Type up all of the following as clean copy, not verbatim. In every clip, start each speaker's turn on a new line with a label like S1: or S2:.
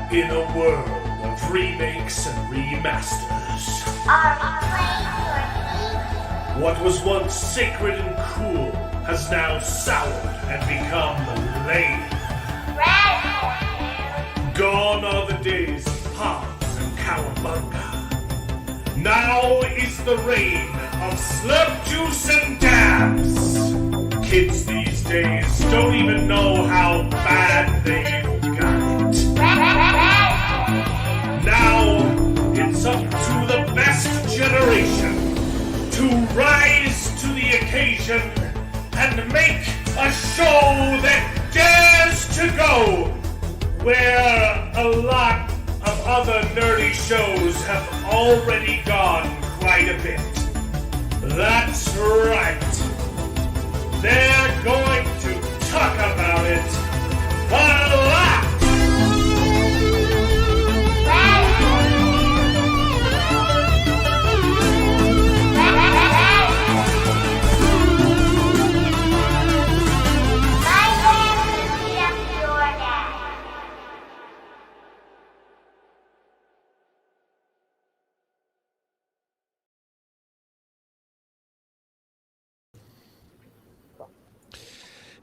S1: In a world of remakes and remasters,
S2: Are we playing for
S1: what was once sacred and cool has now soured and become lame.
S2: Radical?
S1: Gone are the days of Pogs and Cowabunga. Now is the reign of slurp juice and dabs. Kids these days don't even know how bad they've got it. Now it's up to the best generation to rise to the occasion and make a show that dares to go where a lot of other nerdy shows have already gone quite a bit. That's right. They're going to talk about it a lot.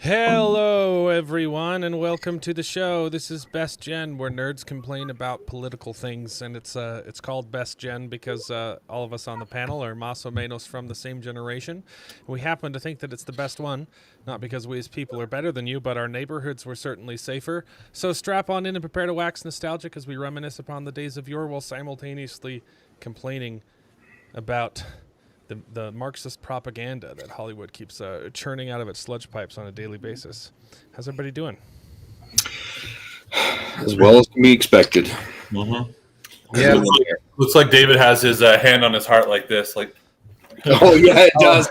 S3: Hello, everyone, and welcome to the show. This is Best Gen, where nerds complain about political things, and it's called Best Gen because all of us on the panel are más o menos from the same generation. We happen to think that it's the best one, not because we as people are better than you, but our neighborhoods were certainly safer. So strap on in and prepare to wax nostalgic as we reminisce upon the days of yore while simultaneously complaining about the Marxist propaganda that Hollywood keeps churning out of its sludge pipes on a daily basis. How's everybody doing?
S4: As well as can be expected.
S5: Mm-hmm.
S4: Yeah.
S5: Looks like David has his hand on his heart like this. Like,
S4: oh yeah, it does.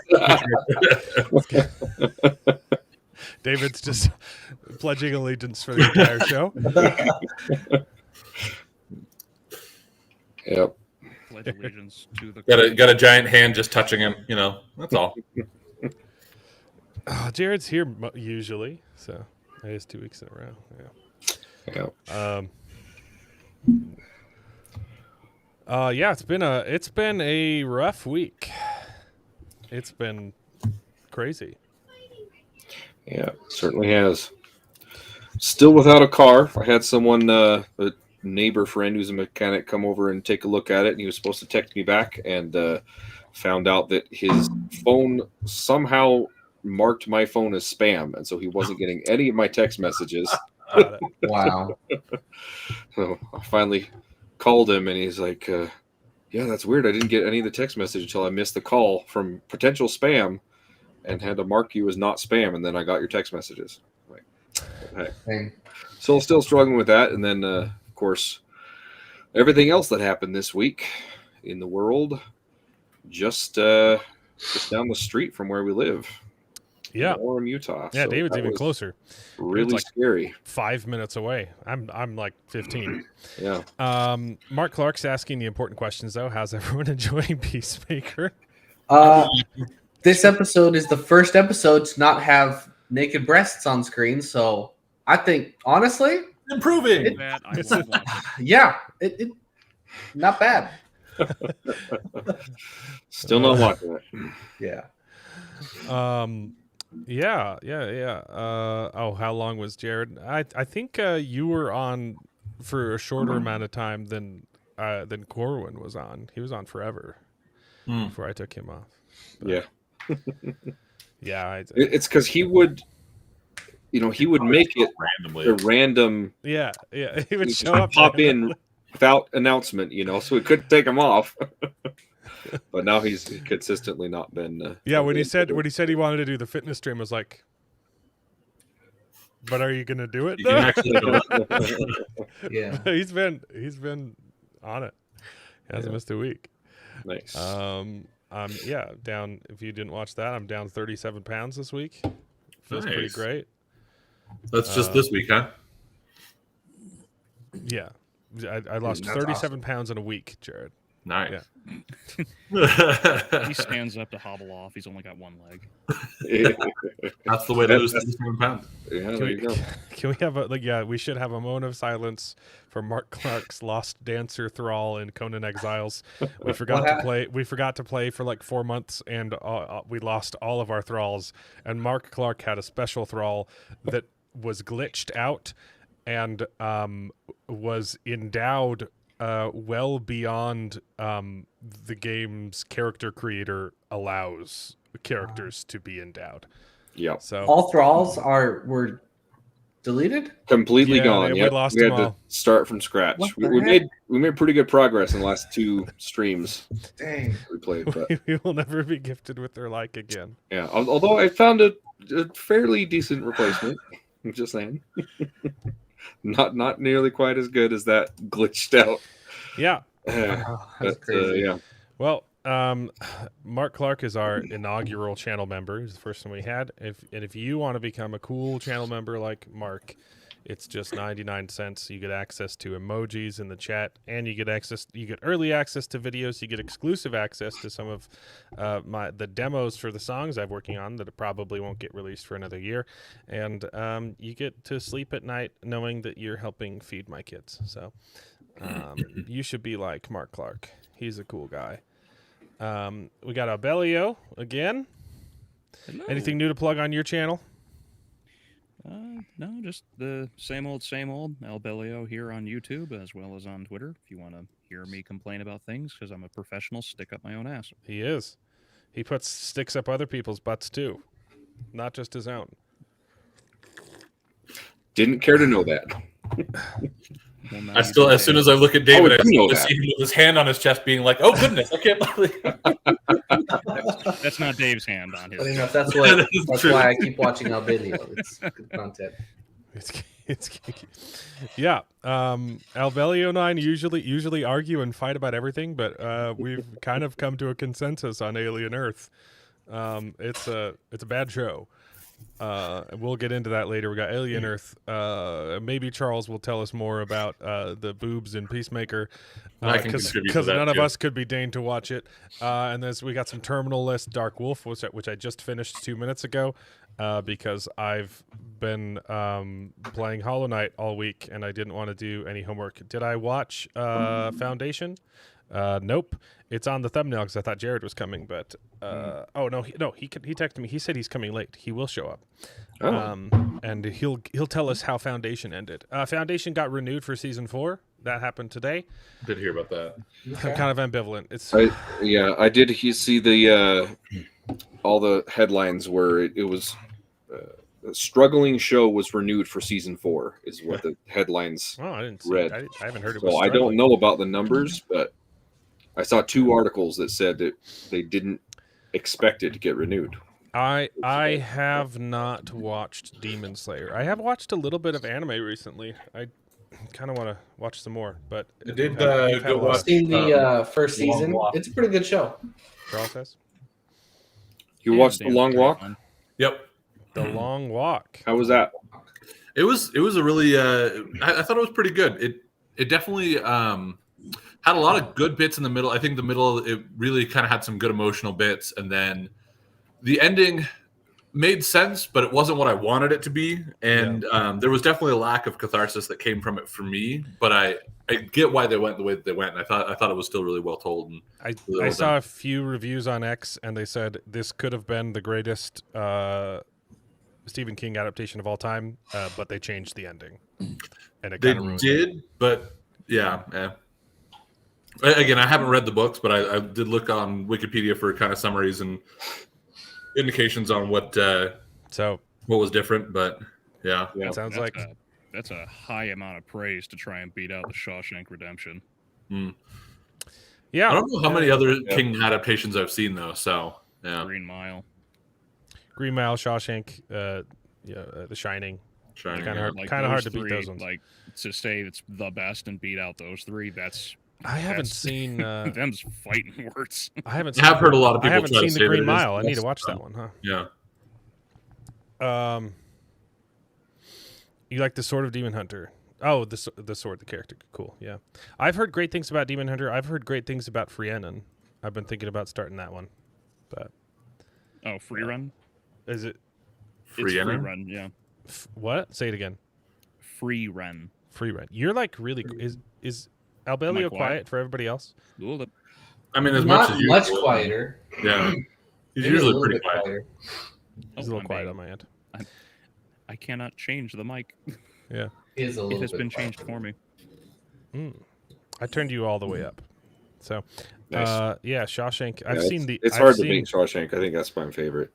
S3: David's just pledging allegiance for the entire show.
S4: Yep.
S6: Pledge allegiance to the
S5: got a giant hand just touching him. You know, that's all.
S3: Jared's here usually, so I guess 2 weeks in a row. Yeah. Yeah, it's been a rough week. It's been crazy.
S4: Yeah, it certainly has. Still without a car. I had someone, a neighbor friend who's a mechanic, come over and take a look at it, and he was supposed to text me back, and found out that his phone somehow marked my phone as spam, and so he wasn't getting any of my text messages.
S7: Wow.
S4: So I finally called him, and he's like, yeah, that's weird. I didn't get any of the text message until I missed the call from potential spam and had to mark you as not spam, and then I got your text messages. Like, hey. So still struggling with that, and then of course everything else that happened this week in the world, just down the street from where we live.
S3: Yeah,
S4: Orem, Utah.
S3: Yeah,
S4: so
S3: David's even closer.
S4: Really
S3: like
S4: scary.
S3: 5 minutes away. I'm like 15.
S4: Yeah.
S3: Mark Clark's asking the important questions though. How's everyone enjoying Peacemaker?
S7: This episode is the first episode to not have naked breasts on screen, so I think honestly,
S5: Improving.
S6: that I will watch it.
S7: yeah, it not bad.
S4: Still not watching it.
S7: Yeah.
S3: Yeah. How long was Jared? I think you were on for a shorter amount of time than Corwin was on. He was on forever before I took him off. But,
S4: Yeah.
S3: Yeah.
S4: It's because he would make it
S5: randomly.
S4: a random.
S3: Yeah. He would
S4: He'd
S3: show up,
S4: pop in without announcement, so we couldn't take him off. But now he's consistently not been.
S3: Yeah, when he said he wanted to do the fitness stream, I was like, "But are you going to do it?"
S5: You can actually do it.
S7: Yeah.
S3: he's been on it. He hasn't missed a week.
S4: Nice.
S3: Yeah, down. If you didn't watch that, I'm down 37 pounds this week. Feels pretty
S5: Nice.
S3: great.
S5: That's just this week, huh?
S3: Yeah, I lost
S7: That's
S3: 37 pounds in a week, Jared.
S5: Nice.
S6: He stands up to hobble off. He's only got one leg.
S5: That's the way to lose 37 pounds.
S4: Yeah,
S3: Can
S4: there
S3: we,
S4: you go.
S3: can we have we should have a moment of silence for Mark Clark's lost dancer thrall in Conan Exiles. We forgot to play. We forgot to play for like 4 months, and we lost all of our thralls. And Mark Clark had a special thrall that was glitched out and was endowed well beyond the game's character creator allows characters to be endowed.
S4: Yeah.
S3: So
S7: All thralls were deleted.
S4: Completely
S3: Yeah,
S4: gone.
S3: we
S4: Yep.
S3: lost
S4: We had
S3: them
S4: to
S3: all.
S4: start from scratch.
S7: What
S4: We
S7: the heck?
S4: made pretty good progress in the last 2 streams
S7: Dang.
S4: we played, but
S3: we will never be gifted with their like again.
S4: yeah. Although I found a fairly decent replacement. I'm just saying. Not nearly quite as good as that glitched out.
S3: Yeah.
S7: Oh, that's
S4: But,
S7: crazy.
S4: yeah.
S3: Well, Mark Clark is our inaugural channel member. He's the first one we had. If you want to become a cool channel member like Mark, it's just 99 cents. You get access to emojis in the chat, and you get early access to videos. You get exclusive access to some of the demos for the songs I'm working on that probably won't get released for another year, and you get to sleep at night knowing that you're helping feed my kids. So you should be like Mark Clark. He's a cool guy. We got Albelio again.
S6: Hello.
S3: Anything new to plug on your channel?
S6: No, just the same old Albelio here on YouTube as well as on Twitter. If you want to hear me complain about things, because I'm a professional, stick up my own ass.
S3: He is. He sticks up other people's butts too, not just his own.
S4: Didn't care to know that.
S6: Well, now
S5: I
S6: you
S5: still,
S6: can
S5: as soon
S6: say
S5: as I look at David,
S4: I
S5: I
S4: do know
S5: still
S4: that.
S5: see him with his hand on his chest, being like, "Oh goodness, I can't believe."
S6: that's not Dave's hand on his.
S7: Funny enough,
S5: That is
S7: that's
S5: true.
S7: why I keep watching our video. It's good content.
S3: It's yeah. Albelio and I usually argue and fight about everything, but we've kind of come to a consensus on Alien Earth. It's a bad show. We'll get into that later. We got Alien Earth. Maybe Charles will tell us more about the boobs in Peacemaker,
S5: I can contribute to
S3: because
S5: that,
S3: none of
S5: too.
S3: us could be deigned to watch it. And then we got some Terminal List Dark Wolf, which I just finished 2 minutes ago, because I've been playing Hollow Knight all week and I didn't want to do any homework. Did I watch Foundation? Nope. It's on the thumbnail because I thought Jared was coming, but oh no, he texted me. He said he's coming late. He will show up, and he'll tell us how Foundation ended. Foundation got renewed for season 4. That happened today.
S5: Did hear about that?
S3: I'm kind of ambivalent. It's
S4: I did. You see the all the headlines where it was a struggling show was renewed for season 4 is what the headlines.
S3: oh, I didn't see
S4: Read.
S3: it. I haven't heard it.
S4: So
S3: was
S4: I don't
S3: struggling.
S4: know about the numbers, but I saw 2 articles that said that they didn't expect it to get renewed.
S3: I have not watched Demon Slayer. I have watched a little bit of anime recently. I kind of want to watch some more, but
S5: I did
S3: we've had
S5: go
S3: a lot
S5: watch-
S3: of-
S7: Seen the first
S5: Long
S7: season.
S5: Walk.
S7: It's a pretty good show.
S3: Charles says
S4: You
S6: Yeah,
S4: watched The
S6: Dave's
S4: Long
S6: pretty
S4: Walk?
S6: fun.
S5: Yep.
S3: The Long Walk.
S4: How was that?
S5: It was a really I thought it was pretty good. It definitely had a lot of good bits in the middle. I think the middle it really kind of had some good emotional bits, and then the ending made sense, but it wasn't what I wanted it to be. And there was definitely a lack of catharsis that came from it for me. But I get why they went the way that they went. And I thought it was still really well told. And
S3: I
S5: really well
S3: saw
S5: done.
S3: a few reviews on X, and they said this could have been the greatest Stephen King adaptation of all time, but they changed the ending, and it
S5: They
S3: kind of ruined it.
S5: did, but yeah. Again, I haven't read the books, but I did look on Wikipedia for kind of summaries and indications on what
S3: So
S5: was different. But yeah,
S4: Yeah.
S3: it sounds
S6: That's
S3: like
S6: that's a high amount of praise to try and beat out the Shawshank Redemption.
S3: yeah.
S5: I don't know how many other King adaptations I've seen though. So yeah,
S6: Green Mile.
S3: Green Mile, Shawshank, The Shining.
S5: Shining,
S3: Kinda
S5: yeah.
S3: hard.
S6: Like
S3: Kinda hard
S6: those
S3: to beat
S6: three,
S3: those ones.
S6: Like to say it's the best and beat out those 3. That's
S3: I haven't
S6: That's-
S3: seen.
S6: them's fighting words.
S3: I haven't.
S5: I have heard a lot of
S3: I
S5: people
S3: haven't
S5: try to
S3: seen
S5: say
S3: the
S5: that
S3: Green
S5: it is
S3: Mile. I
S5: the
S3: need to
S5: best,
S3: watch
S5: so,
S3: that one, huh?
S5: Yeah.
S3: You like the Sword of Demon Hunter? Oh, the sword, the character. Cool. Yeah, I've heard great things about Demon Hunter. I've heard great things about Frienin. I've been thinking about starting that one, but
S6: Oh, free run.
S3: is it
S6: It's free
S5: Free
S6: run. Yeah,
S3: what? Say it again.
S6: free run.
S3: Free run. You're like really is Albelio quiet for everybody else?
S6: Well,
S5: I mean, as
S7: Not
S5: much as
S7: much
S5: usual.
S7: quieter.
S5: Yeah, he's
S7: Maybe a
S5: usually
S7: little
S5: pretty
S7: bit
S5: quiet.
S7: quieter.
S3: He's a little quiet on my end.
S6: I cannot change the mic.
S3: Yeah.
S7: He is a
S6: It
S7: little
S6: has
S7: bit
S6: been
S7: quieter.
S6: changed for me.
S3: I turned you all the way up. So,
S4: Nice.
S3: yeah, Shawshank.
S4: Yeah,
S3: I've seen the.
S4: It's
S3: I've
S4: hard
S3: seen,
S4: to beat Shawshank. I think that's my favorite.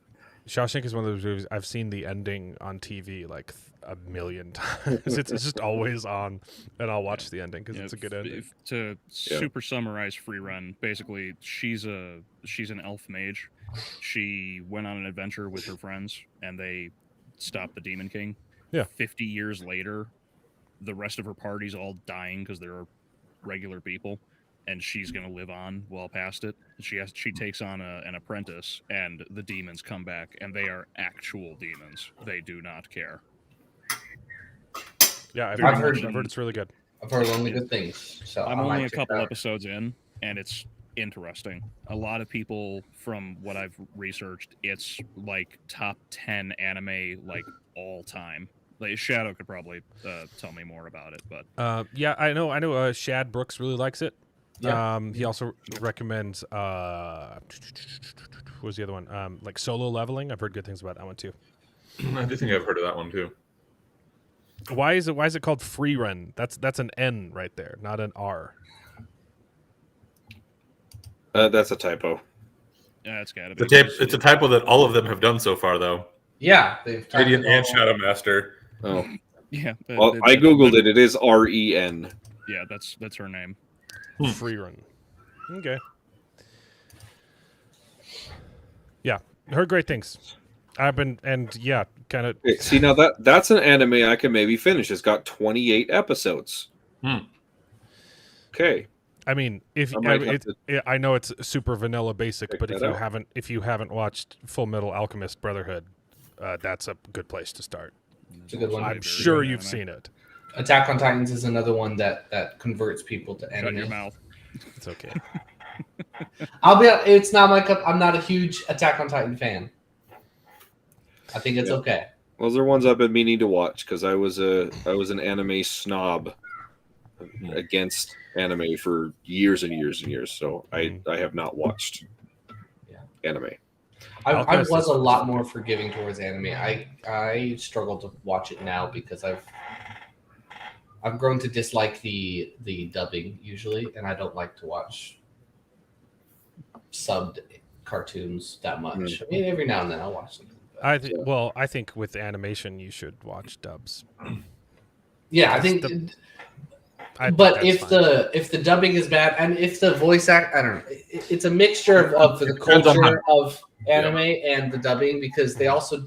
S3: Shawshank is one of those movies I've seen the ending on TV like a million times. it's just always on, and I'll watch the ending because
S6: Yeah,
S3: it's a good ending.
S6: To super summarize free run, basically she's an elf mage. She went on an adventure with her friends and they stopped the Demon King.
S3: Yeah.
S6: 50 years later, the rest of her party's all dying because they're regular people, and she's gonna live on well past it. She takes on an apprentice, and the demons come back, and they are actual demons. They do not care.
S3: Yeah,
S6: Very
S3: I've heard
S6: much
S3: it's really good.
S7: I've heard only good things. So
S6: I'm
S7: I
S6: only
S7: might
S6: a
S7: check
S6: couple
S7: it out.
S6: episodes in, and it's interesting. A lot of people, from what I've researched, it's like top 10 anime like all time. Like Shadow could probably tell me more about it, but
S3: Yeah, I know. Shad Brooks really likes it.
S7: Yeah.
S3: He also recommends. What was the other one? Like Solo Leveling. I've heard good things about that one too.
S5: I do think I've heard of that one too.
S3: Why is it called Free Run? That's an N right there, not an R.
S4: That's a typo.
S6: yeah, it's gotta be.
S5: It's a typo that all of them have done so far, though.
S7: Yeah, they've tried
S5: Radiant
S7: to
S5: and
S7: go-
S5: Shadow Master.
S4: Oh,
S6: Yeah.
S4: well, I googled it. It is REN.
S6: Yeah, that's her name.
S3: Free Run. Okay. Yeah, heard great things. I've been kind of.
S4: See, now that's an anime I can maybe finish. It's got 28 episodes. Okay.
S3: I mean, if
S4: I might have
S3: I know it's super vanilla basic,
S4: check
S3: but
S4: that out.
S3: if you haven't watched Full Metal Alchemist Brotherhood, that's a good place to start.
S7: It's a good one.
S3: I'm sure you've seen it.
S7: Attack on Titans is another one that converts people to
S6: Shut your
S7: anime.
S6: mouth.
S3: It's okay.
S7: It's not my cup. I'm not a huge Attack on Titan fan. I think it's okay.
S4: Those are ones I've been meaning to watch because I was an anime snob against anime for years and years and years. So I have not watched anime.
S7: I
S3: Alchemist
S7: was
S3: is-
S7: a lot more forgiving towards anime. I struggle to watch it now because I've grown to dislike the dubbing usually, and I don't like to watch subbed cartoons that much. I mean, every now and then I'll watch something.
S3: I think with animation you should watch dubs.
S7: Yeah, I think. But if the dubbing is bad and if the voice act, I don't know. It's a mixture of the
S5: Depends on
S7: culture of anime and the dubbing because they also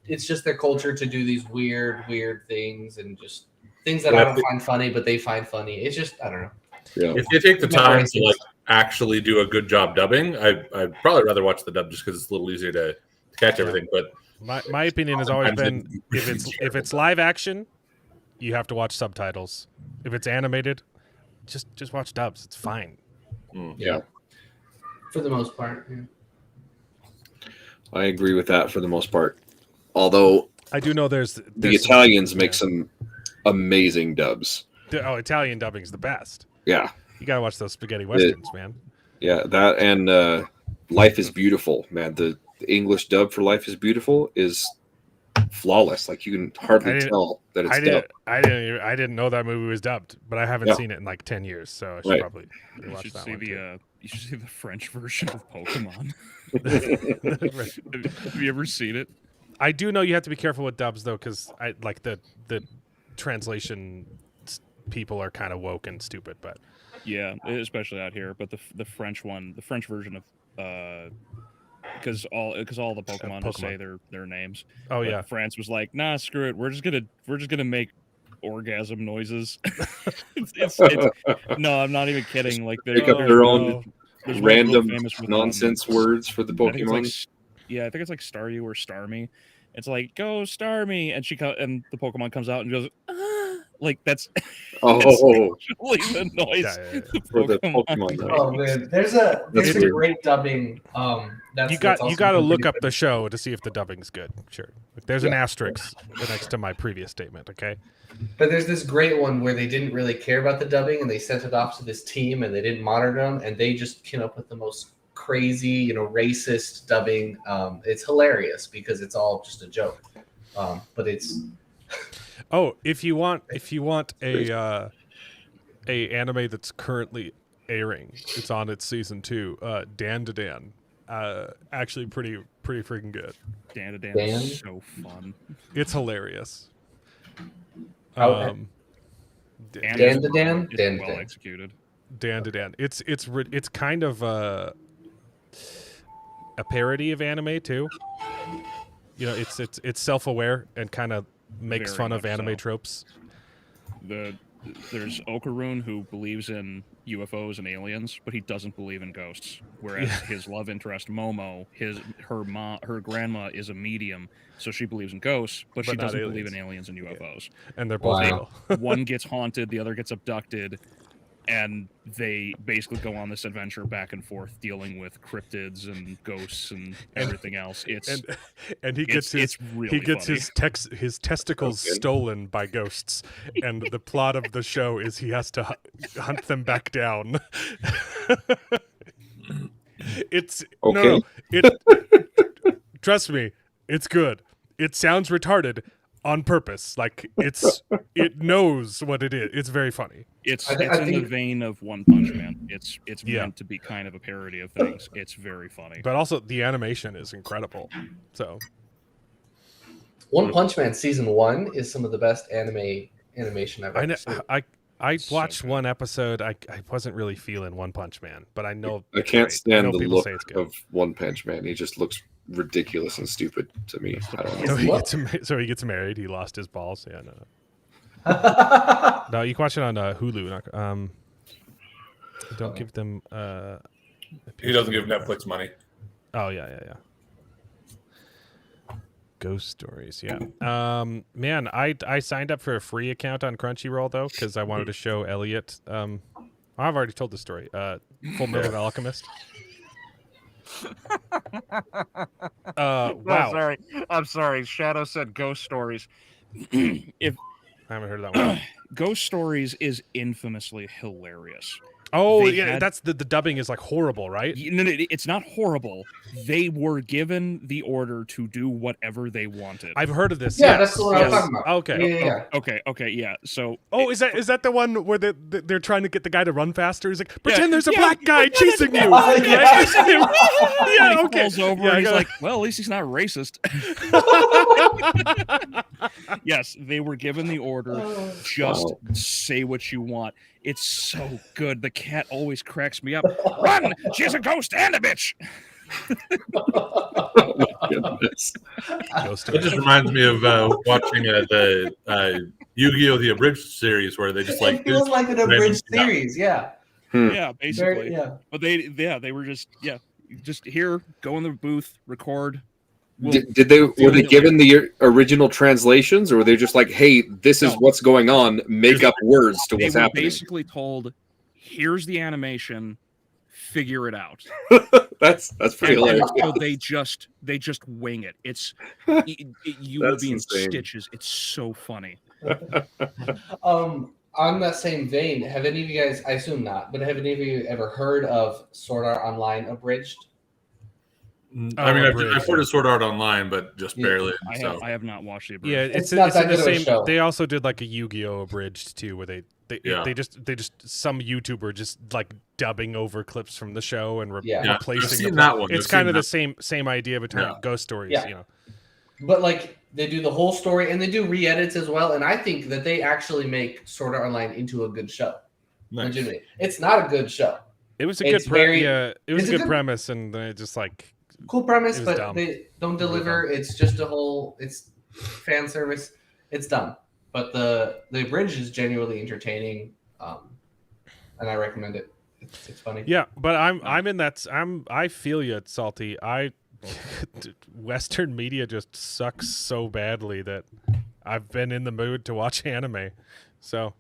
S7: it's just their culture to do these weird things and just things that I don't find funny, but they find funny. It's just I don't know.
S4: Yeah.
S5: If they take the
S7: It's not
S5: time
S7: racist.
S5: to actually do a good job dubbing, I'd probably rather watch the dub just because it's a little easier to catch everything. But
S3: my opinion has always
S5: Sometimes
S3: been if it's live action, you have to watch subtitles. If it's animated, just watch dubs. It's fine.
S4: Yeah.
S7: For the most part. Yeah.
S4: I agree with that for the most part. Although
S3: I do know there's
S4: the Italians make some amazing dubs.
S3: Italian dubbing's the best.
S4: Yeah.
S3: You gotta watch those spaghetti westerns, man.
S4: Yeah, that and Life is Beautiful, man. The English dub for Life is Beautiful is flawless. Like you can hardly tell that it's dubbed.
S3: I didn't know that movie was dubbed, but I haven't seen it in like 10 years, so I should probably
S6: You
S3: watch
S6: should
S3: that
S6: see
S3: one. Too.
S6: you should see the French version of Pokemon. Have you ever seen it?
S3: I do know you have to be careful with dubs though, because I like the translation people are kind of woke and stupid, but
S6: Yeah, especially out here. But the French one, the French version of because all the Pokemon just say their names.
S3: oh
S6: But
S3: yeah,
S6: France was like, nah, screw it. We're just gonna make orgasm noises. it's no, I'm not even kidding. Like they
S4: Make up their own
S6: there's one real
S4: random
S6: famous with,
S4: nonsense words for the
S6: I think it's like
S4: Pokemon.
S6: I think it's like Staryu or Starmie. It's like go Starmie, and and the Pokemon comes out and goes, ah, Like that's
S4: Oh,
S6: actually the noise
S3: Yeah.
S6: the
S4: for the
S6: Pokemon
S4: Pokemon.
S6: make.
S4: Right?
S7: Oh man, there's a
S4: That's
S7: there's a
S4: weird.
S7: great dubbing. That's
S3: You got
S7: also
S3: to
S7: pretty
S3: look up
S7: good.
S3: the show to see if the dubbing's good. Sure. There's an
S7: Yeah.
S3: asterisk next to my previous statement. Okay.
S7: But there's this great one where they didn't really care about the dubbing and they sent it off to this team and they didn't monitor them and they just came up with the most crazy, racist dubbing. It's hilarious because it's all just a joke. But it's
S3: Oh, if you want a anime that's currently airing, it's on its season 2. Dan to Dan, actually pretty freaking good.
S6: Dan
S7: Dan?
S6: is so fun.
S3: It's hilarious.
S7: Okay. Dan to Dan?
S6: It's
S7: Dan to
S6: well
S7: Dan.
S6: executed.
S3: Dan to Dan. It's kind of a parody of anime too. It's self-aware and kind of makes
S6: Very
S3: fun of
S6: much
S3: anime
S6: so.
S3: tropes.
S6: There's Okarun who believes in UFOs and aliens, but he doesn't believe in ghosts. Whereas his love interest Momo, her grandma is a medium, so she believes in ghosts, but she
S3: But not
S6: doesn't believe
S3: aliens.
S6: in aliens and UFOs.
S3: And they're both
S7: Wow.
S3: real.
S6: One gets haunted, the other gets abducted, and they basically go on this adventure back and forth dealing with cryptids and ghosts and everything else.
S3: And he gets
S6: it's really funny.
S3: his testicles
S4: Okay.
S3: stolen by ghosts, and the plot of the show is he has to hunt them back down. It's
S4: Okay.
S3: trust me, it's good. It sounds retarded on purpose. Like it knows what it is. It's very funny.
S6: It's
S7: I
S6: in the
S7: think-
S6: vein of One Punch Man. It's
S3: Yeah.
S6: meant to be kind of a parody of things. It's very funny.
S3: But also the animation is incredible. So
S7: One Punch Man season 1 is some of the best animation I've
S3: I
S7: ever
S3: know
S7: seen.
S3: I
S6: So
S3: watched
S6: good.
S3: one episode. I wasn't really feeling One Punch Man, but I know
S4: I
S3: it's
S4: can't
S3: great. I
S4: stand
S3: know
S4: the
S3: people
S4: look
S3: say it's good.
S4: of One Punch Man. He just looks ridiculous and stupid to me. I don't know.
S3: So he gets married. He lost his balls. Yeah, no, you can watch it on Hulu. Don't give them.
S5: He doesn't give Netflix money.
S3: Oh yeah. Ghost stories, yeah. Man, I signed up for a free account on Crunchyroll though because I wanted to show Elliot. I've already told the story. Full Metal Alchemist. Wow,
S6: I'm sorry. Shadow said ghost stories. If
S3: I haven't heard of that one.
S6: Ghost Stories is infamously hilarious.
S3: Oh
S6: They
S3: yeah,
S6: had-
S3: that's the dubbing is like horrible, right?
S6: No, it's not horrible. They were given the order to do whatever they wanted.
S3: I've heard of this.
S7: Yeah,
S3: yes,
S7: that's the one I was
S3: yes.
S7: talking about.
S3: Okay.
S7: Yeah.
S6: Okay, yeah. So
S3: Oh, is that the one where they're trying to get the guy to run faster? He's like, pretend there's a
S6: yeah,
S3: black guy chasing you.
S7: Oh, yeah.
S3: Yeah,
S6: he
S3: okay.
S6: falls over
S3: Yeah,
S6: and he's
S3: I
S6: like, well, at least he's not racist. Yes, they were given the order. Just say what you want. It's so good. The cat always cracks me up. Run! She's a ghost and a bitch.
S4: Goodness.
S3: Ghost
S5: It just reminds me of watching the Yu-Gi-Oh! The Abridged series where they just like
S7: It feels like an abridged
S5: Yeah.
S7: series. Yeah.
S6: Yeah, basically.
S7: Yeah.
S6: But they were just here, go in the booth, record. We'll-
S4: Were they given the original translations, or were they just like, "Hey, this is
S6: No.
S4: what's going on. Make up words to
S6: They
S4: what's
S6: were
S4: happening."
S6: basically told, "Here's the animation, figure it out."
S4: That's pretty
S6: And
S4: hilarious.
S6: so they just wing it. It's you will
S4: That's
S6: be in
S4: insane.
S6: stitches. It's so funny.
S7: On that same vein, have any of you guys, I assume not, but have any of you ever heard of Sword Art Online Abridged?
S5: I mean,
S3: Abridged.
S5: I've heard of Sword Art Online, but just
S7: Yeah.
S5: barely.
S6: I have not watched the
S3: Yeah,
S6: abridged.
S3: it's
S7: not
S3: it's
S7: that
S3: in the
S7: good of a
S3: same.
S7: show.
S3: They also did like a Yu-Gi-Oh! Abridged too, where they
S5: Yeah.
S3: just some YouTuber just like dubbing over clips from the show and
S7: Yeah.
S5: Yeah, I've
S3: replacing
S5: seen
S3: the
S5: that one.
S3: It's
S5: I've
S3: kind
S5: seen
S3: of the same idea between
S5: Yeah.
S3: ghost stories,
S7: Yeah.
S3: you know.
S7: But like they do the whole story and they do re-edits as well. And I think that they actually make Sword Art Online into a good show.
S5: Nice.
S7: Legitimately. It's not a good show.
S3: It was a
S7: It's
S3: good
S7: very-
S3: it was
S7: it's
S3: a
S7: a
S3: good
S7: good-
S3: premise, and then it just like
S7: Cool premise,
S3: It was
S7: but
S3: dumb.
S7: they don't
S3: It was
S7: deliver. It's just it's fan service. It's dumb. But the bridge is genuinely entertaining. And I recommend it. It's funny.
S3: yeah. But I'm in that. I feel you, Salty. Western media just sucks so badly that I've been in the mood to watch anime. So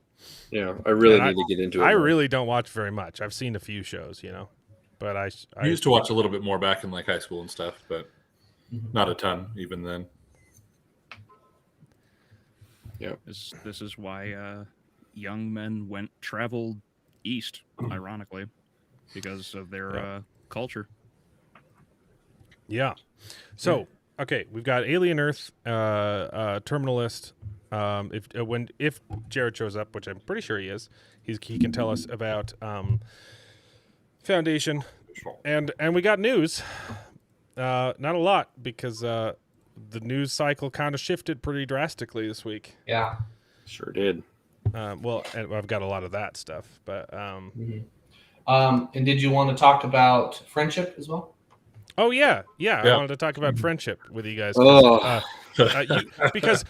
S4: Yeah, I really
S3: And
S4: need to get into it.
S3: I
S4: more.
S3: really don't watch very much. I've seen a few shows, but I
S5: used to watch a little bit more back in like high school and stuff, but not a ton even then.
S4: Yeah.
S6: This is why young men traveled east, ironically, because of their culture.
S3: Yeah. So, okay, we've got Alien Earth, Terminalist. If Jared shows up, which I'm pretty sure he is, he can tell us about Foundation, and we got news. Not a lot because the news cycle kind of shifted pretty drastically this week.
S7: Yeah.
S4: Sure did.
S3: Well, and I've got a lot of that stuff, but
S7: And did you want to talk about friendship as well?
S3: oh yeah. I
S5: Yeah.
S3: wanted to talk about friendship with you guys
S4: Oh.
S3: because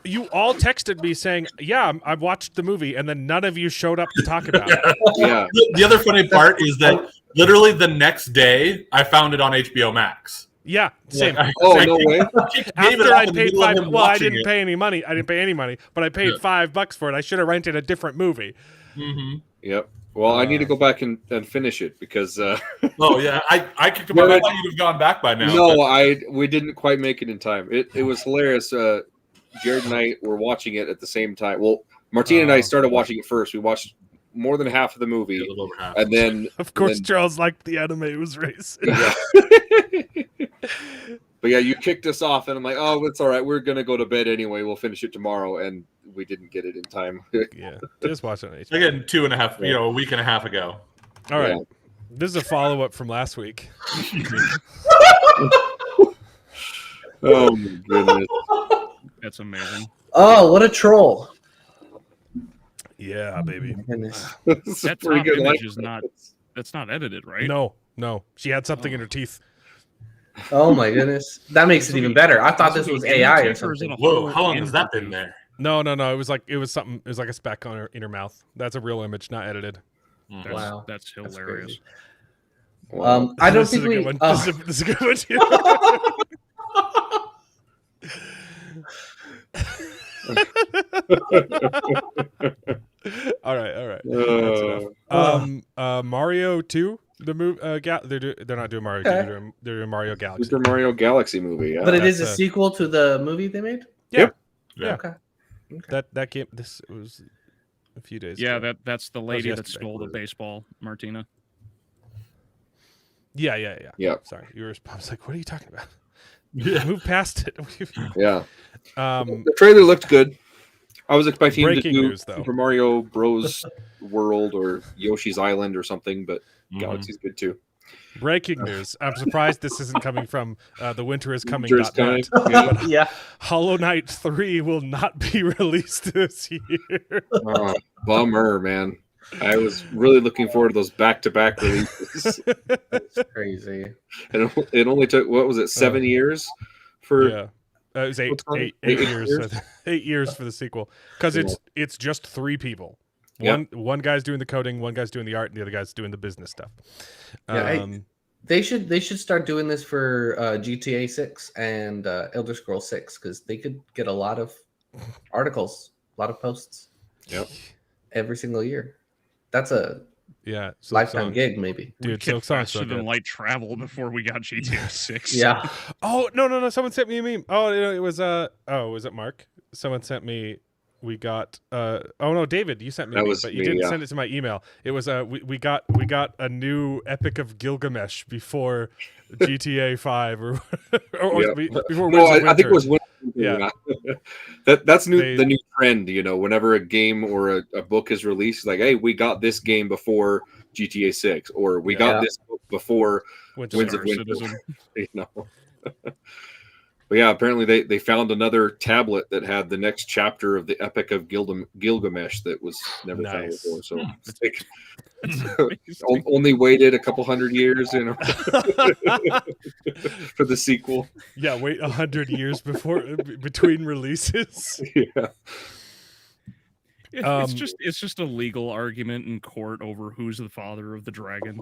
S3: you all texted me saying, "Yeah, I watched the movie," and then none of you showed up to talk about it.
S4: Yeah.
S5: The other funny part is that literally the next day I found it on HBO Max.
S3: Yeah, same.
S4: Oh, no way.
S3: After I paid $5, well, I didn't pay any money. I didn't pay any money, but I paid $5 for it. I should have rented a different movie.
S5: Mm-hmm.
S4: Yep. Well, I need to go back and finish it because.
S5: Oh yeah, I kicked him out. I thought you'd have gone back by now.
S4: No,
S5: but...
S4: we didn't quite make it in time. It was hilarious. Jared and I were watching it at the same time. Well, Martina and I started watching it first. We watched more than half of the movie,
S5: a little over half.
S4: and then
S3: of course Charles liked the anime. It was racist.
S4: Yeah. But yeah, you kicked us off, and I'm like, oh, it's all right. We're gonna go to bed anyway. We'll finish it tomorrow, and we didn't get it in time.
S3: Yeah, just watch it on HBO.
S5: Again, 2.5, a week and a half ago.
S3: All right,
S4: Yeah.
S3: this is a follow-up from last week.
S4: Oh my goodness.
S6: That's amazing.
S7: Oh, what a troll!
S3: Yeah, baby.
S7: Oh, my goodness.
S4: This
S6: That
S4: pretty
S6: top
S4: good
S6: image
S4: life.
S6: is not. That's not edited, right?
S3: No, she had something in her teeth.
S7: Oh my goodness, that makes it even better. I thought this was AI or something.
S5: Whoa, how long has that been there?
S3: No. It was like a speck on in her mouth. That's a real image, not edited.
S7: Wow.
S6: That's hilarious.
S4: Wow.
S7: I don't
S3: This is
S7: think
S3: a
S7: we.
S3: good one.
S7: Oh.
S3: This is a good one too. All right. That's enough. Mario 2, the movie. They're not doing Mario 2.
S7: Okay.
S3: They're doing Mario Galaxy.
S4: Super Mario Galaxy movie. Yeah.
S7: But it is a
S3: That's a-
S7: sequel to the movie they made.
S3: Yeah.
S5: Yeah.
S7: Okay.
S3: That game. This was a few days.
S6: Yeah,
S3: ago.
S6: that's the lady that
S3: yesterday.
S6: stole the baseball, Martina.
S3: Yeah.
S4: Yep.
S3: Sorry, I was like, what are you talking about?
S5: Yeah.
S3: Move past it.
S4: Yeah.
S3: Um,
S4: The trailer looked good. I was expecting to
S3: Breaking
S4: do
S3: news, though.
S4: Super Mario Bros. World or Yoshi's Island or something, but Galaxy's good too.
S3: breaking news. I'm surprised this isn't coming from the winter is coming.
S4: Winter is coming.
S3: .net.
S4: Yeah.
S7: Yeah.
S3: Hollow Knight 3 will not be released this year.
S4: Oh, bummer, man. I was really looking forward to those back-to-back releases.
S7: It's crazy.
S4: And it only took, what was it, 7 years for?
S3: Yeah. It was eight
S4: What's on it?
S3: years. 8 years for the sequel because it's just 3 people. One guy's doing the coding, one guy's doing the art, and the other guy's doing the business stuff.
S7: Yeah, they should start doing this for GTA 6 and Elder Scrolls 6 because they could get a lot of articles, a lot of posts.
S4: Yep.
S7: Every single year. That's a lifetime gig, maybe.
S3: Dude,
S6: Get
S3: Silk Song's
S6: faster
S3: so
S6: than
S3: good.
S6: light travel before we got GTA 6.
S7: Yeah.
S3: Oh no! Someone sent me a meme. Oh, it was was it Mark? Someone sent me. We got. Oh no, David, you sent me.
S4: That
S3: a meme,
S4: was
S3: but you
S4: me,
S3: didn't
S4: yeah.
S3: send it to my email. It was we got a new Epic of Gilgamesh before GTA 5 or
S4: Yeah.
S3: before
S4: No,
S3: Winds of
S4: I think it was
S3: Winter.
S4: Winter.
S3: Yeah.
S4: That's the new trend. Whenever a game or a book is released, like, hey, we got this game before GTA 6, or we got this book before
S3: Winter
S4: Winds of
S6: Star
S4: Winter.
S6: Citizen.
S4: But yeah, apparently they found another tablet that had the next chapter of the Epic of Gilgamesh that was never found
S3: Nice.
S4: before. So it's like, only waited a couple hundred years, for the sequel.
S3: Yeah, wait 100 years between releases.
S4: Yeah.
S6: It's just a legal argument in court over who's the father of the dragon.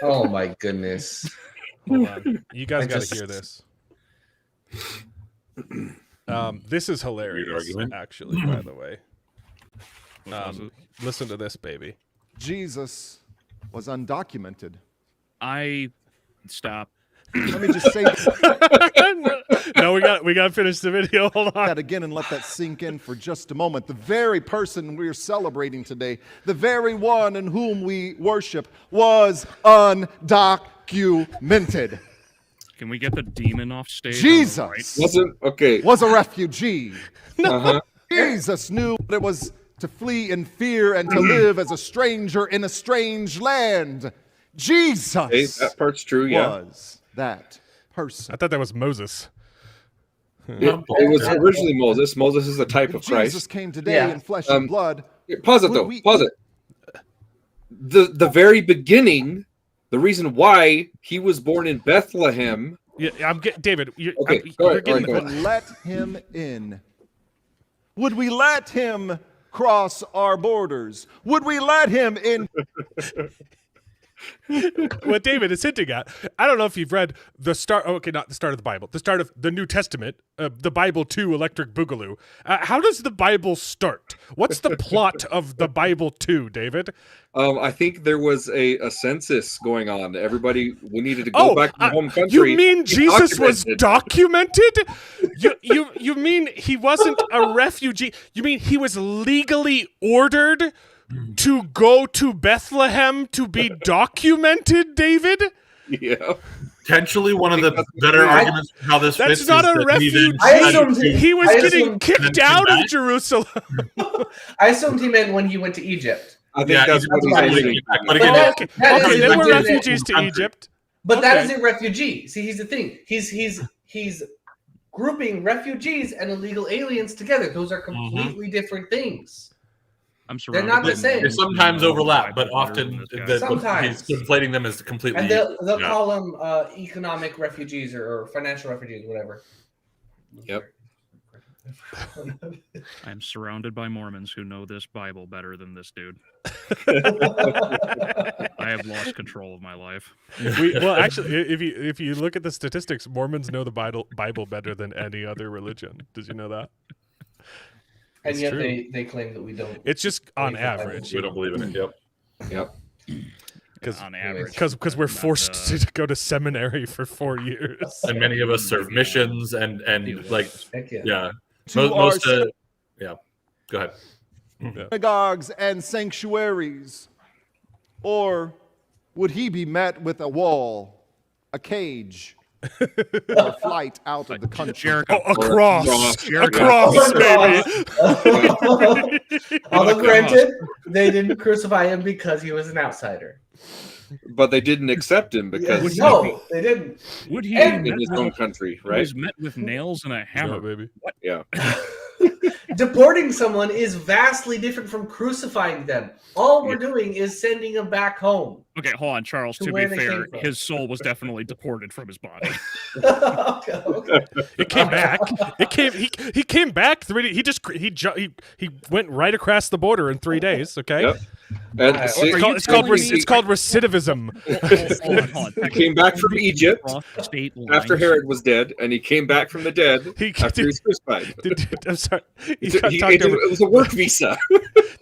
S7: Oh my goodness.
S3: Hold on. You guys
S7: I
S3: got to
S7: just-
S3: hear this. This is hilarious,
S5: argument.
S3: actually, by the way.
S6: What was it?
S3: Listen to this, baby.
S8: Jesus was undocumented.
S6: Stop.
S8: Let me just say
S3: No, we got to finish the video. Hold on.
S8: that again and let that sink in for just a moment. The very person we're celebrating today, the very one in whom we worship, was undocumented.
S6: Can we get the demon off stage?
S8: Jesus
S6: on the right?
S4: Wasn't okay.
S8: was a refugee.
S4: Uh-huh.
S8: Jesus knew what it was to flee in fear and to live as a stranger in a strange land. Jesus
S4: Hey, that part's true. Yeah,
S8: was that person.
S3: I thought that was Moses.
S4: it was originally Moses. Moses is the type
S8: If
S4: of Christ.
S8: Jesus came today
S7: Yeah.
S8: in flesh and blood,
S4: Pause it
S8: Would
S4: though.
S8: we-
S4: Pause it. The very beginning, the reason why he was born in Bethlehem.
S3: Yeah, I'm getting David.
S4: Okay, go ahead,
S3: getting
S4: go
S3: the-
S4: ahead.
S8: would let him in? Would we let him cross our borders? Would we let him in?
S3: What David is hinting at, I don't know if you've read the start. Oh, okay, not the start of the Bible, the start of the New Testament, the Bible 2, Electric Boogaloo. How does the Bible start? What's the plot of the Bible 2, David?
S4: I think there was a census going on. Everybody, we needed to go back to the home country.
S3: You mean
S4: and
S3: Jesus was
S4: document it.
S3: documented? You mean he wasn't a refugee? You mean he was legally ordered to go to Bethlehem to be documented, David?
S4: Yeah.
S5: Potentially one of the better arguments for how this
S3: That's
S5: fits
S3: not
S5: is
S3: a
S5: that he
S3: refugee.
S5: then
S7: I
S5: decided
S7: assumed
S5: to-
S3: He was
S7: I
S3: getting
S7: assumed-
S3: kicked out of Jerusalem.
S7: I assumed he meant when he went to Egypt.
S4: I think
S5: Yeah,
S4: that's
S5: he's
S4: what he's
S7: right.
S4: alluding
S5: But
S4: to.
S5: again,
S7: that-
S3: Okay,
S7: that
S3: okay,
S7: is
S3: they were
S7: legitimate.
S3: refugees to
S5: Country.
S3: Egypt.
S7: But that
S3: Okay.
S7: isn't refugee. See, he's the thing. He's grouping refugees and illegal aliens together. Those are completely different things.
S6: I'm
S7: They're
S6: surrounded.
S7: not the
S6: by
S7: same.
S6: morons
S5: They sometimes
S6: who know
S5: overlap,
S6: the
S5: but
S6: Bible better
S5: often
S6: than this guy.
S7: Sometimes.
S5: he's conflating them as completely.
S7: And they'll
S5: yeah.
S7: call them economic refugees or financial refugees, whatever.
S4: Yep.
S6: I'm surrounded by Mormons who know this Bible better than this dude. I have lost control of my life.
S3: Well, actually, if you look at the statistics, Mormons know the Bible better than any other religion. Did you know that?
S7: And
S3: It's
S7: yet
S3: true.
S7: they claim that we don't.
S3: It's just on
S7: Believe the Bible.
S3: average,
S5: We don't believe in it. Yep.
S4: Yep.
S3: because
S6: On average,
S3: because we're
S6: not,
S3: forced to go to seminary for 4 years.
S5: And many of us serve missions and like
S7: Heck yeah.
S5: yeah.
S8: To
S5: Most
S8: our
S5: yeah. Go ahead.
S8: synagogues and sanctuaries? Or would he be met with a wall, a cage, or a flight out of the country?
S6: Jericho.
S3: Oh, a cross, a cross,
S7: Oh,
S3: baby.
S7: Although granted, they didn't crucify him because he was an outsider.
S4: But they didn't accept him because
S7: No, they didn't.
S6: Would he
S7: And-
S6: be
S4: in
S6: met
S4: his
S6: with,
S4: own country,
S6: he
S4: right?
S6: was met with nails and a
S3: Yeah,
S6: hammer?
S3: baby.
S4: Yeah.
S7: Deporting someone is vastly different from crucifying them. All we're doing is sending them back home.
S6: Okay, hold on, Charles.
S7: To
S6: To
S7: where
S6: be
S7: they
S6: fair,
S7: came from.
S6: his soul was definitely deported from his body.
S7: Okay.
S3: It came back. It came. He came back 3 days. He went right across the border in 3 days. Okay.
S4: Yep. And
S7: Alright,
S4: see,
S3: It's called
S7: telling me-
S3: it's called recidivism.
S6: Hold on.
S4: he came back from Egypt
S6: State
S4: after
S6: lines.
S4: Herod was dead, and he came back from the dead
S3: He
S4: after he was crucified.
S3: I'm sorry. He
S4: It,
S3: got
S4: he-
S3: talked
S4: it
S3: over.
S4: was a work visa.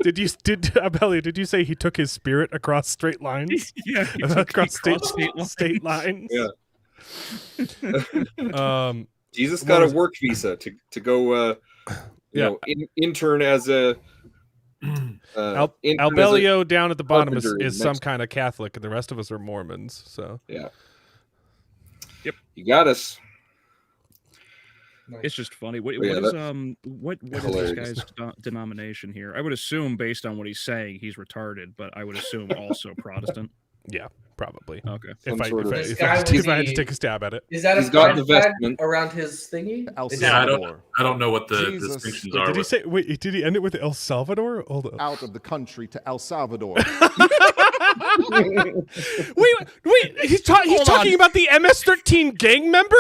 S3: Did Abelli? Did you say he took his spirit across straight lines?
S6: Yeah, he took-
S3: Across
S6: he crossed
S3: state lines.
S4: Yeah. Jesus
S3: What
S4: got a
S3: was it?
S4: work visa to go, intern as a. intern as a-
S3: Albelio down at the bottom
S4: carpenter in
S3: is some
S4: Mexico.
S3: kind of Catholic, and the rest of us are Mormons. So
S4: Yeah.
S6: Yep.
S4: You got us.
S6: It's just funny. What
S4: Yeah,
S6: is
S4: that's
S6: what is this
S4: hilarious.
S6: guy's denomination here? I would assume based on what he's saying, he's retarded, but I would assume also Protestant.
S3: yeah, probably.
S6: Okay.
S4: Some
S3: If I,
S4: sort of-
S3: if, I,
S7: This
S3: if,
S7: guy
S3: I,
S7: would
S3: if I had to
S7: be-
S3: take a stab at it,
S7: Is that
S4: He's
S7: a
S4: got
S7: pride
S4: the
S7: flag
S4: vestment.
S7: around his thingy?
S8: El
S7: Is
S5: Yeah, I
S7: that-
S8: Salvador,
S5: I don't know what the
S8: Jesus.
S5: distinctions
S3: Wait,
S5: are.
S3: did he say? Wait, did he end it with El Salvador? Hold on.
S8: out of the country to El Salvador.
S3: Wait, he's talking about the MS-13 gang member.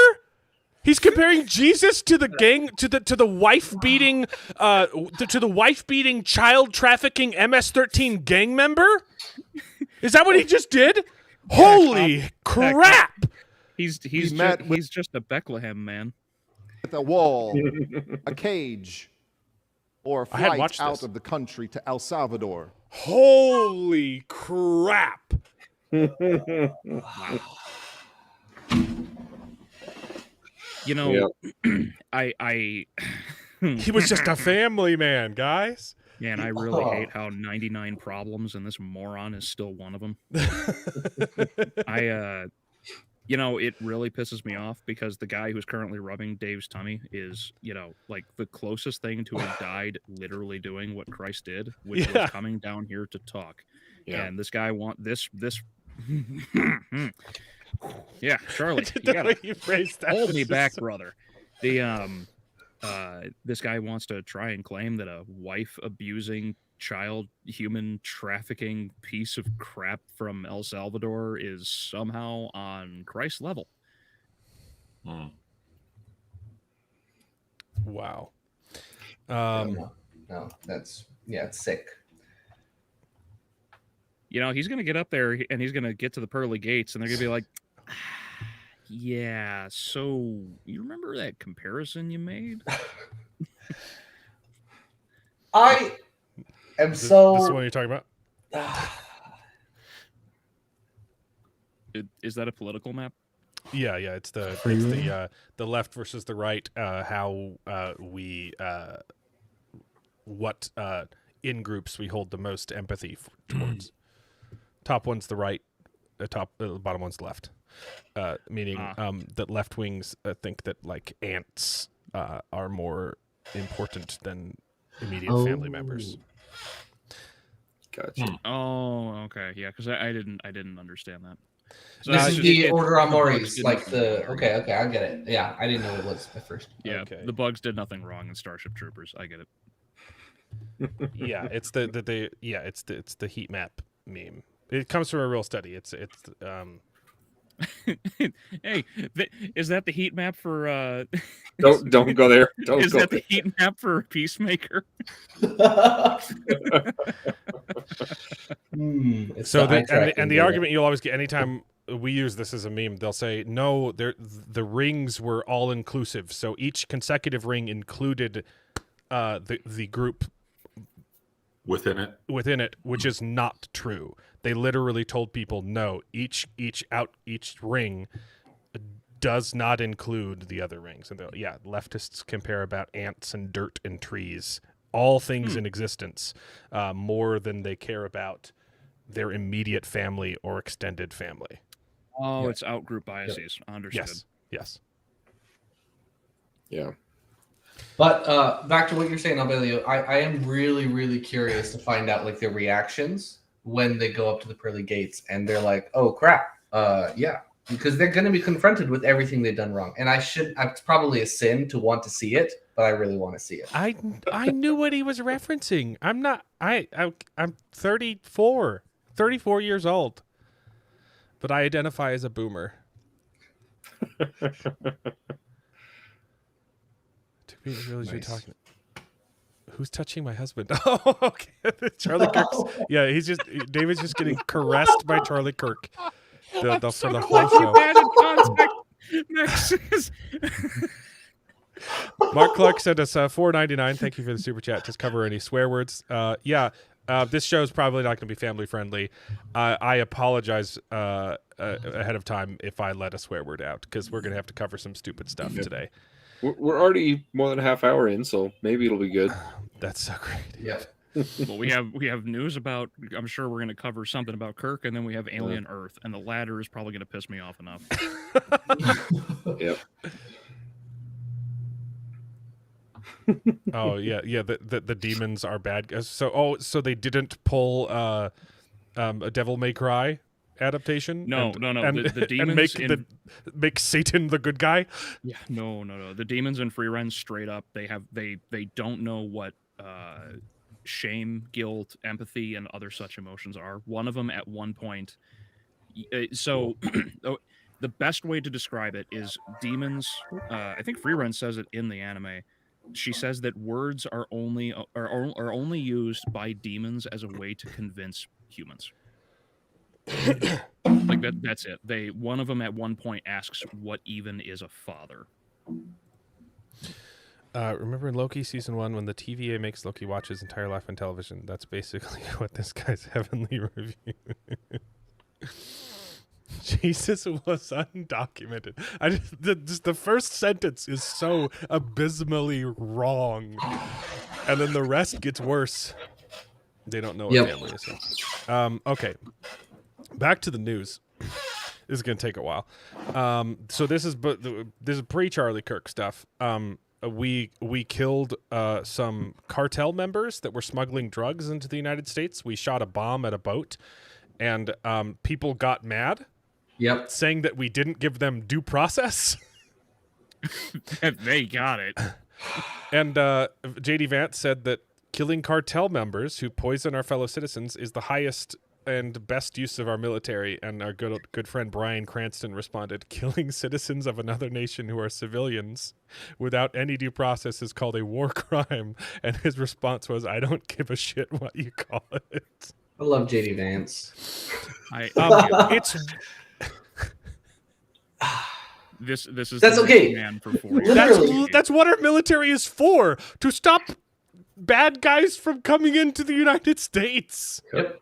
S3: He's comparing Jesus to the gang to the wife beating to the wife beating child trafficking MS-13 gang member. Is that what he just did? Holy crap!
S6: He's
S8: met with-
S6: just a Bethlehem man.
S8: with a wall, a cage, or a
S3: I had
S8: flight
S3: watched
S8: out
S3: this.
S8: of the country to El Salvador.
S3: Holy crap!
S6: You know,
S4: Yeah.
S6: I
S3: He was just a family man, guys.
S6: man, I really hate how 99 problems and this moron is still one of them. You know, it really pisses me off because the guy who's currently rubbing Dave's tummy is, you know, like the closest thing to have died literally doing what Christ did, which
S3: Yeah.
S6: was coming down here to talk.
S4: Yeah.
S6: And this guy this yeah, Charlie, you
S3: The way
S6: gotta
S3: you phrased that
S6: hold
S3: was
S6: me
S3: just
S6: back,
S3: so-
S6: brother. The this guy wants to try and claim that a wife abusing, child human trafficking piece of crap from El Salvador is somehow on Christ's level.
S3: Wow.
S7: No, that's it's sick.
S6: You know, he's gonna get up there and he's gonna get to the pearly gates, and they're gonna be like, "Yeah, so you remember that comparison you made?"
S7: I am
S3: This is
S7: so.
S3: the one you're talking about?
S6: Is that a political map?
S3: Yeah, it's the left versus the right. How we what in groups we hold the most empathy towards. Top one's the right, bottom one's the left. Meaning that left wings think that like ants are more important than immediate family members.
S4: Gotcha.
S6: Oh, okay, yeah, because I didn't understand that. So
S7: This
S6: it's
S7: is
S6: just-
S7: the
S6: it-
S7: Order
S6: the bugs
S7: Amoris,
S6: did
S7: like
S6: nothing
S7: the.
S6: wrong.
S7: Okay, I get it. Yeah, I didn't know what it was at first.
S6: Yeah,
S3: Okay.
S6: the bugs did nothing wrong in Starship Troopers. I get it.
S3: Yeah, it's it's the heat map meme. It comes from a real study.
S6: Hey, is that the heat map for?
S4: Don't go there. Don't
S6: Is
S4: go
S6: that
S4: there.
S6: the heat map for Peacemaker?
S3: So the argument you'll always get anytime we use this as a meme, they'll say no, the rings were all inclusive, so each consecutive ring included the group
S5: Within it.
S3: which is not true. They literally told people no, each ring does not include the other rings. And leftists compare about ants and dirt and trees, all things in existence, more than they care about their immediate family or extended family.
S6: Oh, it's outgroup biases. Understood.
S3: Yes.
S4: Yeah.
S7: But back to what you're saying, Albelio, I am really, really curious to find out like their reactions when they go up to the pearly gates and they're like, "Oh crap, yeah," because they're going to be confronted with everything they've done wrong. And it's probably a sin to want to see it, but I really want to see it.
S3: I knew what he was referencing. I'm 34 years old, but I identify as a boomer. Didn't realize you're
S7: Nice.
S3: talking. Who's touching my husband? Oh, okay. Charlie Kirk's. Yeah, David's just getting caressed by Charlie Kirk. For the whole show. Mark Clark sent us $4.99. Thank you for the super chat. Just cover any swear words. This show is probably not going to be family friendly. I apologize ahead of time if I let a swear word out because we're going to have to cover some stupid stuff today.
S4: We're already more than a half hour in, so maybe it'll be good.
S3: That's so great.
S7: Yeah.
S6: Well, we have news about. I'm sure we're going to cover something about Kirk, and then we have Alien Earth, and the latter is probably going to piss me off enough.
S4: Yep.
S3: Oh yeah. The demons are bad guys. So they didn't pull a Devil May Cry adaptation.
S6: No. The demons
S3: and make Satan the good guy.
S6: Yeah, no. The demons in Free Run straight up. They don't know what shame, guilt, empathy, and other such emotions are. One of them at one point. So the best way to describe it is demons. I think Free Run says it in the anime. She says that words are only used by demons as a way to convince humans. Like that's it. One of them at one point asks, "What even is a father?"
S3: Remember in Loki season 1 when the TVA makes Loki watch his entire life on television? That's basically what this guy's heavenly review. Jesus was undocumented. Just the first sentence is so abysmally wrong, and then the rest gets worse. They don't know what family is. Okay, back to the news. This is gonna take a while. So this is pre-Charlie Kirk stuff. We killed some cartel members that were smuggling drugs into the United States. We shot a bomb at a boat, and people got mad.
S7: Yep.
S3: Saying that we didn't give them due process.
S6: They got it.
S3: And J.D. Vance said that killing cartel members who poison our fellow citizens is the highest and best use of our military. And our good friend Bryan Cranston responded, killing citizens of another nation who are civilians without any due process is called a war crime. And his response was, I don't give a shit what you call it.
S7: I love JD Vance.
S3: It's...
S6: This is
S7: That's
S6: the
S7: okay.
S6: man for 4 years.
S3: That's what our military is for, to stop bad guys from coming into the United States.
S7: Yep.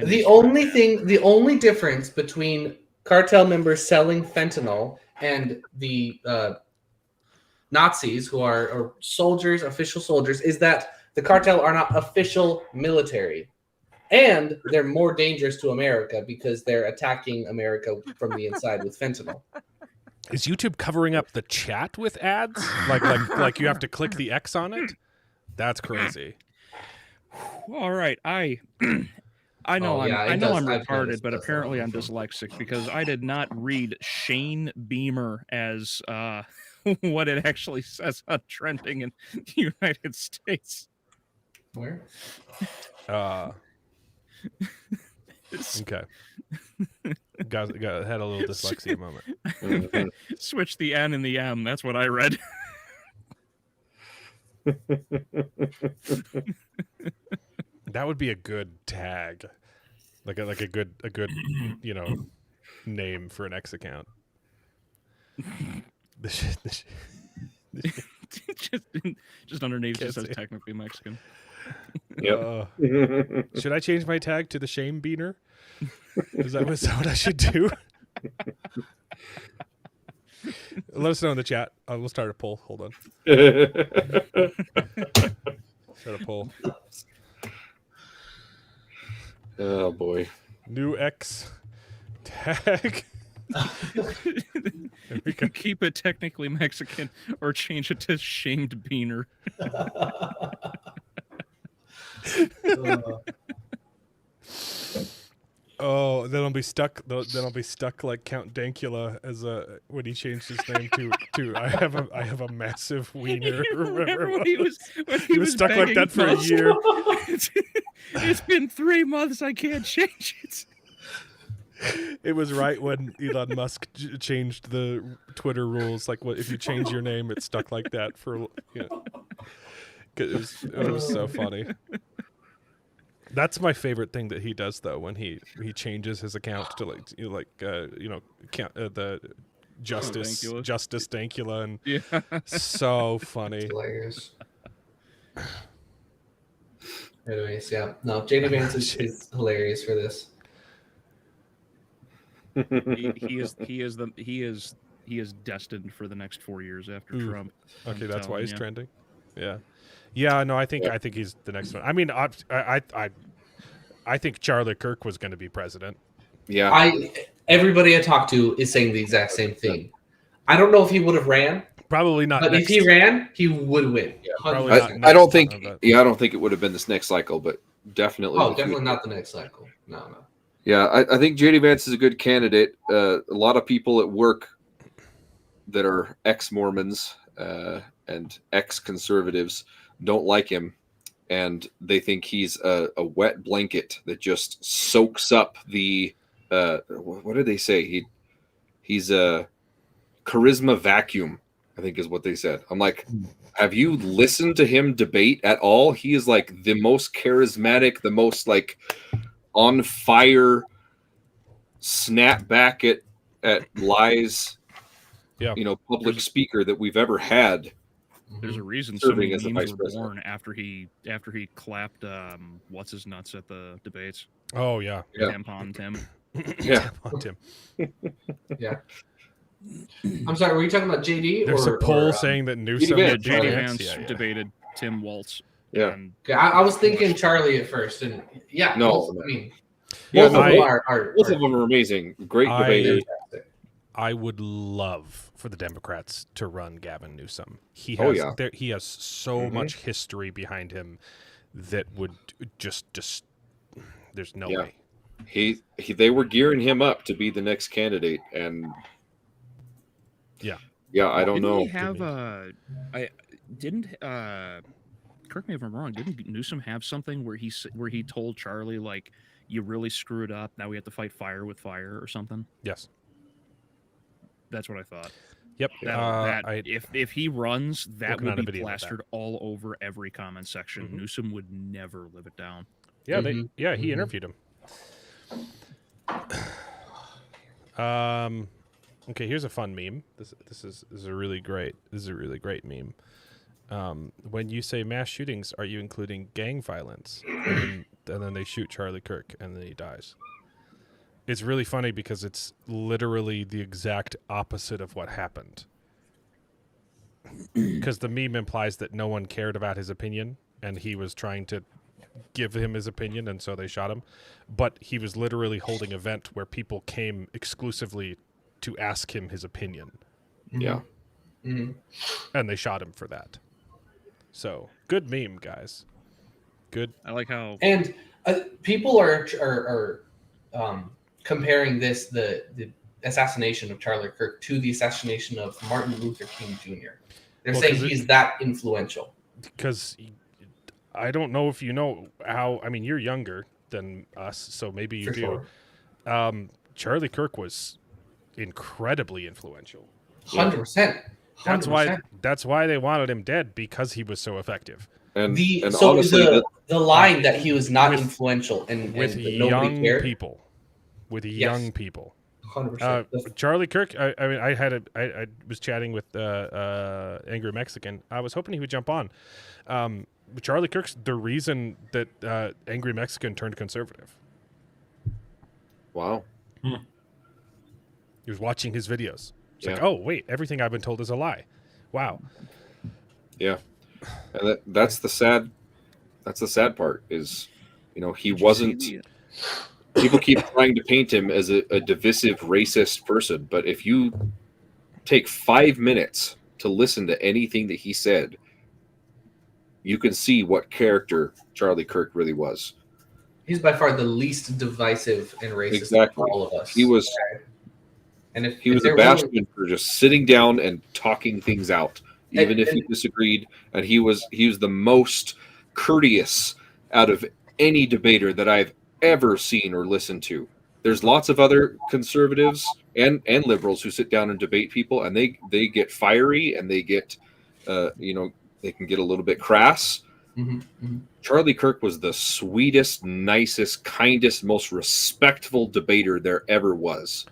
S7: The only difference between cartel members selling fentanyl and the Nazis who are soldiers, official soldiers, is that the cartel are not official military. And they're more dangerous to America because they're attacking America from the inside with fentanyl.
S3: Is YouTube covering up the chat with ads? Like you have to click the X on it? That's crazy.
S6: All right, I know I'm retarded, but apparently I'm dyslexic because I did not read Shane Beamer as what it actually says on trending in the United States.
S7: Where?
S3: Okay. Got had a little dyslexia moment.
S6: Switch the N and the M. That's what I read.
S3: That would be a good tag, like a good name for an X account.
S6: Just underneath it says technically Mexican.
S4: Yep.
S3: Should I change my tag to the shame beaner? Is that what I should do? Let us know in the chat. We'll start a poll. Hold on. Start a poll.
S4: Oh boy.
S3: New X tag.
S6: We can keep it technically Mexican or change it to shamed beaner.
S3: Oh, then I'll be stuck. Then I'll be stuck like Count Dankula as when he changed his name to I have a massive wiener.
S6: Remember when he was
S3: stuck like that for a year.
S6: It's been 3 months. I can't change it.
S3: It was right when Elon Musk changed the Twitter rules. Like, what if you change your name, it's stuck like that for. It was so funny. That's my favorite thing that he does, though, when he changes his account to the Justice Dankula, and so funny.
S7: Hilarious. Anyways, yeah, no, JD Vance is hilarious for this.
S6: He is destined for the next 4 years after Trump.
S3: Okay, that's why he's trending. Yeah. No, I think he's the next one. I mean, I think Charlie Kirk was going to be president.
S4: Yeah.
S7: Everybody I talked to is saying the exact same thing. I don't know if he would have ran.
S3: Probably not.
S7: But if he ran, he would win.
S4: Yeah,
S3: probably
S4: I don't think. Yeah, I don't think it would have been this next cycle, but definitely.
S7: Oh, definitely not the next cycle. No.
S4: Yeah, I think JD Vance is a good candidate. A lot of people at work that are ex-Mormons and ex-conservatives don't like him, and they think he's a wet blanket that just soaks up the what did they say? He's a charisma vacuum, I think is what they said. I'm like, have you listened to him debate at all? He is like the most charismatic, the most like on fire, snap back at lies, public speaker that we've ever had.
S6: There's a reason so
S4: Serving
S6: many
S4: as the
S6: memes
S4: vice
S6: were
S4: president.
S6: born after he clapped what's his nuts at the debates.
S3: Oh yeah.
S4: Yeah.
S6: Tampon Tim.
S4: Yeah.
S3: On Tim.
S7: Yeah. I'm sorry. Were you talking about JD
S3: There's
S7: or
S3: a poll
S7: or,
S3: saying that Newsom
S4: Vance.
S6: Yeah,
S3: would
S6: JD
S3: beat
S6: Vance
S3: Yeah, yeah.
S6: debated Tim Waltz.
S4: Yeah.
S6: And
S7: Okay, I was thinking Charlie at first, and yeah,
S4: No,
S7: both,
S4: no.
S7: I mean,
S4: Yeah,
S7: both
S4: no,
S7: of them
S3: I-
S7: are
S4: Both of them are amazing. Great
S3: I-
S4: debaters.
S7: fantastic.
S3: I would love for the Democrats to run Gavin Newsom. He
S4: Oh,
S3: has
S4: yeah.
S3: he has so
S4: Mhm.
S3: much history behind him that would just there's no
S4: Yeah.
S3: way.
S4: They were gearing him up to be the next candidate, and
S3: Yeah.
S4: I don't
S6: didn't
S4: know.
S6: he have correct me if I'm wrong, didn't Newsom have something where he told Charlie, like, you really screwed up, now we have to fight fire with fire or something?
S3: Yes.
S6: That's what I thought.
S3: Yep.
S6: If he runs, that
S3: Working on a
S6: would be
S3: video about that.
S6: plastered all over every comment section.
S3: Mhm.
S6: Newsom would never live it down.
S3: Yeah,
S7: Mhm.
S3: he
S7: Mhm.
S3: interviewed him. Okay, here's a fun meme. This is a really great meme. When you say mass shootings, are you including gang violence? And then they shoot Charlie Kirk, and then he dies. It's really funny because it's literally the exact opposite of what happened. Because the meme implies that no one cared about his opinion, and he was trying to give him his opinion, and so they shot him. But he was literally holding a vent where people came exclusively to ask him his opinion,
S4: Yeah.
S7: Mhm.
S3: and they shot him for that. So good meme, guys. Good.
S6: I like how
S7: And people are comparing the assassination of Charlie Kirk to the assassination of Martin Luther King Jr. They're
S3: Well,
S7: saying
S3: 'cause
S7: he's that influential.
S3: Because I don't know if you know how. I mean, you're younger than us, so maybe you
S7: For
S3: do.
S7: sure.
S3: Charlie Kirk was incredibly influential.
S7: 100%.
S3: That's why they wanted him dead, because he was so effective
S4: And
S7: So
S4: honestly,
S7: the line that he was not
S3: with-
S7: influential and
S3: with
S7: that nobody
S3: young
S7: cared.
S3: people. With
S7: Yes.
S3: young people.
S7: 100%.
S3: Charlie Kirk. I mean, I was chatting with Angry Mexican. I was hoping he would jump on. Charlie Kirk's the reason that Angry Mexican turned conservative.
S4: wow.
S3: He was watching his videos. It's like,
S4: Yeah.
S3: oh wait, everything I've been told is a lie. Wow.
S4: Yeah. And that's the sad part is, he wasn't. People keep trying to paint him as a divisive, racist person, but if you take 5 minutes to listen to anything that he said, you can see what character Charlie Kirk really was.
S7: He's by far the least divisive and racist
S4: Exactly.
S7: of all of us.
S4: He was
S7: And if
S4: he was
S7: they're
S4: a
S7: willing-
S4: bastion for just sitting down and talking things out, even if he
S7: and-
S4: disagreed. And he was the most courteous out of any debater that I've ever seen or listened to. There's lots of other conservatives and liberals who sit down and debate people, and they get fiery, and they get they can get a little bit crass.
S7: Mhm, mhm.
S4: Charlie Kirk was the sweetest, nicest, kindest, most respectful debater there ever was.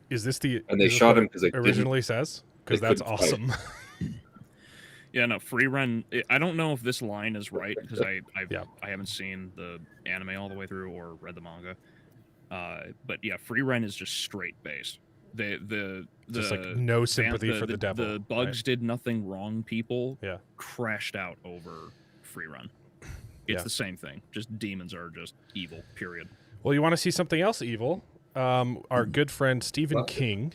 S3: Is this the?
S4: And they
S3: is this
S4: shot
S3: what
S4: him
S3: it
S4: 'cause they didn't-
S3: originally says? Because
S4: they
S3: that's
S4: couldn't fight.
S3: awesome.
S6: Yeah, no, free run. I don't know if this line is right because I
S3: Yeah.
S6: haven't seen the anime all the way through or read the manga. But yeah, free run is just straight based. The
S3: Just like no sympathy for the devil.
S6: The bugs
S3: right?
S6: did nothing wrong. People
S3: Yeah.
S6: crashed out over free run. It's
S3: Yeah.
S6: the same thing. Just demons are just evil. Period.
S3: Well, you want to see something else evil? Our good friend Stephen
S7: Love it.
S3: King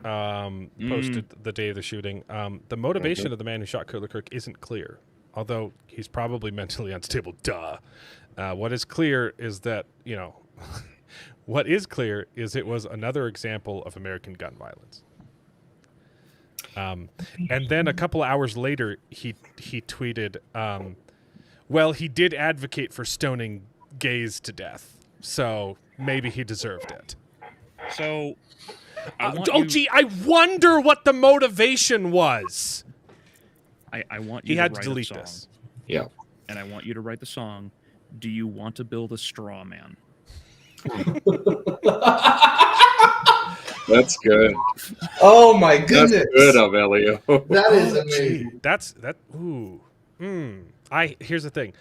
S3: posted the day of the shooting. The motivation of the man who shot Charlie Kirk isn't clear, although he's probably mentally unstable. Duh. What is clear is that, what is clear is it was another example of American gun violence. And then a couple of hours later, he tweeted, well, he did advocate for stoning gays to death, so maybe he deserved it.
S6: So,
S3: Gee, I wonder what the motivation was.
S6: I want you
S3: He
S6: to
S3: had to
S6: write a
S3: delete
S6: song,
S3: this.
S4: Yeah.
S6: and I want you to write the song. Do you want to build a straw man?
S4: That's good.
S7: Oh my
S4: That's
S7: goodness.
S4: good, Avelio.
S7: That is
S3: Oh,
S7: amazing.
S3: gee, that's that. Ooh. Here's the thing.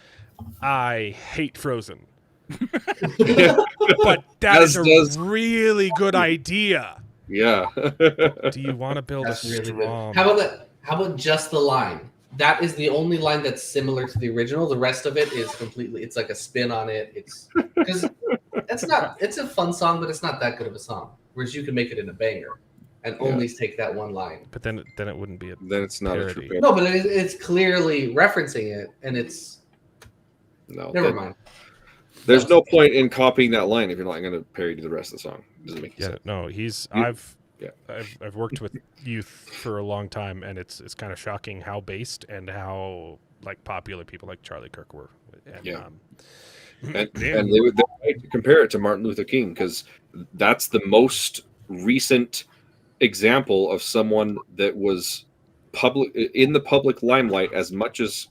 S3: I hate Frozen, but that
S4: As
S3: is a
S4: does-
S3: really good idea.
S4: Yeah.
S3: Do you want to build
S7: That's
S3: a
S7: really
S3: strong?
S7: good. How about that? How about just the line? That is the only line that's similar to the original. The rest of it is completely. It's like a spin on it. It's because it's not. It's a fun song, but it's not that good of a song. Whereas you can make it in a banger, and only take that one line.
S3: But then it wouldn't be a
S4: Then it's not a true
S3: parody.
S4: parody.
S7: No, but it's clearly referencing it, and it's
S4: No.
S7: never mind.
S4: There's no point in copying that line if you're not going to parody the rest of the song. It doesn't make any
S3: Yeah,
S4: sense.
S3: no, he's
S4: You-
S3: I've worked with youth for a long time, and it's kind of shocking how based and how like popular people like Charlie Kirk were. And,
S4: Yeah.
S3: man,
S4: And they would compare it to Martin Luther King because that's the most recent example of someone that was in the public limelight as much as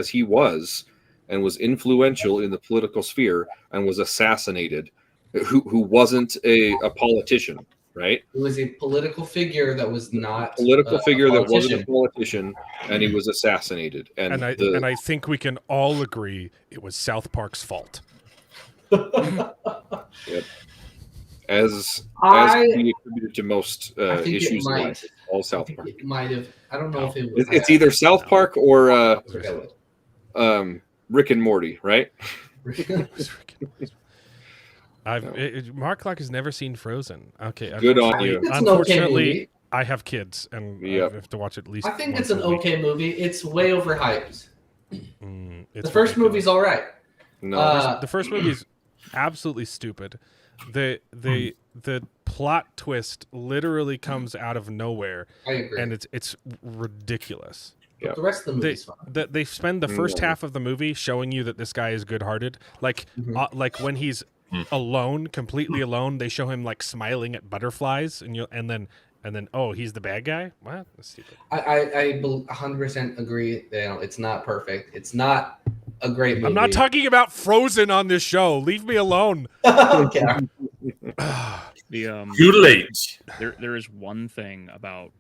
S4: he was, and was influential in the political sphere and was assassinated, who wasn't a politician, right?
S7: It was a political figure that was not
S4: Political figure
S7: a
S4: that wasn't a
S7: politician.
S4: politician, and he was assassinated. And
S3: I think we can all agree it was South Park's fault.
S4: as
S7: I
S4: we attributed to most
S7: I think
S4: issues
S7: it
S4: in
S7: might.
S4: life, all
S7: I
S4: South
S7: think
S4: Park.
S7: it might have. I don't know if it was.
S4: It's either South Park or
S7: I forget what.
S4: Rick and Morty, right?
S3: Mark Clark has never seen Frozen. Okay,
S4: Good on you.
S7: It's an okay
S3: Unfortunately,
S7: movie.
S3: I have kids, and
S4: Yep.
S3: I have to watch it at least.
S7: I think
S3: once
S7: it's an
S3: a week.
S7: okay movie. It's way overhyped.
S3: It's
S7: The first
S3: ridiculous.
S7: movie's all right.
S4: No,
S3: The first movie is absolutely stupid. The plot twist literally comes out of nowhere,
S7: I agree.
S3: and it's ridiculous.
S4: Yeah.
S7: The rest of the
S3: They
S7: movie's fine.
S3: they spend the first
S4: No.
S3: half of the movie showing you that this guy is good-hearted. Like
S7: Mhm.
S3: like when he's alone, completely alone, they show him like smiling at butterflies, and then oh, he's the bad guy. What? That's stupid.
S7: I 100% agree. You know, it's not perfect. It's not a great movie.
S3: I'm not talking about Frozen on this show. Leave me alone.
S7: Okay.
S6: The
S5: Too late.
S6: there is one thing about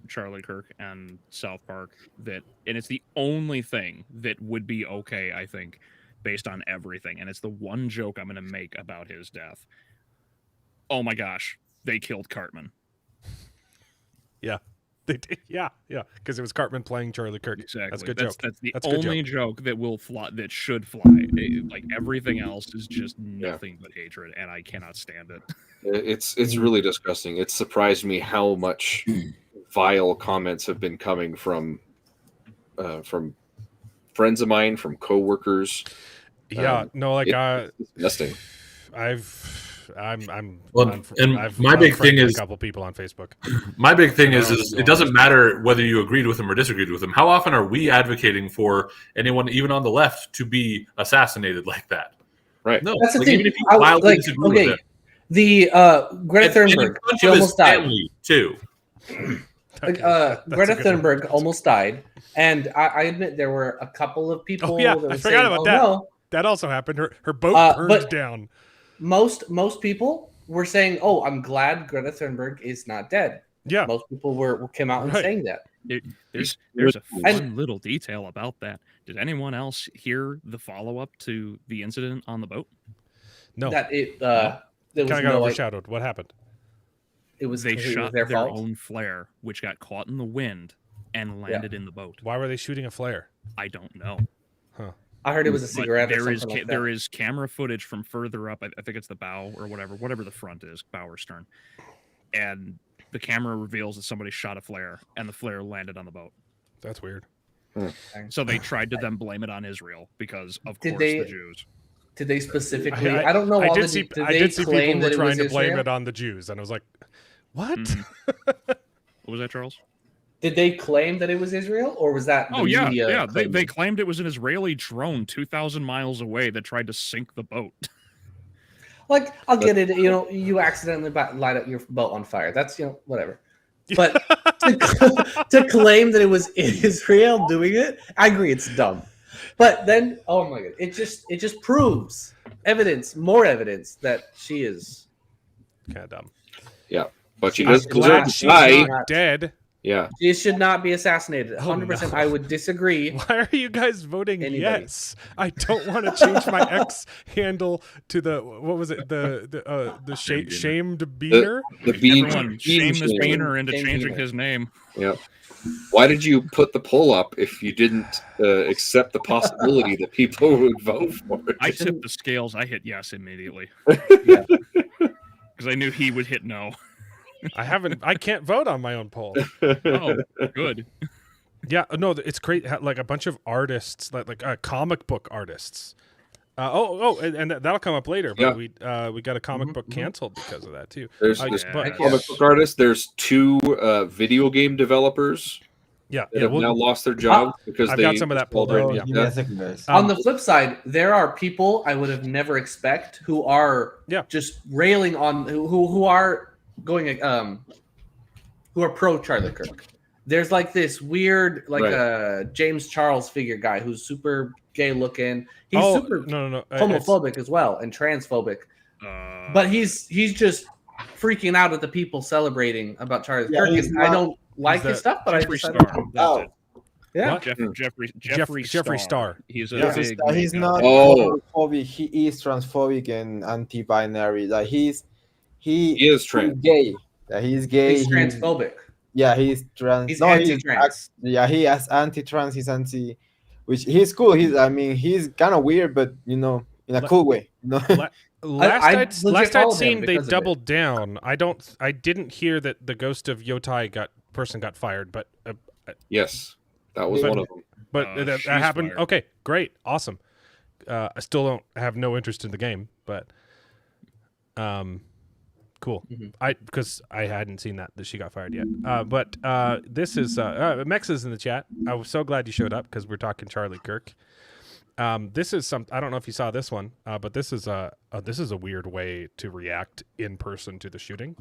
S6: Charlie Kirk and South Park and it's the only thing that would be okay, I think, based on everything, and it's the one joke I'm going to make about his death. Oh my gosh, they killed Cartman.
S3: Yeah. They did. Yeah, because it was Cartman playing Charlie Kirk.
S6: Exactly.
S3: That's a good
S6: that's,
S3: joke.
S6: That's the
S3: That's a good
S6: only joke that will fly. That should fly. Like everything else is just nothing but hatred, and I cannot stand it.
S4: it's really disgusting. It surprised me how much vile comments have been coming from friends of mine, from coworkers.
S3: Yeah, no, like
S4: it's disgusting.
S5: Well, and
S3: I've
S5: my big thing
S3: unfriended
S5: is-
S3: a couple people on Facebook.
S5: My big thing is it doesn't matter whether you agreed with him or disagreed with him. How often are we advocating for anyone, even on the left, to be assassinated like that?
S4: Right.
S5: No,
S7: That's the
S5: like,
S7: thing.
S5: even if you
S7: I-
S5: wildly
S7: like,
S5: disagree with
S7: okay,
S5: it.
S7: the Greta
S5: And in
S7: Thunberg,
S5: front
S7: she
S5: of his
S7: almost died.
S5: family, too.
S7: Like,
S3: That's
S7: Greta
S3: a good one.
S7: Thunberg almost died, and I admit there were a couple of people.
S3: Oh, yeah,
S7: that were
S3: I forgot
S7: saying,
S3: about
S7: "Oh,
S3: that."
S7: No.
S3: That also happened. Her boat burned
S7: but-
S3: down.
S7: Most people were saying, "Oh, I'm glad Greta Thunberg is not dead."
S3: Yeah.
S7: Most people were came out and
S3: Right.
S7: saying that.
S6: There's a
S7: And-
S6: fun little detail about that. Did anyone else hear the follow up to the incident on the boat?
S3: No,
S7: That it there was
S3: kind of got
S7: no.
S3: overshadowed. What happened?
S7: It was
S6: They
S7: it was
S6: shot
S7: their
S6: their
S7: fault.
S6: own flare, which got caught in the wind and landed in the boat.
S3: Why were they shooting a flare?
S6: I don't know.
S7: I heard it was a
S6: But
S7: cigarette or
S6: there is
S7: something like
S6: there
S7: that.
S6: is camera footage from further up. I think it's the bow or whatever the front is, bow or stern, and the camera reveals that somebody shot a flare, and the flare landed on the boat.
S3: That's weird.
S6: So they tried to then blame it on Israel because, of
S7: Did
S6: course,
S7: they-
S6: the Jews.
S7: Did they specifically? I don't know.
S3: I
S7: all
S3: did
S7: the,
S3: see.
S7: did
S3: I
S7: they
S3: did see
S7: claim
S3: people were
S7: that
S3: trying
S7: was
S3: to blame
S7: Israel?
S3: it on the Jews, and I was like, "What?"
S6: Mhm. What was that, Charles?
S7: Did they claim that it was Israel, or was that? The
S6: Oh yeah,
S7: media
S6: yeah. They
S7: claiming?
S6: claimed it was an Israeli drone 2,000 miles away that tried to sink the boat.
S7: Like, I'll get it. You know, you accidentally light up your boat on fire. That's whatever. But to claim that it was Israel doing it, I agree, it's dumb. But then, oh my god, it just proves more evidence that she is.
S3: Kind of dumb.
S4: Yeah. but she
S7: She's
S4: doesn't deserve
S3: Glad
S4: to
S3: she's
S4: die.
S3: not dead.
S4: Yeah.
S7: She should not be assassinated.
S3: Oh,
S7: 100%.
S3: no.
S7: I would disagree.
S3: Why are you guys voting
S7: Anybody.
S3: yes? I don't want to change my X handle to the what was it the shamed beaner.
S4: The bean.
S6: Everyone shame this
S4: shamer.
S6: beaner into
S7: Shame
S6: changing
S7: beaner.
S6: his name.
S4: Yeah. Why did you put the poll up if you didn't accept the possibility that people would vote for it?
S6: I tipped the scales. I hit yes immediately.
S7: Yeah.
S6: Because I knew he would hit no.
S3: I can't vote on my own poll.
S6: Oh, good.
S3: Yeah, no, it's great. Like a bunch of artists, like comic book artists. And that'll come up later. But we got a comic book canceled because of that too.
S4: There's
S3: but-
S4: comic book artists. There's 2 video game developers
S3: yeah,
S4: that have now lost their jobs because
S3: I've
S4: they
S3: got some of that pulled right.
S9: Oh,
S3: Yeah.
S9: give me a second, guys.
S7: On the flip side, there are people I would have never expect who are just railing on who are going who are pro Charlie Kirk. There's like this weird James Charles figure guy who's super gay looking. He's super homophobic as well and transphobic. But he's just freaking out at the people celebrating about Charlie Kirk. And I don't like his stuff, but
S6: Jeffree
S7: I
S6: Star.
S9: Oh.
S6: That's it.
S7: Yeah.
S6: Jeffree
S3: Star.
S6: He's a
S9: Jeffree
S6: big
S9: Star, he's
S6: makeup.
S9: not
S4: Oh.
S9: homophobic. He is transphobic and anti-binary. Like he
S4: is
S9: he's
S4: trans.
S9: gay. He's gay.
S7: He's transphobic.
S9: Yeah, he's trans.
S7: He's
S9: no,
S7: anti-trans.
S9: he is anti-trans. He's anti, which he's cool. He's kind of weird, but in a cool way.
S3: Last I'd
S7: followed him
S3: seen, they
S7: because of it.
S3: doubled down. I didn't hear that the ghost of Yotai got fired, but
S4: Yes, that was one of them.
S3: But that
S6: she's
S3: happened.
S6: fired.
S3: Okay, great, awesome. I still don't have no interest in the game, but cool. Because I hadn't seen that she got fired yet. But this is Mex is in the chat. I was so glad you showed up because we're talking Charlie Kirk. This is I don't know if you saw this one, but this is a weird way to react in person to the shooting.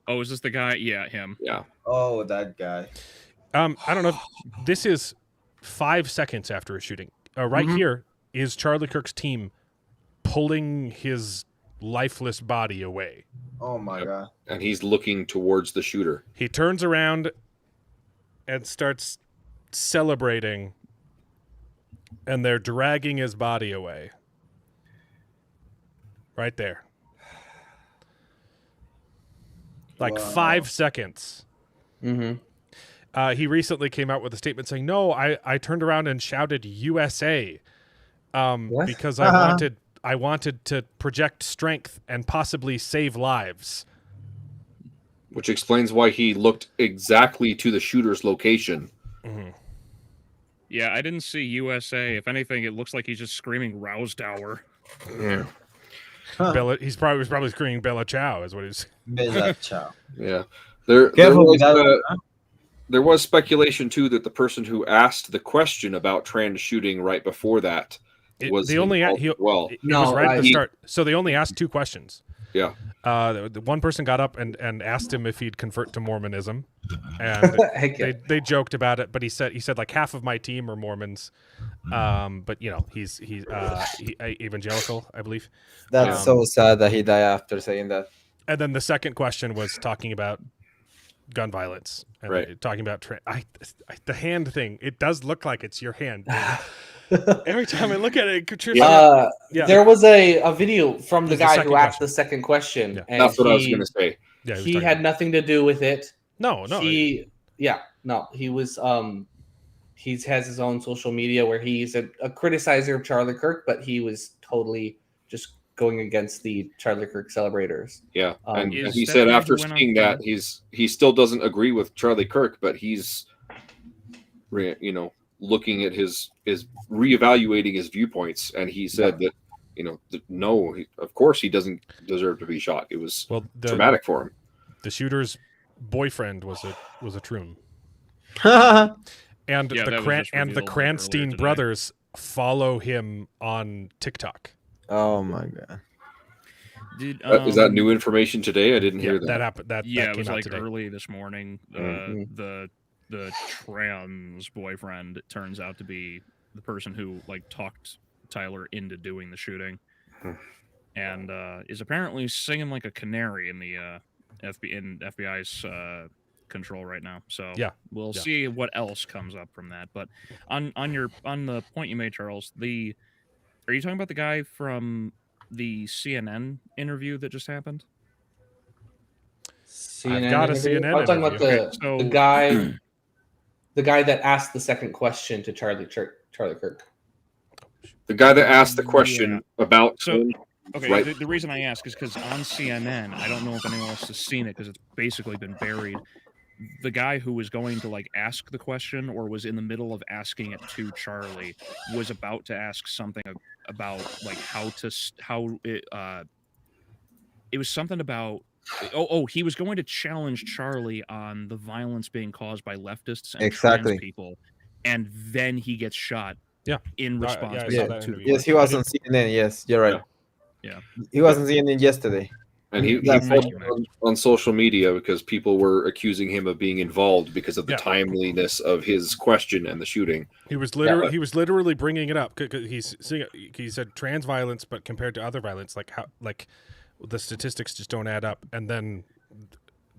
S6: Oh, is this the guy? Yeah, him.
S4: Yeah.
S9: Oh, that guy.
S3: I don't know. This is 5 seconds after a shooting. Right here is Charlie Kirk's team pulling his lifeless body away.
S9: Oh my god.
S4: And he's looking towards the shooter.
S3: He turns around and starts celebrating, and they're dragging his body away. Right there. Like
S9: Wow.
S3: 5 seconds.
S7: Mm-hmm.
S3: He recently came out with a statement saying, "No, I turned around and shouted USA because I wanted to project strength and possibly save lives."
S4: Which explains why he looked exactly to the shooter's location.
S6: Yeah, I didn't see USA. If anything, it looks like he's just screaming Rouse Tower.
S4: Yeah.
S3: He's probably screaming Bella Ciao is what he's.
S9: Bella ciao.
S4: Yeah. There
S9: Careful with that.
S4: there was speculation too that the person who asked the question about trans shooting right before that was
S3: It
S4: well.
S3: It was right at the
S4: he-
S3: start. So they only asked 2 questions.
S4: Yeah.
S3: The one person got up and asked him if he'd convert to Mormonism, and
S7: Heck yeah.
S3: they joked about it. But he said like half of my team are Mormons, but he's evangelical, I believe.
S9: That's so sad that he died after saying that.
S3: And then the second question was talking about gun violence, and
S4: Right.
S3: talking about the hand thing. It does look like it's your hand. Every time I look at it, Katrina,
S7: There was a video from the
S3: It was the
S7: guy
S3: second
S7: who asked
S3: question.
S7: the second question.
S3: Yeah.
S7: And
S4: That's what I was going to say.
S3: yeah, was
S7: He
S3: talking
S7: had
S3: about-
S7: nothing to do with it.
S3: no.
S7: He was he has his own social media where he's a criticizer of Charlie Kirk, but he was totally just going against the Charlie Kirk celebrators.
S4: Yeah. And
S6: Is
S4: he
S6: that
S4: said
S6: why
S4: after
S6: he went on
S4: seeing that
S6: Twitter?
S4: he still doesn't agree with Charlie Kirk, but he's looking at his reevaluating his viewpoints, and he said that no, of course he doesn't deserve to be shot. It was traumatic for him.
S3: The shooter's boyfriend was a troon. And
S6: Yeah, that was just
S3: the
S6: revealed, like,
S3: Cranstein
S6: earlier today.
S3: brothers follow him on TikTok.
S9: Oh my god.
S6: Did,
S4: Is that new information today? I didn't hear that.
S3: That happened. That
S6: Yeah,
S3: that
S6: it
S3: came
S6: was
S3: out
S6: like
S3: today.
S6: early this morning.
S7: Mhm.
S6: The trans boyfriend turns out to be the person who like talked Tyler into doing the shooting, and is apparently singing like a canary in the FBI's control right now. So
S3: Yeah.
S6: we'll
S3: Yeah.
S6: see what else comes up from that. But on the point you made, Charles, are you talking about the guy from the CNN interview that just happened?
S7: CNN
S3: got a
S7: interview?
S3: CNN
S7: I'm talking about
S3: interview.
S6: Okay, so
S7: the guy that asked the second question to Charlie Kirk.
S4: The guy that asked the question about
S6: So-
S4: him,
S6: okay,
S4: right.
S6: the reason I ask is because on CNN, I don't know if anyone else has seen it because it's basically been buried. The guy who was going to like ask the question or was in the middle of asking it to Charlie was about to ask something about like it was something about he was going to challenge Charlie on the violence being caused by leftists and
S9: Exactly.
S6: trans people, and then he gets shot.
S3: Yeah.
S6: In response
S3: yeah, I
S6: to
S3: saw
S6: that
S3: that
S6: to the
S3: interview.
S9: Yes, he was on CNN. Yes, you're right.
S6: Yeah.
S9: He was on CNN yesterday.
S4: and he
S9: That's
S4: posted
S6: right.
S4: on social media because people were accusing him of being involved because of the
S3: Yeah.
S4: timeliness of his question and the shooting.
S3: He was
S4: but-
S3: he was literally bringing it up because he said trans violence, but compared to other violence, like the statistics just don't add up, and then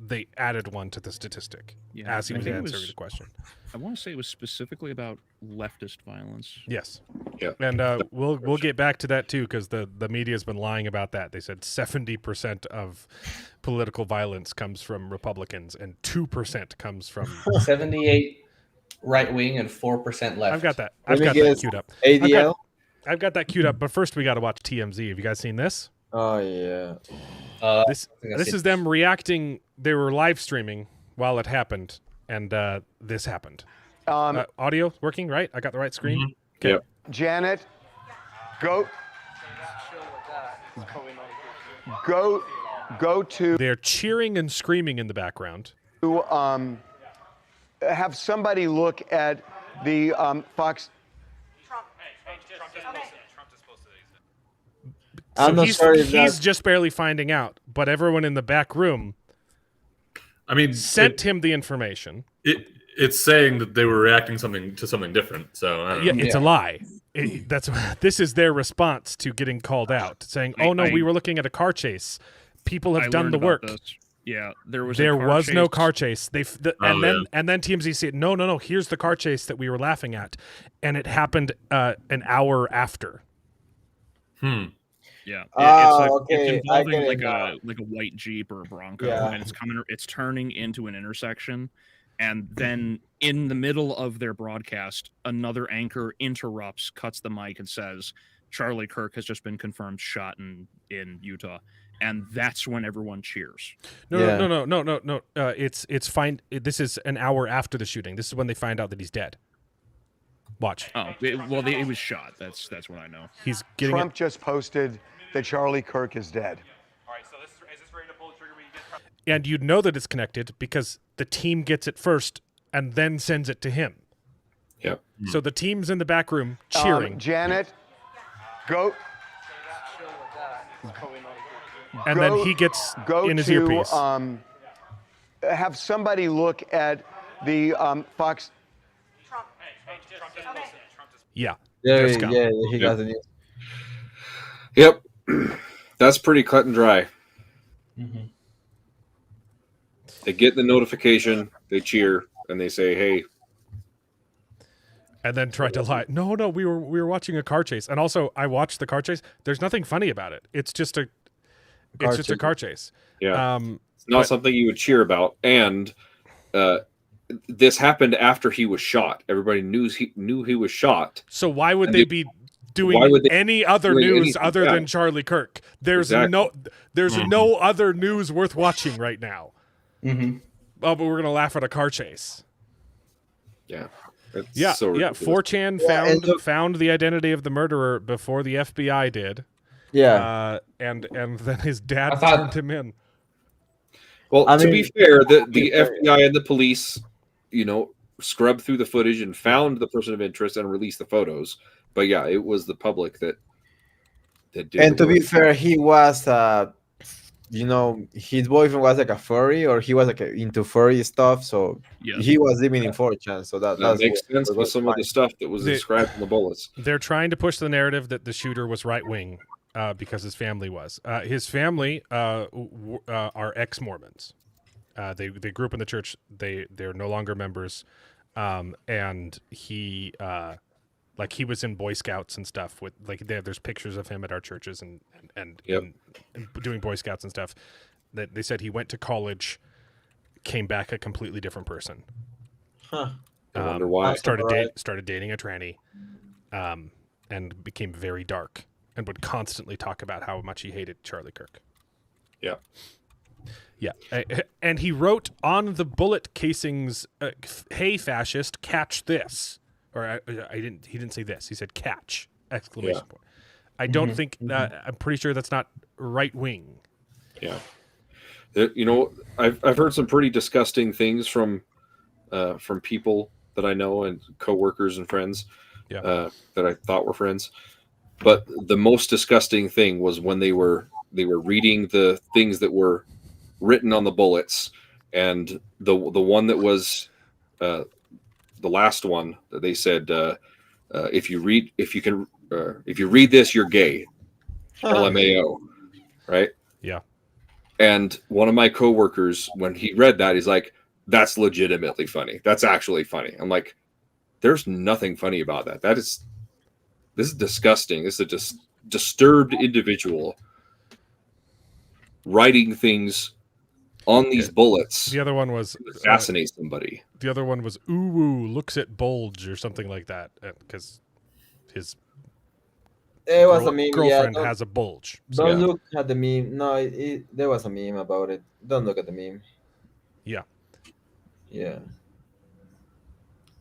S3: they added one to the statistic
S6: Yeah,
S3: as he
S6: I
S3: was
S6: think it
S3: answering
S6: was-
S3: the question.
S6: I want to say it was specifically about leftist violence.
S3: Yes.
S4: Yeah.
S3: And we'll get back to that too because the media's been lying about that. They said 70% of political violence comes from Republicans and 2% comes from.
S7: 78 right wing and 4% left.
S3: I've got that.
S9: Let
S3: I've
S9: me
S3: got that
S9: guess.
S3: queued up.
S9: ADL.
S3: I've got that queued up. But first, we got to watch TMZ. Have you guys seen this?
S9: Oh yeah.
S3: This is them reacting. They were live streaming while it happened, and this happened. Audio working, right? I got the right screen. Okay.
S4: Yep.
S10: Janet, go to
S3: They're cheering and screaming in the background.
S10: have somebody look at the Fox.
S9: I'm not
S3: he's,
S9: sure if
S3: he's
S9: that-
S3: just barely finding out, but everyone in the back room
S5: I mean,
S3: sent him the information.
S5: it's saying that they were reacting to something different. So I don't know.
S3: Yeah, it's a lie. This is their response to getting called out, saying, "Oh no, we were looking at a car chase. People have
S6: I
S3: done
S6: learned
S3: the
S6: about
S3: work.
S6: this. Yeah, there was
S3: No car chase. And
S5: yeah.
S3: then TMZ said, no. Here's the car chase that we were laughing at, and it happened an hour after.
S6: Yeah,
S9: Okay,
S6: it's
S9: I get
S6: involving
S9: it
S6: like a white Jeep or a Bronco,
S9: Yeah.
S6: and it's turning into an intersection, and then in the middle of their broadcast, another anchor interrupts, cuts the mic, and says, "Charlie Kirk has just been confirmed shot in Utah," and that's when everyone cheers.
S3: No. It's fine. This is an hour after the shooting. This is when they find out that he's dead. Watch.
S6: Oh, he was shot. That's what I know.
S3: He's getting
S10: Trump just posted that Charlie Kirk is dead.
S1: All right, so is this ready to pull the trigger when you get Trump?
S3: and you'd know that it's connected because the team gets it first and then sends it to him.
S4: Yep.
S3: So the team's in the back room cheering,
S10: Janet, go
S3: and then he gets in his
S10: to
S3: earpiece.
S10: have somebody look at the Fox.
S3: Yeah.
S9: Yeah,
S3: Let's go.
S9: yeah, he got the news.
S4: Yep. That's pretty cut and dry. They get the notification, they cheer, and they say, "Hey,
S3: And then tried to lie. No, we were watching a car chase. And also, I watched the car chase. There's nothing funny about it. It's just a car chase.
S4: yeah."
S3: It's
S4: Not something you would cheer about. And this happened after he was shot. Everybody knew he was shot.
S3: So why would
S4: And
S3: they
S4: they-
S3: be doing
S4: why would they
S3: any other
S4: doing
S3: news
S4: anything?
S3: other
S4: Yeah.
S3: than Charlie Kirk? There's
S4: Exactly.
S3: no other news worth watching right now.
S7: Mm-hmm.
S3: Oh, but we're gonna laugh at a car chase.
S4: Yeah. It's
S3: Yeah,
S4: so
S3: yeah.
S4: ridiculous.
S3: 4chan found the identity of the murderer before the FBI did.
S9: Yeah.
S3: And then his dad
S7: I thought-
S3: turned him in.
S4: Well,
S9: I
S4: to
S9: mean-
S4: be fair, the FBI and the police, scrubbed through the footage and found the person of interest and released the photos. But yeah, it was the public that did.
S9: And
S4: the
S9: to be
S4: work.
S9: fair, he was, his boyfriend was like a furry, or he was like into furry stuff. So
S6: Yeah.
S9: he was living in 4chan. So
S4: that
S9: that's
S4: makes sense
S9: what
S4: with some of the stuff that was
S3: The-
S4: described in the bullets.
S3: They're trying to push the narrative that the shooter was right wing, because his family was. His family are ex-Mormons. They grew up in the church. They're no longer members, and he he was in Boy Scouts and stuff. With there's pictures of him at our churches and
S4: Yep.
S3: and doing Boy Scouts and stuff. That they said he went to college, came back a completely different person.
S9: Huh.
S4: I wonder why.
S3: Started dating a tranny, and became very dark and would constantly talk about how much he hated Charlie Kirk.
S4: Yeah.
S3: Yeah, and he wrote on the bullet casings, "Hey, fascist, catch this!" Or I didn't. He didn't say this. He said "catch!" exclamation point. I don't think. I'm pretty sure that's not right wing.
S4: Yeah. I've heard some pretty disgusting things from people that I know and coworkers and friends that I thought were friends. But the most disgusting thing was when they were reading the things that were written on the bullets, and the one that was the last one that they said, if you read this, you're gay. LMAO, right?
S3: Yeah.
S4: And one of my coworkers, when he read that, he's like, "That's legitimately funny. That's actually funny." I'm like, "There's nothing funny about that. This is disgusting. This is a disturbed individual writing things on these bullets."
S3: The other one was
S4: assassinate somebody.
S3: The other one was "Ooh, looks at bulge" or something like that, because his
S9: It was a meme.
S3: girlfriend
S9: Yeah,
S3: has a bulge.
S9: don't look at the meme. No, there was a meme about it. Don't look at the meme.
S3: Yeah.
S9: Yeah.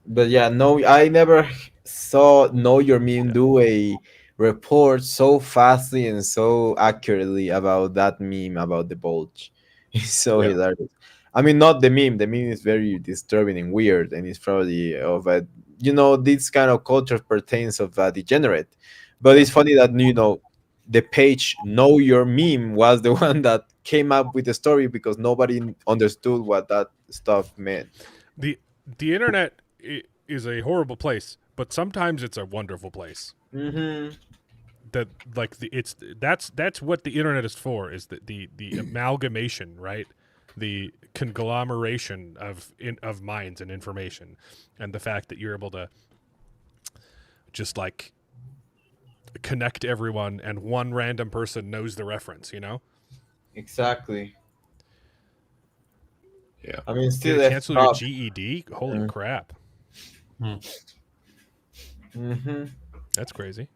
S9: But yeah, no, I never saw Know Your Meme do a report so fastly and so accurately about that meme about the bulge. It's so hilarious. I mean, not the meme. The meme is very disturbing and weird, and it's probably of a this kind of culture pertains of a degenerate. But it's funny that the page Know Your Meme was the one that came up with the story because nobody understood what that stuff meant.
S3: The internet is a horrible place, but sometimes it's a wonderful place.
S9: Mm-hmm.
S3: That's what the internet is for, is the amalgamation, right? The conglomeration of minds and information, and the fact that you're able to just connect everyone, and one random person knows the reference.
S9: Exactly.
S4: Yeah.
S9: I mean, still
S3: cancel your GED. Holy crap!
S9: Mm-hmm.
S3: That's crazy.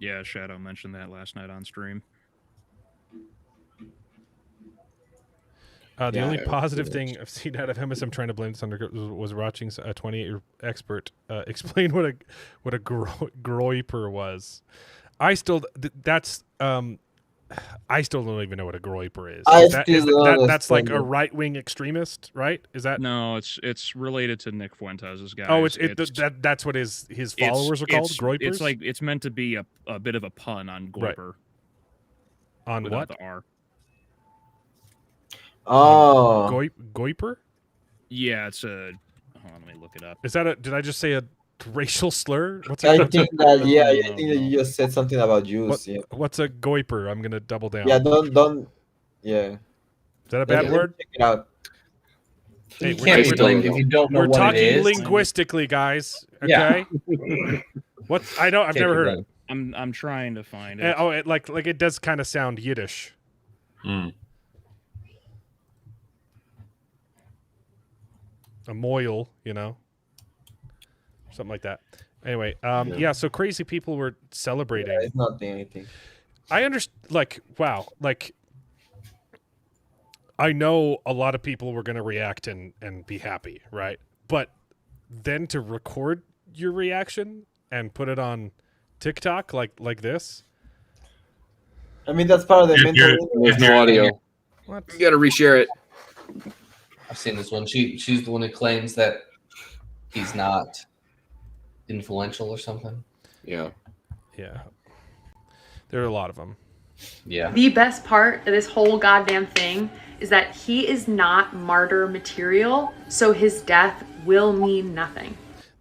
S6: Yeah, Shadow mentioned that last night on stream.
S3: The only positive thing I've seen out of him, as I'm trying to blame this on, was watching a 28-year expert explain what a groiper was. I still don't even know what a groiper is. That's like a right-wing extremist, right? Is that?
S6: No, it's related to Nick Fuentes' guys.
S3: Oh, that's what his followers are called, groipers?
S6: It's meant to be a bit of a pun on goiper.
S3: Right. On what?
S6: The R.
S9: Oh,
S3: goiper?
S6: Yeah, it's a. Hold on, let me look it up.
S3: Is that did I just say a racial slur?
S9: I think that you just said something about Jews.
S3: What's a goiper? I'm gonna double down.
S9: Yeah, don't. Yeah.
S3: Is that a bad word?
S9: Check it out.
S3: Hey,
S7: you can't be blamed if you don't know what it is.
S3: We're talking linguistically, guys. Okay.
S7: Yeah.
S3: I've never heard it.
S6: I'm trying to find it.
S3: It does kind of sound Yiddish. A moil, something like that. Anyway, so crazy people were celebrating.
S9: Yeah, it's not anything.
S3: I understand. Wow. I know a lot of people were going to react and be happy, right? But then to record your reaction and put it on TikTok like this.
S9: I mean, that's part of the mental.
S4: There's no audio.
S3: What?
S4: You got to reshare it.
S7: I've seen this one. She's the one who claims that he's not influential or something.
S3: Yeah. There are a lot of them.
S7: Yeah.
S11: The best part of this whole goddamn thing is that he is not martyr material, so his death will mean nothing.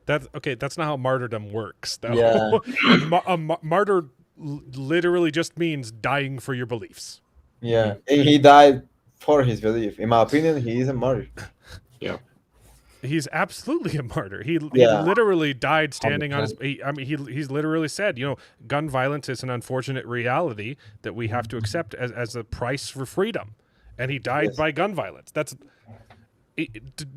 S3: That's okay. That's not how martyrdom works, though.
S9: Yeah.
S3: Martyr literally just means dying for your beliefs.
S9: Yeah, and he died for his belief. In my opinion, he is a martyr.
S4: Yeah.
S3: He's absolutely a martyr. He
S9: Yeah.
S3: literally died standing on his. He's literally said, gun violence is an unfortunate reality that we have to accept as a price for freedom, and he died
S9: Yes.
S3: by gun violence.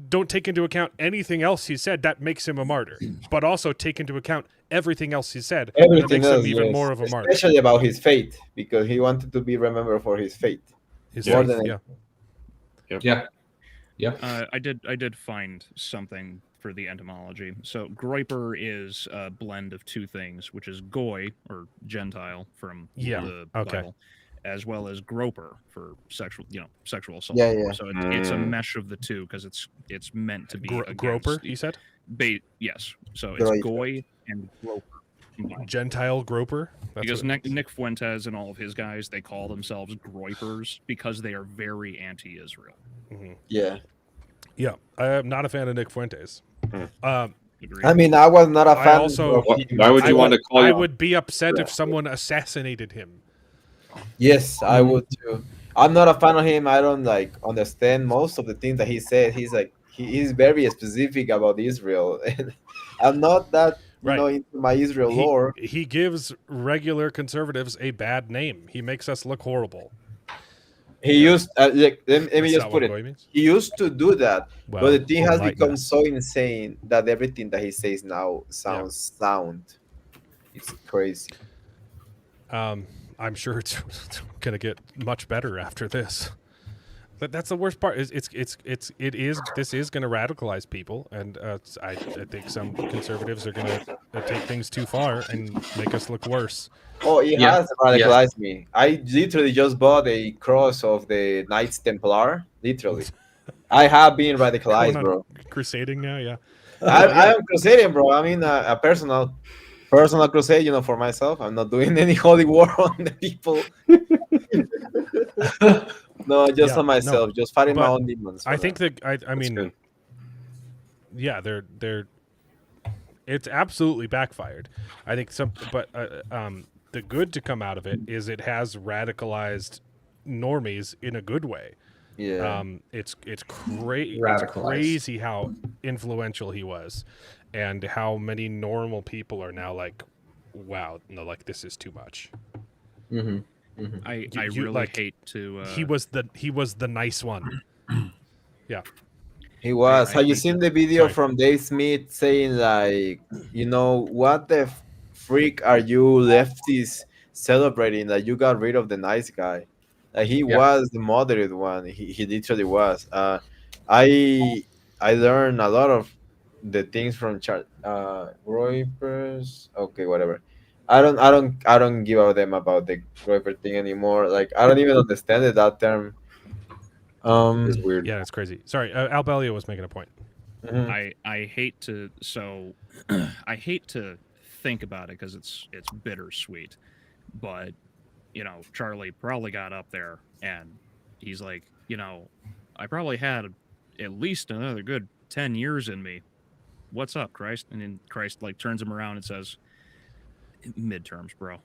S3: Don't take into account anything else he said. That makes him a martyr, but also take into account everything else he said. That
S9: Everything
S3: makes
S9: else,
S3: him even
S9: yes.
S3: more of a martyr.
S9: Especially about his fate, because he wanted to be remembered for his fate.
S3: His
S9: More
S3: faith,
S9: than
S3: yeah.
S7: Yeah.
S6: I did find something for the etymology. So groiper is a blend of two things, which is goy or Gentile from the
S3: Okay.
S6: Bible, as well as groper for sexual assault.
S9: Yeah, yeah.
S6: So it's a mesh of the two because it's meant to be
S3: Groper,
S6: against
S3: you said?
S6: yes. So it's
S9: Groiper.
S6: goy and groper combined.
S3: Gentile groper?
S6: Because Nick Fuentes and all of his guys, they call themselves groipers because they are very anti-Israel.
S9: Yeah.
S3: Yeah, I am not a fan of Nick Fuentes.
S6: Agreed.
S9: I mean, I was not a
S3: I
S9: fan.
S3: also-
S9: of him.
S4: Why would you want to call
S3: I
S4: you?
S3: would be upset if someone assassinated him.
S9: Yes, I would too. I'm not a fan of him. I don't understand most of the things that he said. He's he is very specific about Israel, and I'm not that
S3: Right.
S9: into my Israel lore.
S3: He gives regular conservatives a bad name. He makes us look horrible.
S9: He used let me
S3: That's
S9: just
S3: not
S9: put
S3: what
S9: it.
S3: goy means?
S9: He used to do that,
S3: Well,
S9: but the thing has
S3: enlighten
S9: become
S3: us.
S9: so insane that everything that he says now sounds sound. It's crazy.
S3: I'm sure it's going to get much better after this. But that's the worst part. This is going to radicalize people, and I think some conservatives are going to take things too far and make us look worse.
S9: Oh, it
S7: Yeah,
S9: has radicalized me. I literally just bought a cross of the Knights Templar. Literally, I have been radicalized,
S3: Going on
S9: bro.
S3: crusading now, yeah.
S9: I am crusading, bro. I mean, a personal crusade, for myself. I'm not doing any holy war on the people. No, just
S3: Yeah,
S9: on myself, just fighting my
S3: but
S9: own demons.
S3: I
S9: for
S3: think
S9: that.
S3: that I mean,
S4: good.
S3: yeah, they're it's absolutely backfired. I think the good to come out of it is it has radicalized normies in a good way.
S9: Yeah.
S3: It's
S7: Radicalized.
S3: crazy how influential he was, and how many normal people are now like, wow, no, like this is too much.
S9: Mm-hmm.
S6: I
S3: You-
S6: really
S3: like,
S6: hate to.
S3: He was the nice one. Yeah.
S9: He was.
S6: I
S9: Have you
S6: hate
S9: seen the video
S3: Sorry.
S9: from Dave Smith saying what the freak are you lefties celebrating that you got rid of the nice guy? Like he was the moderate one. He literally was. I learned a lot of the things from Groypers. Okay, whatever. I don't give a damn about the Groyper thing anymore. Like I don't even understand that term.
S4: It's weird.
S3: Yeah, it's crazy. Sorry, Albellia was making a point.
S9: Mhm.
S6: I hate to I hate to think about it because it's bittersweet, but Charlie probably got up there and he's like, I probably had at least another good 10 years in me. What's up, Christ? And then Christ turns him around and says, midterms, bro.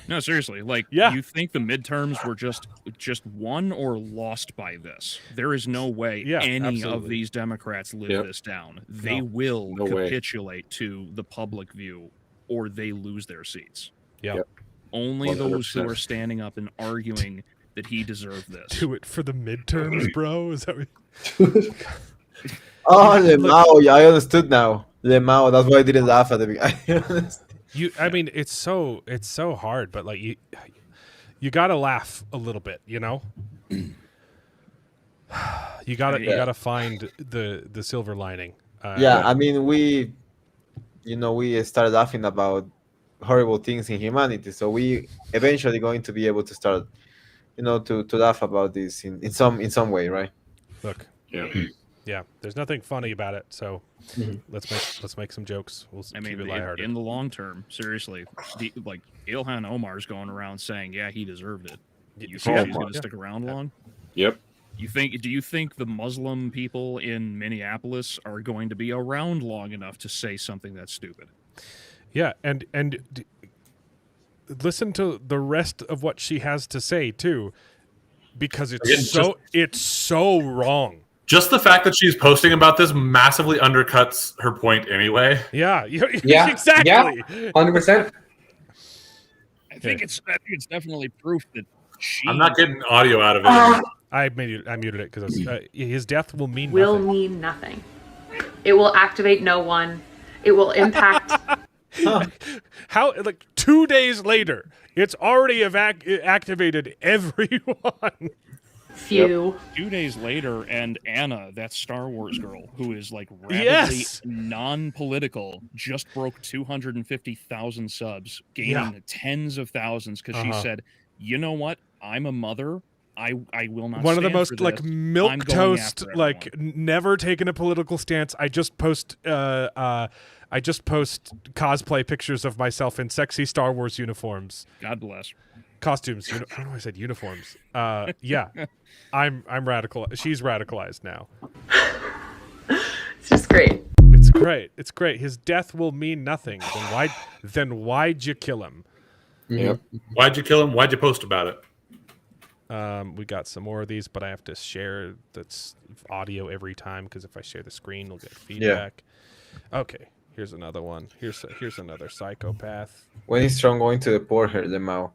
S6: No, seriously.
S3: Yeah.
S6: You think the midterms were just won or lost by this? There is no way any of
S3: absolutely.
S6: these Democrats live this down. They will
S4: No way.
S6: capitulate to the public view, or they lose their seats.
S3: Yeah.
S4: Yep.
S6: Only those who
S4: 100%.
S6: are standing up and arguing that he deserved this.
S3: Do it for the midterms, bro. Is that what
S9: Oh, Lemao. Yeah, I understood now. Lemao. That's why I didn't laugh at the beginning.
S3: I mean, it's so hard, but you gotta laugh a little bit, You gotta find the silver lining.
S9: Yeah, I mean, we started laughing about horrible things in humanity, so we eventually going to be able to start, to laugh about this in some way, right?
S3: Look,
S4: Yeah.
S3: yeah, there's nothing funny about it, so
S9: Mhm.
S3: let's make some jokes. We'll
S6: I
S3: keep
S6: mean,
S3: it lighthearted.
S6: in the long term, seriously, Ilhan Omar's going around saying, "Yeah, he deserved it." You
S3: Yeah,
S6: think he's
S3: yeah.
S6: going to stick around long?
S4: Yep.
S6: Do you think the Muslim people in Minneapolis are going to be around long enough to say something that's stupid?
S3: Yeah, and listen to the rest of what she has to say too, because it's so wrong.
S5: Just the fact that she's posting about this massively undercuts her point anyway.
S3: Yeah,
S7: Yeah,
S3: exactly.
S7: 100%.
S6: I think it's definitely proof that she.
S5: I'm not getting audio out of it.
S3: I muted it because his death will mean
S11: Will
S3: nothing.
S11: mean nothing. It will activate no one. It will impact.
S3: How, like 2 days later, it's already activated everyone.
S11: Few.
S6: 2 days later, and Anna, that Star Wars girl who is like rapidly
S3: Yes.
S6: non-political, just broke 250,000 subs, gaining tens of thousands because she said, "You know what? I'm a mother. I will not."
S3: One of the
S6: stand
S3: most
S6: for
S3: like
S6: this.
S3: milk
S6: I'm going
S3: toast,
S6: after
S3: like
S6: everyone."
S3: never taken a political stance. I just post cosplay pictures of myself in sexy Star Wars uniforms.
S6: God bless.
S3: Costumes. I don't know why I said uniforms. Yeah, I'm radical. She's radicalized now.
S11: It's just great.
S3: It's great. It's great. His death will mean nothing. Then why'd you kill him?
S4: Yep.
S5: Why'd you kill him? Why'd you post about it?
S3: We got some more of these, but I have to share that's audio every time because if I share the screen, we'll get feedback. Okay, here's another one. Here's another psychopath.
S9: When is Trump going to deport her, the Mao?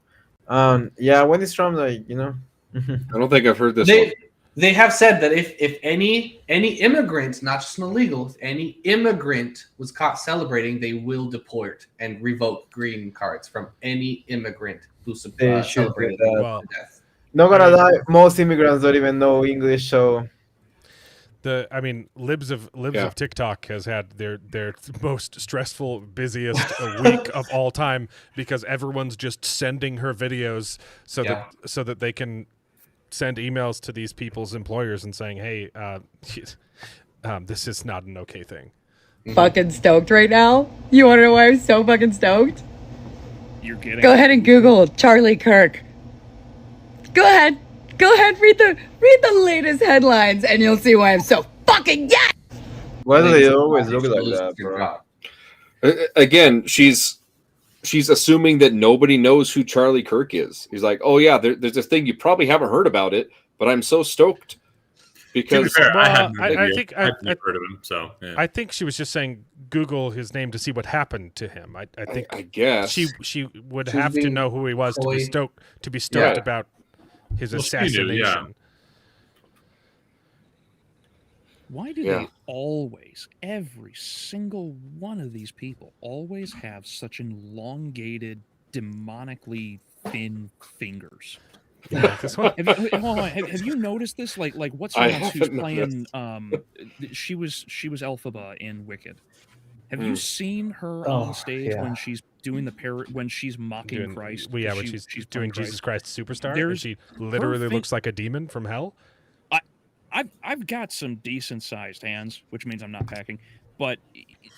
S9: Yeah, when is Trump, like, you know?
S4: I don't think I've heard this one.
S7: They have said that if any immigrant, not just an illegal, if any immigrant was caught celebrating, they will deport and revoke green cards from any immigrant who
S9: They should do
S7: celebrated
S9: that.
S3: Well,
S7: death.
S9: Not gonna lie, most immigrants don't even know English, so
S3: libs of
S4: Yeah.
S3: TikTok has had their most stressful, busiest week of all time because everyone's just sending her videos so that they can send emails to these people's employers and saying, "Hey, this is not an okay thing."
S12: Fucking stoked right now. You want to know why I'm so fucking stoked?
S6: You're kidding.
S12: Go ahead and Google Charlie Kirk. Go ahead, read the latest headlines, and you'll see why I'm so fucking yes.
S9: why do they always look like that, bro?
S4: Again, she's assuming that nobody knows who Charlie Kirk is. He's like, "Oh yeah, there's a thing you probably haven't heard about it, but I'm so stoked
S5: To be
S4: because
S5: fair, I
S3: Well,
S5: hadn't
S3: I
S5: heard
S3: think
S5: I'd never heard of him. So yeah.
S3: I think she was just saying Google his name to see what happened to him. I think
S4: I guess
S3: she would
S7: She's
S3: have to
S7: being
S3: know who he was to be
S7: coy.
S3: stoked
S4: Yeah.
S3: about his
S5: Well, she knew,
S3: assassination.
S5: yeah.
S6: Why do
S4: Yeah.
S6: they always, every single one of these people, always have such elongated, demonically thin fingers?
S3: Like this one.
S6: Have you noticed this? Like what's
S4: I
S6: her name who's
S4: haven't
S6: playing? She was Elphaba in Wicked. Have you seen her
S7: Oh,
S6: on stage
S7: yeah.
S6: when she's doing when she's mocking Christ?
S3: Well, yeah,
S6: 'cause
S3: when she's
S6: playing
S3: doing Jesus Christ Superstar, and
S6: There's
S3: she literally
S6: her
S3: looks like a demon from hell.
S6: I've got some decent sized hands, which means I'm not packing, but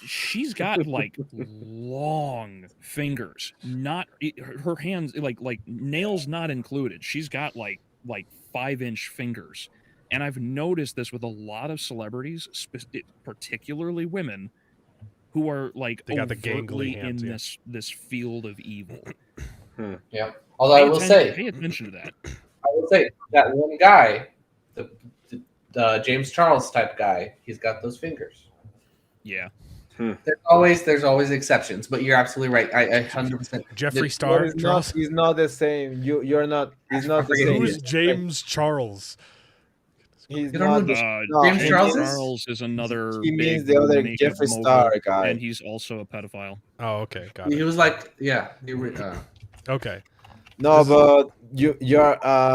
S6: she's got like long fingers. Not her hands, like nails not included. She's got like 5-inch fingers, and I've noticed this with a lot of celebrities, particularly women, who are like
S3: They got the
S6: overtly
S3: gangly hands,
S6: in
S3: yeah.
S6: this field of evil.
S7: Yeah. Although I will say,
S6: pay attention to that.
S7: that one guy, the James Charles type guy, he's got those fingers.
S6: Yeah.
S7: There's always exceptions, but you're absolutely right. I 100%.
S3: Jeffree
S9: But
S3: Star.
S9: it's
S3: Charles.
S9: not, he's not the same. You're not. He's not the
S7: Who
S9: same.
S3: Who's James Charles?
S9: He's
S7: You don't
S9: not.
S7: know
S9: No,
S7: James
S9: he
S7: Charles
S9: means-
S6: Charles is another.
S9: He means
S6: big
S9: the other
S6: naked
S9: Jeffree
S6: mogul,
S9: Star guy.
S6: and he's also a pedophile.
S3: Oh, okay, got
S7: He
S3: it.
S7: was like, yeah.
S3: Okay,
S9: No, but you're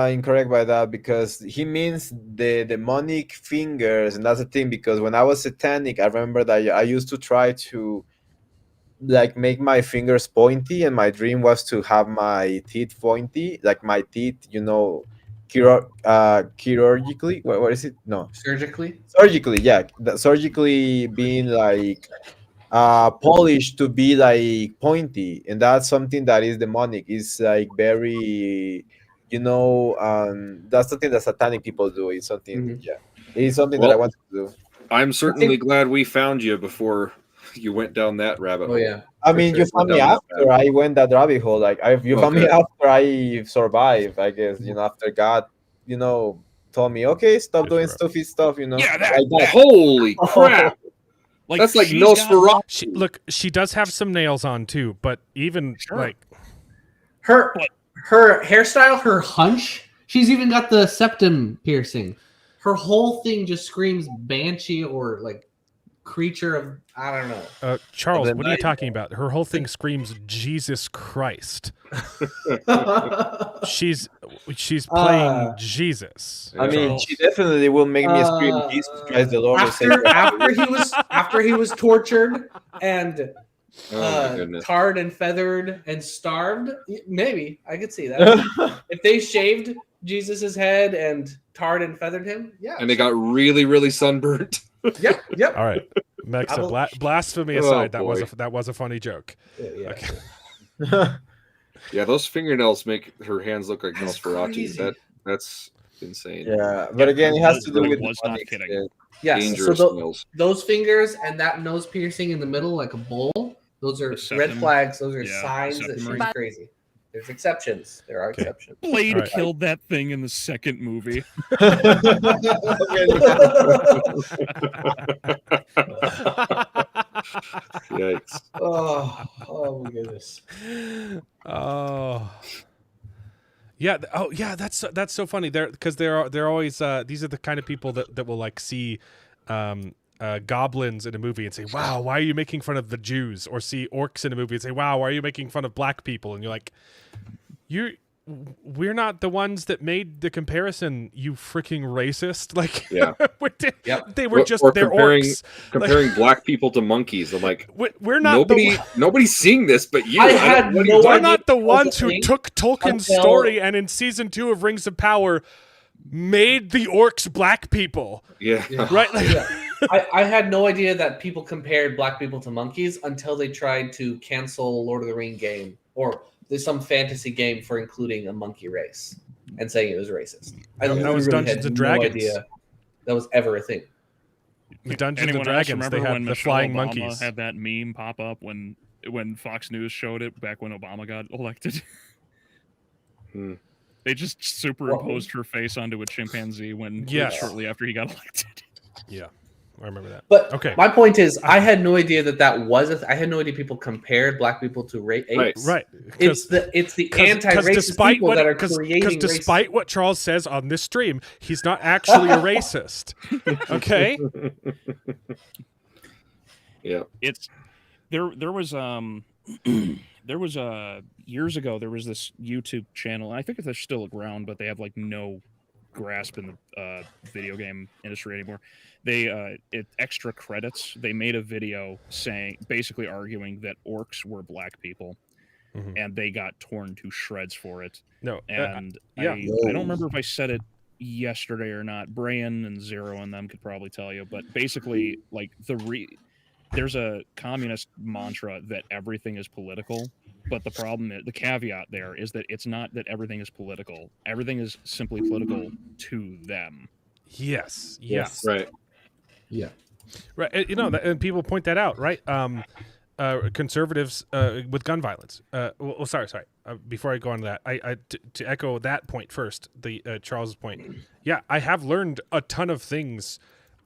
S9: incorrect by that because he means the demonic fingers, and that's the thing. Because when I was satanic, I remember that I used to try to like make my fingers pointy, and my dream was to have my teeth pointy, like my teeth, chirurgically. What is it? No,
S7: Surgically.
S9: surgically. Yeah, surgically being like polished to be like pointy, and that's something that is demonic. It's like very that's something that satanic people do. It's something,
S7: Mhm.
S9: yeah. It's something that I
S4: Well,
S9: want to do.
S4: I'm certainly glad we found you before you went down that rabbit
S7: Oh
S4: hole.
S7: yeah.
S9: I
S7: for
S9: mean,
S7: sure.
S9: you found me
S4: Down that
S9: after I went that rabbit hole. Like, you found me
S4: Okay.
S9: after I survived, I guess. After God, told me, okay, stop
S3: Good
S9: doing
S3: for her.
S9: stupid stuff.
S6: Yeah, that-
S9: Like that.
S4: Holy crap!
S6: Like
S4: That's like
S6: she's got
S4: Nosferatu.
S3: She does have some nails on too, but even
S6: Sure.
S3: like
S7: Her hairstyle, her hunch. She's even got the septum piercing. Her whole thing just screams banshee or like creature of I don't know.
S3: Charles,
S9: the
S3: what are you
S9: night.
S3: talking about? Her whole thing screams Jesus Christ. She's playing Jesus.
S9: I mean,
S3: Charles.
S9: she definitely will make me scream, Jesus Christ, the Lord and Savior.
S7: after he was tortured and
S4: Oh my goodness.
S7: tarred and feathered and starved, maybe I could see that. If they shaved Jesus's head and tarred and feathered him, yeah.
S4: And they got really, really sunburnt.
S7: Yep.
S3: All right, Mexa,
S7: I will-
S3: blasphemy
S4: Oh,
S3: aside, that
S4: boy.
S3: was a funny joke.
S7: Yeah.
S3: Okay.
S4: Yeah, those fingernails make her hands look like
S7: That's
S4: Nosferatu.
S7: crazy.
S4: That's insane.
S9: Yeah, but again, it has to do
S6: I
S9: with
S6: was not kidding.
S7: Yes.
S4: Dangerous
S7: So
S4: nails.
S7: those fingers and that nose piercing in the middle, like a bowl, those are
S6: The septum.
S7: red flags. Those are
S6: Yeah,
S7: signs that
S6: septum
S7: she's
S6: ring.
S7: crazy. There's exceptions. There are exceptions.
S6: Blade
S3: Right.
S6: killed that thing in the second movie.
S4: Yikes.
S7: oh my goodness.
S3: Oh. Yeah. Oh, yeah. That's so funny. They're always these are the kind of people that will like see goblins in a movie and say, "Wow, why are you making fun of the Jews?" Or see orcs in a movie and say, "Wow, why are you making fun of black people?" And you're like, we're not the ones that made the comparison, you freaking racist. Like,
S4: Yeah.
S7: Yep.
S3: they were just
S4: Or
S3: they're
S4: comparing
S3: orcs.
S4: comparing black people to monkeys. I'm like,
S3: We're not
S4: nobody's seeing this but you.
S7: I
S4: don't-
S7: had
S4: what are
S7: no
S4: you
S3: We're
S4: talking-
S3: not the
S7: was
S3: ones
S7: a
S3: who
S7: thing
S3: took Tolkien's
S7: until-
S3: story and in season 2 of Rings of Power made the orcs black people.
S4: Yeah.
S3: Right? Like,
S7: Yeah. I had no idea that people compared black people to monkeys until they tried to cancel Lord of the Ring game or there's some fantasy game for including a monkey race and saying it was racist. I
S3: That was
S7: literally
S3: Dungeons
S7: had
S3: and
S7: no
S3: Dragons.
S7: idea that was ever a thing.
S3: the Dungeons
S6: Anyone
S3: and
S6: else
S3: Dragons,
S6: remember
S3: they had
S6: when
S3: the
S6: Michelle
S3: flying
S6: Obama
S3: monkeys.
S6: had that meme pop up when Fox News showed it back when Obama got elected?
S4: Hmm.
S6: They just superimposed her face onto a chimpanzee
S3: Yes.
S6: shortly after he got elected.
S3: Yeah, I remember that.
S7: But
S3: Okay.
S7: my point is, I had no idea that was. I had no idea people compared black people to apes.
S3: Right.
S7: It's the anti-racist people that are creating.
S3: Despite what Charles says on this stream, he's not actually a racist. Okay.
S4: Yeah.
S6: It's there was years ago there was this YouTube channel. I think they're still around, but they have like no grasp in the video game industry anymore. They extra credits. They made a video basically arguing that orcs were black people, and they got torn to shreds for it.
S3: No.
S6: And
S3: yeah.
S6: I don't remember if I said it yesterday or not. Brian and Zero and them could probably tell you, but basically, like there's a communist mantra that everything is political, but the problem is, the caveat there is that it's not that everything is political. Everything is simply political to them.
S3: Yes.
S4: Right.
S7: Yeah.
S3: Right. And people point that out, right? Conservatives with gun violence. Sorry. Before I go on to that, to echo that point first, the Charles's point. Yeah, I have learned a ton of things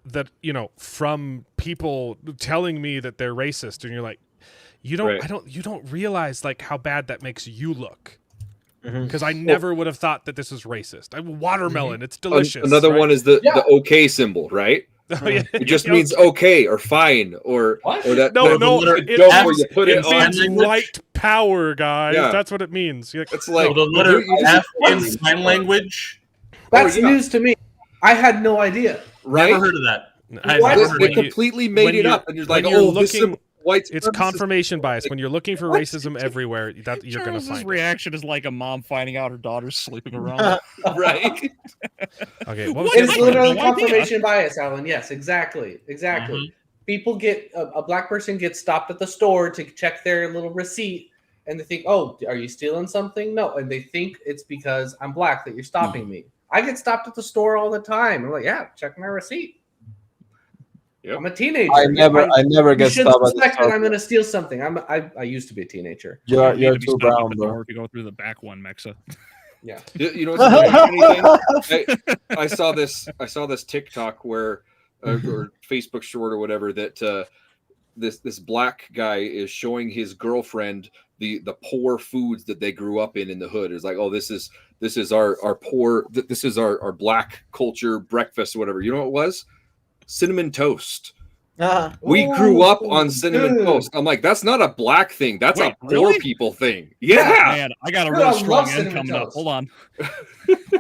S3: that from people telling me that they're racist, and you're like, you don't realize like how bad that makes you look. Because I never would have thought that this is racist. Watermelon, it's delicious.
S4: Another
S3: right?
S4: one is the okay symbol, right?
S3: Oh, yeah.
S4: It just means okay or fine or that.
S3: No,
S4: it
S3: it means white power, guys.
S4: Yeah.
S3: That's what it means. You're like,
S4: It's like
S13: the letter F in sign language.
S7: That's news to me. I had no idea.
S4: right.
S13: Never heard of that.
S6: I've never heard
S4: They
S6: of it.
S4: completely made it up, and you're like,
S3: when you're
S4: oh, this
S3: looking-
S4: white.
S3: it's confirmation bias. When you're looking for racism everywhere, that you're going to
S6: Charles's
S3: find it.
S6: reaction is like a mom finding out her daughter's sleeping around.
S4: right.
S3: Okay, what was
S7: It's
S3: the-
S7: literally
S6: No idea.
S7: confirmation bias, Alan. Yes, exactly. People get a black person gets stopped at the store to check their little receipt, and they think, oh, are you stealing something? No, and they think it's because I'm black that you're stopping me. I get stopped at the store all the time. I'm like, yeah, check my receipt.
S4: Yep.
S7: I'm a teenager.
S9: I never
S7: You
S9: get
S7: should
S9: stopped at the
S7: suspect that
S9: store.
S7: I'm going to steal something. I used to be a teenager.
S9: You're
S6: You need to be
S9: too
S6: stopped at
S9: brown,
S6: the
S9: bro.
S6: door to go through the back one, Mexa.
S7: Yeah.
S4: You know what's funny thing? I saw this TikTok where or Facebook short or whatever that this black guy is showing his girlfriend the poor foods that they grew up in the hood. It's like, oh, this is our poor, this is our black culture breakfast or whatever. You know what it was? Cinnamon toast. We grew up on cinnamon toast. I'm like, that's not a black thing. That's
S6: Wait,
S4: a poor
S6: really?
S4: people thing. Yeah.
S6: Man, I got a
S7: Dude,
S6: real
S7: I
S6: strong
S7: love
S6: end
S7: cinnamon
S6: coming up.
S7: toast.
S6: Hold on.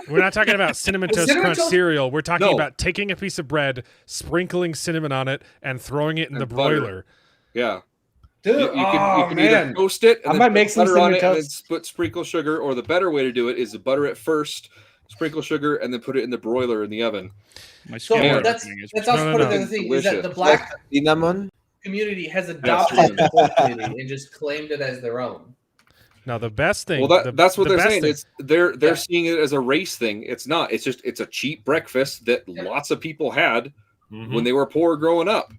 S3: We're not talking about cinnamon toast
S7: Cinnamon
S3: crunch
S7: toast-
S3: cereal. We're talking
S4: No.
S3: about taking a piece of bread, sprinkling cinnamon on it, and throwing it in
S4: And
S3: the
S4: butter.
S3: broiler.
S4: Yeah.
S7: Dude,
S4: You can either toast it and
S7: I
S4: then
S7: might
S4: put
S7: make some
S4: butter on
S7: cinnamon
S4: it and then
S7: toast.
S4: put sprinkle sugar, or the better way to do it is to butter it first, sprinkle sugar, and then put it in the broiler in the oven.
S6: My
S7: So
S6: skin
S7: that's
S6: everything is
S7: also
S3: No,
S7: part of
S3: no.
S7: the other thing is that the
S4: Delicious.
S7: black
S9: Cinnamon.
S7: community has adopted
S4: cinnamon.
S7: the whole community and just claimed it as their own.
S3: Now the best thing.
S4: Well, that's what
S3: the
S4: they're
S3: best
S4: saying.
S3: thing-
S4: It's they're
S7: Yeah.
S4: seeing it as a race thing. It's not. It's just it's a cheap breakfast that
S7: Yeah.
S4: lots of people had
S5: Mhm.
S4: when they were poor growing up.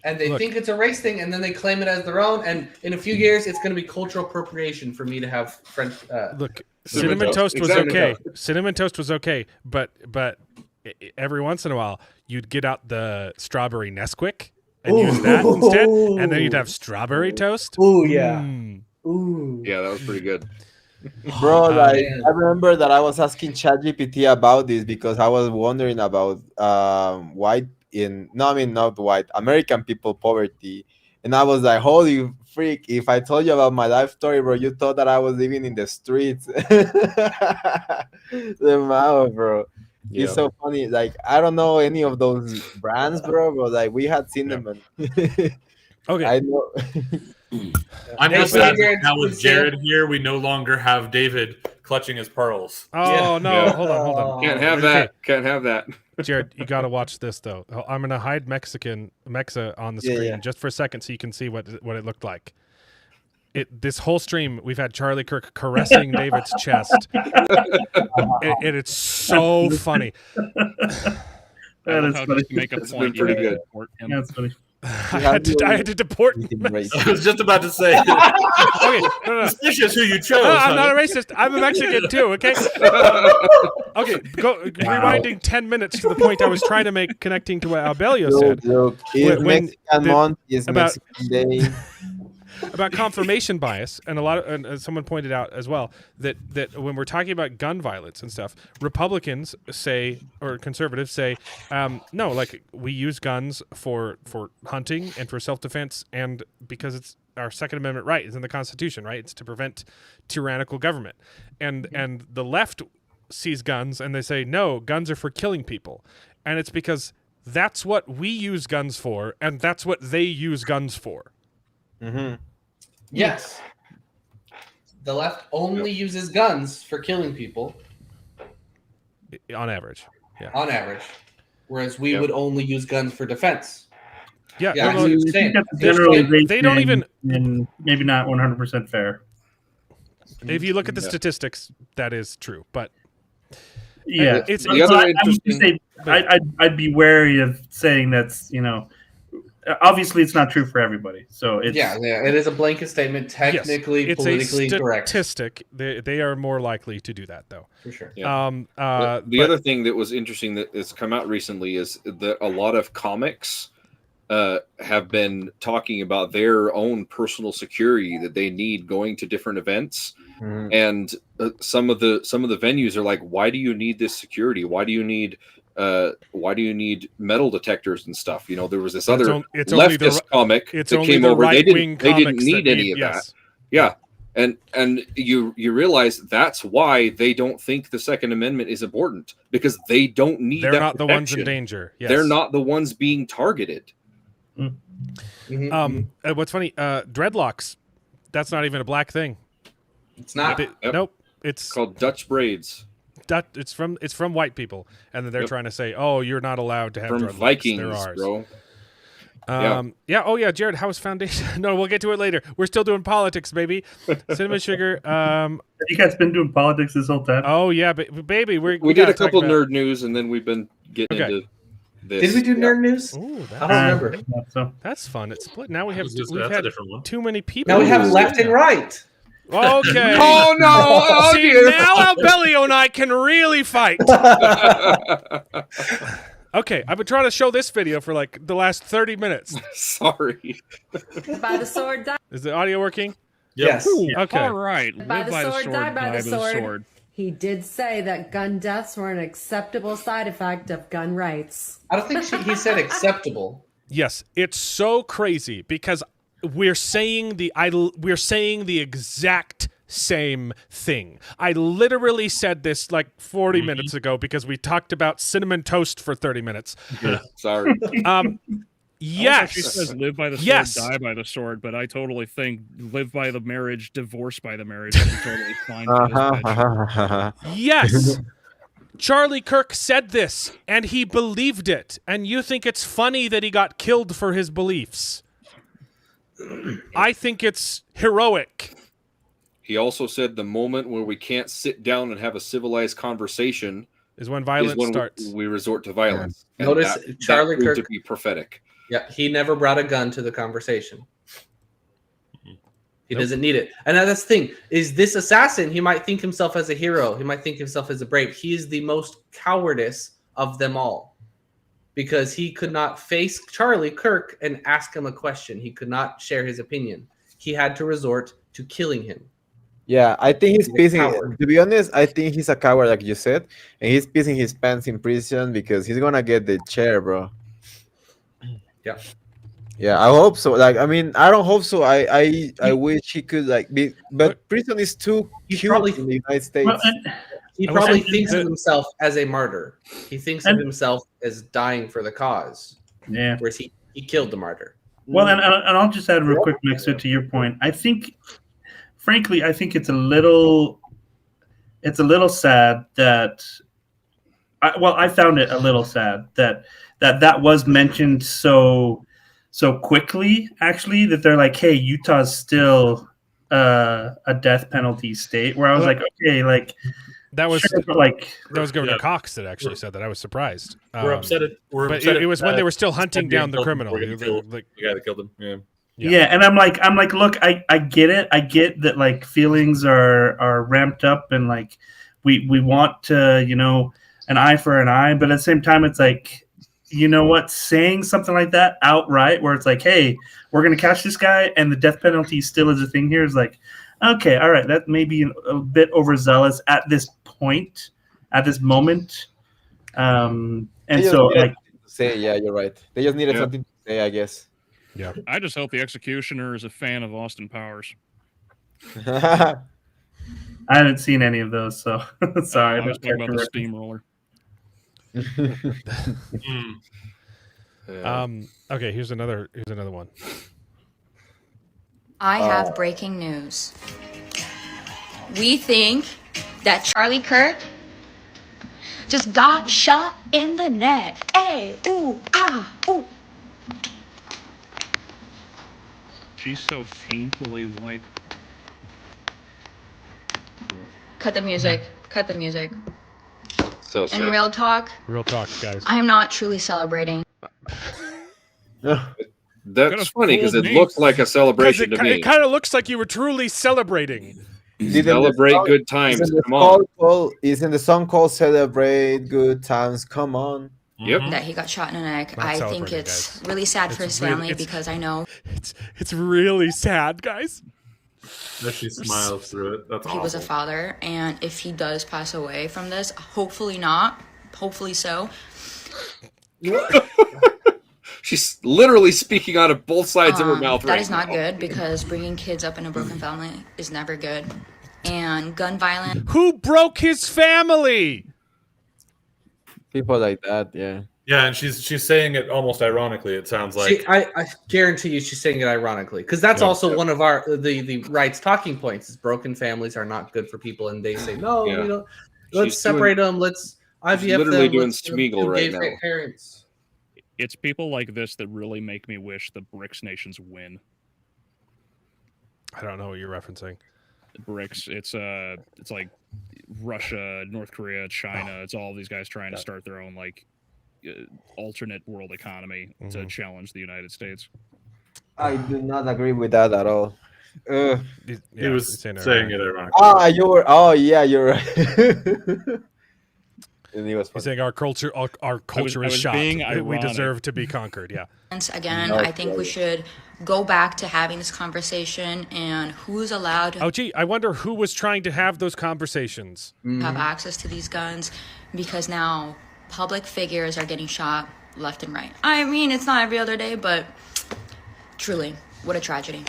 S7: And they
S3: Look.
S7: think it's a race thing, and then they claim it as their own. And in a few years, it's going to be cultural appropriation for me to have French.
S3: Look,
S4: Cinnamon
S3: cinnamon
S4: toast.
S3: toast was
S4: Exactly.
S3: okay. Cinnamon toast was okay, but every once in a while you'd get out the strawberry Nesquik and use that instead, and then you'd have strawberry toast.
S7: Ooh, yeah.
S3: Mm.
S7: Ooh.
S4: Yeah, that was pretty good.
S9: Bro, like
S7: man.
S9: I remember that I was asking ChatGPT about this because I was wondering about not white, American people poverty. And I was like, holy freak, if I told you about my life story, bro, you thought that I was living in the streets. The mouth, bro.
S4: Yeah.
S9: It's so funny. Like, I don't know any of those brands, bro, but like we had cinnamon.
S3: Okay,
S9: I know.
S5: I'm
S7: Hey,
S5: just sad
S7: Jared,
S5: that now with
S7: who's there?
S5: Jared here, we no longer have David clutching his pearls.
S3: Oh
S7: Yeah.
S3: no!
S4: Yeah.
S3: Hold on.
S4: Can't have that. Can't have that.
S3: Jared, you got to watch this though. I'm gonna hide Mexa on the
S9: Yeah,
S3: screen
S9: yeah.
S3: just for a second so you can see what it looked like. This whole stream, we've had Charlie Kirk caressing David's chest, and it's so funny.
S6: I love
S14: is
S6: how
S14: funny.
S6: just to make a
S4: That's
S6: point,
S4: been pretty
S6: you
S4: good.
S6: report him.
S14: Yeah, that's funny.
S3: I had to deport.
S9: He's
S3: Mexa.
S9: racist.
S5: I was just about to say,
S3: Okay, no.
S5: suspicious who you chose.
S3: No, I'm not a
S5: honey.
S3: racist. I'm a Mexican too. Okay. Okay. Rewinding 10 minutes to the point I was trying to make, connecting to what Albelio said
S9: Look, it's
S3: When
S9: Mexican
S3: the-
S9: month, it's
S3: about-
S9: Mexican day.
S3: about confirmation bias, and someone pointed out as well that when we're talking about gun violence and stuff, Republicans say, or conservatives say, no, like we use guns for hunting and for self-defense, and because it's our Second Amendment right, it's in the Constitution, right? It's to prevent tyrannical government, and the left sees guns and they say no, guns are for killing people, and it's because that's what we use guns for, and that's what they use guns for.
S9: Mm-hmm.
S7: Yes. The left only uses guns for killing people
S3: On average.
S7: on average, whereas we
S4: Yep.
S7: would only use guns for defense.
S3: Yeah,
S7: Yeah,
S3: no,
S7: I
S3: no,
S7: see.
S14: I think that's
S3: They-
S14: generalization
S3: they don't even-
S14: and maybe not 100% fair.
S3: if you look at the
S4: Yeah.
S3: statistics, that is true. But
S14: Yeah,
S3: it's-
S14: But
S4: the other
S14: I would
S4: interesting-
S14: say I'd be wary of saying that's obviously it's not true for everybody. So it's
S7: Yeah, it is a blanket statement, technically,
S3: it's
S7: politically
S3: a
S7: correct.
S3: statistic. They are more likely to do that, though.
S7: For sure.
S4: Yeah. The
S3: But-
S4: other thing that was interesting that has come out recently is that a lot of comics have been talking about their own personal security that they need going to different events,
S9: Mhm.
S4: and some of the venues are like, why do you need this security? Why do you need metal detectors and stuff? You know, there was this other
S3: it's only
S4: leftist comic
S3: it's
S4: that
S3: only
S4: came
S3: the
S4: over. They
S3: right-wing
S4: didn't
S3: comics
S4: need
S3: that
S4: any of that.
S3: yes.
S4: Yeah. And you realize that's why they don't think the Second Amendment is important, because they don't need
S3: They're
S4: that
S3: not the ones in
S4: protection.
S3: danger. Yes.
S4: They're not the ones being targeted.
S7: Mhm.
S3: What's funny? Dreadlocks. That's not even a black thing.
S7: It's not.
S4: Yep.
S3: Nope. It's
S4: Called Dutch braids
S3: It's from white people, and then they're
S4: Yep.
S3: trying to say, oh, you're not allowed to have
S4: from
S3: dreadlocks.
S4: Vikings,
S3: They're ours.
S4: bro.
S3: Yeah. Oh, yeah, Jared, how was Foundation? No, we'll get to it later. We're still doing politics, baby. Cinnamon Sugar.
S14: Have you guys been doing politics this whole time?
S3: Oh, yeah, baby.
S4: We did
S3: gotta
S4: a couple
S3: talk about...
S4: nerd news, and then we've been getting into this.
S7: Did we do nerd news?
S3: Ooh,
S7: I don't remember.
S14: So.
S3: That's fun. It's split. Now we have
S5: That's
S3: we've
S5: a
S3: had
S5: different one.
S3: too many people.
S7: Now we have left and right.
S3: Okay.
S4: Oh no! Oh,
S3: See,
S4: dear.
S3: now Albelio and I can really fight. Okay, I've been trying to show this video for like the last 30 minutes.
S4: Sorry.
S11: By the sword, die
S3: Is the audio working?
S7: Yes.
S3: Okay.
S6: All right.
S11: by
S6: Live
S11: the
S6: by the
S11: sword,
S6: sword,
S11: die by
S6: die
S11: the
S6: by the
S11: sword.
S6: sword.
S15: He did say that gun deaths were an acceptable side effect of gun rights.
S7: I don't think he said acceptable.
S3: Yes, it's so crazy because we're saying the exact same thing. I literally said this like 40 minutes ago because we talked about cinnamon toast for 30 minutes.
S4: Sorry.
S3: Yes.
S6: She says live by the sword,
S3: Yes.
S6: die by the sword, but I totally think live by the marriage, divorce by the marriage would be totally fine for this bitch.
S3: Yes. Charlie Kirk said this, and he believed it. And you think it's funny that he got killed for his beliefs. I think it's heroic.
S4: He also said the moment where we can't sit down and have a civilized conversation
S3: Is when violence starts.
S4: we resort to violence. And
S7: Notice Charlie
S4: proved
S7: Kirk
S4: to be prophetic.
S7: Yeah, he never brought a gun to the conversation. He doesn't need it. And that's the thing, is this assassin, he might think himself as a hero. He might think himself as a brave. He is the most cowardice of them all. Because he could not face Charlie Kirk and ask him a question. He could not share his opinion. He had to resort to killing him.
S9: Yeah, I think he's
S7: He's a
S9: pissing.
S7: coward.
S9: To be honest, I think he's a coward, like you said, and he's pissing his pants in prison because he's gonna get the chair, bro.
S7: Yeah.
S9: Yeah, I hope so. Like, I mean, I don't hope so. I wish he could like be, but prison is too
S7: He
S9: cute
S7: probably-
S9: in the United States.
S14: Well,
S7: He
S3: I wish
S7: probably
S3: I-
S7: thinks of himself as a martyr. He thinks of
S14: And-
S7: himself as dying for the cause.
S14: yeah.
S7: Whereas he killed the martyr.
S14: Well, and I'll just add real quick, Mixer, to your point. I think, frankly, I think it's a little sad that. I found it a little sad that was mentioned so quickly. Actually, that they're like, "Hey, Utah's still a death penalty state." Where I was like, "Okay, like
S3: That was
S14: sure, but like
S3: that was Governor
S5: Yeah.
S3: Cox that actually said that. I was surprised.
S5: We're upset at. We're
S3: But
S5: upset
S3: it was when they were still
S5: at
S3: hunting
S5: being
S3: down the
S5: killed
S3: criminal.
S5: before getting killed.
S3: Like,
S5: The guy that killed him. Yeah.
S3: Yeah.
S14: and I'm like, look, I get it. I get that like feelings are ramped up and like we want to, an eye for an eye, but at the same time it's like, you know what, saying something like that outright where it's like, hey, we're gonna catch this guy and the death penalty still is a thing here is like, okay, all right, that may be a bit overzealous at this point, at this moment. And
S9: They just
S14: so
S9: needed
S14: like
S9: something to say, yeah, you're right. They just needed
S4: Yeah.
S9: something to say, I guess.
S6: I just hope the executioner is a fan of Austin Powers.
S14: I haven't seen any of those, so sorry.
S6: I was talking about the steamroller.
S3: Okay, here's another one.
S12: I have breaking news. We think that Charlie Kirk just got shot in the neck. Hey, ooh, ah, ooh.
S6: She's so painfully white.
S12: Cut the music. Cut the music.
S4: So
S12: In
S4: sad.
S12: real talk,
S3: Real talk, guys.
S12: I am not truly celebrating.
S4: That's funny because it
S6: fooled me.
S4: looked like a celebration to me.
S3: It kind of looks like you were truly celebrating.
S4: Celebrate good times. Come on.
S9: Isn't the song called "Celebrate Good Times"? Come on.
S4: Yep.
S12: That he got shot in the neck.
S3: Not
S12: I think
S3: celebrating,
S12: it's really sad for his family because I know
S3: It's really sad, guys.
S5: That she smiles through it. That's
S12: he was a
S5: awful.
S12: father, and if he does pass away from this, hopefully not, hopefully so.
S4: She's literally speaking out of both sides of her mouth
S12: That
S4: right
S12: is not
S4: now.
S12: good because bringing kids up in a broken family is never good. And gun violence.
S3: Who broke his family?
S9: People like that, yeah.
S5: Yeah, and she's saying it almost ironically. It sounds like
S7: I guarantee you she's saying it ironically because that's also one of our the right's talking points is broken families are not good for people and they say no,
S4: Yeah.
S7: let's
S4: She's
S7: separate them, let's IVF
S4: literally
S7: them,
S4: doing
S7: let's
S4: Smeagol
S7: do
S4: right
S7: gay
S4: now.
S7: parents.
S6: It's people like this that really make me wish the BRICS nations win.
S3: I don't know what you're referencing.
S6: BRICS, it's like Russia, North Korea, China. It's all these guys trying to start their own like alternate world economy to challenge the United States.
S9: I do not agree with that at all.
S5: He was saying it ironically.
S9: Oh yeah, you're right. And he was
S3: He's saying our culture is shot. We deserve to be conquered. Yeah.
S12: Again, I think we should go back to having this conversation and who's allowed to
S3: Oh, gee, I wonder who was trying to have those conversations.
S12: have access to these guns, because now public figures are getting shot left and right. I mean, it's not every other day, but truly, what a tragedy.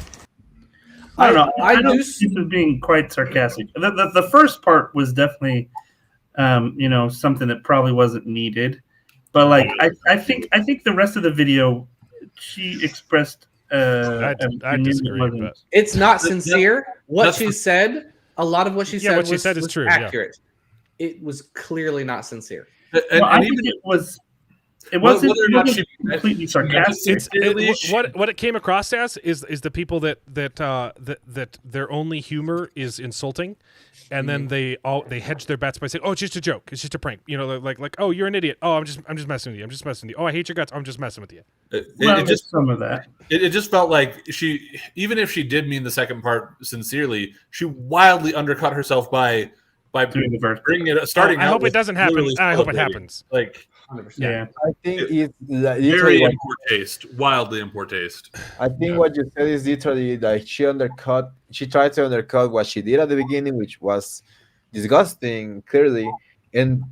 S14: I don't know. I don't think he was being quite sarcastic. The first part was definitely, something that probably wasn't needed. But like, I think the rest of the video, she expressed.
S3: I disagree. But
S7: it's not sincere. What she said, a lot of what she said,
S3: is true.
S7: Accurate. Yeah. It was clearly not sincere.
S14: I think it was. It wasn't completely sarcastic.
S3: What it came across as is the people that their only humor is insulting, and then they hedge their bets by saying, "Oh, it's just a joke. It's just a prank." Like, "Oh, you're an idiot. Oh, I'm just messing with you. I'm just messing with you. Oh, I hate your guts. I'm just messing with you."
S5: It just
S14: some of that.
S5: It just felt like she, even if she did mean the second part sincerely, she wildly undercut herself by
S14: doing the verse.
S5: Bringing it starting.
S3: I hope it doesn't happen. I hope it happens.
S5: Like.
S7: 100%.
S9: Yeah, I think it's
S5: very in poor taste, wildly in poor taste.
S9: I think what you said is literally like she tried to undercut what she did at the beginning, which was disgusting, clearly, and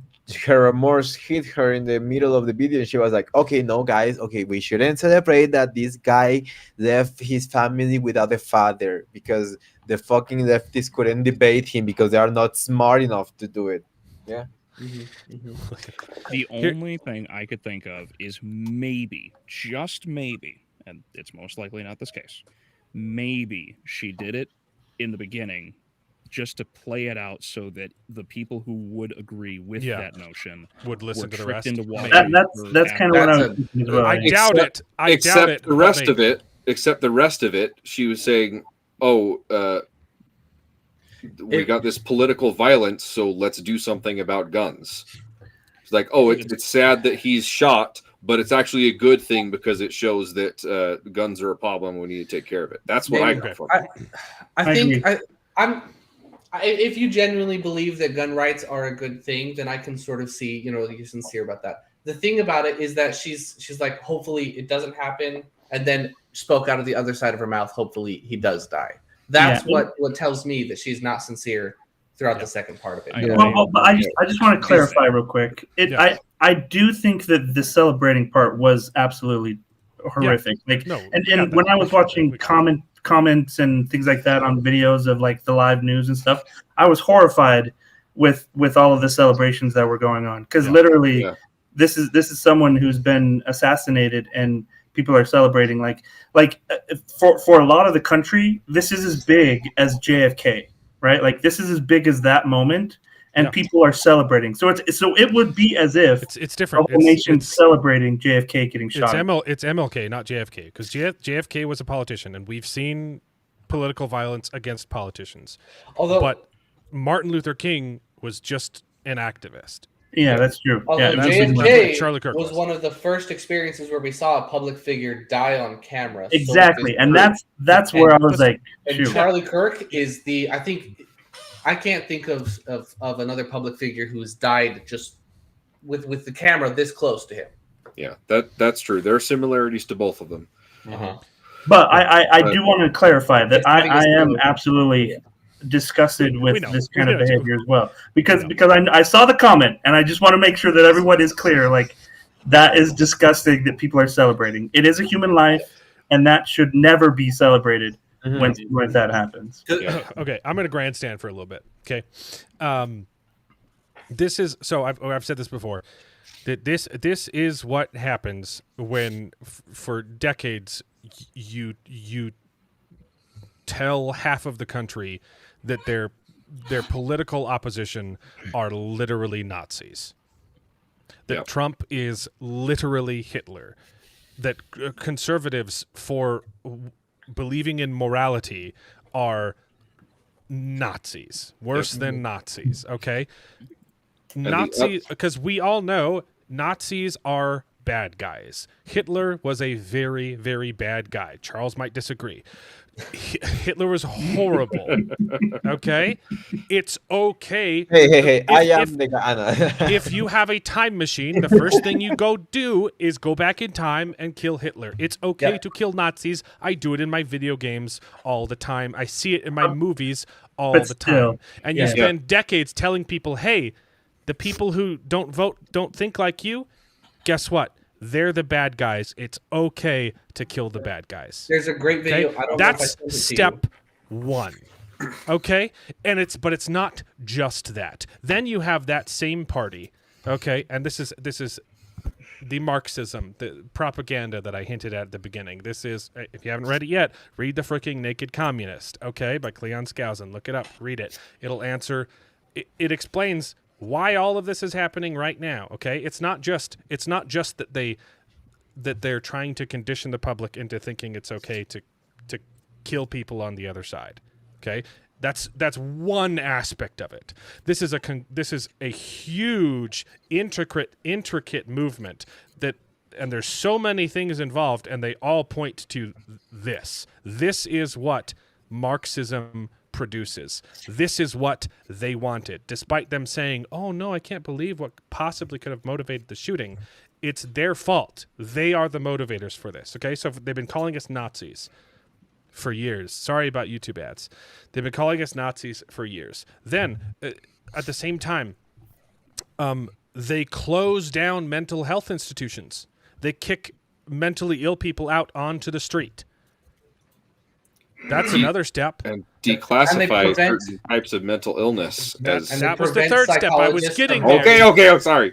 S9: her remorse hit her in the middle of the video, and she was like, "Okay, no, guys, okay, we shouldn't celebrate that this guy left his family without a father because the fucking leftists couldn't debate him because they are not smart enough to do it." Yeah.
S6: The only thing I could think of is maybe, just maybe, and it's most likely not this case, maybe she did it in the beginning just to play it out so that the people who would agree with that notion
S3: would listen to the rest.
S6: Into
S14: that's kind of what I was thinking as well.
S3: I doubt it.
S4: Except the rest of it, she was saying, "Oh, we got this political violence, so let's do something about guns." It's like, oh, it's sad that he's shot, but it's actually a good thing because it shows that guns are a problem. We need to take care of it. That's what I got from it.
S7: I think if you genuinely believe that gun rights are a good thing, then I can sort of see, you're sincere about that. The thing about it is that she's like, hopefully it doesn't happen, and then spoke out of the other side of her mouth, hopefully he does die. That's what tells me that she's not sincere throughout the second part of it.
S14: But I just want to clarify real quick. I do think that the celebrating part was absolutely horrific. And when I was watching comments and things like that on videos of like the live news and stuff, I was horrified with all of the celebrations that were going on, because literally this is someone who's been assassinated and people are celebrating like for a lot of the country, this is as big as JFK, right? Like this is as big as that moment, and people are celebrating. So it would be as if
S3: it's different.
S14: The whole nation's celebrating JFK getting shot.
S3: It's MLK, not JFK, because JFK was a politician, and we've seen political violence against politicians. But Martin Luther King was just an activist.
S14: Yeah, that's true.
S7: Although JFK was one of the first experiences where we saw a public figure die on camera.
S14: Exactly, and that's where I was like,
S7: and Charlie Kirk is I can't think of another public figure who's died just with the camera this close to him.
S4: Yeah, that's true. There are similarities to both of them.
S14: But I do want to clarify that I am absolutely disgusted with this kind of behavior as well, because I saw the comment, and I just want to make sure that everyone is clear. Like, that is disgusting that people are celebrating. It is a human life, and that should never be celebrated when that happens.
S3: Okay, I'm going to grandstand for a little bit. Okay, this is so I've said this before. That this is what happens when for decades you tell half of the country that their political opposition are literally Nazis. that
S4: Yep.
S3: Trump is literally Hitler, that conservatives, for believing in morality, are Nazis, worse than Nazis. Okay, because we all know Nazis are bad guys. Hitler was a very, very bad guy. Charles might disagree. Hitler was horrible. Okay, it's okay.
S9: Hey! I am
S3: If,
S9: the guy.
S3: if you have a time machine, the first thing you go do is go back in time and kill Hitler. It's okay to kill Nazis. I do it in my video games all the time. I see it in my movies all
S14: But
S3: the
S14: still,
S3: time. And you spend decades telling people, hey, the people who don't vote, don't think like you, guess what? They're the bad guys. It's okay to kill the bad guys.
S7: There's a great video.
S3: Okay?
S7: I don't
S3: That's
S7: know if I sent it to
S3: step one. Okay? And it's not just that. Then you have that same party, okay? And this is the Marxism, the propaganda that I hinted at the beginning. This is, if you haven't read it yet, read The Fricking Naked Communist, okay, by Cleon Skousen. Look it up, read it. It'll answer, it explains why all of this is happening right now, okay? It's not just that they're trying to condition the public into thinking it's okay to kill people on the other side, okay? That's one aspect of it. This is a huge, intricate movement and there's so many things involved, and they all point to this. This is what Marxism produces. This is what they wanted, despite them saying, "Oh no, I can't believe what possibly could have motivated the shooting." It's their fault. They are the motivators for this. Okay, so they've been calling us Nazis for years. Sorry about YouTube ads. They've been calling us Nazis for years. Then, at the same time, they close down mental health institutions. They kick mentally ill people out onto the street. That's another step.
S4: And declassify certain types of mental illness.
S3: That was the third step I was getting there.
S4: Okay, I'm sorry.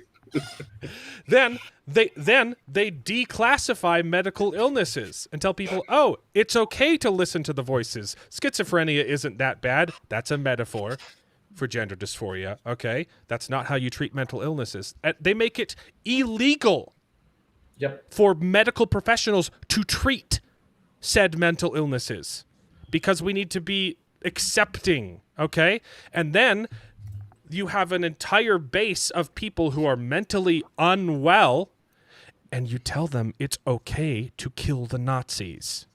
S3: Then they declassify medical illnesses and tell people, oh, it's okay to listen to the voices. Schizophrenia isn't that bad. That's a metaphor for gender dysphoria, okay? That's not how you treat mental illnesses. They make it illegal for medical professionals to treat said mental illnesses because we need to be accepting, okay? And then you have an entire base of people who are mentally unwell, and you tell them it's okay to kill the Nazis.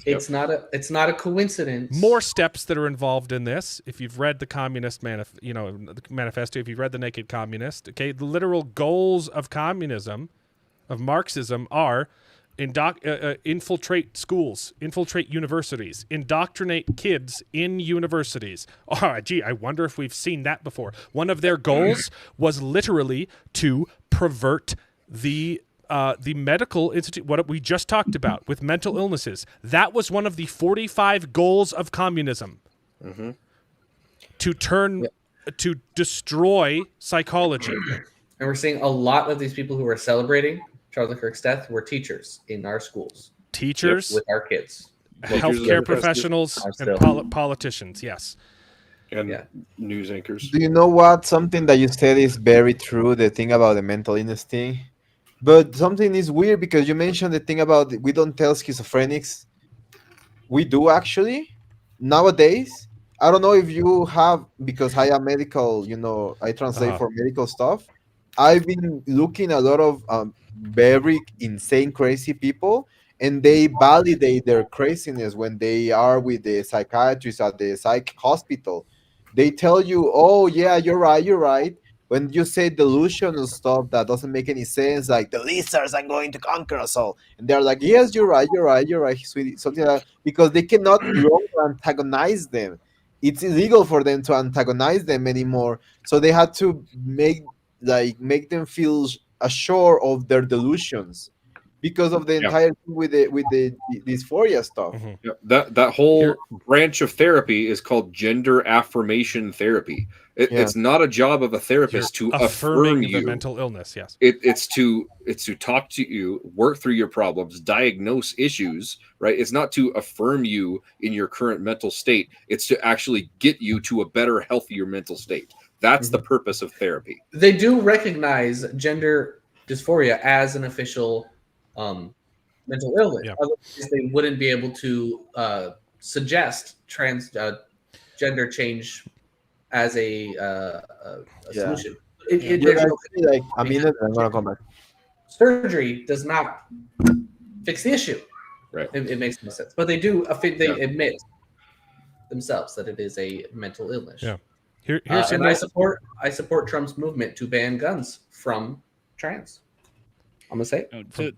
S7: It's not a coincidence.
S3: More steps that are involved in this. If you've read the Communist Manifesto, if you've read The Naked Communist, okay, the literal goals of communism, of Marxism, are infiltrate schools, infiltrate universities, indoctrinate kids in universities. Oh, gee, I wonder if we've seen that before. One of their goals was literally to pervert the medical institute, what we just talked about with mental illnesses. That was one of the 45 goals of communism.
S4: Mm-hmm.
S3: To destroy psychology.
S7: And we're seeing a lot of these people who are celebrating Charlie Kirk's death were teachers in our schools.
S3: Teachers
S7: with our kids.
S3: Healthcare professionals and politicians, yes.
S4: And news anchors.
S9: Do you know what? Something that you said is very true, the thing about the mental illness thing. But something is weird because you mentioned the thing about we don't tell schizophrenics. We do actually. Nowadays, I don't know if you have, because I am medical, I translate for medical stuff. I've been looking a lot of very insane, crazy people, and they validate their craziness when they are with the psychiatrist at the psych hospital. They tell you, oh, yeah, you're right. When you say delusional stuff that doesn't make any sense, like the lizards are going to conquer us all, and they're like, yes, you're right, sweetie, something like that, because they cannot antagonize them. It's illegal for them to antagonize them anymore, so they had to make them feel assured of their delusions because of the entire thing with the dysphoria stuff.
S3: Mm-hmm.
S4: Yeah, that whole branch of therapy is called gender affirmation therapy. It's not a job of a therapist to affirm you
S3: the mental illness. Yes,
S4: it's to talk to you, work through your problems, diagnose issues. Right? It's not to affirm you in your current mental state. It's to actually get you to a better, healthier mental state. That's the purpose of therapy.
S7: They do recognize gender dysphoria as an official mental illness.
S3: Yeah.
S7: Otherwise, they wouldn't be able to suggest gender change as a solution.
S9: You guys say, like a minute, and I'm gonna come back.
S7: Surgery does not fix the issue.
S4: Right.
S7: It makes no sense. But they do. They admit themselves that it is a mental illness.
S3: Yeah. Here's
S7: and I support Trump's movement to ban guns from trans. I'm gonna say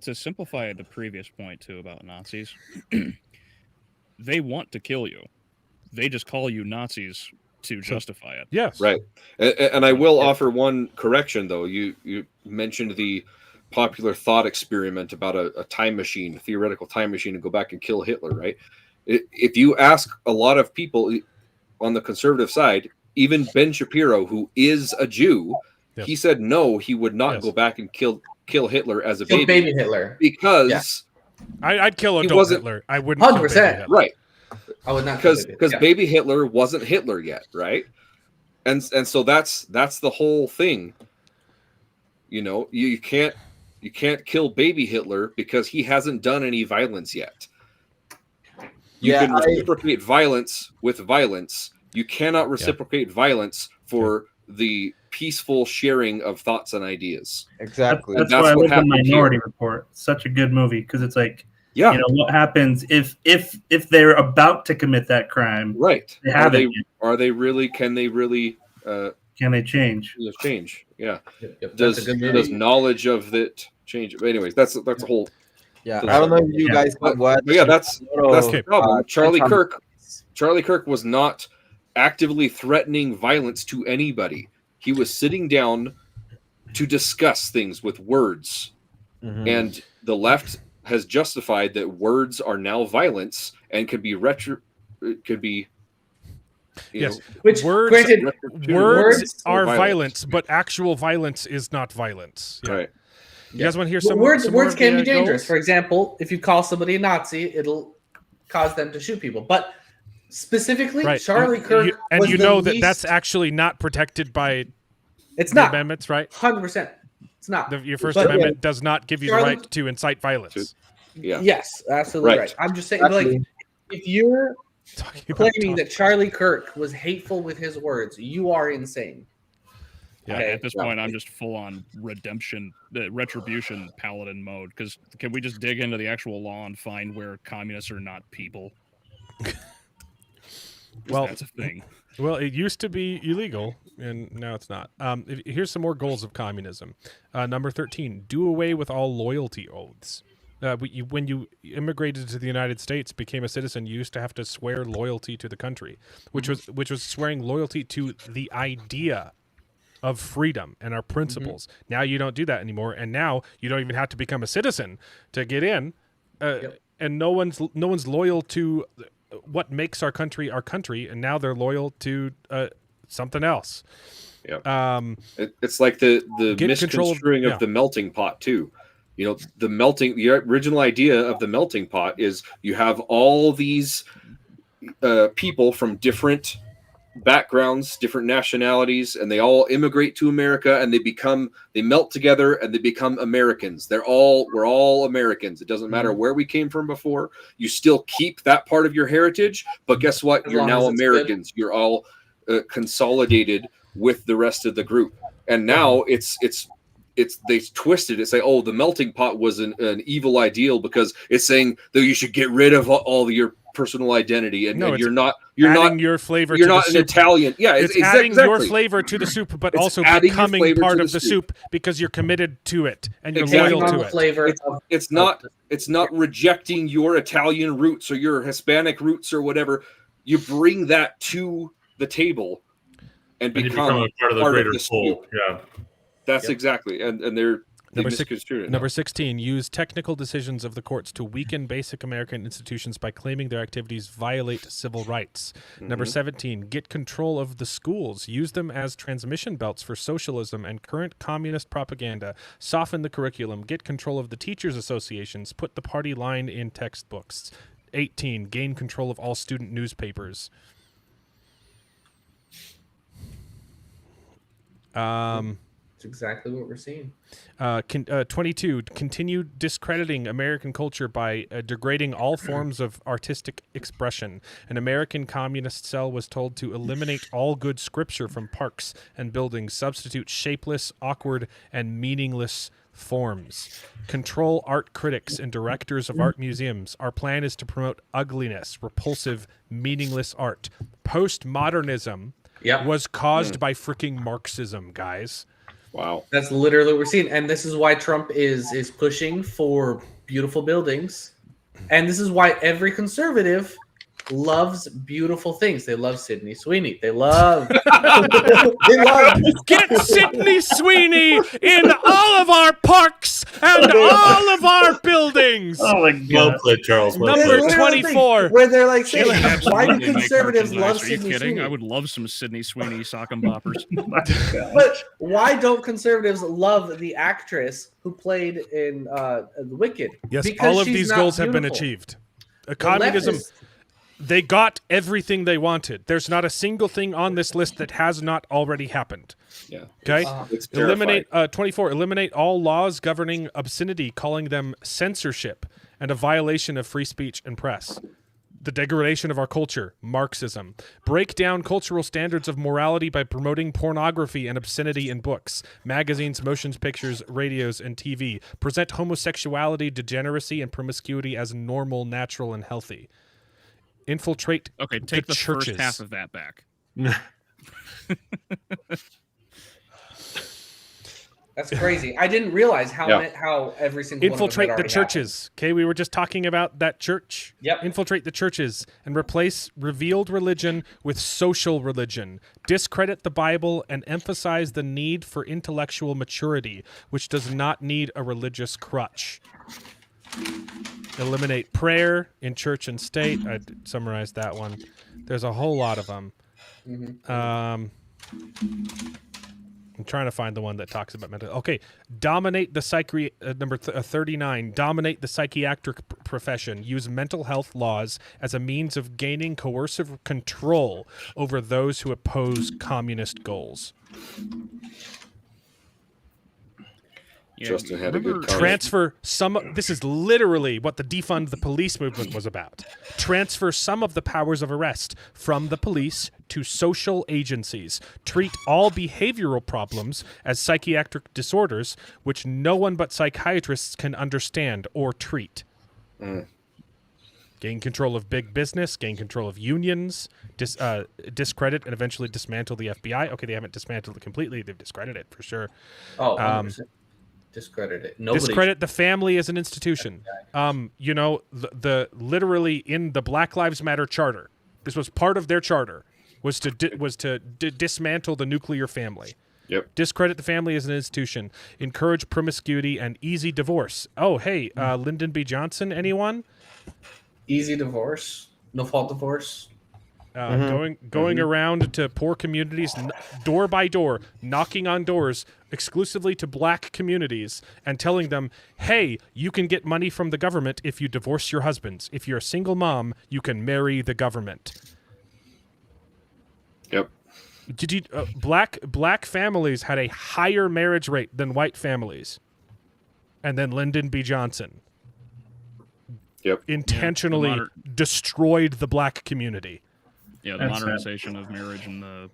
S6: to simplify the previous point too about Nazis. They want to kill you. They just call you Nazis to justify it.
S3: Yes.
S4: Right. And I will offer one correction, though. You mentioned the popular thought experiment about a time machine, a theoretical time machine, to go back and kill Hitler, right? If you ask a lot of people on the conservative side, even Ben Shapiro, who is a Jew, he said no, he would not go back and kill Hitler as a baby.
S7: Baby Hitler.
S4: Because
S3: I'd kill adult Hitler. I wouldn't
S7: 100%.
S3: kill baby Hitler.
S4: Right.
S7: I would not
S4: because baby Hitler wasn't Hitler yet, right? And so that's the whole thing. You know, you can't kill baby Hitler because he hasn't done any violence yet. You can reciprocate violence with violence. You cannot reciprocate violence for the peaceful sharing of thoughts and ideas.
S9: Exactly.
S14: That's why I love the Minority Report. Such a good movie because it's like, you know, what happens if they're about to commit that crime?
S4: Right.
S14: They haven't.
S4: Are they really? Can they really?
S14: Can they change?
S4: Change. Yeah.
S7: Yep,
S4: does knowledge of that change? But anyways, that's a whole.
S9: Yeah, I don't know if you guys have watched.
S4: But yeah, that's the problem. Charlie
S9: Trump.
S4: Kirk was not actively threatening violence to anybody. He was sitting down to discuss things with words, and the left has justified that words are now violence and could be
S3: yes.
S7: Which
S3: words are violence, but actual violence is not violence. Yeah.
S4: Right.
S3: You guys want to hear some
S7: words can be dangerous.
S3: goals?
S7: For example, if you call somebody a Nazi, it'll cause them to shoot people. But specifically, Charlie Kirk
S3: and you know that's actually not protected by the amendments, right?
S7: 100%. It's not.
S3: Your First Amendment does not give you the right to incite violence.
S4: Yeah.
S7: Yes, absolutely right. I'm just saying, like, if you're claiming that Charlie Kirk was hateful with his words, you are insane.
S6: Yeah, okay. At this point, I'm just full on retribution paladin mode. Because can we just dig into the actual law and find where communists are not people?
S3: Well,
S6: that's a thing.
S3: Well, it used to be illegal, and now it's not. Here's some more goals of communism. Number 13: do away with all loyalty oaths. When you immigrated to the United States, became a citizen, you used to have to swear loyalty to the country, which was swearing loyalty to the idea of freedom and our principles. Now you don't do that anymore, and now you don't even have to become a citizen to get in. And no one's loyal to what makes our country, and now they're loyal to something else.
S4: Yeah, it's like the misconstruing of the melting pot too. You know, the original idea of the melting pot is you have all these people from different backgrounds, different nationalities, and they all immigrate to America, and they melt together and they become Americans. we're all Americans. It doesn't matter where we came from before. You still keep that part of your heritage, but guess what? You're now Americans. You're all consolidated with the rest of the group. And now they twisted it, say, oh, the melting pot was an evil ideal because it's saying that you should get rid of all your personal identity, and you're not
S3: your flavor. You're
S4: not an
S3: soup.
S4: Italian. Yeah,
S3: it's adding your flavor to the soup, but also becoming part of the soup because you're committed to it and you're loyal to it.
S7: Flavor
S4: it's not rejecting your Italian roots or your Hispanic roots or whatever. You bring that to the table and become
S5: a part of the greater whole. Yeah,
S4: that's exactly, and they're.
S3: Number 16, use technical decisions of the courts to weaken basic American institutions by claiming their activities violate civil rights. Number 17, get control of the schools. Use them as transmission belts for socialism and current communist propaganda. Soften the curriculum. Get control of the teachers' associations. Put the party line in textbooks. 18, gain control of all student newspapers.
S7: It's exactly what we're seeing.
S3: 22, continue discrediting American culture by degrading all forms of artistic expression. An American communist cell was told to eliminate all good scripture from parks and buildings, substitute shapeless, awkward, and meaningless forms. Control art critics and directors of art museums. Our plan is to promote ugliness, repulsive, meaningless art. Postmodernism was caused by freaking Marxism, guys.
S4: Wow.
S7: That's literally what we're seeing. And this is why Trump is pushing for beautiful buildings. And this is why every conservative loves beautiful things. They love Sydney Sweeney. They love
S3: Get Sydney Sweeney in all of our parks and all of our buildings.
S14: Oh my God.
S13: Well played, Charles. Well
S3: Number
S13: played.
S3: 24.
S7: where they're like saying,
S6: She would
S7: why
S6: absolutely
S7: do
S6: make
S7: conservatives
S6: merchandise.
S7: love
S6: Are you
S7: Sydney
S6: kidding?
S7: Sweeney?
S6: I would love some Sydney Sweeney sock and boppers.
S7: But why don't conservatives love the actress who played in The Wicked?
S3: Yes,
S7: Because
S3: all of
S7: she's
S3: these
S7: not
S3: goals have been
S7: beautiful.
S3: achieved.
S7: The
S3: Communism,
S7: leftists-
S3: they got everything they wanted. There's not a single thing on this list that has not already happened.
S4: Yeah.
S3: Okay?
S4: It's
S3: Eliminate 24. Eliminate all laws governing obscenity, calling them censorship and a violation of free speech and press. The degradation of our culture, Marxism. Break down cultural standards of morality by promoting pornography and obscenity in books, magazines, motion pictures, radios, and TV. Present homosexuality, degeneracy, and promiscuity as normal, natural, and healthy. Infiltrate
S6: Take the
S3: churches.
S6: first half of that back.
S7: That's crazy. I didn't realize how every single
S3: Infiltrate
S7: one
S3: the
S7: of them had already
S3: churches. Okay, we were just talking about that church.
S7: Yep.
S3: Infiltrate the churches and replace revealed religion with social religion. Discredit the Bible and emphasize the need for intellectual maturity, which does not need a religious crutch. Eliminate prayer in church and state. I summarized that one. There's a whole lot of them. I'm trying to find the one that talks about mental. Okay, dominate the number 39. Dominate the psychiatric profession. Use mental health laws as a means of gaining coercive control over those who oppose communist goals.
S4: Justin had a good comment.
S3: Transfer some. This is literally what the defund the police movement was about. Transfer some of the powers of arrest from the police to social agencies. Treat all behavioral problems as psychiatric disorders, which no one but psychiatrists can understand or treat. Gain control of big business. Gain control of unions. Discredit and eventually dismantle the FBI. Okay, they haven't dismantled it completely. They've discredited it for sure.
S7: Oh, 100%. Discredit it.
S3: Discredit the family as an institution. You know, the literally in the Black Lives Matter charter, this was part of their charter, was to dismantle the nuclear family.
S4: Yep.
S3: Discredit the family as an institution. Encourage promiscuity and easy divorce. Oh, hey, Lyndon B. Johnson, anyone?
S7: Easy divorce, no fault divorce.
S3: Going around to poor communities, door by door, knocking on doors exclusively to black communities and telling them, hey, you can get money from the government if you divorce your husbands. If you're a single mom, you can marry the government.
S4: Yep.
S3: Did you black families had a higher marriage rate than white families? And then Lyndon B. Johnson intentionally destroyed the black community.
S6: Yeah, the modernization of marriage in the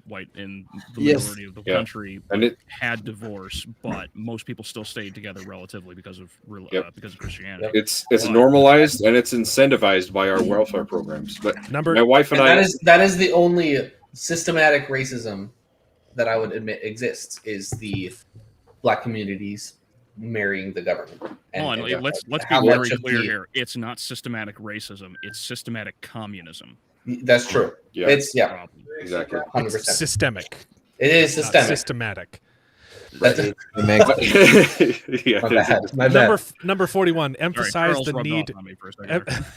S6: majority of the country had divorce, but most people still stayed together relatively because of Christianity.
S4: It's normalized and it's incentivized by our welfare programs. But my wife and I
S7: that is the only systematic racism that I would admit exists, is the black communities marrying the government.
S6: Let's be very clear here. It's not systematic racism. It's systematic communism.
S7: That's true.
S4: Yeah.
S7: It's
S4: exactly
S7: 100%.
S3: It's systemic.
S7: It is systemic.
S3: Systematic.
S7: My bad.
S3: Number 41. Emphasize the need.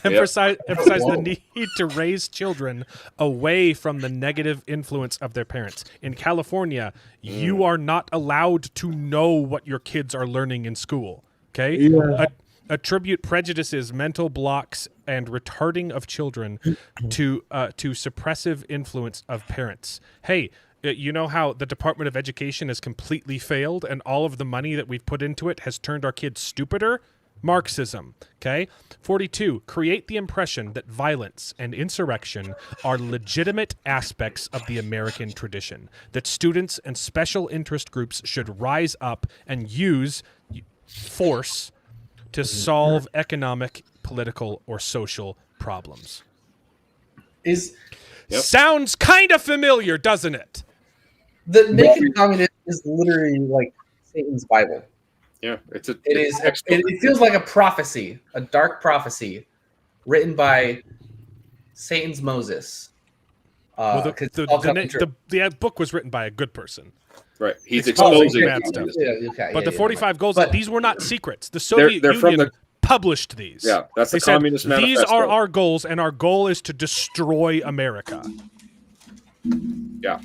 S6: Emphasize
S3: the need to raise children away from the negative influence of their parents. In California, you are not allowed to know what your kids are learning in school. Okay.
S14: Yeah.
S3: Attribute prejudices, mental blocks, and retarding of children to suppressive influence of parents. Hey, You know how the Department of Education has completely failed and all of the money that we've put into it has turned our kids stupider? Marxism. Okay. 42. Create the impression that violence and insurrection are legitimate aspects of the American tradition, that students and special interest groups should rise up and use force to solve economic, political, or social problems. Sounds kind of familiar, doesn't it?
S7: The naked communist is literally like Satan's Bible.
S4: Yeah,
S7: it feels like a prophecy, a dark prophecy, written by Satan's Moses.
S3: The book was written by a good person.
S4: Right, he's exposing
S3: bad stuff. But the 45 goals, these were not secrets. The Soviet Union published these.
S4: Yeah, that's the
S3: They said,
S4: Communist Manifesto.
S3: these are our goals, and our goal is to destroy America.
S4: Yeah.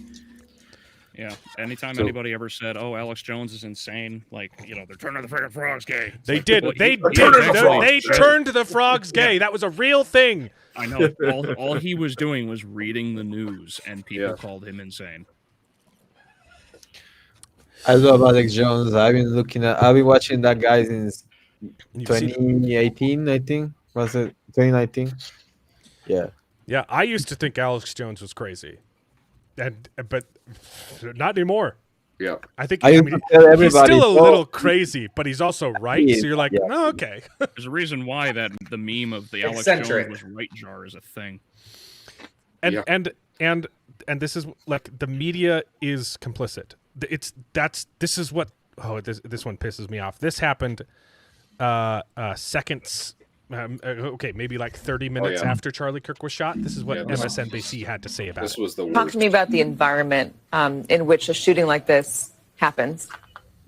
S6: Yeah. Anytime anybody ever said, "Oh, Alex Jones is insane," like, they're turning the freaking frogs gay.
S3: They did. They turned the frogs gay. That was a real thing.
S6: I know. All he was doing was reading the news, and people called him insane.
S9: I love Alex Jones. I've been watching that guy since 2018, I think. Was it 2019? Yeah.
S3: Yeah, I used to think Alex Jones was crazy. But not anymore.
S4: Yeah.
S3: I think
S9: he's
S3: still a little crazy, but he's also right. So you're like, oh, okay.
S6: There's a reason why that the meme of the Alex Jones was right jar is a thing.
S3: And this is like the media is complicit. This is what this one pisses me off. This happened seconds. Maybe like 30 minutes after Charlie Kirk was shot. This is what MSNBC had to say about it.
S11: Was the worst. Talk to me about the environment in which a shooting like this happens.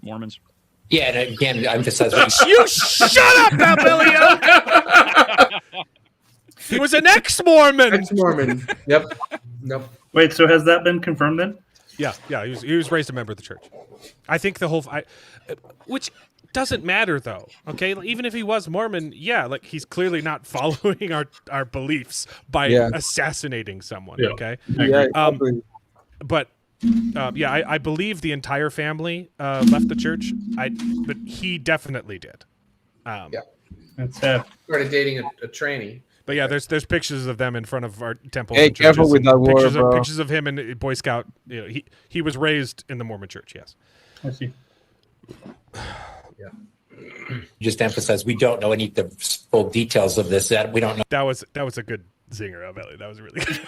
S6: Mormons.
S16: Yeah, and again, I emphasize.
S3: You shut up, Babylio! He was an ex-Mormon.
S7: Ex-Mormon. Yep. Nope.
S14: Wait, so has that been confirmed then?
S3: Yeah. He was raised a member of the church. I think which doesn't matter though. Okay, even if he was Mormon, he's clearly not following our beliefs by assassinating someone.
S9: Yeah.
S3: Okay.
S9: Yeah.
S3: I believe the entire family left the church. But he definitely did.
S14: That's sad.
S7: Started dating a tranny.
S3: But yeah, there's pictures of them in front of our temples.
S9: Hey, careful with that word, bro.
S3: Pictures of him in Boy Scout. He was raised in the Mormon church. Yes.
S14: I see.
S16: Just emphasize, we don't know any of the full details of this. That we don't know.
S3: That was a good zinger, Ellie. That was really good.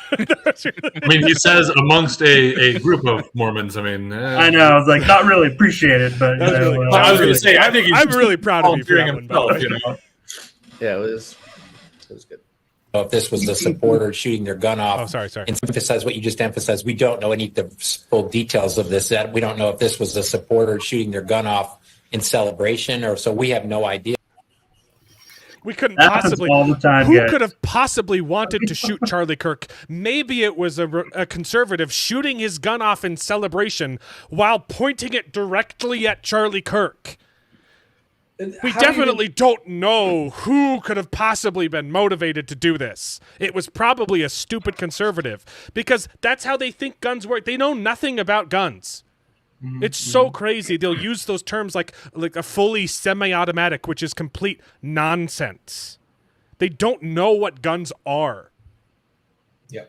S5: I mean, he says amongst a group of Mormons. I mean,
S14: I know. I was like, not really appreciated, but
S5: I was going to say, I think
S3: I'm really proud of you for that one.
S7: Yeah, it was good.
S16: If this was the supporter shooting their gun off.
S3: Oh, sorry.
S16: And emphasize what you just emphasized. We don't know any of the full details of this. That we don't know if this was the supporter shooting their gun off in celebration, or so we have no idea.
S3: We couldn't possibly.
S14: All the time,
S3: who could have possibly wanted to shoot Charlie Kirk? Maybe it was a conservative shooting his gun off in celebration while pointing it directly at Charlie Kirk. We definitely don't know who could have possibly been motivated to do this. It was probably a stupid conservative because that's how they think guns work. They know nothing about guns. It's so crazy. They'll use those terms like a fully semi-automatic, which is complete nonsense. They don't know what guns are.
S7: Yeah.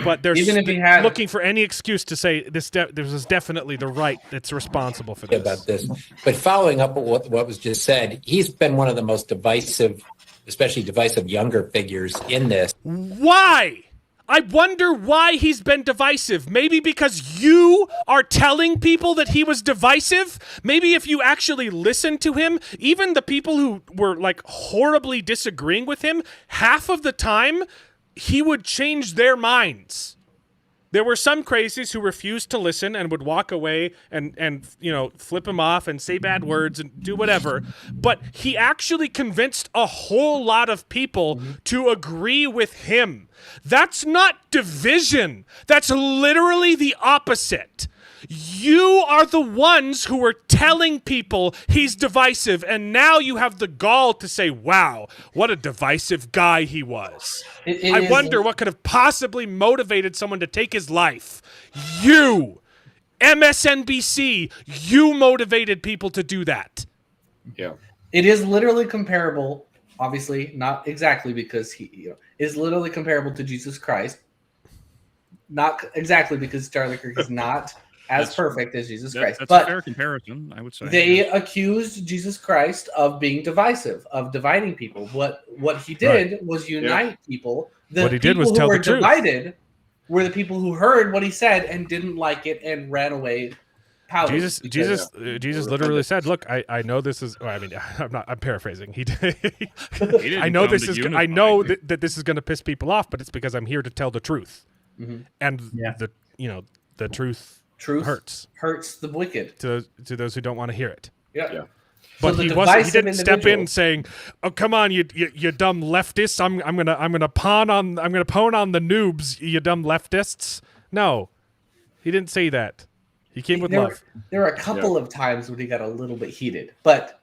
S3: But they're
S7: Even if he had
S3: looking for any excuse to say this was definitely the right that's responsible for this.
S16: About this. But following up with what was just said, he's been one of the most divisive, especially divisive younger figures in this.
S3: Why? I wonder why he's been divisive. Maybe because you are telling people that he was divisive? Maybe if you actually listened to him, even the people who were like horribly disagreeing with him, half of the time he would change their minds. There were some crazies who refused to listen and would walk away and flip him off and say bad words and do whatever. But he actually convinced a whole lot of people to agree with him. That's not division. That's literally the opposite. You are the ones who were telling people he's divisive, and now you have the gall to say, wow, what a divisive guy he was. I wonder what could have possibly motivated someone to take his life. You, MSNBC, you motivated people to do that.
S4: Yeah.
S7: It is literally comparable, obviously, not exactly because he is literally comparable to Jesus Christ. Not exactly because Charlie Kirk is not as perfect as Jesus Christ.
S6: That's
S7: but
S6: a fair comparison, I would say.
S7: They accused Jesus Christ of being divisive, of dividing people. What he did was unite people. The
S3: what he did was
S7: people
S3: tell
S7: who
S3: the
S7: were
S3: truth.
S7: Divided were the people who heard what he said and didn't like it and ran away.
S3: Jesus literally said, "Look, I know this is. Well, I mean, I'm paraphrasing. He did. I know this is. I know that this is going to piss people off, but it's because I'm here to tell the truth, and the truth
S7: hurts the wicked
S3: to those who don't want to hear it.
S7: Yeah.
S3: But
S7: so
S3: he didn't step in saying, "Oh, come on, you dumb leftists! I'm gonna pawn on the noobs, you dumb leftists." No, he didn't say that. He came with love.
S7: There were a couple of times when he got a little bit heated, but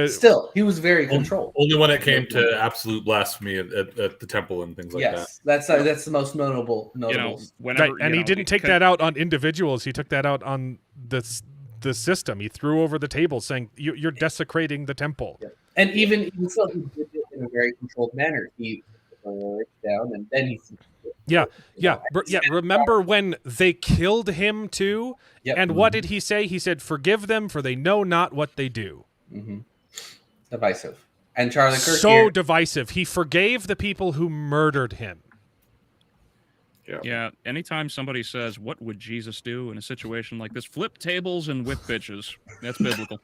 S7: still, he was very controlled.
S5: Only when it came to absolute blasphemy at the temple and things like that.
S7: Yes, that's the most notable.
S3: And he didn't take that out on individuals. He took that out on the system. He threw over the table, saying, "You're desecrating the temple."
S7: Yeah. And even so, he did it in a very controlled manner. He put it down, and then he.
S3: Yeah. Remember when they killed him too?
S7: Yep.
S3: And what did he say? He said, "Forgive them, for they know not what they do."
S7: Mm-hmm. Divisive. And Charlie
S3: Kirk divisive. He forgave the people who murdered him.
S6: Yeah. Anytime somebody says, "What would Jesus do in a situation like this?" Flip tables and whip bitches. That's biblical.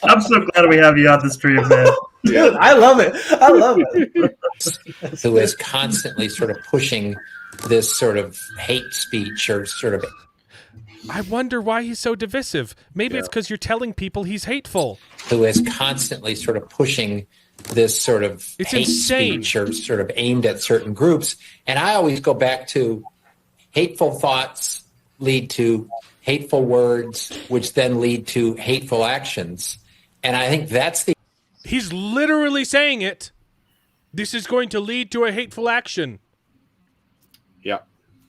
S14: I'm so glad we have you on the stream, man.
S7: Dude, I love it.
S16: Who is constantly sort of pushing this sort of hate speech or sort of.
S3: I wonder why he's so divisive. Maybe it's because you're telling people he's hateful.
S16: Who is constantly sort of pushing this sort of hate speech or sort of aimed at certain groups. And I always go back to hateful thoughts lead to hateful words, which then lead to hateful actions. And I think that's the...
S3: He's literally saying it. This is going to lead to a hateful action.
S4: Yeah.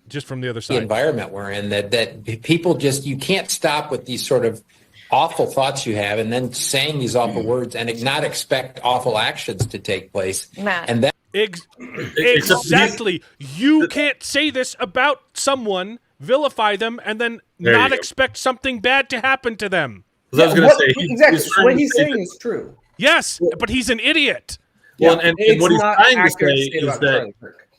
S3: Just from the other side.
S16: The environment we're in, that people just, you can't stop with these sort of awful thoughts you have and then saying these awful words and not expect awful actions to take place.
S11: Matt.
S16: And that
S3: exactly. You can't say this about someone, vilify them, and then not expect something bad to happen to them.
S5: I was going to say,
S7: exactly. What he's saying is true.
S3: Yes, but he's an idiot.
S5: Well, and what he's trying to say is that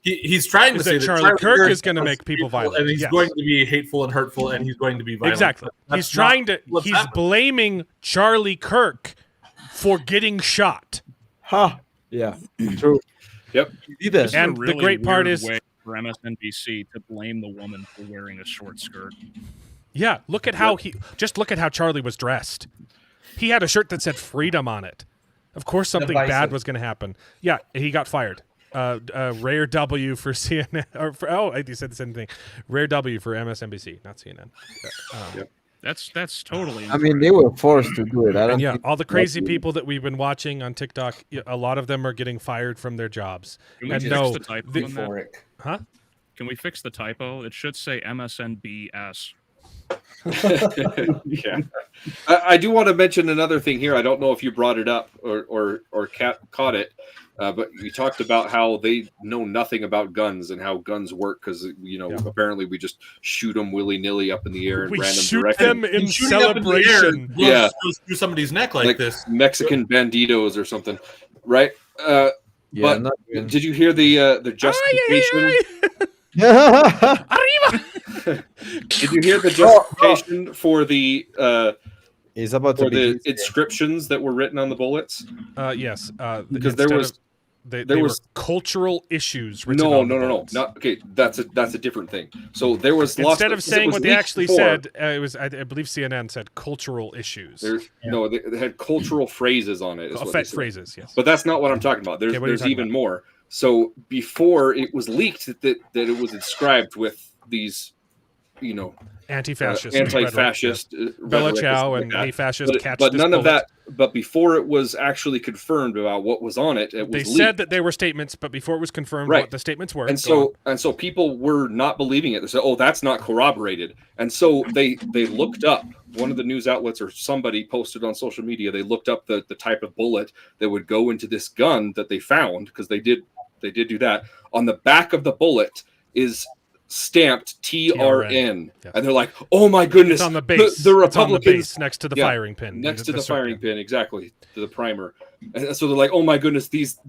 S5: he's trying to say that
S3: Charlie Kirk is going to make people violent,
S5: and he's going to be hateful and hurtful, and he's going to be violent.
S3: Exactly. He's trying to. He's blaming Charlie Kirk for getting shot.
S9: Huh. Yeah. True.
S4: Yep.
S3: And
S6: really
S3: the great part is
S6: for MSNBC to blame the woman for wearing a short skirt.
S3: Yeah. Look at how look at how Charlie was dressed. He had a shirt that said freedom on it. Of course, something bad was going to happen. Yeah, he got fired. Rare W for CNN. You said the same thing. Rare W for MSNBC, not CNN.
S6: That's totally.
S9: I mean, they were forced to do it.
S3: All the crazy people that we've been watching on TikTok, a lot of them are getting fired from their jobs.
S6: Can we fix the typo on that?
S3: Huh?
S6: Can we fix the typo? It should say MSNBS.
S4: Yeah, I do want to mention another thing here. I don't know if you brought it up or caught it, but you talked about how they know nothing about guns and how guns work because apparently we just shoot them willy nilly up in the air and
S3: we
S4: random
S3: shoot
S4: direction.
S3: them in celebration.
S4: Yeah,
S5: through somebody's neck like this.
S4: Mexican banditos or something, right? But did you hear the justification?
S3: Arriba!
S4: Did you hear the justification for the
S9: it's about for
S4: the inscriptions that were written on the bullets?
S3: Yes,
S4: because there was
S3: were cultural issues written on the bullets.
S4: Not okay. That's a different thing. So there was
S3: instead of saying what they actually said, it was I believe CNN said cultural issues.
S4: No, they had cultural phrases on it.
S3: Phrases, yes.
S4: But that's not what I'm talking about. There's even more. So before it was leaked that it was inscribed with these you know,
S3: anti-fascist,
S4: anti-fascist,
S3: Bella
S4: rhetoric
S3: Ciao
S4: like
S3: and
S4: that.
S3: "Hey fascist, catch
S4: But
S3: this
S4: none of
S3: bullet."
S4: that. But before it was actually confirmed about what was on it, it was
S3: They
S4: leaked.
S3: said that they were statements, but before it was confirmed
S4: Right.
S3: what the statements were.
S4: And so people were not believing it. They said, "Oh, that's not corroborated." And so they looked up, one of the news outlets or somebody posted on social media. They looked up the type of bullet that would go into this gun that they found, because they did do that. On the back of the bullet is stamped TRN.
S3: Yes.
S4: And they're like, "Oh my goodness!"
S3: It's on the base.
S4: The
S3: It's on the
S4: Republicans
S3: base next to the firing pin.
S4: next to the firing pin, exactly, to the primer. And so they're like, "Oh my goodness, these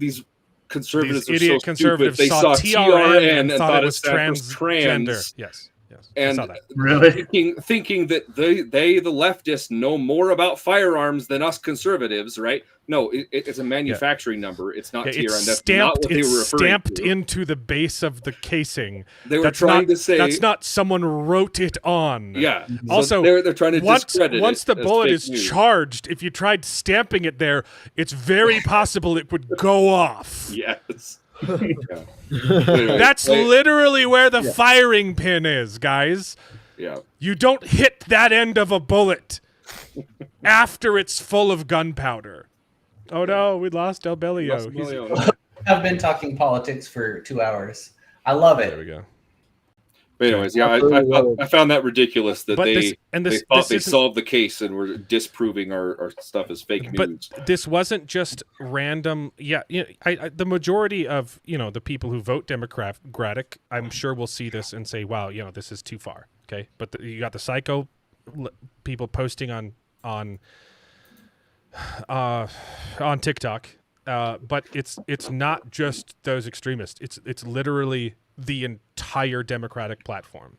S4: conservatives
S3: These
S4: are
S3: idiot
S4: so
S3: conservatives
S4: stupid. They
S3: saw
S4: TRN and
S3: thought it was
S4: trans."
S3: transgender. Yes. I saw
S4: And
S3: that.
S14: Really?
S4: thinking that they the leftists know more about firearms than us conservatives, right? No, it's a manufacturing number. It's not TRN. That's not what they were referring
S3: stamped
S4: to.
S3: into the base of the casing.
S4: They were trying to say
S3: that's not someone wrote it on.
S4: Yeah.
S3: Also,
S4: so they're trying to discredit
S3: once
S4: it
S3: the
S4: as
S3: bullet
S4: fake
S3: is
S4: news.
S3: charged, if you tried stamping it there, it's very possible it would go off.
S4: Yes.
S3: That's literally where the firing pin is, guys.
S4: Yeah.
S3: You don't hit that end of a bullet after it's full of gunpowder. Oh no, we lost El Bellio.
S7: I've been talking politics for 2 hours. I love it.
S3: There we go.
S4: But anyways, yeah, I found that ridiculous that they thought they solved the case and were disproving our stuff as fake news.
S3: But this wasn't just random. Yeah, the majority of the people who vote Democratic, I'm sure will see this and say, "Wow, this is too far." Okay, but you got the psycho people posting on TikTok, but it's not just those extremists. It's literally the entire Democratic platform.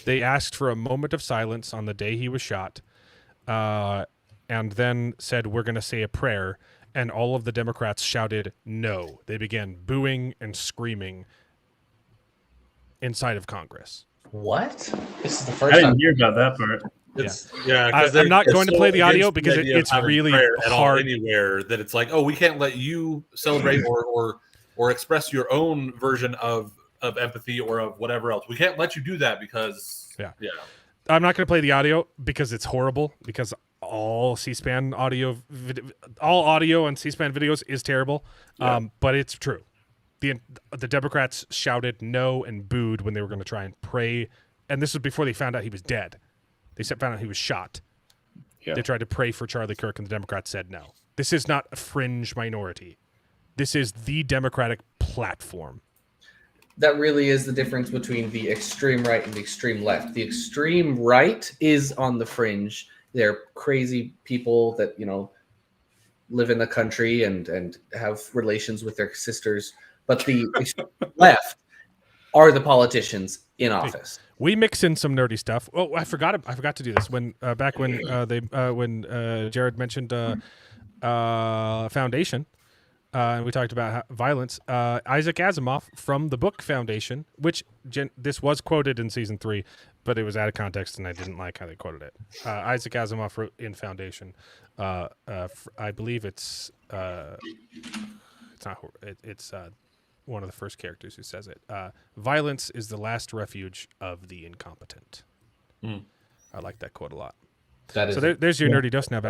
S3: They asked for a moment of silence on the day he was shot, and then said, "We're going to say a prayer." And all of the Democrats shouted no. They began booing and screaming inside of Congress.
S7: What? This is the first
S14: I didn't
S7: time.
S14: hear about that part.
S3: I'm not going to play the audio because it's really hard.
S5: Anywhere that it's like, oh, we can't let you celebrate or express your own version of empathy or of whatever else. We can't let you do that because
S3: I'm not going to play the audio because it's horrible, because all C-SPAN audio on C-SPAN videos is terrible. But it's true. The Democrats shouted no and booed when they were going to try and pray, and this was before they found out he was dead. They found out he was shot. Yeah. They tried to pray for Charlie Kirk, and the Democrats said no. This is not a fringe minority. This is the Democratic platform.
S7: That really is the difference between the extreme right and the extreme left. The extreme right is on the fringe. They're crazy people that, live in the country and have relations with their sisters. But the left are the politicians in office.
S3: We mix in some nerdy stuff. Oh, I forgot to do this when Jared mentioned Foundation. And we talked about violence. Isaac Asimov from the book Foundation, which this was quoted in season 3, but it was out of context, and I didn't like how they quoted it. Isaac Asimov wrote in Foundation. I believe it's not. It's one of the first characters who says it. Violence is the last refuge of the incompetent. I like that quote a lot. There's your nerdy dust. Now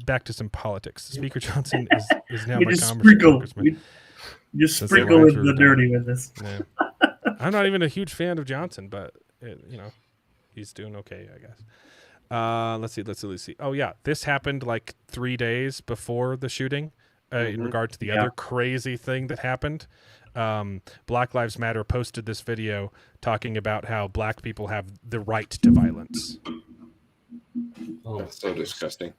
S3: back to some politics. Speaker Johnson is now my congressman.
S14: Just sprinkle with the dirty with this.
S3: Yeah. I'm not even a huge fan of Johnson, but he's doing okay, I guess. Let's see. Oh yeah, this happened like 3 days before the shooting. In regard to the other crazy thing that happened, Black Lives Matter posted this video talking about how black people have the right to violence.
S4: Oh, that's so disgusting.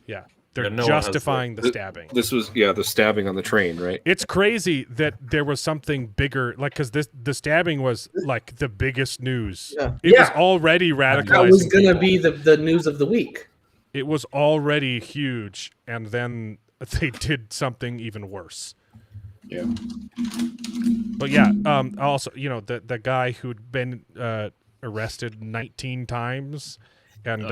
S3: Yeah, they're justifying the stabbing.
S4: This was the stabbing on the train, right?
S3: It's crazy that there was something bigger, like, because the stabbing was like the biggest news. Yeah. It was already radicalizing.
S7: That was going to be the news of the week.
S3: It was already huge, and then they did something even worse.
S4: Yeah.
S3: But yeah, also, the guy who'd been arrested 19 times and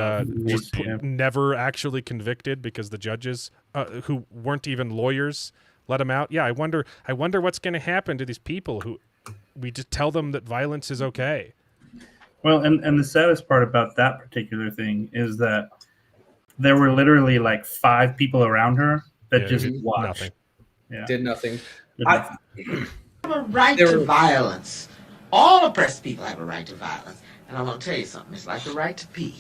S3: was never actually convicted because the judges who weren't even lawyers let him out. Yeah, I wonder what's going to happen to these people who we just tell them that violence is okay.
S14: Well, and the saddest part about that particular thing is that there were literally like 5 people around her that just watched.
S3: Nothing.
S14: Yeah.
S7: Did nothing.
S14: Did
S7: I-
S14: nothing.
S17: have a right
S7: There
S17: to
S7: were-
S17: violence. All oppressed people have a right to violence. And I'm going to tell you something. It's like the right to pee.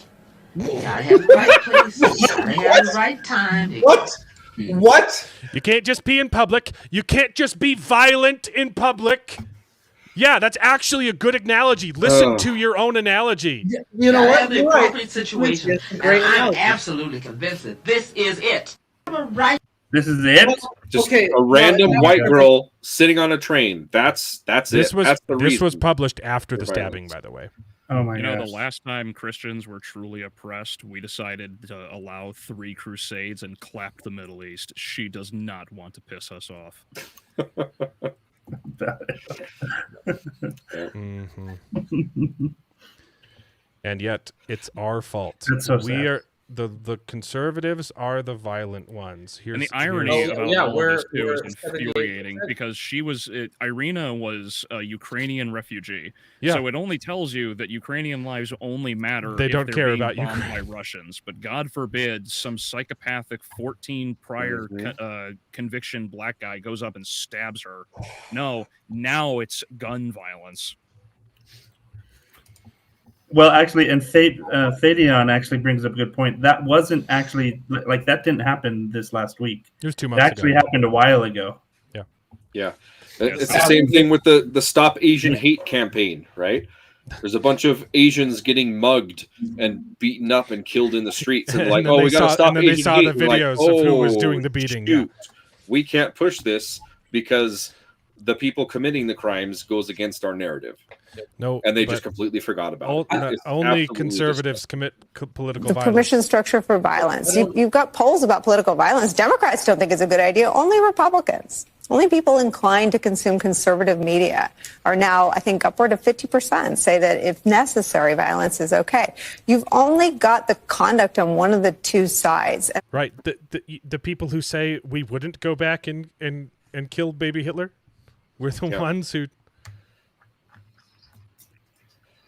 S17: You gotta have the right place. You gotta have the right time.
S16: What? What?
S3: You can't just pee in public. You can't just be violent in public. Yeah, that's actually a good analogy. Listen to your own analogy.
S17: You know
S7: what?
S17: what? The
S7: You're right.
S17: appropriate situation.
S7: It's a
S17: And
S7: great
S17: I'm
S7: analogy.
S17: absolutely convinced that this is it. I have a right.
S14: This is it.
S4: Just
S7: Okay,
S4: a random
S7: well,
S4: white girl sitting on a train. That's
S3: This
S4: it.
S3: was
S4: That's the
S3: this
S4: reason.
S3: was published after the
S4: for
S3: stabbing,
S4: violence.
S3: by the way.
S14: Oh my
S6: You know,
S14: gosh.
S6: the last time Christians were truly oppressed, we decided to allow 3 crusades and clapped the Middle East. She does not want to piss us off.
S3: And yet, it's our fault.
S14: That's so
S3: we
S14: sad.
S3: are the conservatives are the violent ones. Here's
S6: And the irony
S3: here's-
S6: about
S7: yeah,
S6: all
S7: we're-
S6: of this too is
S7: we're
S6: infuriating
S7: 78%.
S6: because Irina was a Ukrainian refugee.
S3: Yeah.
S6: So it only tells you that Ukrainian lives only matter
S3: They
S6: if
S3: don't
S6: they're
S3: care
S6: being
S3: about
S6: bombed
S3: Ukraine.
S6: by Russians. But God forbid some psychopathic 14 prior conviction black guy goes up and stabs her. No, now it's gun violence.
S14: Well, actually, and Thadion actually brings up a good point. That wasn't actually like that didn't happen this last week.
S3: It was 2
S14: It
S3: months
S14: actually
S3: ago.
S14: happened a while ago.
S4: Yeah. It's the same thing with the Stop Asian Hate campaign, right? There's a bunch of Asians getting mugged and beaten up and killed in the streets, and
S3: And
S4: like,
S3: then
S4: oh,
S3: they
S4: we gotta
S3: saw-
S4: stop
S3: and then they
S4: Asian
S3: saw
S4: hate.
S3: the
S4: We're like,
S3: videos of who was
S4: "Oh,
S3: doing the beating,
S4: shoot. We can't push this because the people committing the crimes goes against our narrative,
S3: No,
S4: and they
S3: but
S4: just completely forgot about
S3: o-
S4: it. It's
S3: only
S4: absolutely
S3: conservatives commit political
S18: The
S3: violence.
S18: permission structure for violence. You've got polls about political violence. Democrats don't think it's a good idea. Only Republicans. Only people inclined to consume conservative media are now, I think, upward of 50% say that if necessary, violence is okay. You've only got the conduct on one of the two sides.
S3: Right. The people who say we wouldn't go back and kill baby Hitler, we're the ones who.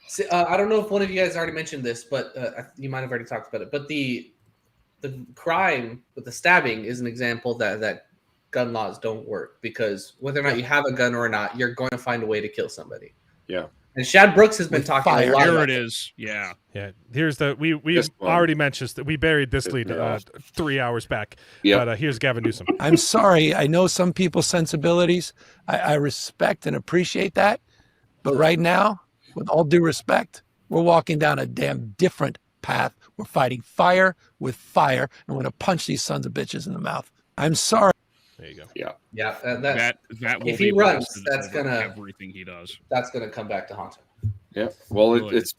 S7: See, I don't know if one of you guys already mentioned this, but you might have already talked about it. But the crime with the stabbing is an example that gun laws don't work, because whether or not you have a gun or not, you're going to find a way to kill somebody.
S4: Yeah.
S7: And Shad Brooks has been talking a lot
S6: Here
S7: about
S6: it is. Yeah.
S3: Yeah. Here's the we
S4: This one.
S3: already mentioned that we buried this lead 3 hours back.
S4: Yep.
S3: But here's Gavin Newsom.
S19: I'm sorry. I know some people's sensibilities. I respect and appreciate that. But right now, with all due respect, we're walking down a damn different path. We're fighting fire with fire, and we're going to punch these sons of bitches in the mouth. I'm sorry.
S3: There you go.
S4: Yeah.
S7: Yeah,
S6: That will
S7: if
S6: be
S7: he runs,
S6: blasted
S7: that's
S6: over
S7: gonna
S6: everything he does.
S7: that's gonna come back to haunt him.
S4: Yeah. Well,
S6: Really.
S4: it's.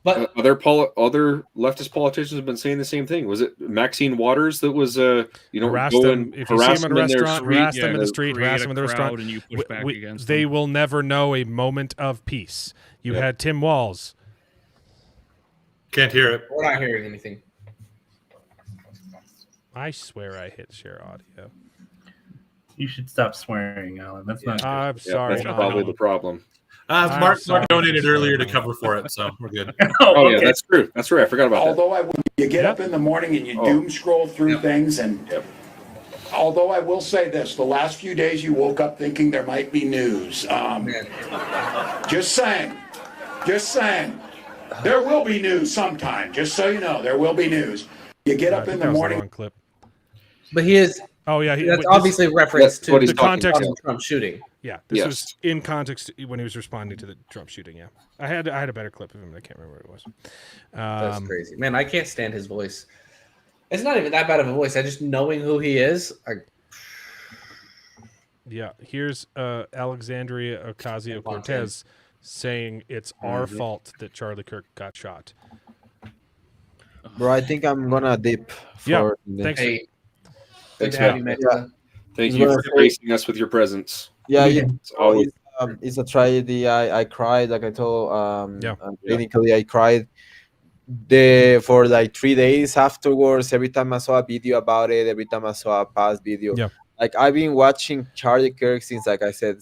S7: But
S4: other leftist politicians have been saying the same thing. Was it Maxine Waters that was
S3: Harass
S4: go
S3: them
S4: and
S3: if you see
S4: harass
S3: them in a
S4: them in their
S3: restaurant.
S4: street?
S3: Harass them in
S4: Yeah.
S3: the street.
S6: create
S3: Harass
S6: a
S3: them in the
S6: crowd
S3: restaurant.
S6: and you push back against
S3: they
S6: them.
S3: will never know a moment of peace. You
S4: Yep.
S3: had Tim Walz.
S5: Can't hear it.
S7: we're not hearing anything.
S3: I swear I hit share audio.
S14: You should stop swearing, Alan. That's not.
S3: I'm
S4: Yeah,
S3: sorry.
S4: that's probably the problem.
S3: I'm
S5: Mark
S3: sorry.
S5: donated earlier to cover for it, so we're good.
S4: Oh yeah, that's true. That's right. I forgot about that.
S20: Although you get up in the morning and you doom scroll through things, and although I will say this, the last few days you woke up thinking there might be news. Just saying, there will be news sometime. Just so you know, there will be news. You get
S3: I
S20: up
S3: think
S20: in
S3: that
S20: the
S3: was the
S20: morning.
S3: wrong clip.
S7: But he is.
S3: Oh yeah,
S7: That's obviously reference to
S4: what he's
S7: the
S4: talking
S7: context
S4: about.
S7: of Trump shooting.
S3: Yeah, this
S4: Yes.
S3: was in context when he was responding to the Trump shooting. Yeah, I had a better clip of him. I can't remember what it was.
S7: That's crazy, man. I can't stand his voice. It's not even that bad of a voice. I just knowing who he is.
S3: Yeah, here's Alexandria Ocasio-Cortez saying it's our fault that Charlie Kirk got shot.
S9: Bro, I think I'm gonna dip.
S3: Yeah,
S9: For
S3: thanks.
S7: Hey, good
S4: Thanks,
S7: to have
S4: man.
S7: you, man.
S9: Yeah.
S4: Thank
S9: He's
S4: you
S9: gonna
S4: for
S9: say-
S4: gracing us with your presence.
S9: Yeah,
S4: It's always
S9: it's a tragedy. I cried, like I told.
S3: Yeah.
S9: Clinically, I cried. For like 3 days afterwards. Every time I saw a video about it, every time I saw a past video,
S3: Yeah.
S9: Like I've been watching Charlie Kirk since, like I said,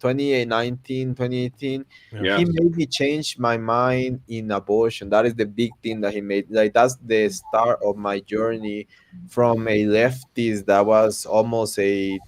S9: 2018, 2018.
S4: Yeah.
S9: He made me change my mind in abortion. That is the big thing that he made. Like that's the start of my journey from a leftist that was almost a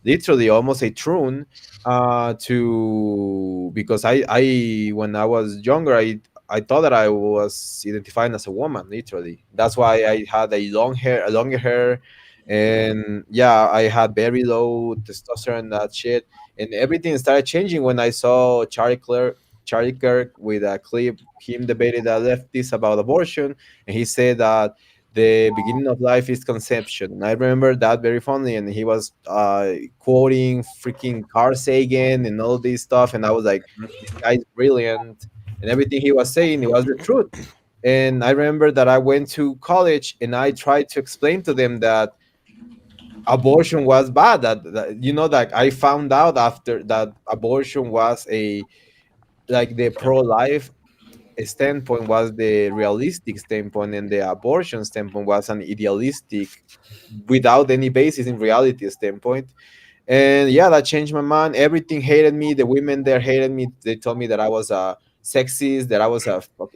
S9: literally almost a troon to because I when I was younger I thought that I was identifying as a woman. Literally, that's why I had a longer hair, and yeah, I had very low testosterone and that shit, and everything started changing when I saw Charlie Kirk with a clip, him debated the leftists about abortion, and he said that the beginning of life is conception. And I remember that very fondly. And he was quoting freaking Carl Sagan and all this stuff. And I was like, this guy's brilliant. And everything he was saying, it was the truth. And I remember that I went to college and I tried to explain to them that abortion was bad. That I found out after that abortion was like the pro-life standpoint was the realistic standpoint, and the abortion standpoint was an idealistic, without any basis in reality standpoint. And yeah, that changed my mind. Everything hated me. The women there hated me. They told me that I was a sexist, that I was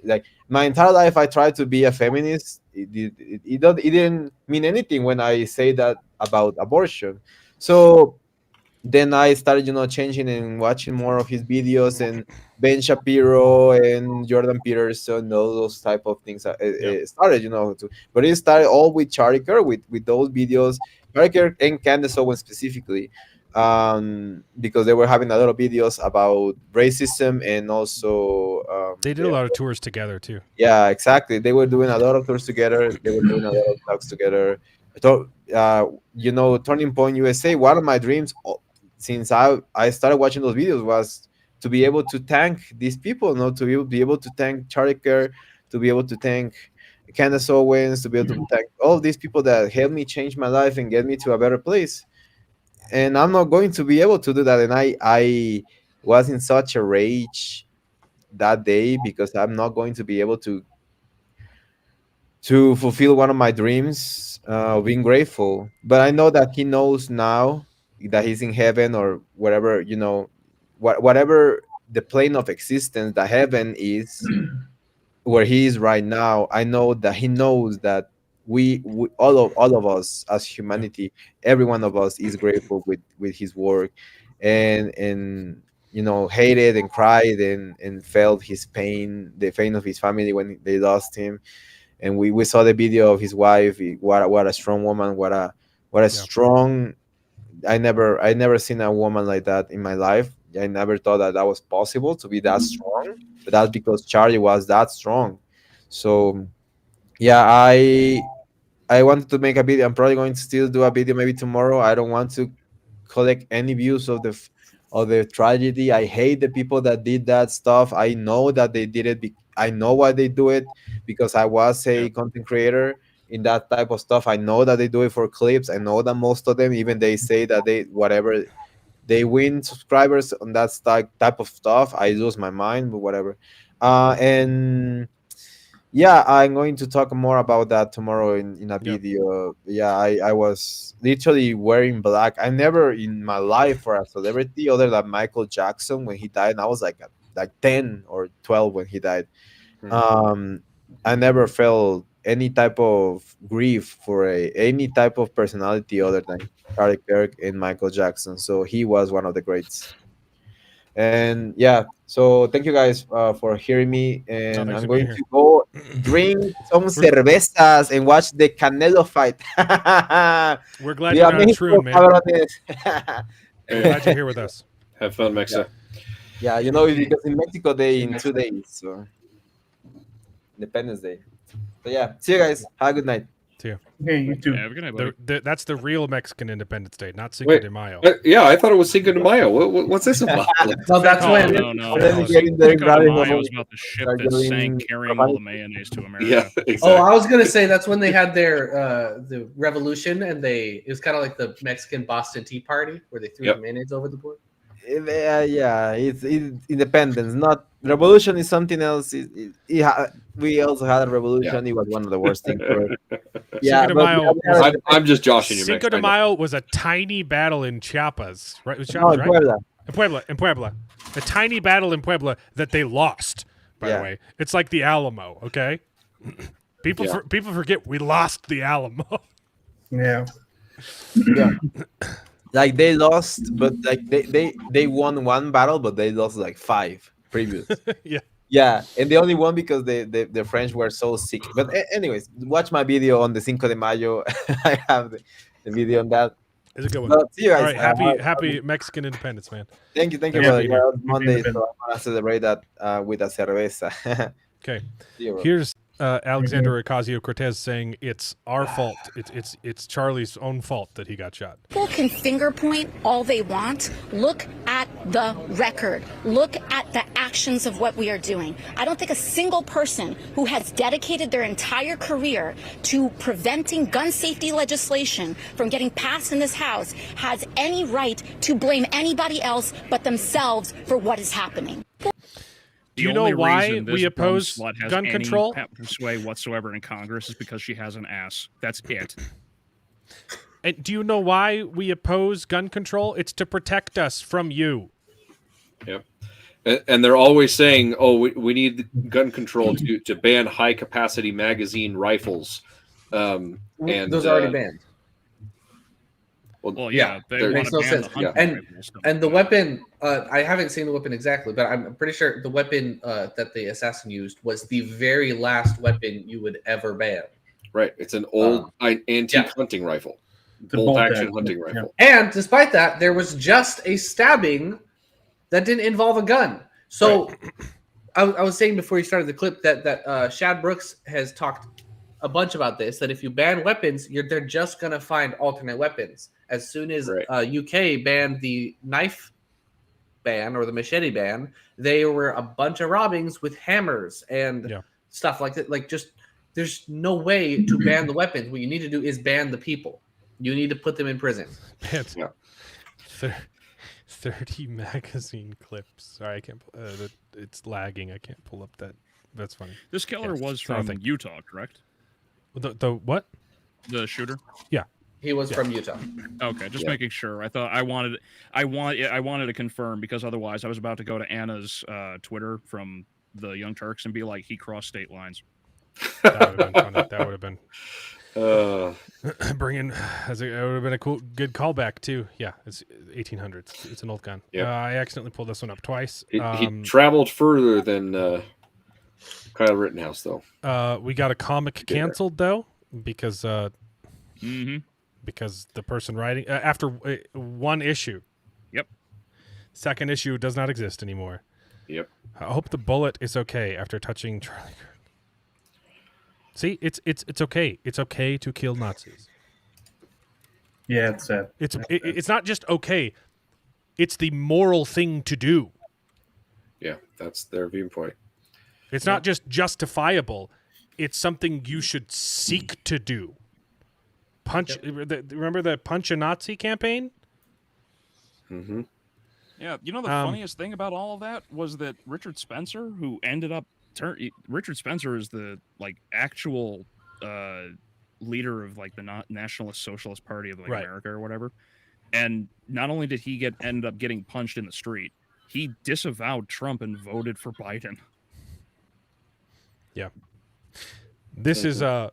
S9: like my entire life I tried to be a feminist. It didn't mean anything when I say that about abortion. So then I started, changing and watching more of his videos, and Ben Shapiro and Jordan Peterson, all those type of things. It started, but it started all with Charlie Kirk, with those videos, Charlie Kirk and Candace Owens specifically, because they were having a lot of videos about racism and also
S3: They did a lot of tours together too.
S9: yeah, exactly. They were doing a lot of tours together. They were doing a lot of talks together. So, Turning Point USA, one of my dreams since I started watching those videos was to be able to thank these people, to be able to thank Charlie Kerr, to be able to thank Candace Owens, to be able to thank all of these people that helped me change my life and get me to a better place. And I'm not going to be able to do that. And I was in such a rage that day because I'm not going to be able to fulfill one of my dreams, being grateful. But I know that he knows now that he's in heaven or whatever, whatever the plane of existence that heaven is, where he is right now. I know that he knows that we all of us as humanity, every one of us is grateful with his work, and hated and cried and felt his pain, the pain of his family when they lost him. And we saw the video of his wife. What a strong woman, what a strong. I never seen a woman like that in my life. I never thought that was possible to be that strong, but that's because Charlie was that strong. So yeah, I wanted to make a video. I'm probably going to still do a video maybe tomorrow. I don't want to collect any views of the tragedy. I hate the people that did that stuff. I know that they did it. I know why they do it, because I was a content creator in that type of stuff. I know that they do it for clips. I know that most of them, even they say that they whatever they win subscribers on that type of stuff. I lose my mind, but whatever. And yeah, I'm going to talk more about that tomorrow in a video. Yeah, I was literally wearing black. I never in my life for a celebrity other than Michael Jackson when he died. And I was like 10 or 12 when he died. Um, I never felt any type of grief for any type of personality other than Charlie Kirk and Michael Jackson. So he was one of the greats. And yeah, so thank you guys for hearing me. And
S3: thanks
S9: I'm
S3: for being
S9: going
S3: here.
S9: to go drink some cervezas and watch the Canelo fight.
S3: We're glad you're not a troon, man.
S9: cabrones.
S3: We're glad you're here with us.
S4: Have fun, Mexa.
S9: Yeah, because in Mexico they in 2 days, so Independence Day. So yeah, see you guys. Have a good night.
S3: See you.
S14: Hey, you too.
S6: Yeah, have a good night, buddy.
S3: That's the real Mexican Independence Day, not Cinco de Mayo.
S4: Yeah, I thought it was Cinco de Mayo. What's this about?
S7: Well, that's when.
S6: No.
S9: Then getting there
S6: Cinco de
S9: grabbing
S6: Mayo
S9: the-
S6: was about the ship that sank carrying all the mayonnaise to America.
S4: Yeah, exactly.
S7: Oh, I was gonna say that's when they had their the revolution, and it was kind of like the Mexican Boston Tea Party where they threw the mayonnaise over the board.
S9: Yeah, it's independence, not revolution is something else. We also had a revolution. It was one of the worst things ever. Yeah,
S3: Cinco de
S9: but
S3: Mayo.
S4: I'm just joshing you,
S3: Cinco
S4: Max.
S3: de
S4: I know.
S3: Mayo was a tiny battle in Chiapas, right? It was
S9: No,
S3: Chiapas,
S9: in
S3: right?
S9: Puebla.
S3: In Puebla. A tiny battle in Puebla that they lost, by the way. It's like the Alamo, okay? People forget we lost the Alamo.
S14: Yeah.
S9: Yeah. Like they lost, but like they won one battle, but they lost like 5 previous.
S3: Yeah.
S9: Yeah, and they only won because the French were so sick. But anyways, watch my video on the Cinco de Mayo. I have the video on that.
S3: It's a good one.
S9: But see you guys.
S3: All right, happy Mexican independence, man.
S9: Thank you,
S3: Thanks
S9: brother.
S3: for being
S9: Yeah,
S3: here.
S9: it's Monday, so I'm gonna celebrate that with a cerveza.
S3: Okay.
S9: See you, bro.
S3: Here's Alexander Ocasio-Cortez saying it's our fault. It's Charlie's own fault that he got shot.
S12: People can finger point all they want. Look at the record. Look at the actions of what we are doing. I don't think a single person who has dedicated their entire career to preventing gun safety legislation from getting passed in this House has any right to blame anybody else but themselves for what is happening.
S3: Do you know why we oppose gun control?
S6: Sway whatsoever in Congress is because she has an ass. That's it.
S3: And do you know why we oppose gun control? It's to protect us from you.
S4: Yep. And they're always saying, "Oh, we need gun control to ban high capacity magazine rifles." And
S7: those are already banned.
S6: Well, yeah,
S7: it makes no sense. And the weapon, I haven't seen the weapon exactly, but I'm pretty sure the weapon that the assassin used was the very last weapon you would ever ban.
S4: Right. It's an old antique hunting rifle, bolt action hunting rifle.
S7: And despite that, there was just a stabbing that didn't involve a gun. So I was saying before you started the clip that Shad Brooks has talked a bunch about this, that if you ban weapons, they're just going to find alternate weapons. As soon as UK banned the knife ban or the machete ban, they were a bunch of robbings with hammers and stuff like that. Like, just there's no way to ban the weapons. What you need to do is ban the people. You need to put them in prison.
S3: 30 magazine clips. Sorry, I can't. It's lagging. I can't pull up that. That's funny.
S6: This killer was from Utah, correct?
S3: The what?
S6: The shooter.
S3: Yeah.
S7: He was from Utah.
S6: Okay, just making sure. I wanted to confirm, because otherwise I was about to go to Anna's Twitter from the Young Turks and be like, he crossed state lines.
S3: That would have been funny. That would have been bringing. It would have been a good callback too. Yeah, it's 1800s. It's an old gun.
S4: Yeah.
S3: I accidentally pulled this one up twice.
S4: He traveled further than Kyle Rittenhouse, though.
S3: We got a comic canceled though because because the person writing after one issue.
S6: Yep.
S3: Second issue does not exist anymore.
S4: Yep.
S3: I hope the bullet is okay after touching Charlie Kirk. See, it's okay. It's okay to kill Nazis.
S14: Yeah, it's sad.
S3: It's not just okay. It's the moral thing to do.
S4: Yeah, that's their viewpoint.
S3: It's not just justifiable. It's something you should seek to do. Remember the Punch a Nazi campaign?
S4: Mm-hmm.
S6: Yeah, you know the funniest thing about all of that was that Richard Spencer, who ended up Richard Spencer is the actual leader of the Nationalist Socialist Party of America or whatever. And not only did he end up getting punched in the street, he disavowed Trump and voted for Biden.
S3: Yeah. This is the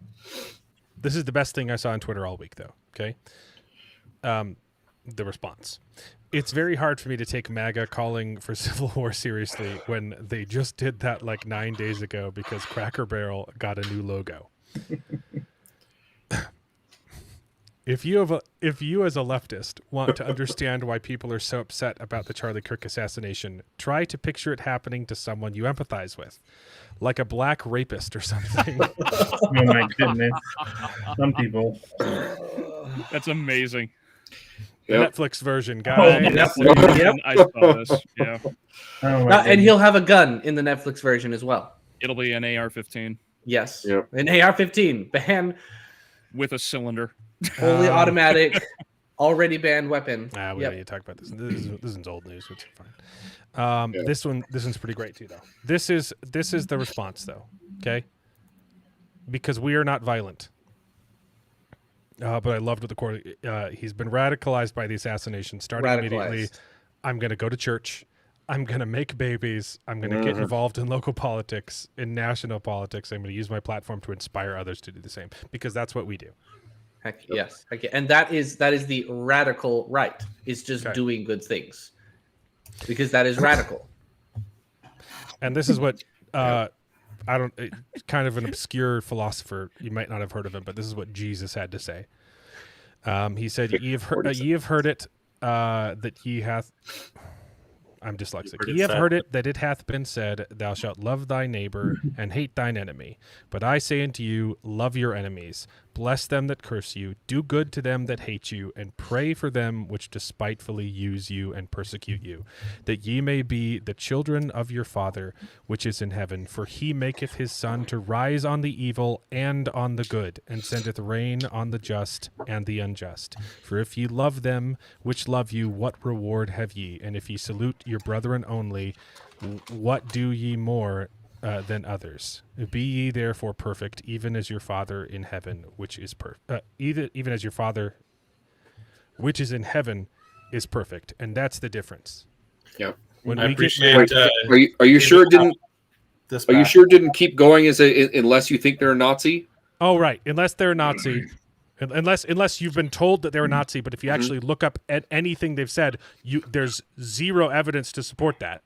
S3: best thing I saw on Twitter all week, though. Okay. The response. It's very hard for me to take MAGA calling for civil war seriously when they just did that 9 days ago because Cracker Barrel got a new logo. If you as a leftist want to understand why people are so upset about the Charlie Kirk assassination, try to picture it happening to someone you empathize with, like a black rapist or something.
S14: Oh my goodness. Some people.
S6: That's amazing.
S3: Yep. Netflix version, guys.
S7: Yep.
S6: I saw this. Yeah.
S7: And he'll have a gun in the Netflix version as well.
S6: It'll be an AR-15.
S7: Yes.
S4: Yep.
S7: An AR-15 ban
S6: with a cylinder.
S7: Fully automatic. already banned weapon.
S3: We don't need to talk about this. This is old news, which is fine.
S4: Yeah.
S3: This one's pretty great too, though. This is the response, though. Okay, because we are not violent. But I loved what the court. He's been radicalized by the assassination. Starting immediately, I'm going to go to church. I'm going to make babies. I'm going to get involved in local politics, in national politics. I'm going to use my platform to inspire others to do the same, because that's what we do.
S7: Heck yes. And that is the radical right, is just doing good things. Because that is radical.
S3: And this is what kind of an obscure philosopher, you might not have heard of him, but this is what Jesus had to say. He said, ye have heard it, that ye hath... I'm dyslexic. Ye have heard it, that it hath been said, thou shalt love thy neighbor and hate thine enemy. But I say unto you, love your enemies, bless them that curse you, do good to them that hate you, and pray for them which despitefully use you and persecute you, that ye may be the children of your Father which is in heaven. For he maketh his sun to rise on the evil and on the good, and sendeth rain on the just and the unjust. For if ye love them which love you, what reward have ye? And if ye salute your brethren only, what do ye more than others? Be ye therefore perfect, even as your Father in heaven, which is even as your Father which is in heaven is perfect. And that's the difference.
S4: Yeah.
S3: When
S13: I
S3: we get
S13: appreciate.
S3: mad,
S4: Are you sure it didn't? Are you sure it didn't keep going unless you think they're a Nazi?
S3: Oh, right. Unless they're a Nazi. Unless you've been told that they're a Nazi, but if you actually look up at anything they've said, there's zero evidence to support that.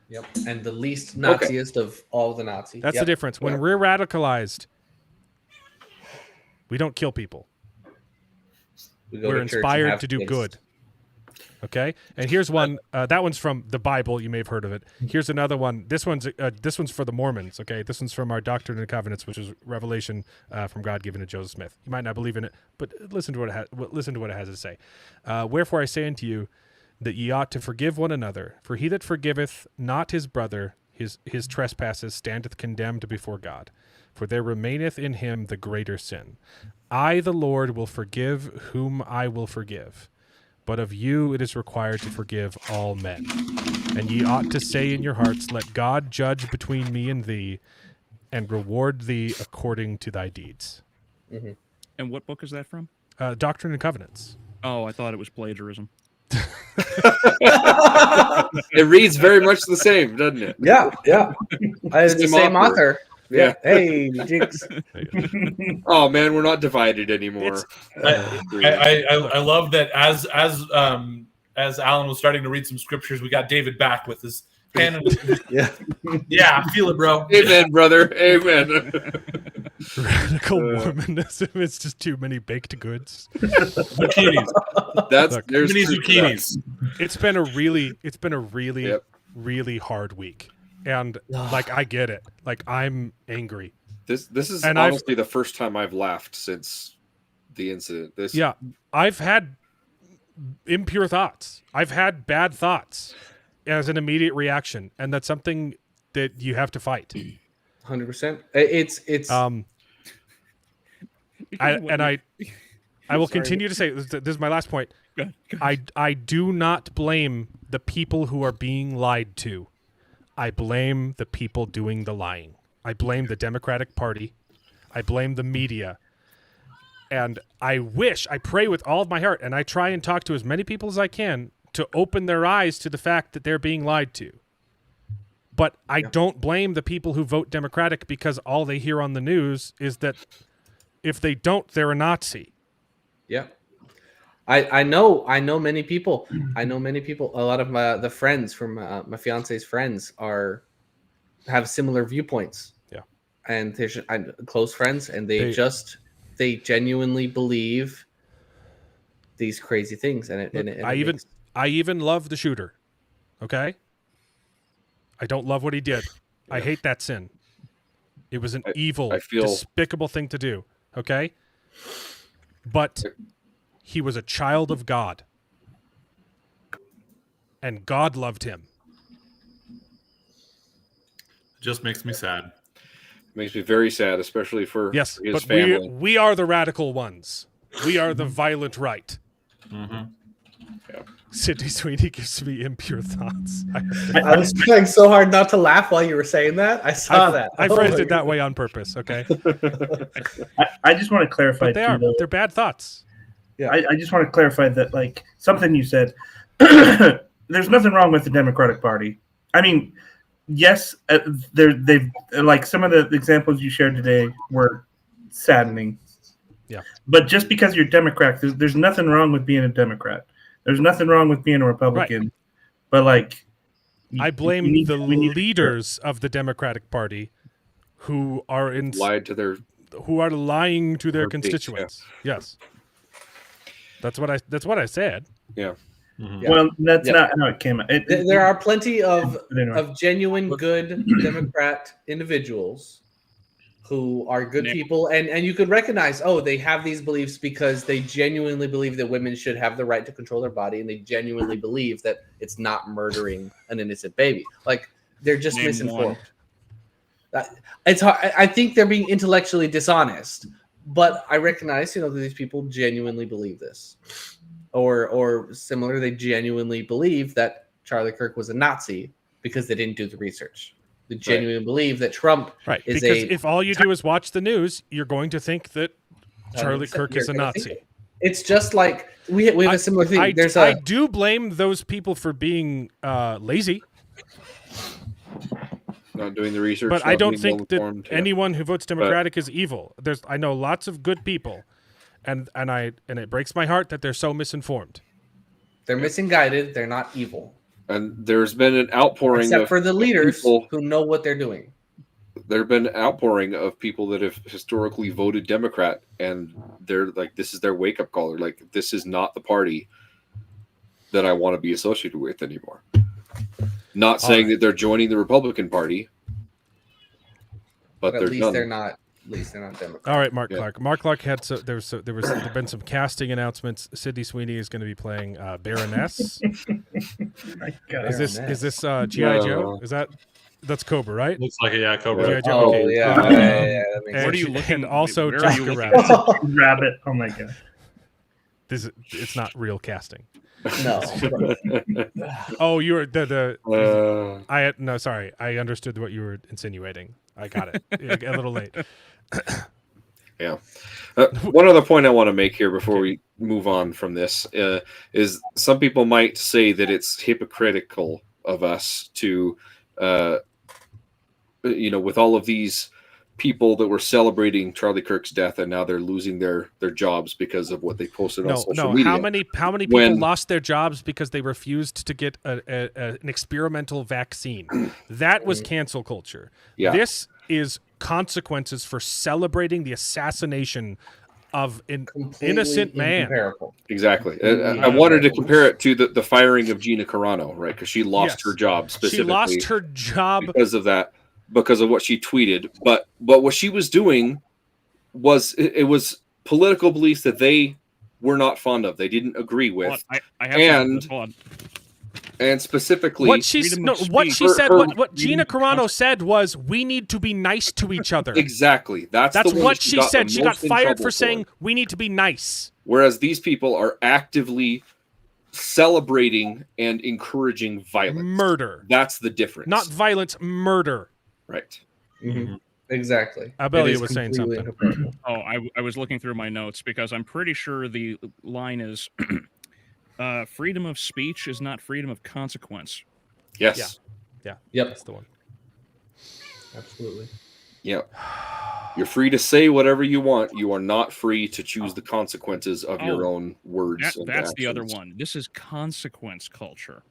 S7: Yep. And the least Naziest of all the Nazis.
S3: That's the difference. When we're radicalized, we don't kill people. We're inspired to do good. Okay? And here's one. That one's from the Bible. You may have heard of it. Here's another one. This one's for the Mormons. Okay? This one's from our Doctrine and Covenants, which is revelation from God given to Joseph Smith. You might not believe in it, but listen to what it has to say. Wherefore I say unto you, that ye ought to forgive one another. For he that forgiveth not his brother his trespasses standeth condemned before God. For there remaineth in him the greater sin. I, the Lord, will forgive whom I will forgive. But of you it is required to forgive all men. And ye ought to say in your hearts, let God judge between me and thee, and reward thee according to thy deeds.
S6: Mm-hmm. And what book is that from?
S3: Doctrine and Covenants.
S6: Oh, I thought it was plagiarism.
S4: It reads very much the same, doesn't it?
S7: Yeah. It's the same author. Yeah. Hey, Jinx.
S4: Oh man, we're not divided anymore.
S13: I love that as Alan was starting to read some scriptures, we got David back with his pen.
S7: Yeah,
S13: I feel it, bro.
S4: Amen, brother. Amen.
S3: Radical Mormonism. It's just too many baked goods.
S13: Zucchinis.
S4: There's
S13: many zucchinis.
S3: It's been a really hard week. And I get it. I'm angry.
S4: This is honestly the first time I've laughed since the incident.
S3: I've had impure thoughts. I've had bad thoughts as an immediate reaction, and that's something that you have to fight.
S7: 100%. It's
S3: I will continue to say this is my last point. I do not blame the people who are being lied to. I blame the people doing the lying. I blame the Democratic Party. I blame the media. And I pray with all of my heart, and I try and talk to as many people as I can to open their eyes to the fact that they're being lied to. But I don't blame the people who vote Democratic because all they hear on the news is that if they don't, they're a Nazi.
S7: Yeah. I know many people. A lot of the friends from my fiance's friends have similar viewpoints.
S3: Yeah,
S7: and they're close friends, and they genuinely believe these crazy things. And
S3: I even love the shooter. Okay, I don't love what he did. Yeah. I hate that sin. It was an evil, despicable thing to do. Okay, but he was a child of God, and God loved him.
S5: It just makes me sad.
S4: It makes me very sad, especially for his
S3: but
S4: family.
S3: We are the radical ones. We are the violent right. Sydney Sweeney gives me impure thoughts.
S7: I was trying so hard not to laugh while you were saying that. I saw that.
S3: I
S7: Oh
S3: phrased
S7: my
S3: it that way on purpose. Okay.
S14: I just want to clarify.
S3: But they're bad thoughts.
S14: Yeah. I just want to clarify that, like, something you said. There's nothing wrong with the Democratic Party. I mean, yes, they've like some of the examples you shared today were saddening.
S3: Yeah.
S14: But just because you're Democrat, there's nothing wrong with being a Democrat. There's nothing wrong with being a Republican.
S3: Right.
S14: But like,
S3: I blame the leaders of the Democratic Party who are
S4: lied to their
S3: lying to their
S4: their base,
S3: constituents. Yes. That's what I said.
S4: Yeah.
S7: Yeah.
S14: Well, that's not how it came out.
S7: There are plenty of
S14: Anyway.
S7: genuine good Democrat individuals who are good people, and you could recognize, oh, they have these beliefs because they genuinely believe that women should have the right to control their body, and they genuinely believe that it's not murdering an innocent baby. Like, they're just misinformed. It's hard. I think they're being intellectually dishonest, but I recognize, that these people genuinely believe this, or similar, they genuinely believe that Charlie Kirk was a Nazi because they didn't do the research. They genuinely believe that Trump is
S3: because if all you do is watch the news, you're going to think that Charlie Kirk is a Nazi.
S7: It's just like we have a similar thing.
S3: I do blame those people for being lazy.
S4: Not doing the research.
S3: But I
S4: not
S3: don't
S4: being
S3: think that
S4: well-informed,
S3: anyone who votes Democratic is evil. I know lots of good people, and it breaks my heart that they're so misinformed.
S7: They're misguided. They're not evil.
S4: And there's been an outpouring
S7: Except
S4: of
S7: for the leaders
S4: people
S7: who know what they're doing.
S4: There have been an outpouring of people that have historically voted Democrat, and they're like, this is their wake-up call. They're like, this is not the party that I want to be associated with anymore. Not saying that they're joining the Republican Party, but
S7: at
S4: they're
S7: least
S4: done.
S7: they're not. At least they're not Democrat.
S3: All right, Mark Clark. Mark Clark had there's been some casting announcements. Sydney Sweeney is going to be playing Baroness.
S14: My God.
S3: Is this G.I. Joe? That's Cobra, right?
S13: Looks like a Cobra.
S3: G.I. Joe. Okay.
S7: That makes
S3: What
S7: sense.
S3: are you looking? And also
S14: Where are you
S3: Jessica
S14: looking?
S3: Rabbit.
S14: Rabbit. Oh my God.
S3: It's not real casting.
S7: No.
S3: Oh, you were sorry. I understood what you were insinuating. I got it. A little late.
S4: Yeah. One other point I want to make here before we move on from this is some people might say that it's hypocritical of us to, with all of these people that were celebrating Charlie Kirk's death and now they're losing their jobs because of what they posted on social media.
S3: How many people lost their jobs because they refused to get an experimental vaccine? That was cancel culture.
S4: Yeah.
S3: This is consequences for celebrating the assassination of an innocent man.
S4: Exactly. I wanted to compare it to the firing of Gina Carano, right? Because she lost her job specifically.
S3: She lost her job
S4: because of that. Because of what she tweeted, but what she was doing was it was political beliefs that they were not fond of. They didn't agree with, and specifically
S3: what she said. What Gina Carano said was, "We need to be nice to each other."
S4: Exactly. That's
S3: what she said. She got fired for saying we need to be nice.
S4: Whereas these people are actively celebrating and encouraging violence,
S3: murder.
S4: That's the difference.
S3: Not violence, murder.
S4: Right.
S7: Mm-hmm. Exactly.
S3: Abelia was saying something.
S6: Oh, I was looking through my notes because I'm pretty sure the line is freedom of speech is not freedom of consequence.
S4: Yes.
S3: Yeah.
S7: Yep.
S3: That's the one.
S7: Absolutely.
S4: Yep. You're free to say whatever you want. You are not free to choose the consequences of your own words.
S6: That's the other one. This is consequence culture.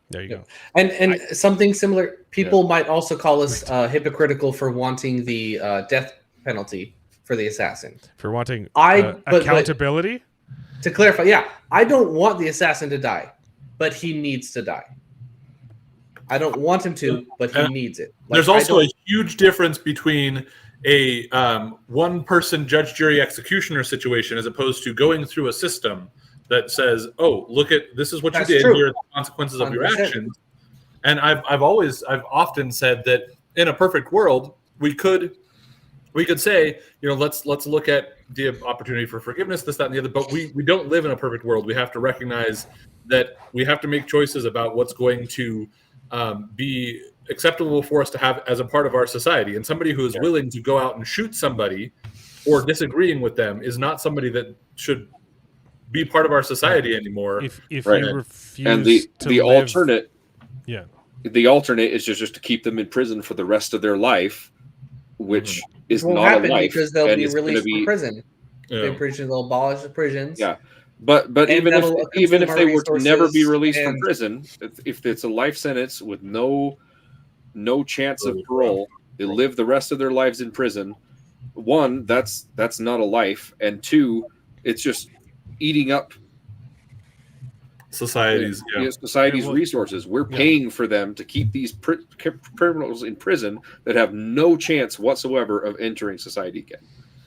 S3: There you go.
S7: And something similar, people might also call us hypocritical for wanting the death penalty for the assassin.
S3: For wanting
S7: But
S3: accountability?
S7: to clarify, I don't want the assassin to die, but he needs to die. I don't want him to, but he needs it.
S13: There's also a huge difference between a one-person judge, jury, executioner situation as opposed to going through a system that says, "Oh, look at this is what you did. Here are the consequences of your actions." And I've often said that in a perfect world, we could say, let's look at the opportunity for forgiveness, this, that, and the other. But we don't live in a perfect world. We have to recognize that we have to make choices about what's going to be acceptable for us to have as a part of our society. And somebody who is willing to go out and shoot somebody or disagreeing with them is not somebody that should be part of our society anymore.
S3: If
S4: Right.
S3: you refuse
S4: And
S3: to
S4: the
S3: live,
S4: alternate,
S3: yeah,
S4: the alternate is just to keep them in prison for the rest of their life, which is
S7: won't
S4: not
S7: happen
S4: a life,
S7: because they'll
S4: and
S7: be
S4: it's gonna
S7: released from prison.
S13: Yeah.
S7: They'll abolish the prisons.
S4: Yeah, but
S7: And
S4: even if
S7: that'll
S4: even if
S7: consume
S4: they
S7: our
S4: were to never be
S7: resources
S4: released from
S7: and-
S4: prison, if it's a life sentence with no chance of parole, they live the rest of their lives in prison. One, that's not a life, and two, it's just eating up
S13: society's
S4: resources. We're paying for them to keep these criminals in prison that have no chance whatsoever of entering society again.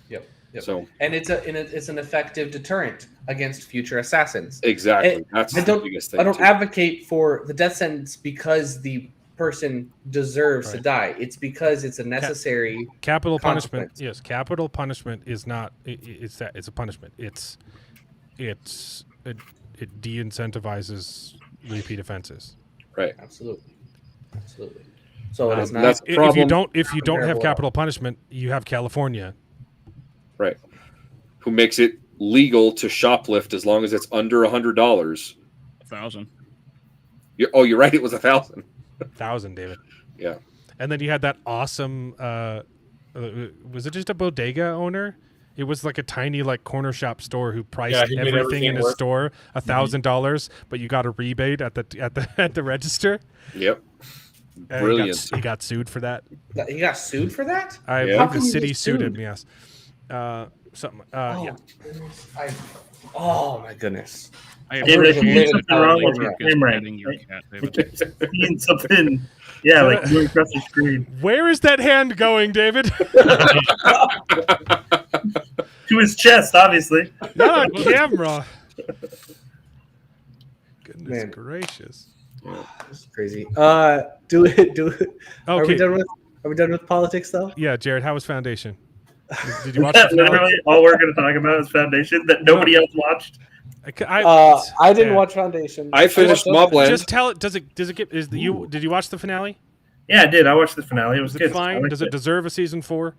S7: Yep.
S4: So,
S7: and it's an effective deterrent against future assassins.
S4: Exactly.
S7: And
S4: That's
S7: I
S4: the
S7: don't
S4: biggest thing,
S7: I don't
S4: too.
S7: advocate for the death sentence because the person deserves to die. It's because it's a necessary
S3: capital punishment.
S7: consequence.
S3: Yes, capital punishment is not. It's a punishment. It de-incentivizes repeat offenses.
S4: Right.
S7: Absolutely. So it is not.
S4: That's the problem.
S3: If you don't have capital punishment, you have California.
S4: Right. Who makes it legal to shoplift as long as it's under $100?
S6: 1,000.
S4: You're right. It was 1,000.
S3: 1,000, David.
S4: Yeah.
S3: And then you had that awesome. Was it just a bodega owner? It was like a tiny corner shop store who priced
S13: he made
S3: everything in his
S13: work.
S3: store $1,000, but you got a rebate at the register.
S4: Yep.
S3: And
S4: Brilliant.
S3: He got sued for that.
S7: He got sued for that?
S3: I
S7: How
S3: believe
S7: can
S3: the
S7: you
S3: city
S7: get
S3: sued him.
S7: sued?
S3: Yes. Something.
S7: Oh,
S3: Yeah.
S7: goodness. Oh my goodness.
S6: I have
S14: David,
S6: heard
S14: you
S6: of
S14: something
S6: how
S14: wrong with
S6: Kirk
S14: your
S6: is
S14: camera.
S6: petting your cat, David.
S14: Seeing something, yeah, like moving across the screen.
S3: Where is that hand going, David?
S14: To his chest, obviously.
S3: Not on camera. Goodness
S7: Man.
S3: gracious.
S7: This is crazy. Do it. Are we
S3: Okay.
S7: done with politics though?
S3: Yeah, Jared, how was Foundation? Did you watch
S14: That
S3: the finale?
S14: literally all we're going to talk about is Foundation that nobody else watched.
S7: I didn't
S3: yeah.
S7: watch Foundation.
S4: I finished Mobland.
S3: Just tell it. Does it get? Did you watch the finale?
S14: Yeah, I did. I watched the finale. It was
S3: Is
S14: good.
S3: it fine?
S14: I liked
S3: Does it deserve a season 4?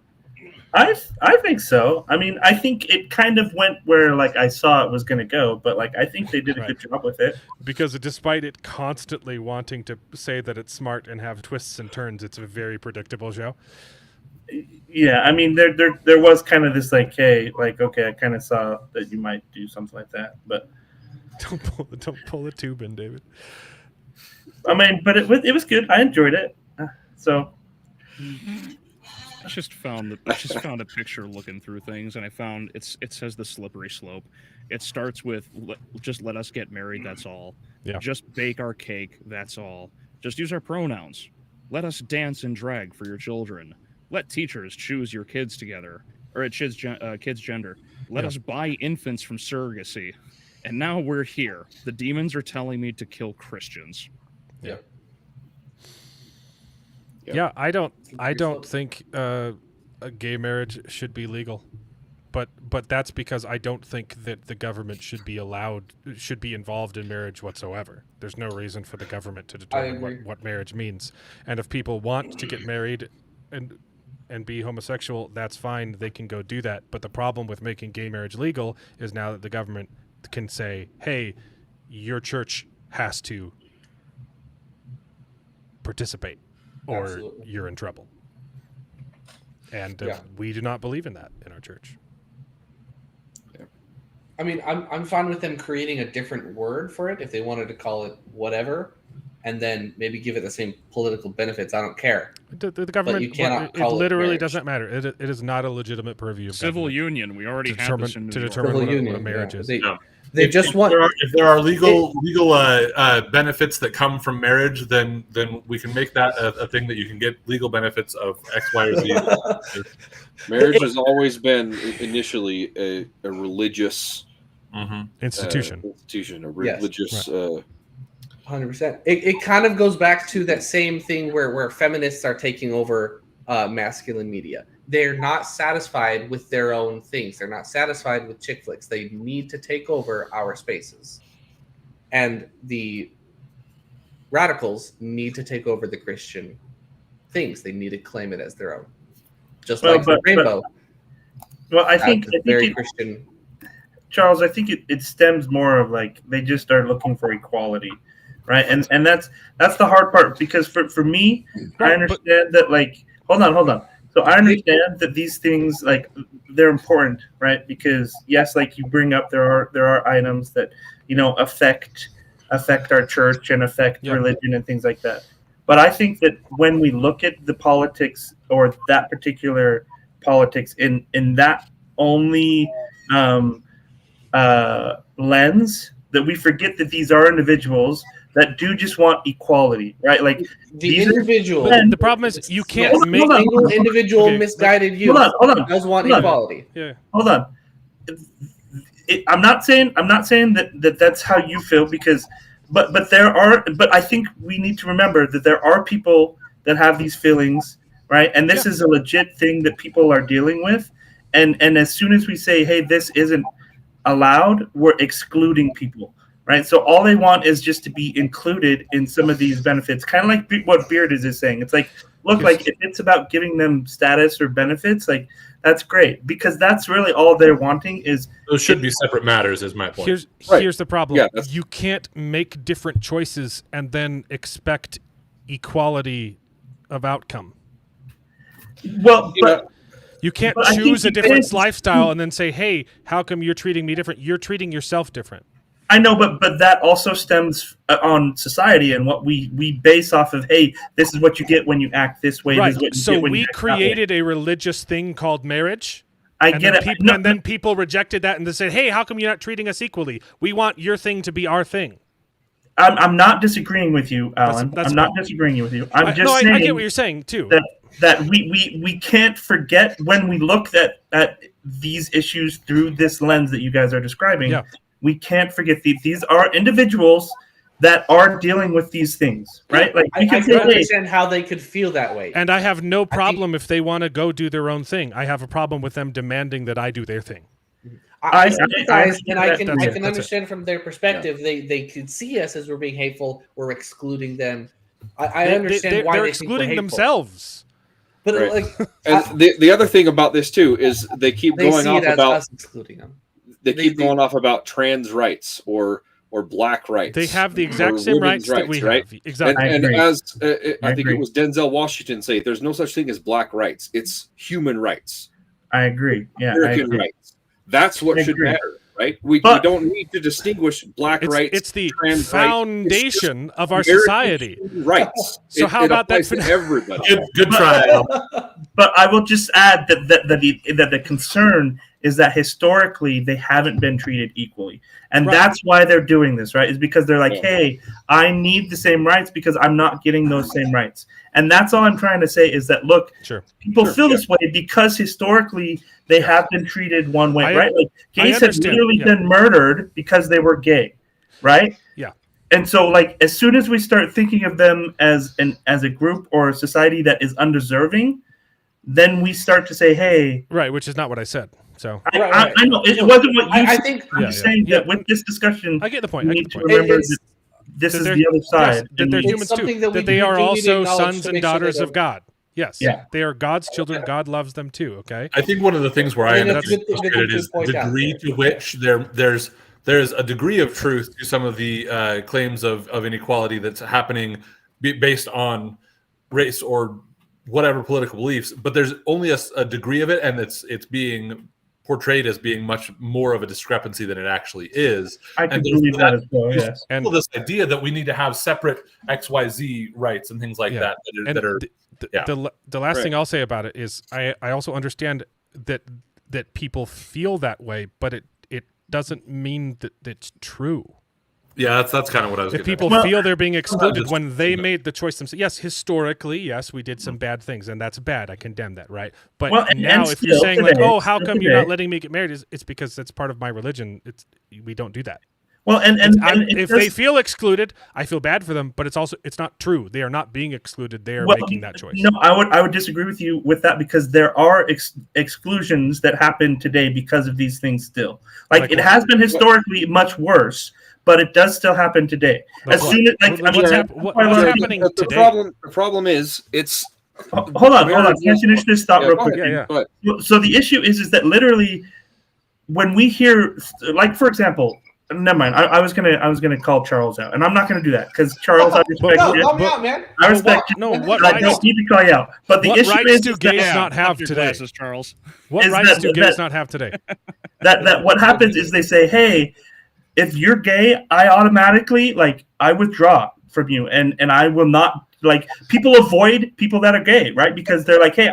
S14: I think so. I mean, I think it kind of went where I saw it was going to go, but I think they did a good job with it.
S3: Because despite it constantly wanting to say that it's smart and have twists and turns, it's a very predictable show.
S14: Yeah, I mean, there was kind of this okay, I kind of saw that you might do something like that, but
S3: Don't pull the tube in, David.
S14: I mean, but it was good. I enjoyed it. So
S6: I just found a picture looking through things, and I found it says the slippery slope. It starts with just let us get married. That's all.
S3: Yeah.
S6: Just bake our cake. That's all. Just use our pronouns. Let us dance and drag for your children. Let teachers choose your kids together or at kids' gender. Let us buy infants from surrogacy. And now we're here. The demons are telling me to kill Christians.
S7: Yeah.
S3: Yeah, I don't think a gay marriage should be legal, but that's because I don't think that the government should be involved in marriage whatsoever. There's no reason for the government to determine what marriage means. And if people want to get married and be homosexual, that's fine. They can go do that. But the problem with making gay marriage legal is now that the government can say, "Hey, your church has to participate, or
S7: Absolutely.
S3: you're in trouble." And
S7: Yeah.
S3: we do not believe in that in our church.
S7: I mean, I'm fine with them creating a different word for it if they wanted to call it whatever, and then maybe give it the same political benefits. I don't care.
S3: The government,
S7: you cannot
S3: it
S7: call it
S3: literally
S7: marriage.
S3: doesn't matter. It is not a legitimate purview of
S6: Civil
S3: government
S6: union. We already
S3: to
S6: have this in New York.
S3: determine
S7: Civil
S3: what a
S7: union,
S3: marriage
S7: yeah.
S3: is.
S7: They just want.
S13: If there are legal benefits that come from marriage, then we can make that a thing that you can get legal benefits of X, Y, or Z.
S4: Marriage has always been initially a religious
S3: institution.
S4: A religious.
S7: 100%. It kind of goes back to that same thing where feminists are taking over masculine media. They're not satisfied with their own things. They're not satisfied with chick flicks. They need to take over our spaces. And the radicals need to take over the Christian things. They need to claim it as their own. Just like the rainbow.
S14: Well, I think
S7: very Christian.
S14: Charles, I think it stems more of like they just are looking for equality, right? And that's the hard part, because for me, I understand that, like, hold on. So I understand that these things, like, they're important, right? Because yes, like you bring up, there are items that, you know, affect our church and affect religion and things like that. But I think that when we look at the politics, or that particular politics in that only lens, that we forget that these are individuals that do just want equality, right? Like
S7: the individual.
S3: The problem is you can't make
S7: single individual misguided youth does want equality.
S3: Yeah.
S14: Hold on. I'm not saying that that's how you feel, because but I think we need to remember that there are people that have these feelings, right? And this is a legit thing that people are dealing with. And as soon as we say, hey, this isn't allowed, we're excluding people, right? So all they want is just to be included in some of these benefits, kind of like what Beard is saying. It's like, look, like if it's about giving them status or benefits, like that's great, because that's really all they're wanting is.
S5: Those should be separate matters, is my point.
S3: Here's the problem. You can't make different choices and then expect equality of outcome.
S14: Well,
S3: you can't choose a different lifestyle and then say, hey, how come you're treating me different? You're treating yourself different.
S14: I know, but that also stems on society and what we base off of. Hey, this is what you get when you act this way.
S3: Right.
S14: This is what you
S3: So
S14: get when
S3: we
S14: you act
S3: created a religious thing called marriage.
S14: I get it.
S3: And then people rejected that and they said, hey, how come you're not treating us equally? We want your thing to be our thing.
S14: I'm not disagreeing with you, Alan. I'm not disagreeing with you. I'm just saying.
S3: I get what you're saying too.
S14: That we can't forget when we look at these issues through this lens that you guys are describing.
S3: Yeah.
S14: We can't forget these are individuals that are dealing with these things, right? Like
S7: I can understand how they could feel that way.
S3: And I have no problem if they want to go do their own thing. I have a problem with them demanding that I do their thing.
S7: I sympathize, and I can understand from their perspective. They could see us as we're being hateful. We're excluding them. I understand why
S3: they're
S7: they
S3: excluding
S7: think we're
S3: themselves.
S7: But
S4: and the other thing about this too is they keep going off about
S7: us excluding them.
S4: They keep going off about trans rights or black rights.
S3: They have the exact same rights that we
S4: right?
S3: have. Exactly.
S4: And as I think it was Denzel Washington say, there's no such thing as black rights. It's human rights.
S14: I agree. Yeah,
S4: American rights. That's what should matter, right? We don't need to distinguish black rights.
S3: It's the
S4: trans
S3: foundation
S4: rights.
S3: of our society.
S4: Rights.
S3: So how about that
S4: for everybody?
S5: Good try.
S14: But I will just add that the concern is that historically they haven't been treated equally. And that's why they're doing this, right? Is because they're like, hey, I need the same rights because I'm not getting those same rights. And that's all I'm trying to say is that, look, people feel this way because historically they have been treated one way, right? Like gays have literally been murdered because they were gay, right?
S3: Yeah.
S14: And so, like, as soon as we start thinking of them as a group or a society that is undeserving, then we start to say, hey.
S3: Right, which is not what I said. So
S14: I know it wasn't what you said.
S7: think
S14: I'm just saying that with this discussion,
S3: I get the point.
S14: We need to remember that this is the other side.
S3: That they're humans too. That they are also sons and daughters of God. Yes.
S14: Yeah.
S3: They are God's children. God loves them too. Okay.
S5: I think one of the things where I end up frustrated is the degree to which there's a degree of truth to some of the claims of inequality that's happening based on race or whatever political beliefs, but there's only a degree of it, and it's being portrayed as being much more of a discrepancy than it actually is.
S14: I can believe that as well, yes.
S5: And this idea that we need to have separate XYZ rights and things like that are
S3: the last thing I'll say about it is I also understand that people feel that way, but it doesn't mean that it's true.
S5: Yeah, that's kind of what I was.
S3: If people feel they're being excluded when they made the choice themselves, yes, historically, yes, we did some bad things, and that's bad. I condemn that, right? But now, if you're saying like, "Oh, how come you're not letting me get married?" It's because that's part of my religion. We don't do that.
S14: Well, and
S3: if they feel excluded, I feel bad for them, but it's not true. They are not being excluded. They are making that choice.
S14: No, I would disagree with you with that, because there are exclusions that happen today because of these things still. Like it
S3: what?
S14: has been historically much worse, but it does still happen today. As soon as
S3: what's happening today?
S4: The problem is it's.
S14: Hold on. Can I finish this thought real quick?
S4: Yeah.
S14: So the issue is that literally, when we hear, like, for example, never mind. I was gonna call Charles out, and I'm not gonna do that because Charles, I respect you.
S7: Call me out, man.
S14: I respect you.
S3: No, what
S14: I
S3: rights?
S14: don't need to call you out. But the
S3: What
S14: issue
S3: rights
S14: is
S3: do
S14: that-
S3: gays not have
S6: Your
S3: today?
S6: glasses, Charles.
S3: What
S14: is
S3: rights
S14: that-
S3: do gays
S14: that-
S3: not have today?
S14: that what happens is they say, hey, if you're gay, I automatically, like, I withdraw from you, and I will not, like, people avoid people that are gay, right? Because they're like, hey,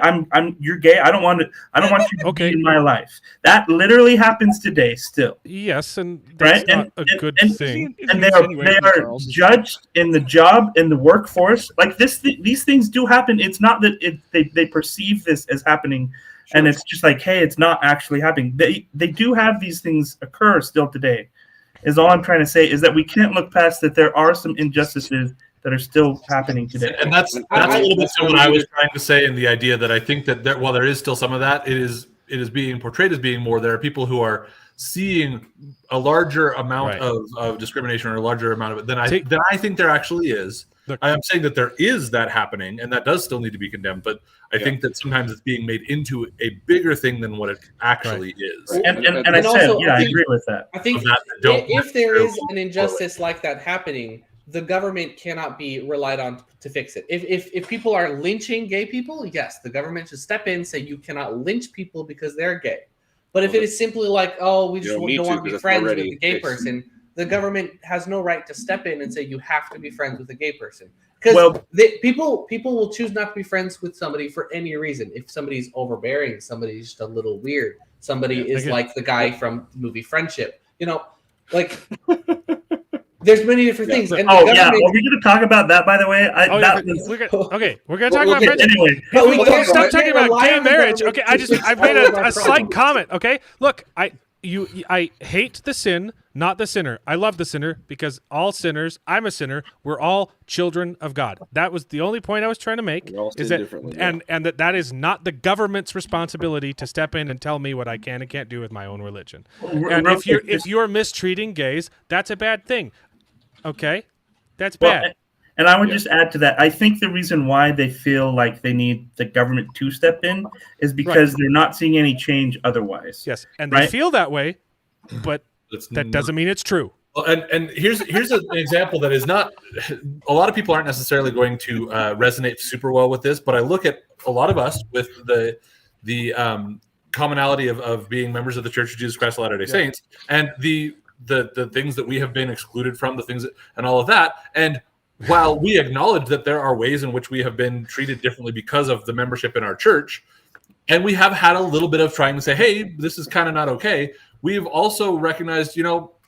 S14: you're gay, I don't want you to be in my life. That literally happens today still.
S3: Yes, and that's
S14: right?
S3: not a good thing.
S14: And they are judged in the job, in the workforce. Like these things do happen. It's not that they perceive this as happening, and it's just like, hey, it's not actually happening. They do have these things occur still today. Is all I'm trying to say, is that we can't look past that there are some injustices that are still happening today.
S5: And that's a little bit what I was trying to say in the idea that I think that while there is still some of that, it is being portrayed as being more. There are people who are seeing a larger amount of discrimination, or a larger amount of it than I think there actually is. I am saying that there is that happening, and that does still need to be condemned. But I think that sometimes it's being made into a bigger thing than what it actually is.
S14: And I said, I agree with that.
S7: I think if there is an injustice like that happening, the government cannot be relied on to fix it. If people are lynching gay people, yes, the government should step in and say you cannot lynch people because they're gay. But if it is simply like, oh, we just don't want to be friends with a gay person, the government has no right to step in and say you have to be friends with a gay person. Because people will choose not to be friends with somebody for any reason. If somebody's overbearing, somebody's just a little weird, somebody is like the guy from the movie Friendship. Like there's many different things. And
S14: are we going to talk about that? By the way,
S3: we're going to talk about friendship.
S14: Anyway,
S3: we can't stop talking about gay marriage. Okay, I've made a slight comment. Okay, look, I hate the sin, not the sinner. I love the sinner because all sinners, I'm a sinner, we're all children of God. That was the only point I was trying to make. Is that and that is not the government's responsibility to step in and tell me what I can and can't do with my own religion. And if you're mistreating gays, that's a bad thing. Okay? That's bad.
S14: And I would just add to that, I think the reason why they feel like they need the government to step in is because they're not seeing any change otherwise.
S3: Yes, and they feel that way, but that doesn't mean it's true.
S5: Well, and here's an example that is not. A lot of people aren't necessarily going to resonate super well with this, but I look at a lot of us with the commonality of being members of the Church of Jesus Christ of Latter-day Saints, and the things that we have been excluded from, the things and all of that, and while we acknowledge that there are ways in which we have been treated differently because of the membership in our church, and we have had a little bit of trying to say, hey, this is kind of not okay, we've also recognized,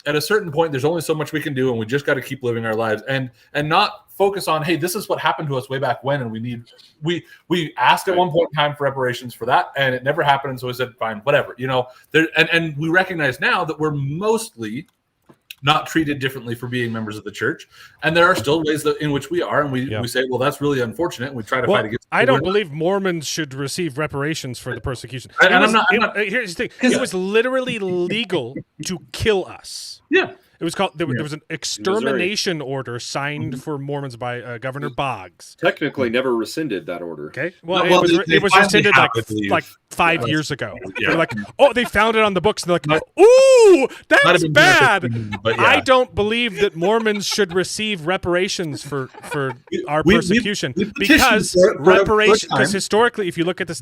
S5: at a certain point, there's only so much we can do, and we just got to keep living our lives and not focus on, hey, this is what happened to us way back when, and we asked at one point in time for reparations for that, and it never happened, and so we said, fine, whatever, and we recognize now that we're mostly not treated differently for being members of the church, and there are still ways in which we are, and we say, well, that's really unfortunate, and we try to fight against it.
S3: I don't believe Mormons should receive reparations for the persecution. Here's the thing: it was literally legal to kill us.
S5: Yeah.
S3: It was called. There was an extermination order signed for Mormons by Governor Boggs.
S4: Technically, never rescinded that order.
S3: Okay, well, it was rescinded like 5 years ago. They're like, oh, they found it on the books. And they're like, ooh, that's bad. I don't believe that Mormons should receive reparations for our persecution because historically, if you look at this,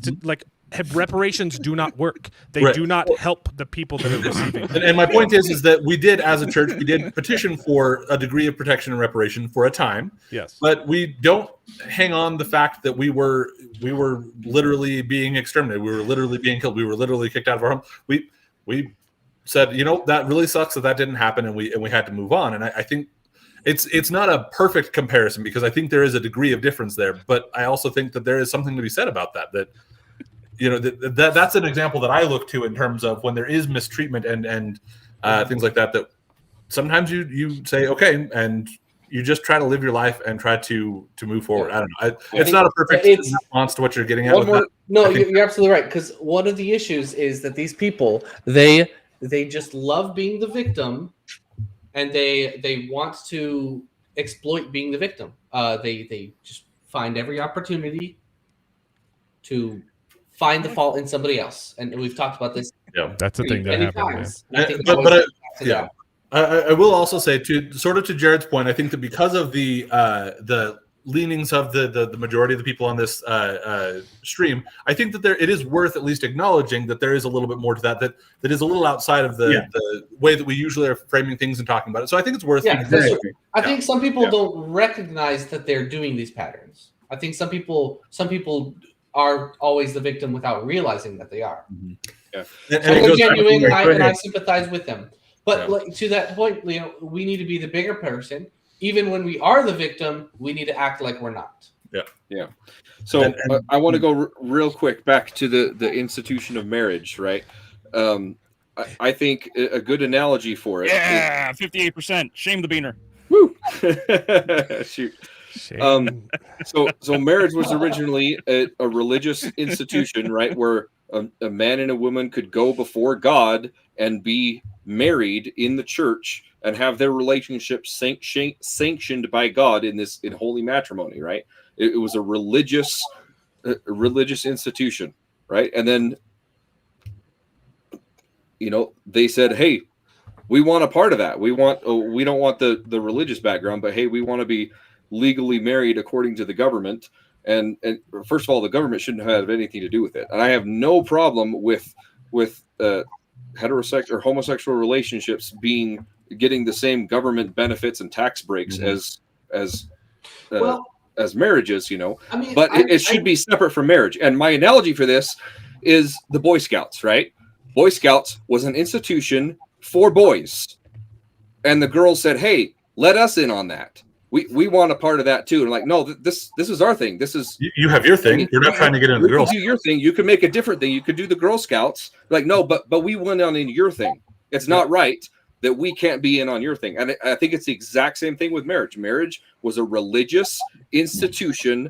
S3: reparations do not work. They do not help the people that are receiving.
S5: And my point is that we did, as a church, we did petition for a degree of protection and reparation for a time.
S3: Yes.
S5: But we don't hang on the fact that we were literally being exterminated. We were literally being killed. We were literally kicked out of our home. We said, that really sucks that didn't happen, and we had to move on. And I think it's not a perfect comparison because I think there is a degree of difference there. But I also think that there is something to be said about that that's an example that I look to in terms of when there is mistreatment and things like that
S13: sometimes you say okay, and you just try to live your life and try to move forward. I don't know. It's not a perfect response to what you're getting at.
S7: One more, no, you're absolutely right. Because one of the issues is that these people they just love being the victim, and they want to exploit being the victim. They just find every opportunity to find the fault in somebody else, and we've talked about this.
S13: Yeah,
S3: that's the thing that
S7: many
S3: happens.
S7: times. And I think it's
S13: But
S7: always back to
S13: yeah.
S7: that.
S13: I will also say, to Jared's point, I think that because of the leanings of the majority of the people on this stream, I think that it is worth at least acknowledging that there is a little bit more to that is a little outside of the way that we usually are framing things and talking about it. So I think it's worth.
S7: Yeah, I think some people don't recognize that they're doing these patterns. I think some people are always the victim without realizing that they are.
S13: Yeah,
S7: I'm genuine, and I sympathize with them. But like, to that point, Leo, we need to be the bigger person. Even when we are the victim, we need to act like we're not.
S4: Yeah. So I want to go real quick back to the institution of marriage, right? I think a good analogy for it.
S6: Yeah, 58%. Shame the beaner.
S4: Woo! Shoot. So marriage was originally a religious institution, right, where a man and a woman could go before God and be married in the church and have their relationship sanctioned by God in holy matrimony, right? It was a religious institution, right? And then, they said, hey, we want a part of that. We don't want the religious background, but hey, we want to be legally married according to the government. And first of all, the government shouldn't have anything to do with it. And I have no problem with heterosexual or homosexual relationships getting the same government benefits and tax breaks as marriages, I mean, but it should be separate from marriage. And my analogy for this is the Boy Scouts, right? Boy Scouts was an institution for boys, and the girls said, hey, let us in on that. We want a part of that too. And like, no, this is our thing. This is
S13: you have your thing. You're not trying to get into the Girl Scouts.
S4: Do your thing. You can make a different thing. You could do the Girl Scouts. Like, no, but we went on in your thing. It's not right that we can't be in on your thing. And I think it's the exact same thing with marriage. Marriage was a religious institution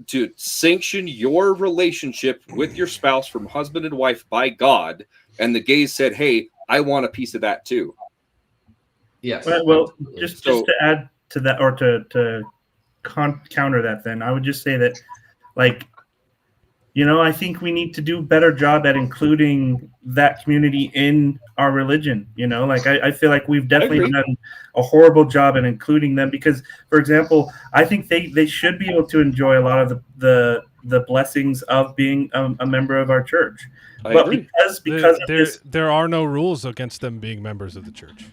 S4: to sanction your relationship with your spouse from husband and wife by God. And the gays said, hey, I want a piece of that too.
S7: Yes.
S14: Well, just to add to that, or to counter that, then I would just say that, like, I think we need to do a better job at including that community in our religion. Like I feel like we've definitely done a horrible job at including them because, for example, I think they should be able to enjoy a lot of the blessings of being a member of our church. But because
S3: there are no rules against them being members of the church.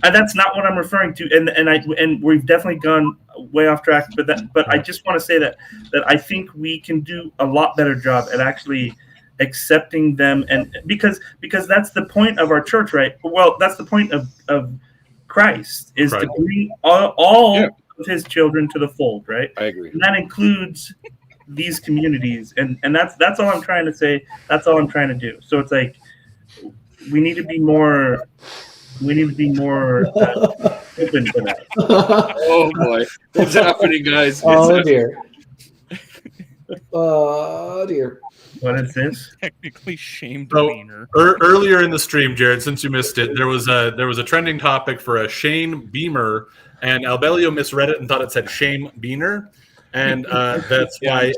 S14: That's not what I'm referring to, and we've definitely gone way off track. But I just want to say that I think we can do a lot better job at actually accepting them, and because that's the point of our church, right? Well, that's the point of Christ is to bring all of His children to the fold, right?
S4: I agree,
S14: and that includes these communities, and that's all I'm trying to say. That's all I'm trying to do. So it's like we need to be more. We need to be more open to that.
S4: Oh boy, what's happening, guys?
S7: Dear. Oh dear.
S14: What is this?
S6: Technically shamed
S13: So
S6: beaner.
S13: Earlier in the stream, Jared, since you missed it, there was a trending topic for a Shane Beamer, and Albelio misread it and thought it said Shane Beaner, and that's why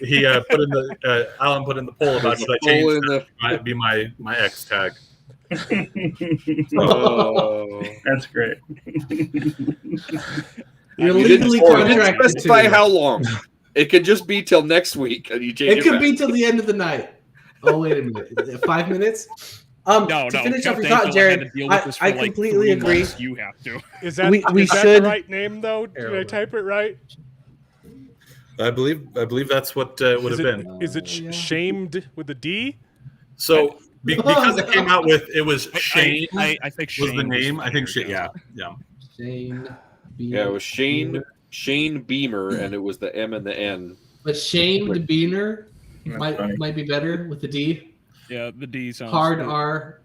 S13: he put in the Alan put in the poll about should I change that to be my X tag.
S14: That's great.
S7: You're
S4: you
S7: legally
S4: didn't specify how long. It could just be till next week, and you change
S7: it could be till the end of the night. Oh wait a minute, 5 minutes. To finish up your thought, Jared, I completely agree.
S6: You have to.
S3: Is that
S7: we
S3: is that
S7: should
S3: the right name though? Did I type it right?
S13: I believe that's what would have been.
S3: Is it shamed with a D?
S13: So because it came out with it was Shane.
S6: I think
S13: was
S6: Shane
S13: the name.
S6: was
S13: I think
S6: Shane.
S13: Yeah.
S7: Shane.
S4: Yeah, it was Shane Beamer, and it was the M and the N.
S7: But shamed beaner might be better with the D.
S6: Yeah, the D sounds
S7: hard
S6: good.
S7: R.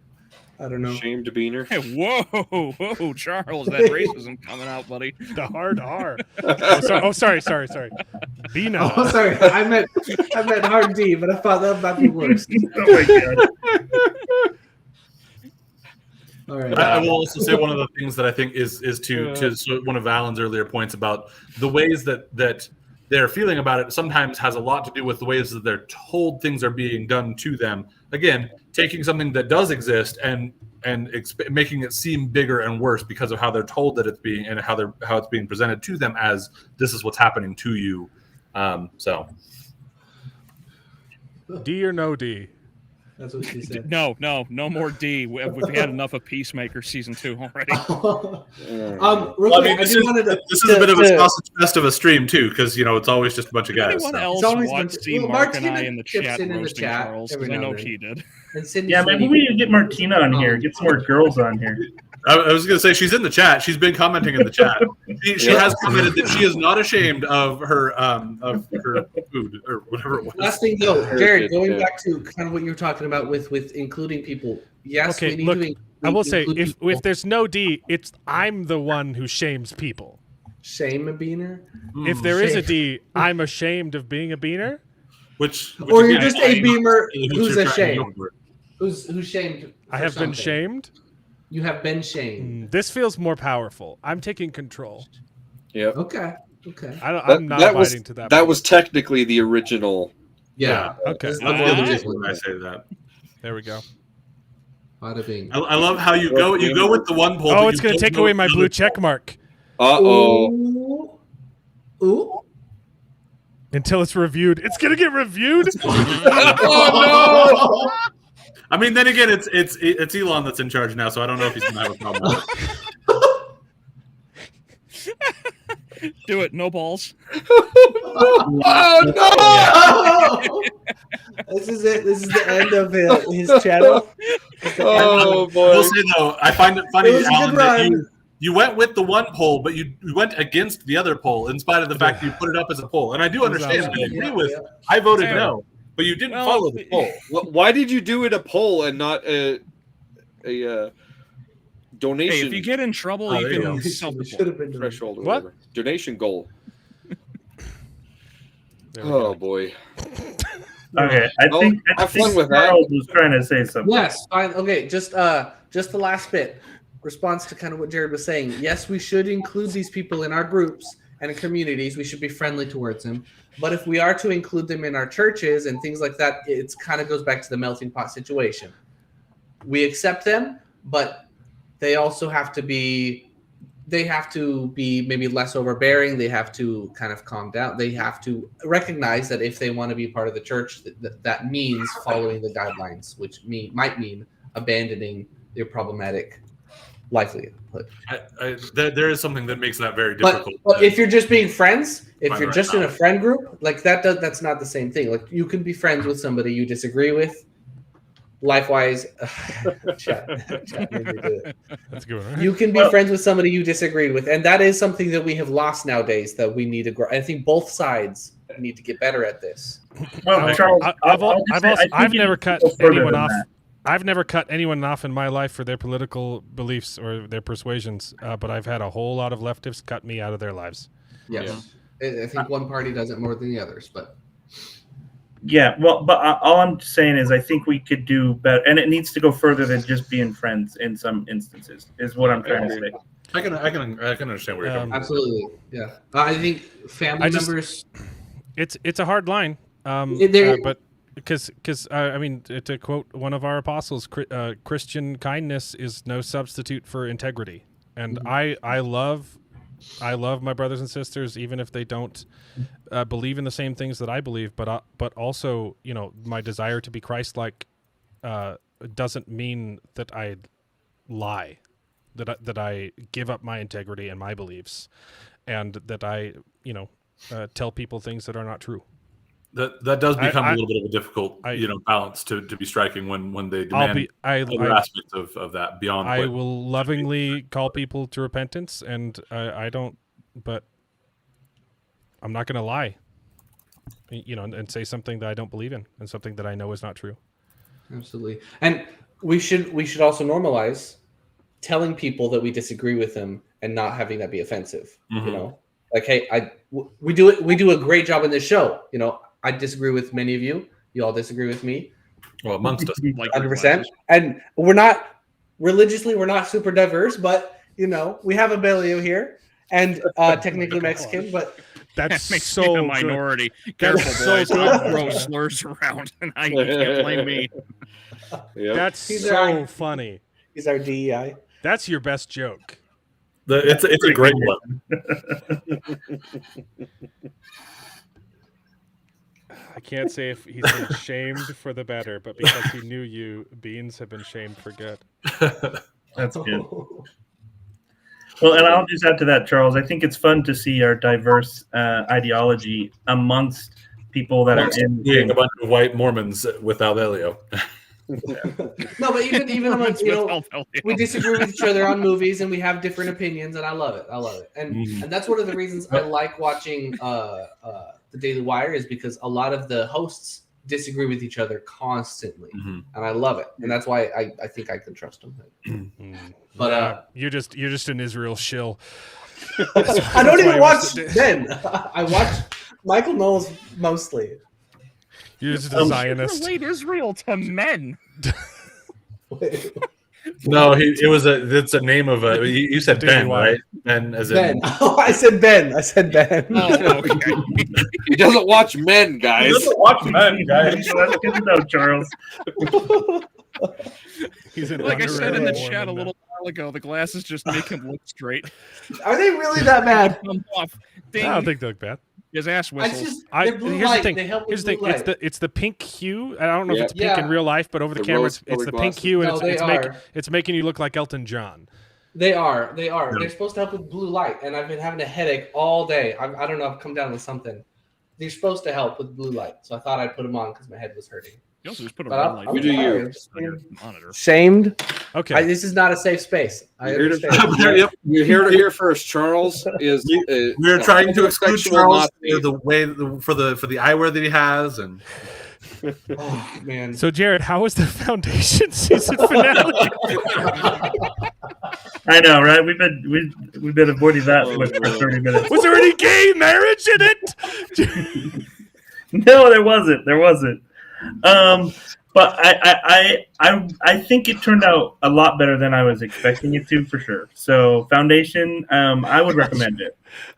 S7: I don't know.
S4: Shamed beaner.
S6: Hey, whoa, Charles, that racism coming out, buddy.
S3: The hard R. Sorry. Bina.
S7: Oh, sorry. I meant hard D, but I thought that might be worse.
S14: Oh my god.
S7: All right.
S5: I will also say one of the things that I think is to one of Alan's earlier points about the ways that they're feeling about it sometimes has a lot to do with the ways that they're told things are being done to them. Again, taking something that does exist and making it seem bigger and worse because of how they're told that it's being and how it's being presented to them as this is what's happening to you. So,
S3: D or no D?
S7: That's what she said.
S6: No more D. We've had enough of Peacemaker season 2 already.
S7: Real quick,
S5: this is a bit of a sausage fest of a stream too, because it's always just a bunch of guys.
S6: Anyone
S5: So.
S6: else want to see Mark and I in the chat roasting Charles? Because I know he did.
S14: Yeah, maybe we need to get Martina on here. Get some more girls on here.
S5: I was going to say she's in the chat. She's been commenting in the chat. She has commented that she is not ashamed of her food or whatever it was.
S7: Last thing though, Jared, going back to kind of what you were talking about with including people. Yes,
S3: Okay,
S7: we need
S3: look,
S7: to
S3: I will say
S7: include
S3: if there's no D, I'm the one who shames people.
S7: shame a beaner.
S3: If there is a D, I'm ashamed of being a beaner.
S5: Which
S7: Or you're just a beamer who's
S5: you're
S7: ashamed. Who's shamed?
S3: I have been shamed.
S7: You have been shamed.
S3: This feels more powerful. I'm taking control.
S4: Yeah.
S7: Okay.
S3: I'm not abiding to that.
S4: That was technically the original.
S7: Yeah.
S3: Okay.
S5: I say that.
S3: There we go.
S7: Bada bing.
S5: I love how you go with the one poll.
S3: Oh, it's going to take away my blue check mark.
S7: Uh-oh. Ooh.
S3: Until it's reviewed. It's going to get reviewed?
S5: Oh, no! I mean, then again, it's Elon that's in charge now, so I don't know if he's going to have a problem with
S6: it. Do it. No balls.
S7: Oh, no! This is it. This is the end of his channel.
S4: Oh, boy.
S5: I will say, though, I find it funny, Alan, that
S7: run.
S5: you went with the one poll, but you went against the other poll in spite of the fact that you put it up as a poll. And I do understand. I agree with. I voted no. But you didn't follow the poll.
S4: Why did you do it a poll and not a donation?
S6: Hey, if you get in trouble, you can self-report.
S4: Threshold or
S3: What?
S4: whatever. Donation goal. Oh boy.
S14: Okay, I think Charles was trying to say something.
S7: Yes, fine. Okay, just the last bit. Response to kind of what Jared was saying. Yes, we should include these people in our groups and in communities. We should be friendly towards them. But if we are to include them in our churches and things like that, it kind of goes back to the melting pot situation. We accept them, but they also have to be maybe less overbearing. They have to kind of calm down. They have to recognize that if they want to be part of the church, that means following the guidelines, which might mean abandoning their problematic livelihood.
S5: There is something that makes that very difficult.
S7: But if you're just being friends, if
S5: Find
S7: you're
S5: the
S7: just
S5: right
S7: in a friend group, like that's not the same thing. Like you can be friends with somebody you disagree with. Life-wise, chat made me do it.
S3: That's a good one. Right?
S7: You can be friends with somebody you disagree with, and that is something that we have lost nowadays. That we need to grow. I think both sides need to get better at this.
S14: Well, Charles,
S3: I've never cut anyone off. I've never cut anyone off in my life for their political beliefs or their persuasions, but I've had a whole lot of leftists cut me out of their lives.
S7: Yes, I think one party does it more than the others, but
S14: yeah. Well, but all I'm saying is I think we could do better, and it needs to go further than just being friends in some instances. Is what I'm trying to say.
S5: I can understand where you're coming from.
S7: Absolutely, yeah. I think family members.
S3: It's a hard line, but. Because I mean, to quote one of our apostles, Christian kindness is no substitute for integrity, and I love my brothers and sisters, even if they don't believe in the same things that I believe. But also, my desire to be Christ-like doesn't mean that I lie, that I give up my integrity and my beliefs, and that I tell people things that are not true.
S5: That does become a little bit of a difficult, balance to be striking when they demand other aspects of that beyond.
S3: I will lovingly call people to repentance, and I don't, but I'm not going to lie, and say something that I don't believe in and something that I know is not true.
S7: Absolutely. And we should also normalize telling people that we disagree with them and not having that be offensive.
S5: Mhm.
S7: You know, like, hey, we do a great job in this show. You know, I disagree with many of you. You all disagree with me.
S5: Well, amongst us,
S6: Like
S7: 100%. And we're not religiously, we're not super diverse, but you know, we have a Belio here and technically Mexican, but
S6: That makes
S3: so
S6: me a
S3: good.
S6: minority.
S3: That's
S6: Careful,
S3: so
S6: boys.
S3: good.
S6: I'll throw slurs around, and you can't blame me.
S3: That's
S7: He's
S3: so funny.
S7: He's our DEI.
S3: That's your best joke.
S5: It's a great one.
S3: I can't say if he's been shamed for the better, but because he knew you, Beans have been shamed for good.
S14: That's good. Well, and I'll just add to that, Charles. I think it's fun to see our diverse ideology amongst people that are in
S5: being a bunch of white Mormons without Elio.
S7: No, but even amongst, you know, we disagree with each other on movies and we have different opinions, and I love it. And that's one of the reasons I like watching the Daily Wire, is because a lot of the hosts disagree with each other constantly, and I love it. And that's why I think I can trust them. But
S3: you're just an Israel shill.
S7: I don't even watch Ben. I watch Michael Knowles mostly.
S3: You're just a Zionist.
S6: Relate Israel to men.
S5: No, it's a name of a. You said Ben, right? Ben, as
S7: Ben.
S5: in.
S7: Oh, I said Ben.
S6: Oh, okay.
S4: He doesn't watch men, guys.
S5: He doesn't watch men, guys.
S14: That's good to know, Charles.
S3: He's an
S6: Like I said in the
S3: underrated
S6: chat a
S3: Mormon
S6: little while ago, the glasses just make him look straight.
S7: Are they really that bad?
S6: Ding.
S3: I don't think they look bad.
S6: His ass whistles.
S7: They're blue
S3: Here's
S7: light.
S3: the thing.
S7: They help with
S3: Here's the
S7: blue
S3: thing.
S7: light.
S3: It's the pink hue. I don't know if it's pink
S7: Yeah.
S3: in real life, but over the camera, it's the
S4: rose-colored
S3: pink
S4: glasses.
S3: hue, and
S7: No,
S3: it's making you look like Elton John.
S7: They are. They're supposed to help with blue light, and I've been having a headache all day. I don't know. I've come down with something. They're supposed to help with blue light, so I thought I'd put them on because my head was hurting.
S6: You also just put a
S7: But
S6: red
S7: I'm
S6: light.
S4: You do
S7: sorry,
S4: you.
S7: I'm just
S6: on your monitor.
S7: shamed.
S3: Okay.
S7: This is not a safe space. I
S4: You're
S7: understand.
S4: You're here to hear first. Charles is.
S5: We're trying to exclude
S4: homosexual
S5: Charles
S4: Nazi.
S5: for the eyewear that he has, and
S7: Oh man.
S3: So, Jared, how was the Foundation season finale?
S14: I know, right? We've been avoiding that for 30 minutes.
S3: Was there any gay marriage in it?
S14: No, there wasn't. But I think it turned out a lot better than I was expecting it to, for sure. So Foundation, I would recommend it.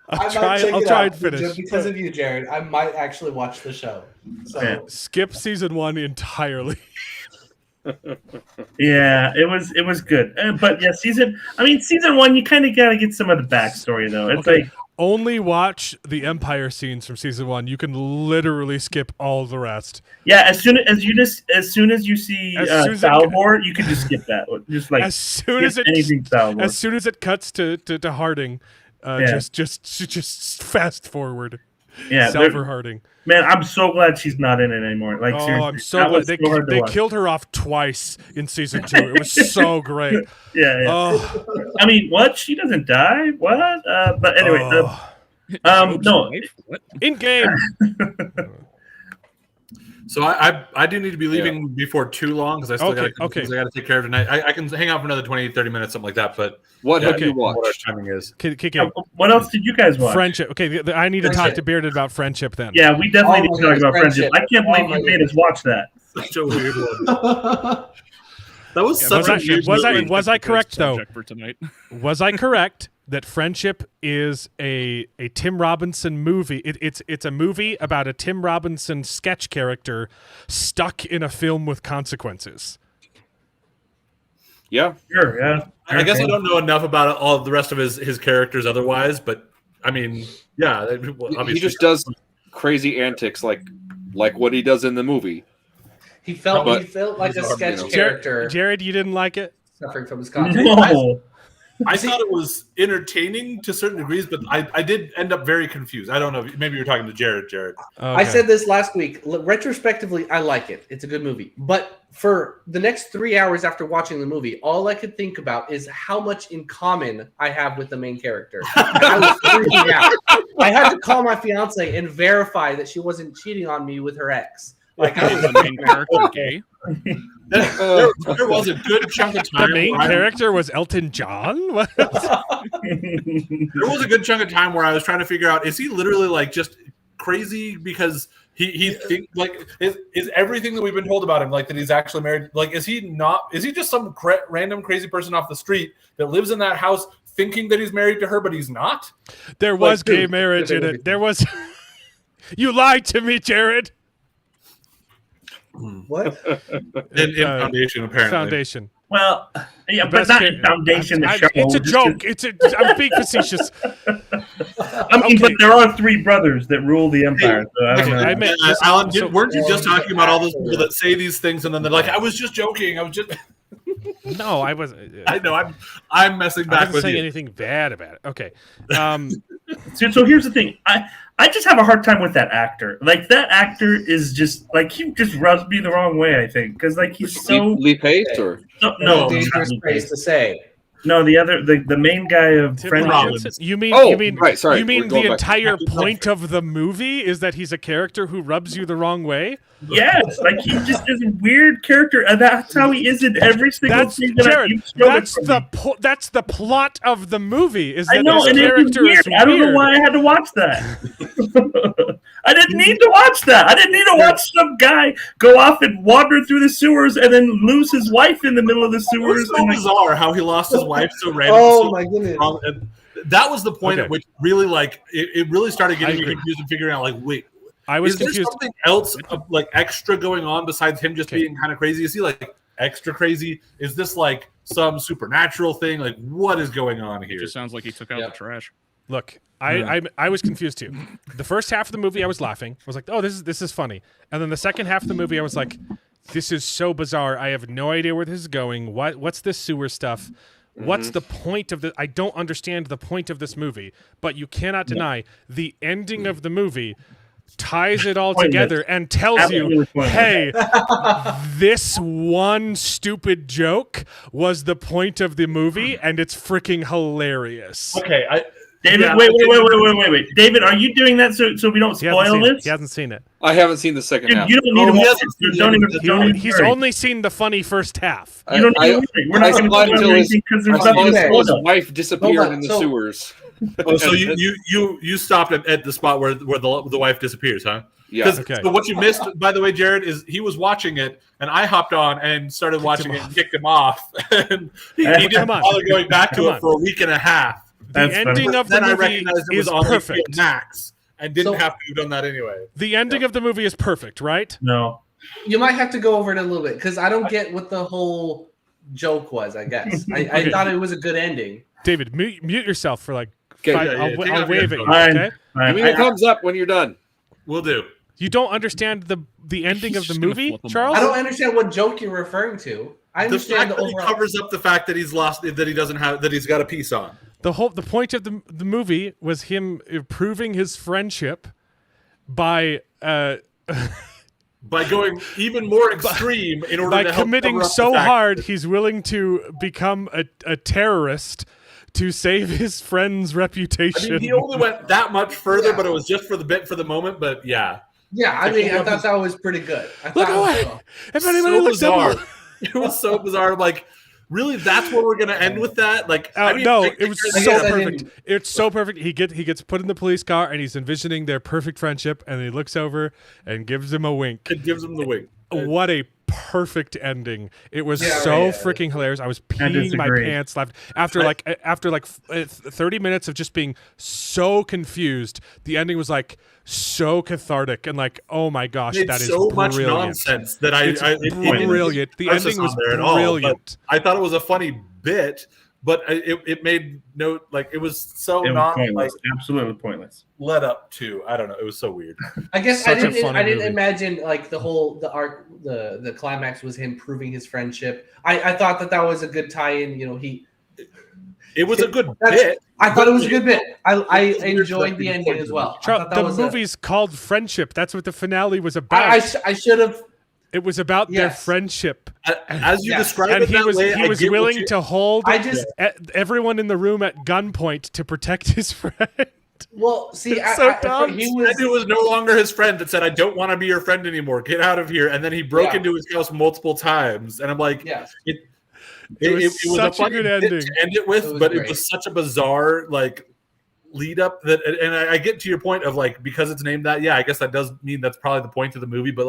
S3: I'll try and finish.
S7: Because of you, Jared. I might actually watch the show. So
S14: Yeah.
S3: Skip season 1 entirely.
S14: Yeah, it was good. But yeah, season 1, you kind of got to get some of the backstory though. It's like
S3: only watch the Empire scenes from season 1. You can literally skip all the rest.
S14: yeah, as soon as you see Salvor, you can just skip that. Just like
S3: as soon as
S14: anything Salvor.
S3: As soon as it cuts to Harding, just fast forward.
S14: Yeah,
S3: Salvor Harding.
S14: Man, I'm so glad she's not in it anymore. Like, seriously,
S3: I'm so glad they killed her off twice in season 2. It was so great.
S14: Yeah.
S3: Oh.
S14: I mean, what? She doesn't die? What? But anyway, no.
S3: In game.
S5: so I do need to be leaving before too long because I still got to take care of tonight. I can hang out for another 20, 30 minutes, something like that. But
S4: what have you watched?
S5: What our timing is?
S14: What else did you guys watch?
S3: Friendship. Okay, I need to talk to Bearded about Friendship then.
S14: Yeah, we definitely need to talk about Friendship. I can't believe you made us watch that.
S5: Such a weird one. That was such a weird movie.
S3: Was I correct though?
S6: For tonight.
S3: Was I correct that Friendship is a Tim Robinson movie? It's a movie about a Tim Robinson sketch character stuck in a film with consequences.
S4: Yeah.
S14: Sure, yeah.
S5: I guess I don't know enough about all the rest of his characters otherwise, but I mean, yeah. Obviously.
S4: He just does crazy antics like what he does in the movie.
S7: he felt like a sketch character.
S3: Jared, you didn't like it?
S7: Suffering from his consequences.
S14: No.
S5: I thought it was entertaining to certain degrees, but I did end up very confused. I don't know. Maybe you're talking to Jared.
S3: Okay.
S7: I said this last week. Retrospectively, I like it. It's a good movie. But for the next 3 hours after watching the movie, all I could think about is how much in common I have with the main character. I was freaking out. I had to call my fiance and verify that she wasn't cheating on me with her ex.
S6: Like I was the main character gay.
S13: There was a good chunk of time.
S3: The main character was Elton John? What?
S13: There was a good chunk of time where I was trying to figure out, is he literally like just crazy because he think, like is everything that we've been told about him, like that he's actually married, like is he just some random crazy person off the street that lives in that house thinking that he's married to her, but he's not?
S3: There was gay marriage in it. There was. You lied to me, Jared.
S7: What?
S13: In Foundation, apparently.
S3: Foundation.
S14: Well, yeah, but not in Foundation. The show.
S3: It's a joke. I'm being facetious.
S14: I mean, but there are 3 brothers that rule the empire. So I don't know.
S13: Alan, weren't you just talking about all those people that say these things and then they're like, "I was just joking. I was just."
S3: No, I wasn't.
S13: I know. I'm messing back
S3: I wasn't
S13: with
S3: saying
S13: you.
S3: anything bad about it. Okay.
S14: So here's the thing. I just have a hard time with that actor. Like that actor is just like he just rubs me the wrong way. I think because like he's so
S4: Lee Pace or
S14: no
S7: dangerous phrase to say.
S14: No, the main guy of Friends.
S3: You mean
S4: right? Sorry,
S3: you mean the entire point of the movie is that he's a character who rubs you the wrong way?
S14: Yes, like he just is a weird character, and that's how he is in every single thing that
S3: Jared, that's the plot of the movie. Is that
S14: I know,
S3: this
S14: and
S3: character
S14: weird.
S3: is weird.
S14: I don't know why I had to watch that. I didn't need to watch that. I didn't need to watch some guy go off and wander through the sewers and then lose his wife in the middle of the sewers.
S13: It was so bizarre how he lost his wife so randomly.
S7: Oh my goodness!
S13: And that was the point at which really like it really started getting me confused and figuring out like, wait,
S3: I was
S13: is there
S3: confused.
S13: something else like extra going on besides him just being kind of crazy? Is he like extra crazy? Is this like some supernatural thing? Like what is going on here?
S6: It just sounds like he took out the trash.
S3: Look, I was confused too. The first half of the movie, I was laughing. I was like, "Oh, this is funny," and then the second half of the movie, I was like, "This is so bizarre. I have no idea where this is going. What's this sewer stuff? What's the point of the? I don't understand the point of this movie." But you cannot deny the ending of the movie ties it all together and tells you, hey, this one stupid joke was the point of the movie, and it's freaking hilarious.
S13: Okay,
S14: David, wait. David, are you doing that so we don't spoil this?
S3: He hasn't seen it.
S4: I haven't seen the second half.
S14: You don't need to watch it. Don't even
S3: He's only seen the funny first half.
S14: You don't need to We're not going to spoil anything because there's nothing to
S4: his wife disappeared in the sewers.
S13: Oh, so you stopped at the spot where the wife disappears, huh?
S4: Yeah.
S13: Okay. So what you missed, by the way, Jared, is he was watching it, and I hopped on and started watching it and kicked him off. And he didn't bother going back to it for a week and a half.
S3: The ending of the movie is perfect.
S13: Max, and didn't have to have done that anyway.
S3: The ending of the movie is perfect, right?
S14: No.
S7: You might have to go over it a little bit because I don't get what the whole joke was. I guess I thought it was a good ending.
S3: David, mute yourself for like.
S4: Okay,
S3: I'll wave at you.
S14: Fine.
S3: Okay.
S4: Give me a thumbs up when you're done.
S13: We'll do.
S3: You don't understand the ending of the movie, Charles?
S7: I don't understand what joke you're referring to. I understand
S13: the fact that he covers up the fact that he's lost, that he doesn't have, that he's got a piece on.
S3: The point of the movie was him proving his friendship by
S13: going even more extreme in order to help
S3: committing
S13: cover up
S3: so
S13: the fact
S3: hard he's willing to become a terrorist to save his friend's reputation.
S13: I mean, he only went that much further, but it was just for the moment. But yeah.
S7: Yeah, I mean, I thought that was pretty good.
S3: Look away! If anybody
S13: so
S3: looks
S13: bizarre.
S3: up,
S13: It was so bizarre. Like, really, that's where we're gonna end with that? Like,
S3: no, it was so perfect. It's so perfect. He gets put in the police car and he's envisioning their perfect friendship, and he looks over and gives him a wink.
S13: It gives him the wink.
S3: What a perfect ending! It was freaking hilarious. I was peeing my pants after 30 minutes of just being so confused. The ending was like so cathartic and like, oh my gosh, that is
S13: so
S3: brilliant.
S13: much nonsense that
S3: it's brilliant. The ending was brilliant.
S13: I thought it was a funny bit, but it made no, like, it was so not
S14: pointless. Absolutely pointless.
S13: Led up to, I don't know, it was so weird.
S7: I guess I didn't imagine like the arc, the climax was him proving his friendship. I thought that was a good tie-in. You know,
S13: it was a good bit.
S7: I thought it was a good bit. I enjoyed the ending as well.
S3: The movie's called Friendship. That's what the finale was about.
S7: I should have.
S3: It was about their friendship.
S13: As you describe it,
S3: he was willing to hold everyone in the room at gunpoint to protect his friend.
S7: Well, see,
S3: It's so dumb.
S7: he
S5: And it was no longer his friend that said, "I don't want to be your friend anymore. Get out of here." And then he broke into his house multiple times, and I'm like,
S3: It was
S5: a
S3: such a
S5: funny
S3: good
S5: bit
S3: ending.
S5: to end it with,
S7: It was
S5: but
S7: great.
S5: it was such a bizarre lead up that, and I get to your point of because it's named that. Yeah, I guess that does mean that's probably the point of the movie, but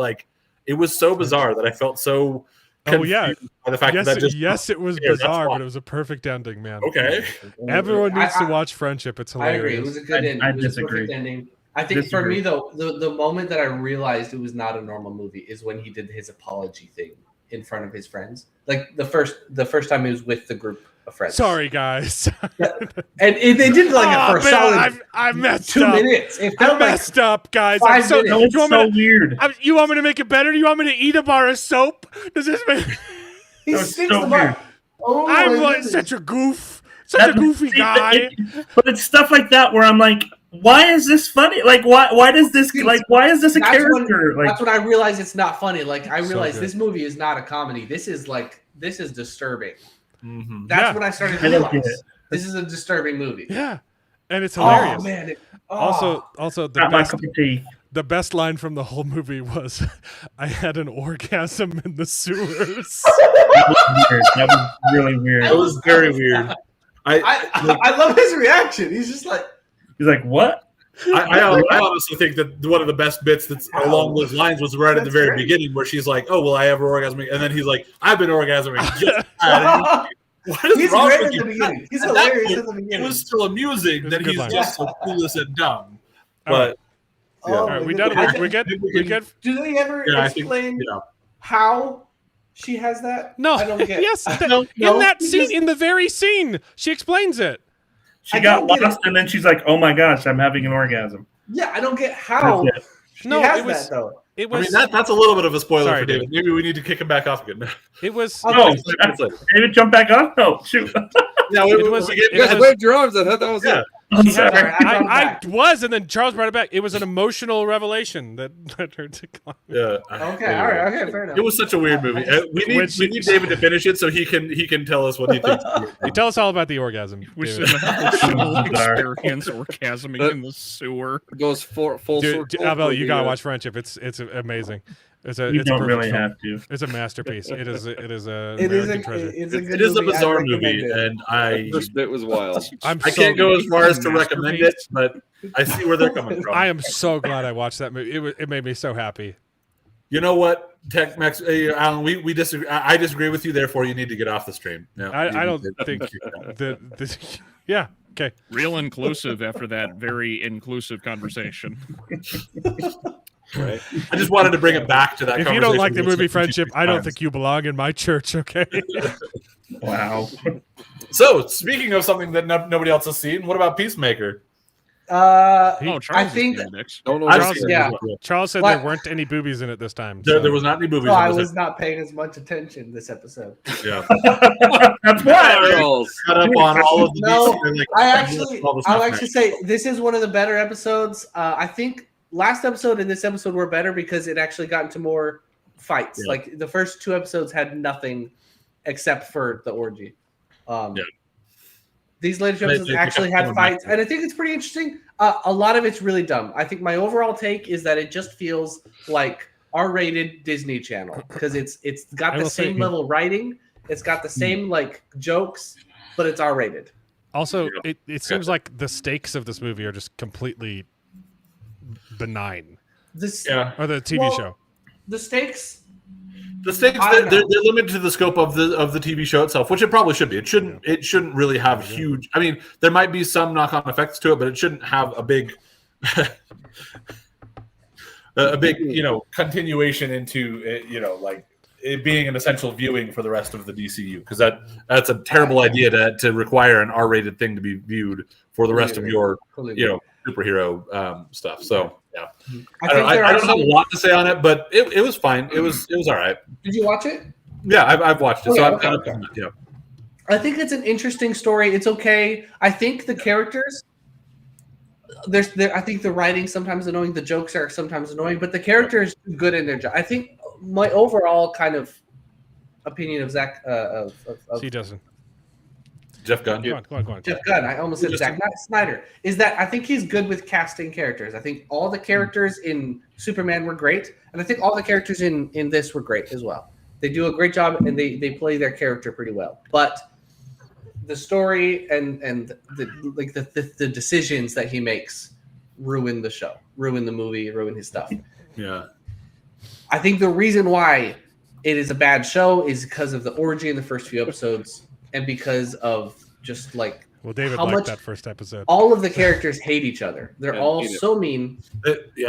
S5: it was so bizarre that I felt so.
S3: Oh yeah,
S5: by the fact that just
S3: it was
S5: yeah, that's
S3: bizarre,
S5: fine.
S3: but it was a perfect ending, man.
S5: Okay.
S3: Everyone needs to watch Friendship. It's
S7: I
S3: hilarious.
S7: agree. It was a good ending. It was a perfect ending. I think for me though, the moment that I realized it was not a normal movie is when he did his apology thing in front of his friends. Like the first time he was with the group of friends.
S3: Sorry, guys.
S7: And they did it for a solid.
S3: I messed
S7: 2
S3: up.
S7: minutes. It
S3: I
S7: felt
S3: messed up, guys.
S7: 5 minutes.
S14: Weird.
S3: You want me to make it better? Do you want me to eat a bar of soap? Does this make?
S7: He sticks the bar. Oh
S3: I'm
S7: my
S3: like
S7: goodness.
S3: such a goof, such a goofy guy.
S14: But it's stuff like that where I'm like, why is this funny? Like, why does this why is this a character?
S7: That's when I realized it's not funny. Like I
S3: So
S7: realized
S3: good.
S7: this movie is not a comedy. This is disturbing.
S5: Mm-hmm.
S7: That's when I started to
S14: I don't get
S7: realize
S14: it.
S7: this is a disturbing movie.
S3: Yeah, and it's hilarious.
S7: Oh man!
S3: Also the
S14: Not my
S3: best.
S14: cup of tea.
S3: The best line from the whole movie was, "I had an orgasm in the sewers."
S14: That was weird. That was really weird.
S5: It was very weird.
S7: I love his reaction. He's just like,
S14: He's like, what?
S5: I honestly think that one of the best bits that's along those lines was right at the very beginning, where she's like, "Oh, well, I have an orgasm," and then he's like, "I've been orgasming." Just what is
S7: he's
S5: wrong
S7: great
S5: with
S7: at
S5: you?
S7: the beginning. He's
S5: At
S7: hilarious
S5: that
S7: at the
S5: point,
S7: beginning.
S5: It was still amusing
S3: It was
S5: that
S3: a good
S5: he's
S3: line.
S5: just so clueless and dumb.
S3: All right.
S5: But
S7: Oh,
S3: All right, we done. We get.
S7: Do they ever
S5: Yeah, I think-
S7: explain
S5: yeah.
S7: how she has that?
S3: No.
S7: I don't get.
S3: Yes.
S7: No,
S3: in that
S7: he
S3: scene,
S7: just-
S3: in the very scene, she explains it.
S14: She
S7: I
S14: got
S7: don't get
S14: lost, and then she's like, "Oh my gosh, I'm having an orgasm."
S7: Yeah, I don't get how
S14: That's it.
S7: she
S3: No,
S7: has
S3: it was.
S7: that though.
S3: It
S5: I
S3: was.
S5: mean, that's a little bit of a spoiler
S3: Sorry,
S5: for David. Maybe we need to kick him back off again.
S3: It was.
S14: Oh,
S5: It's later.
S14: David, jump back on? Oh, shoot.
S5: Yeah,
S3: It was-
S5: we
S3: it
S5: gave-
S3: was-
S4: waved your arms. I thought that was
S5: yeah.
S4: it.
S14: I'm
S3: He had-
S14: sorry.
S3: I was, and then Charles brought it back. It was an emotional revelation that led her to climb.
S5: Yeah.
S7: Okay, all right, okay, fair enough.
S5: It was such a weird movie. We need David to finish it so he can tell us what he thinks.
S3: You tell us all about the orgasm.
S6: We
S3: David.
S6: should have a full experience orgasming in the sewer.
S4: Goes full
S3: Dude,
S4: circle.
S3: Abel,
S4: for
S3: you
S4: the,
S3: gotta watch Friendship. It's amazing. It's a.
S14: You
S3: It's a
S14: don't
S3: perfect
S14: really
S3: film.
S14: have to.
S3: It's a masterpiece. It is. It is a
S7: It is
S3: American treasure.
S7: it's a good
S5: It is a
S7: movie. I
S5: bizarre
S7: recommend
S5: movie,
S7: it.
S5: and
S4: The first bit was wild.
S3: I'm
S5: I
S3: so,
S5: can't go as far as to recommend it, but I see where they're coming from.
S3: I am so glad I watched that movie. It made me so happy.
S5: You know what, Tech Max, Alan, we disagree. I disagree with you. Therefore, you need to get off the stream. No,
S3: I don't think the yeah. Okay.
S6: Real inclusive after that very inclusive conversation.
S5: Right. I just wanted to bring it back to that.
S3: If you don't
S5: conversation
S3: like the
S5: we
S3: movie
S5: had
S3: Friendship, I don't
S5: times.
S3: think you belong in my church. Okay.
S14: Wow.
S5: So, speaking of something that nobody else has seen, what about Peacemaker?
S6: Oh, Charles
S7: I
S6: is
S7: think
S6: doing dicks.
S4: Don't know.
S5: I've
S4: what
S5: seen
S4: to
S5: it
S7: yeah.
S5: as well.
S3: Charles said
S7: What?
S3: there weren't any boobies in it this time.
S5: There
S3: so-
S5: was not any movies.
S7: No,
S5: in
S7: I
S5: this.
S7: was not paying as much attention this episode.
S5: Yeah.
S14: That's why.
S4: Charles.
S5: Cut up on all of the.
S7: No,
S5: DC, like,
S7: I'll
S5: stuff
S7: actually say this is one of the better episodes. I think last episode and this episode were better because it actually got into more fights.
S5: Yeah.
S7: Like the first two episodes had nothing except for the orgy.
S5: Yeah.
S7: These later two
S5: They-
S7: episodes
S5: they
S7: actually
S5: kept
S7: had
S5: going back
S7: fights,
S5: to
S7: and I think it's pretty interesting. A lot of it's really dumb. I think my overall take is that it just feels like R-rated Disney Channel because it's got
S3: I
S7: the
S3: will say-
S7: same level writing, it's got the same like jokes, but it's R-rated.
S3: Also, it seems like the stakes of this movie are just completely benign.
S7: This
S5: Yeah.
S3: Or the TV
S7: Well,
S3: show.
S7: the stakes.
S5: The stakes
S7: I don't
S5: they're
S7: know.
S5: limited to the scope of the TV show itself, which it probably should be. It shouldn't really have huge. I mean, there might be some knock-on effects to it, but it shouldn't have a big continuation into like it being an essential viewing for the rest of the DCU, because that's a terrible idea to require an R-rated thing to be viewed for the rest of your superhero stuff. So yeah, I don't have a lot to say on it, but it was fine. It was all right.
S7: Did you watch it?
S5: Yeah, I've watched it.
S7: Okay,
S5: So I'm
S7: okay,
S5: kind
S7: okay.
S5: of yeah.
S7: I think it's an interesting story. It's okay. I think the characters. I think the writing sometimes annoying. The jokes are sometimes annoying, but the characters do good in their job. I think my overall kind of opinion of Zach
S3: He doesn't.
S5: Jeff Gunn.
S3: Go on.
S7: Jeff Gunn. I almost said Zack Snyder. Is that I think he's good with casting characters. I think all the characters in Superman were great, and I think all the characters in this were great as well. They do a great job, and they play their character pretty well. But the story and the decisions that he makes ruin the show, ruin the movie, ruin his stuff.
S5: Yeah.
S7: I think the reason why it is a bad show is because of the orgy in the first few episodes, and because of just like
S3: David
S7: how
S3: liked
S7: much
S3: that first episode.
S7: all of the characters hate each other. They're all so mean. Maybe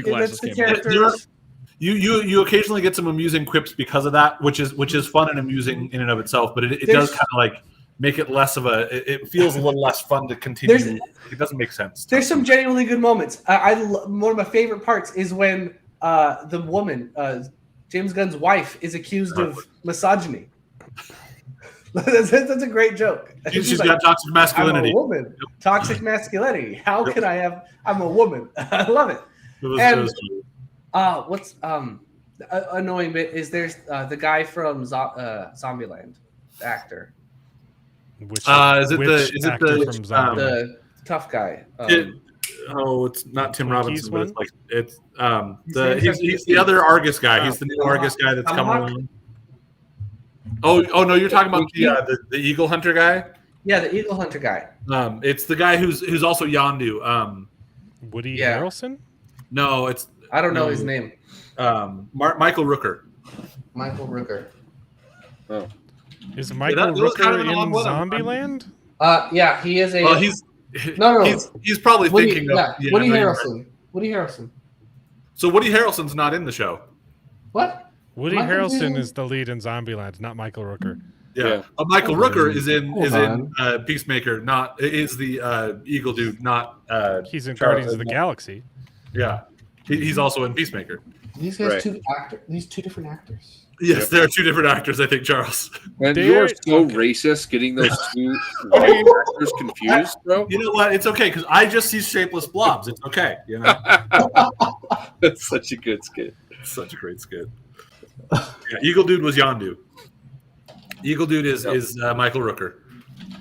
S7: that's the characters.
S5: You occasionally get some amusing quips because of that, which is fun and amusing in and of itself. But it does kind of like make it less of a. It feels a little less fun to continue. It doesn't make sense.
S7: There's some genuinely good moments. One of my favorite parts is when the woman, James Gunn's wife, is accused of misogyny. That's a great joke.
S5: She's got toxic masculinity.
S7: I'm a woman. Toxic masculinity. How can I have? I'm a woman. I love it. What's annoying bit is there's the guy from Zombieland, the actor.
S5: Is it
S7: the tough guy?
S5: It's not Tim Robinson, but it's he's the other Argus guy. He's the new Argus guy that's coming along. Oh no, you're talking about the Eagle Hunter guy?
S7: Yeah, the Eagle Hunter guy.
S5: It's the guy who's also Yondu.
S3: Woody Harrelson?
S5: No, it's
S7: I don't know his name.
S5: Michael Rooker.
S7: Michael Rooker.
S4: Oh.
S3: Is Michael Rooker in Zombieland?
S7: Yeah, he is a.
S5: Well,
S7: no.
S5: He's probably thinking of
S7: Woody Harrelson. Woody Harrelson.
S5: So Woody Harrelson's not in the show.
S7: What?
S3: Woody Harrelson is the lead in Zombieland, not Michael Rooker.
S5: Yeah. Michael Rooker is in Peacemaker. Is the Eagle dude? Not.
S3: He's in Guardians of the Galaxy.
S5: Yeah, he's also in Peacemaker.
S7: These guys these two different actors.
S5: Yes, there are two different actors, I think, Charles.
S4: And you're so racist getting those two white actors confused, bro.
S5: You know what? It's okay, because I just see shapeless blobs. It's okay. You know?
S4: That's such a good skit.
S5: Such a great skit. Yeah, Eagle Dude was Yondu. Eagle Dude is Michael Rooker.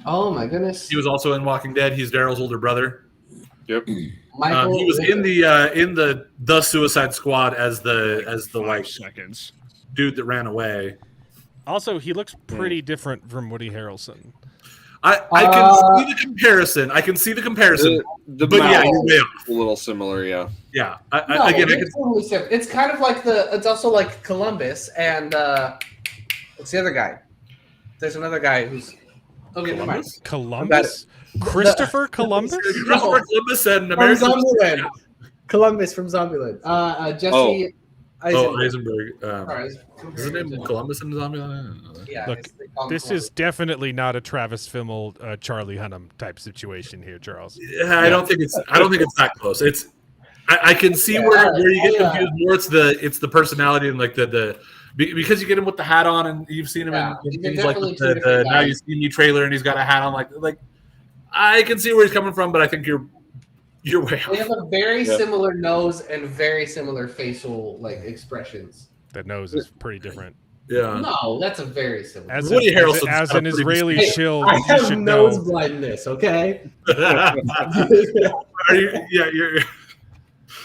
S7: Oh, my goodness.
S5: He was also in Walking Dead. He's Daryl's older brother.
S4: Yep.
S5: He was in the Suicide Squad as the like
S6: seconds
S5: dude that ran away.
S3: Also, he looks pretty different from Woody Harrelson.
S5: I can see the comparison.
S4: The
S5: but yeah, you're way off.
S4: A little similar, yeah.
S5: Yeah.
S7: It's totally different. It's kind of like it's also like Columbus and what's the other guy? There's another guy who's
S3: Columbus? Christopher Columbus?
S5: Christopher Columbus and American
S7: Columbus from Zombieland. Jesse
S5: Eisenberg. Is his name Columbus in Zombieland?
S7: Yeah.
S3: Look, this is definitely not a Travis Fimmel, Charlie Hunnam type situation here, Charles.
S5: Yeah, I don't think it's that close. It's I can see where you get confused more. It's the personality and like the because you get him with the hat on and you've seen him in things like the Now You See Me trailer and he's got a hat on like I can see where he's coming from, but I think you're way off.
S7: They have a very similar nose and very similar facial expressions.
S3: That nose is pretty different.
S5: Yeah.
S7: No, that's a very similar.
S5: As an
S3: Israeli shill,
S7: I have
S3: you should
S7: nose
S3: know.
S7: blindness. Okay.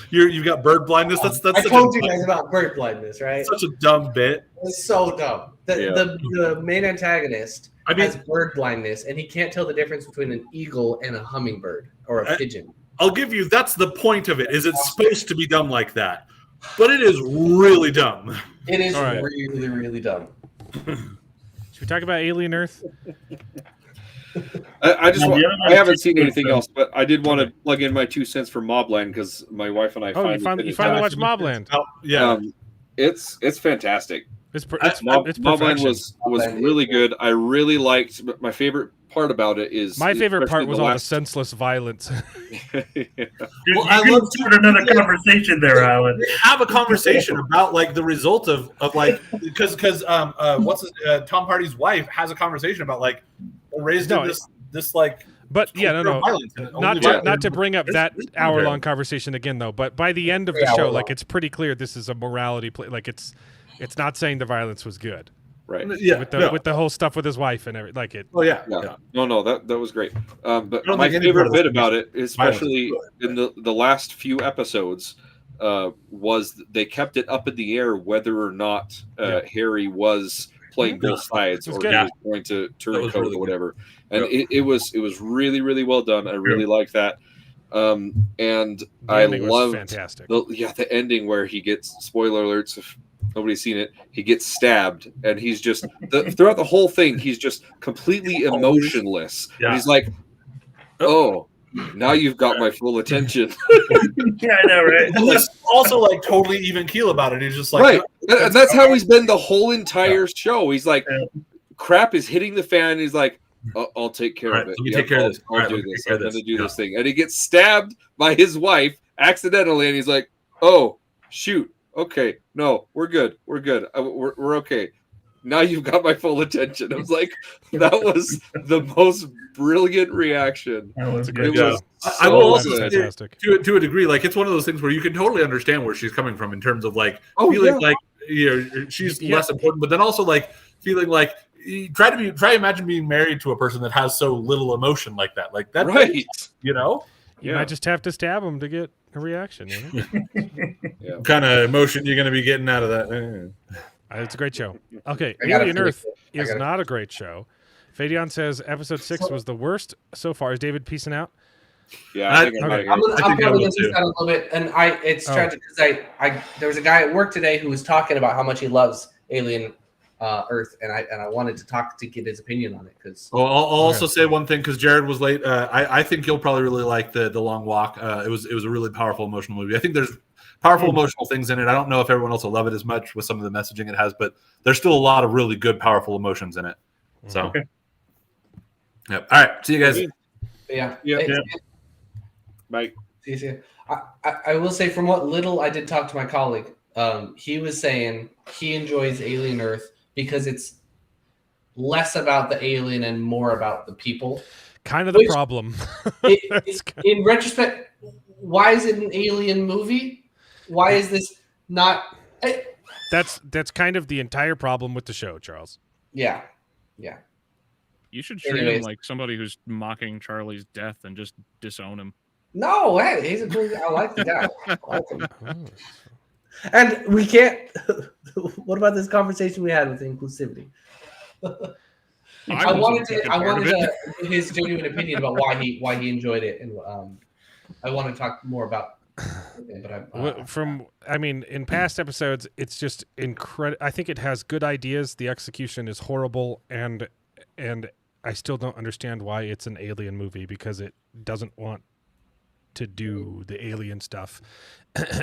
S5: You've got bird blindness. That's.
S7: I told you guys about bird blindness, right?
S5: Such a dumb bit.
S7: It's so dumb. The main antagonist has bird blindness, and he can't tell the difference between an eagle and a hummingbird or a pigeon.
S5: I'll give you. That's the point of it. Is it's supposed to be dumb like that, but it is really dumb.
S7: It is really, really dumb.
S3: Should we talk about Alien Earth?
S4: I haven't seen anything else, but I did want to plug in my 2 cents for Mobland because my wife and I
S3: finally watched Mobland.
S4: It's fantastic. Mobland was really good. I really liked. My favorite part about it is
S3: all the senseless violence.
S14: I love another conversation there, Alan.
S5: Have a conversation about the result of because Tom Hardy's wife has a conversation about raised in this
S3: But not to bring up that hour-long conversation again though. But by the end of the show, it's pretty clear this is a morality play. It's not saying the violence was good.
S4: Right.
S5: Yeah.
S3: With the whole stuff with his wife and everything. Like it.
S5: Oh yeah.
S4: No, that was great. But
S5: don't
S4: my
S5: think any part
S4: favorite
S5: of this
S4: bit about it,
S5: violence
S4: especially
S5: is good.
S4: in the last few episodes, was they kept it up in the air whether or not Harry was playing both sides or he was going to turncoat
S5: really
S4: or whatever.
S5: good.
S4: And it was really, really well done. I really like that. And I
S3: ending was
S4: loved
S3: fantastic.
S4: the ending where he gets, spoiler alerts if nobody's seen it, he gets stabbed and he's just throughout the whole thing he's just completely emotionless. And he's like, oh, now you've got my full attention.
S14: Yeah, I know, right?
S5: And he's also like totally even keel about it. He's just like,
S4: right. And that's how he's been the whole entire show. He's like, crap is hitting the fan. He's like, I'll take care of it.
S5: Let me take care of this.
S4: I'll do this. I'm going to do this thing. And he gets stabbed by his wife accidentally. And he's like, oh, shoot. Okay. No, we're good. We're good. We're okay. Now you've got my full attention. I was like, that was the most brilliant reaction.
S14: That was a
S4: It
S14: good
S4: was
S14: job.
S5: I will
S4: so
S5: also
S4: good.
S5: say, to a degree, like it's one of those things where you can totally understand where she's coming from in terms of like feeling like she's less important, but then also like feeling like try imagine being married to a person that has so little emotion like that. Like that,
S4: right?
S5: You know,
S3: You might just have to stab him to get a reaction. You know?
S5: What kind of emotion you're going to be getting out of that?
S3: It's a great show. Okay,
S7: I gotta
S3: Alien
S7: finish
S3: Earth
S7: it.
S3: is not a great show. Fadion says episode 6 was the worst so far. Is David peacing out?
S4: Yeah,
S7: I'm probably gonna piece out a little bit, and it's tragic because there was a guy at work today who was talking about how much he loves Alien Earth, and I wanted to get his opinion on it because.
S5: Well, I'll also say one thing because Jared was late. I think you'll probably really like the Long Walk. It was a really powerful emotional movie. I think there's powerful emotional things in it. I don't know if everyone else will love it as much with some of the messaging it has, but there's still a lot of really good, powerful emotions in it. So, Yep. All right. See you guys.
S7: Yeah.
S4: Bye.
S7: See you. I will say, from what little I did talk to my colleague, he was saying he enjoys Alien Earth because it's less about the alien and more about the people.
S3: Kind of the problem.
S7: In retrospect, why is it an alien movie? Why is this not?
S3: That's kind of the entire problem with the show, Charles.
S7: Yeah.
S6: You should treat him like somebody who's mocking Charlie's death and just disown him.
S7: No, hey, he's a cool guy. I like the guy. I like him. And we can't. What about this conversation we had with inclusivity? I wanted to his genuine opinion about why he enjoyed it, and I want to talk more about.
S3: In past episodes, it's just incredible. I think it has good ideas. The execution is horrible, and I still don't understand why it's an alien movie because it doesn't want to do the alien stuff.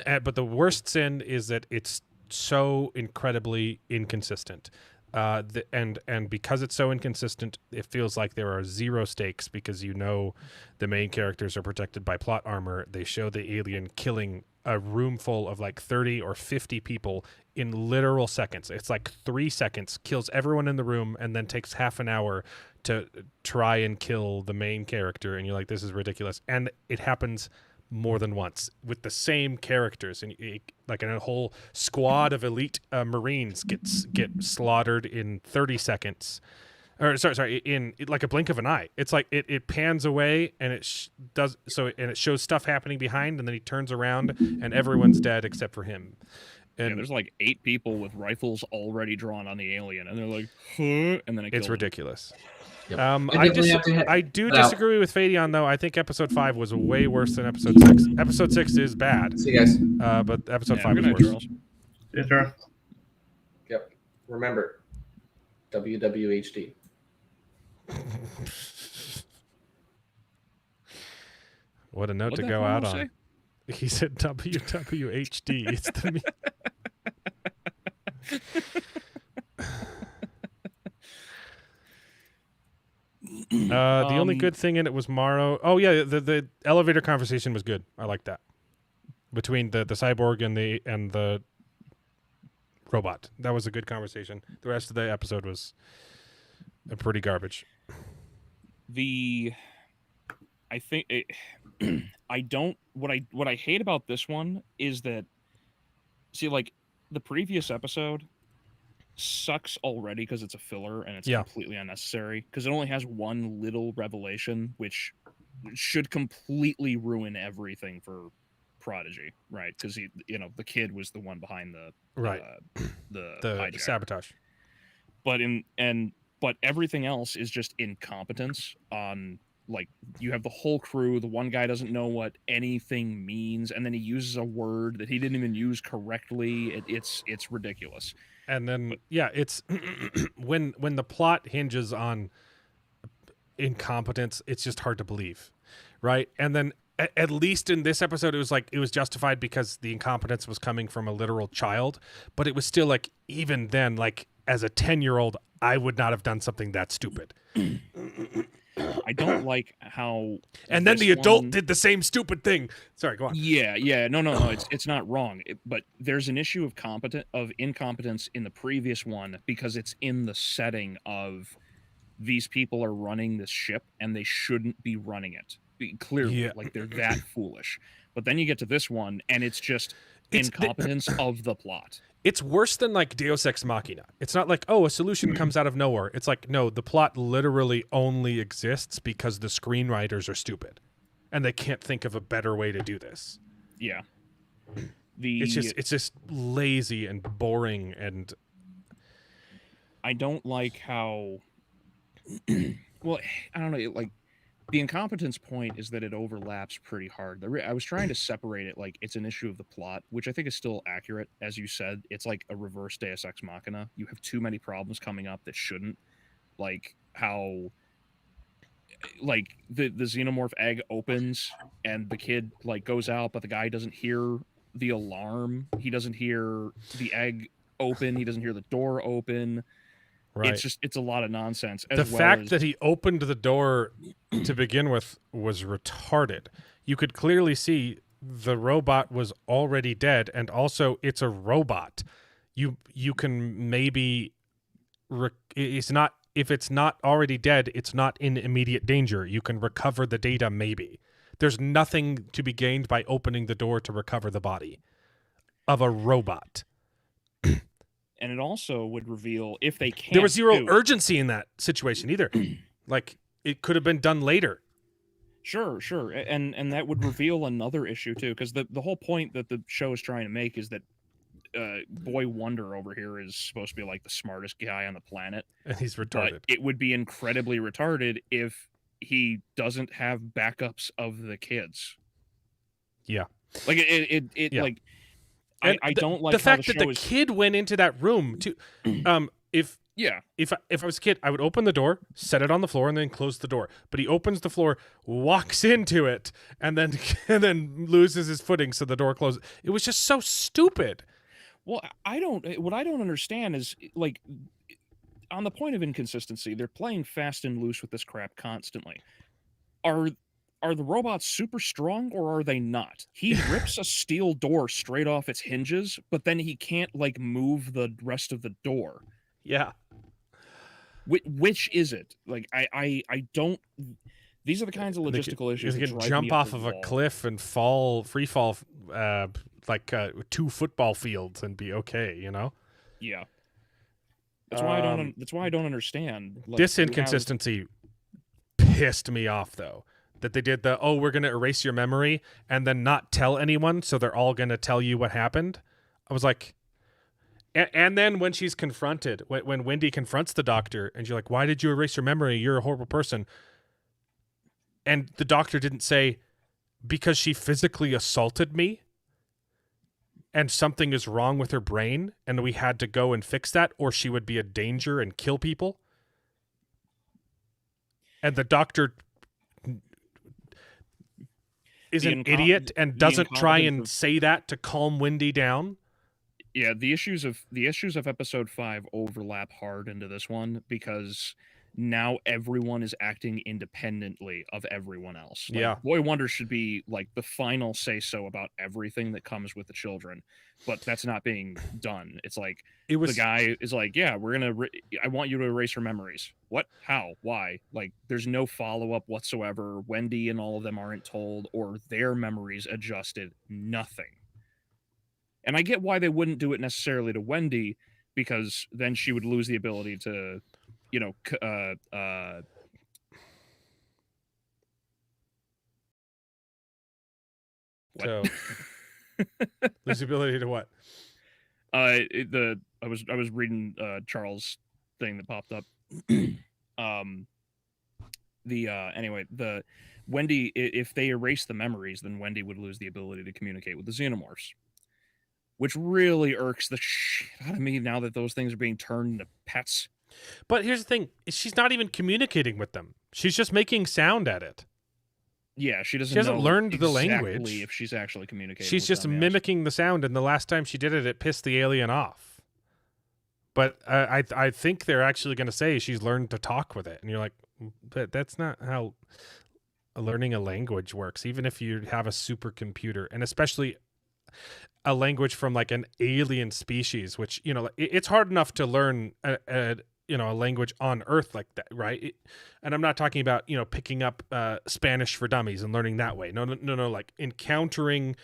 S3: But the worst sin is that it's so incredibly inconsistent. And because it's so inconsistent, it feels like there are zero stakes because the main characters are protected by plot armor. They show the alien killing a room full of like 30 or 50 people in literal seconds. It's like 3 seconds, kills everyone in the room, and then takes half an hour to try and kill the main character. And you're like, this is ridiculous. And it happens more than once with the same characters, and a whole squad of elite Marines get slaughtered in 30 seconds, or sorry, in like a blink of an eye. It's like it pans away and it does so, and it shows stuff happening behind, and then he turns around and everyone's dead except for him. And
S6: there's like 8 people with rifles already drawn on the alien, and they're like, huh? And then
S3: it's ridiculous.
S7: Yep.
S3: I do disagree with Fadion, though. I think episode 5 was way worse than episode 6. Episode 6 is bad.
S7: See you guys.
S3: But episode 5 is worse.
S7: Yep. Remember, WWHD.
S3: What a note to go out on. He said WWHD. It's the the only good thing in it was Morrow. Oh yeah, the elevator conversation was good. I like that between the cyborg and the robot. That was a good conversation. The rest of the episode was pretty garbage.
S6: I think what I hate about this one is that, see, like the previous episode, sucks already because it's a filler and it's
S3: Yeah.
S6: completely unnecessary, because it only has one little revelation which should completely ruin everything for Prodigy, right? Because he, the kid was the one behind the
S3: Right.
S6: the
S3: The
S6: hijack.
S3: sabotage.
S6: But everything else is just incompetence on, like, you have the whole crew, the one guy doesn't know what anything means, and then he uses a word that he didn't even use correctly. It's ridiculous.
S3: And then it's when the plot hinges on incompetence, it's just hard to believe, right? And then at least in this episode, it was justified because the incompetence was coming from a literal child, but it was still like, even then, like, as a 10-year-old, I would not have done something that stupid.
S6: I don't like how.
S3: And then the adult did the same stupid thing. Sorry, go on.
S6: Yeah. No. It's not wrong, but there's an issue of incompetence in the previous one because it's in the setting of these people are running this ship and they shouldn't be running it. Clearly, like, they're that foolish. But then you get to this one and it's just incompetence of the plot.
S3: It's worse than like Deus Ex Machina. It's not like, oh, a solution comes out of nowhere. It's like, no, the plot literally only exists because the screenwriters are stupid and they can't think of a better way to do this.
S6: Yeah.
S3: It's just lazy and boring, and
S6: I don't like how well, I don't know, like, the incompetence point is that it overlaps pretty hard. I was trying to separate it, like, it's an issue of the plot, which I think is still accurate. As you said, it's like a reverse Deus Ex Machina. You have too many problems coming up that shouldn't, like how, like, the xenomorph egg opens and the kid, like, goes out, but the guy doesn't hear the alarm. He doesn't hear the egg open. He doesn't hear the door open.
S3: Right.
S6: It's a lot of nonsense.
S3: The fact that he opened the door to begin with was retarded. You could clearly see the robot was already dead, and also it's a robot. You can maybe it's not, if it's not already dead, it's not in immediate danger. You can recover the data maybe. There's nothing to be gained by opening the door to recover the body of a robot.
S6: And it also would reveal, if they can't.
S3: There was zero urgency in that situation either. Like, it could have been done later.
S6: Sure. And that would reveal another issue too, because the whole point that the show is trying to make is that Boy Wonder over here is supposed to be like the smartest guy on the planet.
S3: And he's retarded.
S6: But it would be incredibly retarded if he doesn't have backups of the kids.
S3: Yeah.
S6: Like, like,
S3: and
S6: I don't like
S3: the
S6: how
S3: fact that the kid went into that room to if I was a kid, I would open the door, set it on the floor, and then close the door. But he opens the floor, walks into it, and then loses his footing, so the door closes. It was just so stupid.
S6: Well, what I don't understand is, like, on the point of inconsistency, they're playing fast and loose with this crap constantly. Are the robots super strong, or are they not? He rips a steel door straight off its hinges, but then he can't, like, move the rest of the door.
S3: Yeah.
S6: Which is it? Like, I don't. These are the kinds of logistical issues.
S3: You can jump off of a cliff and free fall, like 2 football fields and be okay, you know?
S6: Yeah. That's why I don't understand. Like,
S3: this inconsistency pissed me off, though. That they did we're going to erase your memory and then not tell anyone, so they're all going to tell you what happened. I was like, and then when she's confronted, when Wendy confronts the doctor, and you're like, why did you erase your memory? You're a horrible person. And the doctor didn't say, because she physically assaulted me and something is wrong with her brain and we had to go and fix that, or she would be a danger and kill people. And the doctor is an idiot and doesn't try and say that to calm Wendy down.
S6: Yeah, the issues of episode 5 overlap hard into this one, because now everyone is acting independently of everyone else. Like,
S3: yeah.
S6: Boy Wonder should be like the final say-so about everything that comes with the children, but that's not being done. It's like the guy is like, yeah, I want you to erase her memories. What? How? Why? Like, there's no follow-up whatsoever. Wendy and all of them aren't told, or their memories adjusted. Nothing. And I get why they wouldn't do it necessarily to Wendy, because then she would lose the ability to, you know, what?
S3: So lose the ability to what?
S6: I was reading Charles' thing that popped up. Anyway, the Wendy, if they erase the memories, then Wendy would lose the ability to communicate with the xenomorphs, which really irks the shit out of me now that those things are being turned into pets.
S3: But here's the thing: she's not even communicating with them. She's just making sound at it.
S6: Yeah, she doesn't.
S3: She hasn't
S6: know
S3: learned the
S6: exactly
S3: language.
S6: if she's actually communicating.
S3: She's
S6: with
S3: just
S6: them,
S3: mimicking the sound, and the last time she did it, it pissed the alien off. But I think they're actually going to say she's learned to talk with it, and you're like, but that's not how learning a language works. Even if you have a supercomputer, and especially a language from like an alien species, which, you know, it's hard enough to learn a language on Earth like that, right? And I'm not talking about, you know, picking up Spanish for Dummies and learning that way. No, like encountering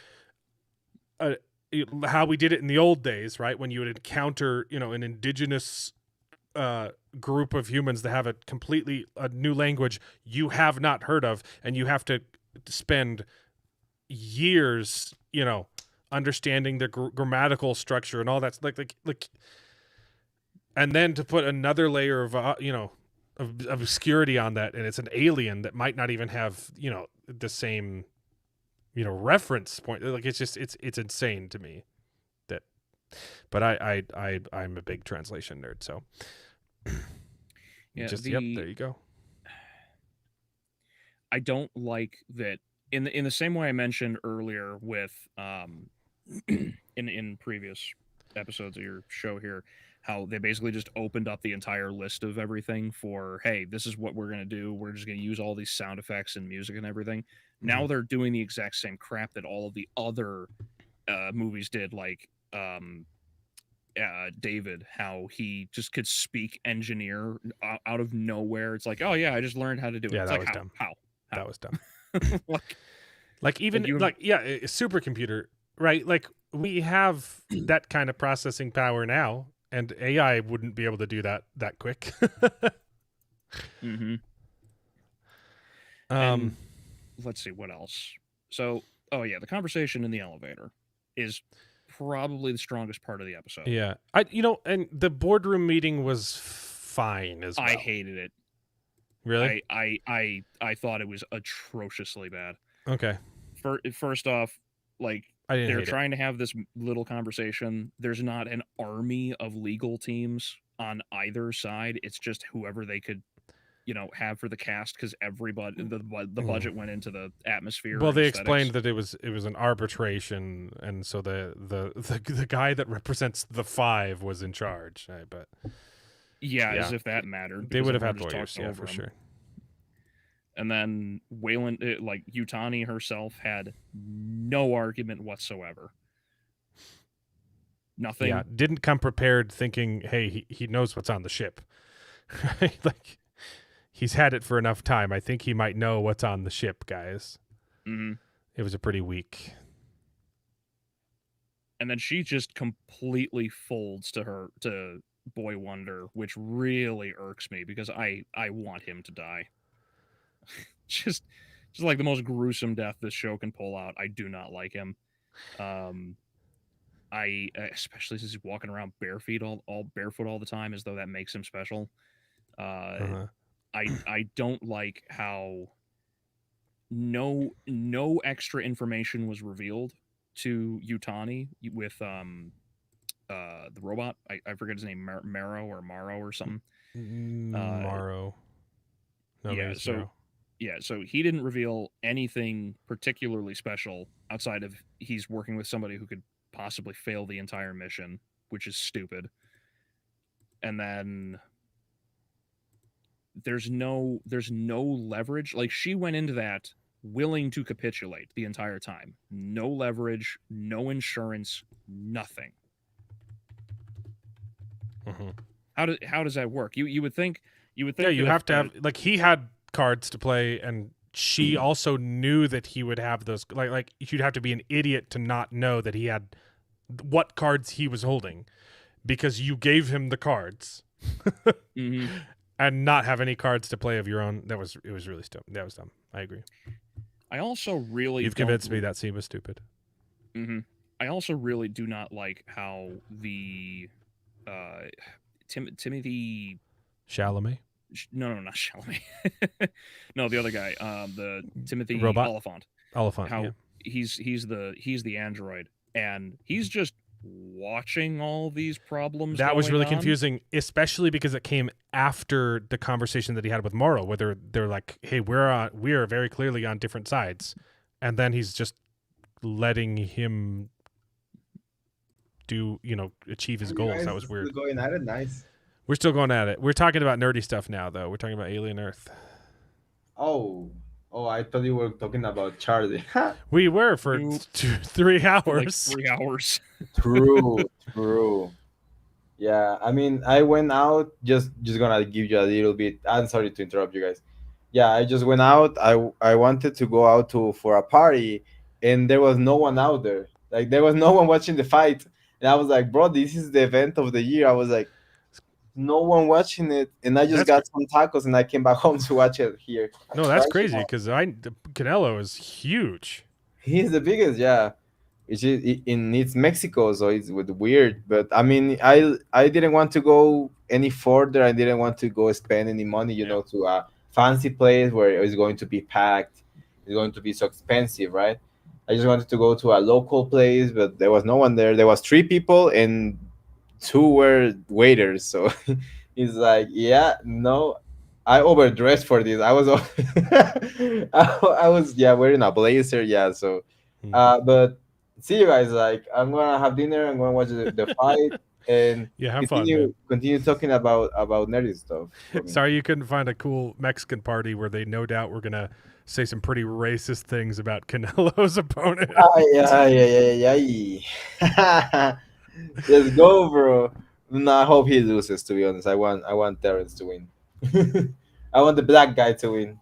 S3: how we did it in the old days, right? When you would encounter, you know, an indigenous group of humans that have a completely new language you have not heard of, and you have to spend years, you know, understanding the grammatical structure and all that, like, and then to put another layer of of obscurity on that, and it's an alien that might not even have, you know, the same, you know, reference point. Like, it's just it's insane to me that. But I'm a big translation nerd, so
S6: yeah.
S3: Yep, there you go.
S6: I don't like that in the same way I mentioned earlier with in previous episodes of your show here, how they basically just opened up the entire list of everything for, hey, this is what we're going to do. We're just going to use all these sound effects and music and everything. Now they're doing the exact same crap that all of the other movies did, like David, how he just could speak engineer out of nowhere. It's like, oh yeah, I just learned how to do it.
S3: Yeah,
S6: It's
S3: that
S6: like,
S3: was dumb.
S6: How?
S3: That was dumb.
S6: like
S3: even a supercomputer, right? Like, we have that kind of processing power now, and AI wouldn't be able to do that quick.
S6: Mm-hmm. Let's see what else. So, oh yeah, the conversation in the elevator is probably the strongest part of the episode.
S3: Yeah, and the boardroom meeting was fine as well.
S6: I hated it.
S3: Really?
S6: I thought it was atrociously bad.
S3: Okay.
S6: First off, like, they're trying to have this little conversation. There's not an army of legal teams on either side. It's just whoever they could, you know, have for the cast, because everybody, the budget went into the atmosphere.
S3: Well, they explained that it was an arbitration, and so the guy that represents the 5 was in charge. But
S6: yeah, as if that mattered.
S3: They would have had lawyers, yeah, for sure.
S6: And then Wayland, like Yutani herself, had no argument whatsoever. Nothing.
S3: Yeah, didn't come prepared thinking, hey, he knows what's on the ship. Like, he's had it for enough time. I think he might know what's on the ship, guys.
S6: Mm-hmm.
S3: It was a pretty weak.
S6: And then she just completely folds to Boy Wonder, which really irks me because I want him to die. just like the most gruesome death this show can pull out. I do not like him. I especially since he's walking around barefoot all the time, as though that makes him special. I don't like how no extra information was revealed to Yutani with the robot. I forget his name, Maro or something.
S3: Maro. No,
S6: yeah, so
S3: Maro.
S6: Yeah, so he didn't reveal anything particularly special outside of he's working with somebody who could possibly fail the entire mission, which is stupid. And then there's no leverage. Like, she went into that willing to capitulate the entire time. No leverage, no insurance, nothing.
S3: Mm-hmm.
S6: How does that work? You would think
S3: yeah, you have to have, like, he had cards to play, and she also knew that he would have those, like you'd have to be an idiot to not know that he had what cards he was holding. because you gave him the cards and not have any cards to play of your own. It was really dumb. That was dumb. I agree.
S6: I also really
S3: You've convinced me that scene was stupid.
S6: I also really do not like how the Timothy
S3: Chalamet.
S6: No, not Chalamet. No, the other guy, the Timothy
S3: Robot?
S6: Oliphant.
S3: Oliphant,
S6: How
S3: yeah.
S6: he's the android, and he's just watching all these problems.
S3: That was
S6: going
S3: really
S6: on.
S3: confusing, especially because it came after the conversation that he had with Morrow, where they're like, "Hey, we are very clearly on different sides," and then he's just letting him achieve his goals. That was weird.
S9: Going at it, nice.
S3: We're still going at it. We're talking about nerdy stuff now, though. We're talking about Alien Earth.
S9: Oh, I thought you were talking about Charlie.
S3: We were for 3 hours.
S6: Like 3 hours.
S9: True. Yeah, I mean, I went out. Just gonna give you a little bit. I'm sorry to interrupt you guys. Yeah, I just went out. I wanted to go out for a party, and there was no one out there. Like there was no one watching the fight, and I was like, bro, this is the event of the year. I was like, no one watching it, and I just got some tacos, and I came back home to watch it here.
S3: No, that's crazy because Canelo is huge.
S9: He's the biggest, yeah. It's Mexico, so it's weird. But I mean, I didn't want to go any further. I didn't want to go spend any money, to a fancy place where it's going to be packed. It's going to be so expensive, right? I just wanted to go to a local place, but there was no one there. There was 3 people, and 2 were waiters. So it's like, yeah, no, I overdressed for this. I was, I was wearing a blazer, yeah. So, but see you guys. Like, I'm gonna have dinner. I'm gonna watch the fight and
S3: have fun, man.
S9: Continue talking about nerdy stuff.
S3: Sorry you couldn't find a cool Mexican party where they no doubt were gonna say some pretty racist things about Canelo's opponent.
S9: Let's go, bro. No, I hope he loses. To be honest, I want Terrence to win. I want the black guy to win.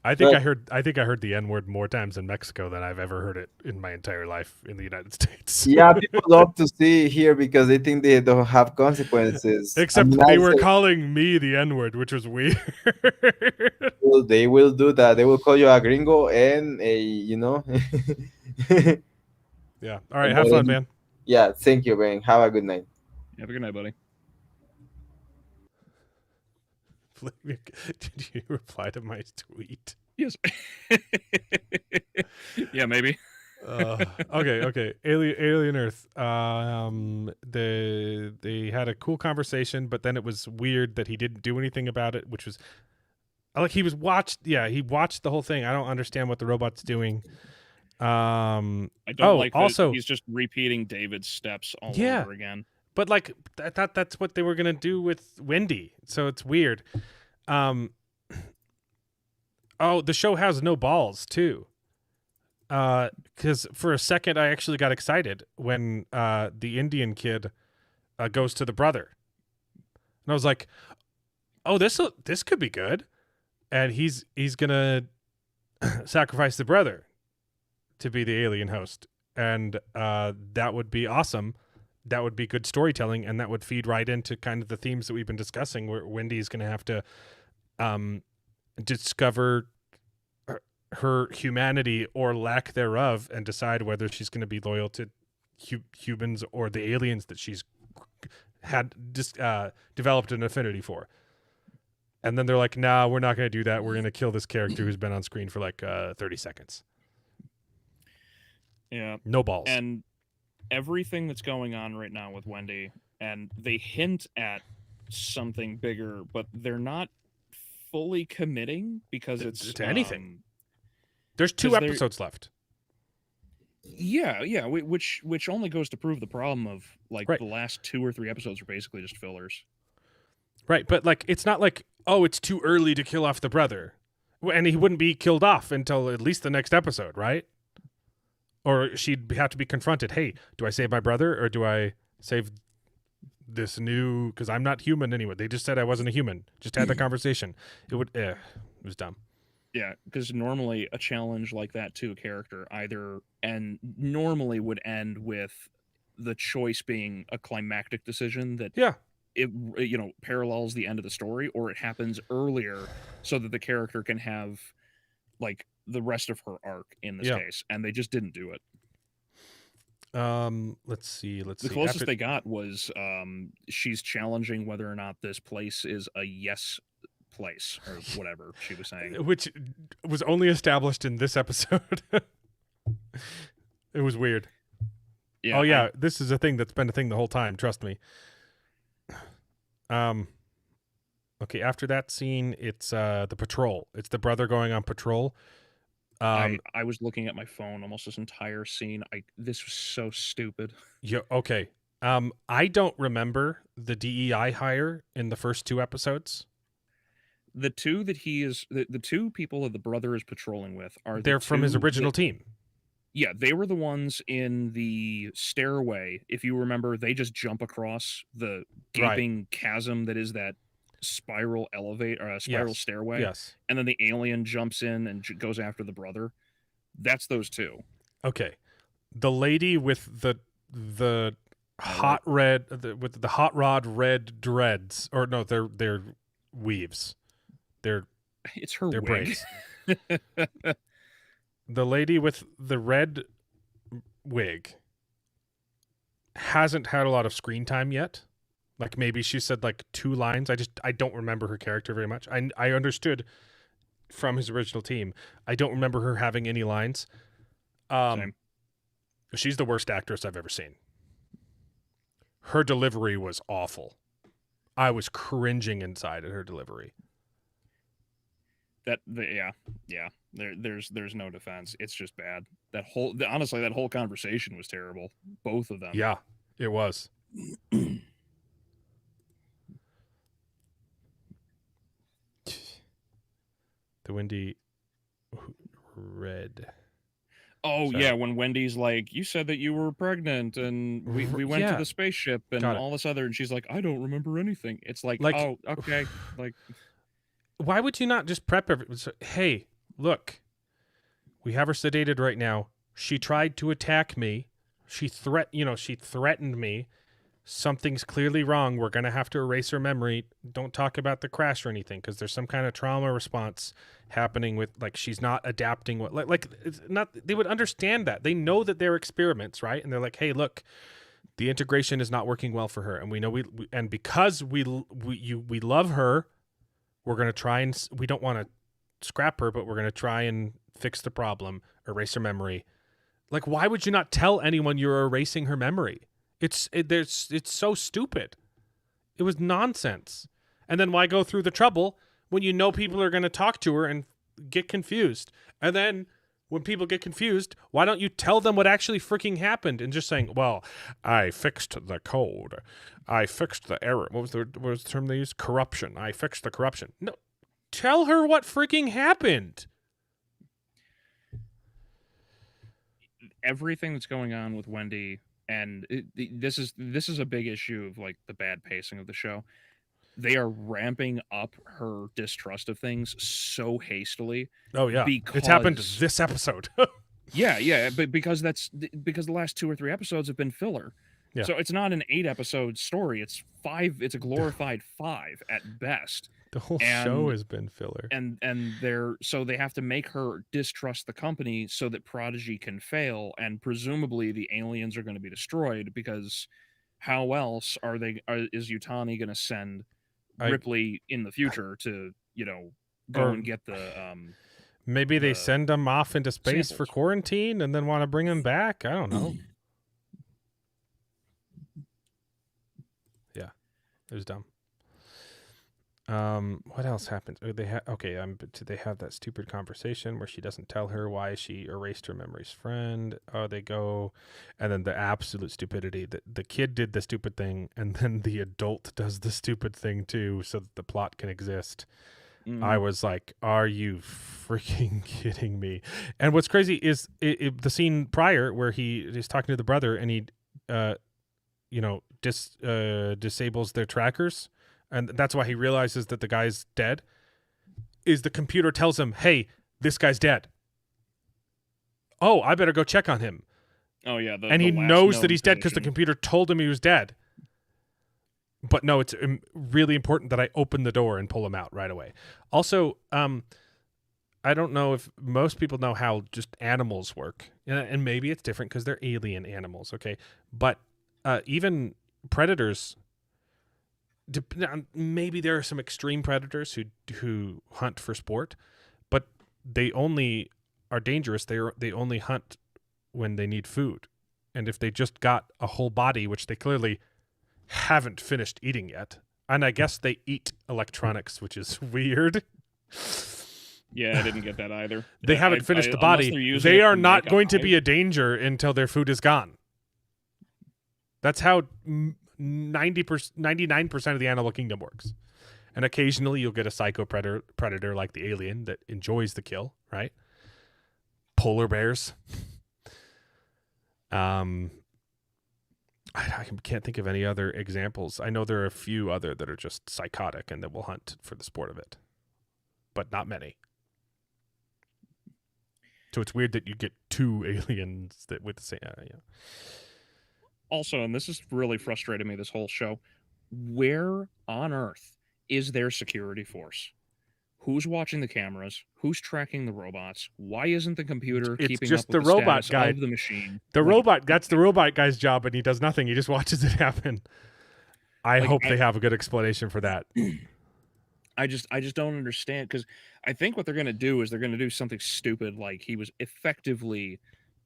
S3: I think I heard the N-word more times in Mexico than I've ever heard it in my entire life in the United States.
S9: Yeah, people love to see here because they think they don't have consequences.
S3: Except they were calling me the N-word, which was weird.
S9: Well, they will do that. They will call you a gringo and
S3: Yeah. All right. Have fun, man.
S9: Yeah. Thank you, man. Have a good night.
S6: Have a good night, buddy.
S3: Did you reply to my tweet?
S6: Yes. Yeah, maybe.
S3: Okay. Alien Earth. They had a cool conversation, but then it was weird that he didn't do anything about it, which was like he watched the whole thing. I don't understand what the robot's doing.
S6: I don't like that
S3: also
S6: he's just repeating David's steps all over again.
S3: But like I thought that's what they were gonna do with Wendy, so it's weird. The show has no balls too. Because for a second I actually got excited when the Indian kid goes to the brother, and I was like, "Oh, this could be good," and he's gonna sacrifice the brother to be the alien host, and that would be awesome. That would be good storytelling, and that would feed right into kind of the themes that we've been discussing, where Wendy's going to have to discover her humanity or lack thereof and decide whether she's going to be loyal to humans or the aliens that she's had developed an affinity for. And then they're like, nah, we're not going to do that. We're going to kill this character who's been on screen for like 30 seconds.
S6: Yeah.
S3: No balls.
S6: And everything that's going on right now with Wendy, and they hint at something bigger, but they're not fully committing because it's
S3: to anything. There's 2 episodes left.
S6: Yeah, which only goes to prove the problem of like the last 2 or 3 episodes are basically just fillers.
S3: Right, but like it's not like, oh, it's too early to kill off the brother, and he wouldn't be killed off until at least the next episode, right? Or she'd have to be confronted. Hey, do I save my brother or do I save this new? Because I'm not human anyway. They just said I wasn't a human. Just had the conversation. It was dumb.
S6: Yeah, because normally a challenge like that to a character normally would end with the choice being a climactic decision that it parallels the end of the story, or it happens earlier so that the character can have like the rest of her arc in this case, and they just didn't do it.
S3: Let's see.
S6: The closest they got was she's challenging whether or not this place is a yes place or whatever she was saying,
S3: which was only established in this episode. It was weird.
S6: Yeah.
S3: Oh yeah, this is a thing that's been a thing the whole time. Trust me. Okay, after that scene, it's the patrol. It's the brother going on patrol.
S6: I was looking at my phone almost this entire scene. This was so stupid.
S3: Yeah. Okay. I don't remember the DEI hire in the first 2 episodes.
S6: The two that he is the 2 people that the brother is patrolling with are
S3: they're from his original team.
S6: Yeah, they were the ones in the stairway. If you remember, they just jump across the gaping chasm that is that spiral elevator or spiral stairway.
S3: Yes.
S6: And then the alien jumps in and goes after the brother. That's those 2.
S3: Okay. The lady with the hot red with the hot rod red dreads, or no, they're weaves.
S6: It's her
S3: wig.
S6: braids.
S3: The lady with the red wig hasn't had a lot of screen time yet. Like maybe she said like 2 lines. I don't remember her character very much. I understood from his original team. I don't remember her having any lines.
S6: Same.
S3: She's the worst actress I've ever seen. Her delivery was awful. I was cringing inside at her delivery.
S6: Yeah. There's no defense. It's just bad. Honestly, that whole conversation was terrible. Both of them.
S3: Yeah, it was. The Wendy red.
S6: Oh, yeah, when Wendy's like, you said that you were pregnant, and we went to the spaceship, and all this other, and she's like, I don't remember anything. It's like oh, okay. Like,
S3: why would you not just prep everyone? Hey, look, we have her sedated right now. She tried to attack me. She threatened me. Something's clearly wrong. We're going to have to erase her memory. Don't talk about the crash or anything, because there's some kind of trauma response happening with, like, she's not adapting it's not, they would understand that. They know that they're experiments, right? And they're like, hey, look, the integration is not working well for her. And we know and because we love her, we're going to try and, we don't want to scrap her, but we're going to try and fix the problem, erase her memory. Like, why would you not tell anyone you're erasing her memory? It's so stupid. It was nonsense. And then why go through the trouble when you know people are going to talk to her and get confused? And then when people get confused, why don't you tell them what actually freaking happened and just saying, well, I fixed the code. I fixed the error. What was the term they used? Corruption. I fixed the corruption. No, tell her what freaking happened.
S6: Everything that's going on with Wendy, and this is a big issue of like the bad pacing of the show. They are ramping up her distrust of things so hastily.
S3: Oh yeah, it's happened this episode.
S6: yeah, but because the last 2 or 3 episodes have been filler.
S3: Yeah.
S6: So it's not an 8-episode story. It's 5. It's a glorified 5 at best.
S3: The whole show has been filler.
S6: And they have to make her distrust the company so that Prodigy can fail, and presumably the aliens are going to be destroyed, because how else is Yutani going to send Ripley in the future to go and get the
S3: maybe they send them off into space
S6: samples
S3: for quarantine and then want to bring them back? I don't know. Yeah, it was dumb. What else happened? They have that stupid conversation where she doesn't tell her why she erased her memory's friend. Oh, they go, and then the absolute stupidity that the kid did the stupid thing, and then the adult does the stupid thing too, so that the plot can exist. I was like, are you freaking kidding me? And what's crazy is the scene prior where he's talking to the brother and he, disables their trackers. And that's why he realizes that the guy's dead, is the computer tells him, hey, this guy's dead. Oh, I better go check on him.
S6: Oh yeah,
S3: and he knows that he's dead because the computer told him he was dead. But no, it's really important that I open the door and pull him out right away. Also, I don't know if most people know how just animals work, and maybe it's different because they're alien animals. Okay, but even predators. Maybe there are some extreme predators who hunt for sport, but they only are dangerous. They only hunt when they need food, and if they just got a whole body, which they clearly haven't finished eating yet, and I guess they eat electronics, which is weird.
S6: Yeah, I didn't get that either.
S3: They haven't finished the body. They are not going to be a danger until their food is gone. That's how 99% of the animal kingdom works. And occasionally you'll get a psycho predator like the alien that enjoys the kill, right? Polar bears. I can't think of any other examples. I know there are a few other that are just psychotic and that will hunt for the sport of it, but not many. So it's weird that you get two aliens that with the same.
S6: Also, and this has really frustrated me this whole show, where on earth is their security force? Who's watching the cameras? Who's tracking the robots? Why isn't the computer keeping up with the
S3: robot
S6: status
S3: guy
S6: of the machine?
S3: That's the robot guy's job, and he does nothing. He just watches it happen. I hope they have a good explanation for that.
S6: I just don't understand, because I think what they're going to do is they're going to do something stupid, like he was effectively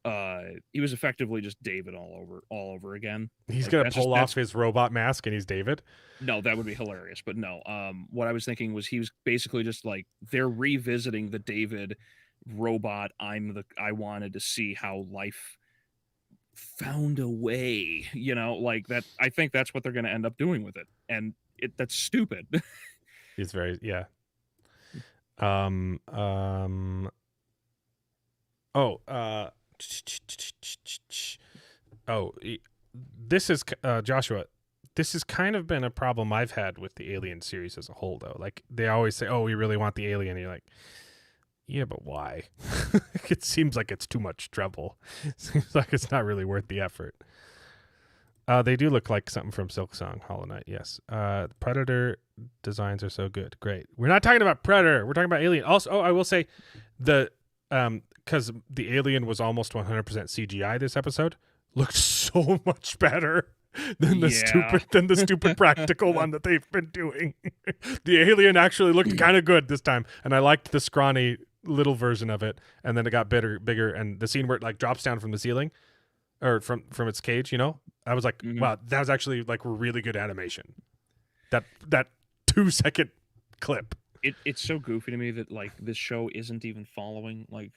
S6: just David all over again.
S3: He's
S6: Like,
S3: gonna pull off his robot mask and he's David.
S6: No, that would be hilarious. But no, what I was thinking was he was basically just like, they're revisiting the David robot. I wanted to see how life found a way, like that. I think that's what they're going to end up doing with it, and that's stupid.
S3: He's very this is Joshua. This has kind of been a problem I've had with the Alien series as a whole, though. Like, they always say, "Oh, we really want the alien." And you're like, "Yeah, but why?" It seems like it's too much trouble. It seems like it's not really worth the effort. They do look like something from Silksong, Hollow Knight. Yes. Predator designs are so good. Great. We're not talking about Predator. We're talking about Alien. Also, I will say because the Alien was almost 100% CGI this episode, looked so much better than the stupid practical one that they've been doing. The Alien actually looked kind of good this time, and I liked the scrawny little version of it, and then it got bigger, and the scene where it like drops down from the ceiling or from its cage, I was like, wow, that was actually like really good animation. That 2-second clip.
S6: It's so goofy to me that like this show isn't even following like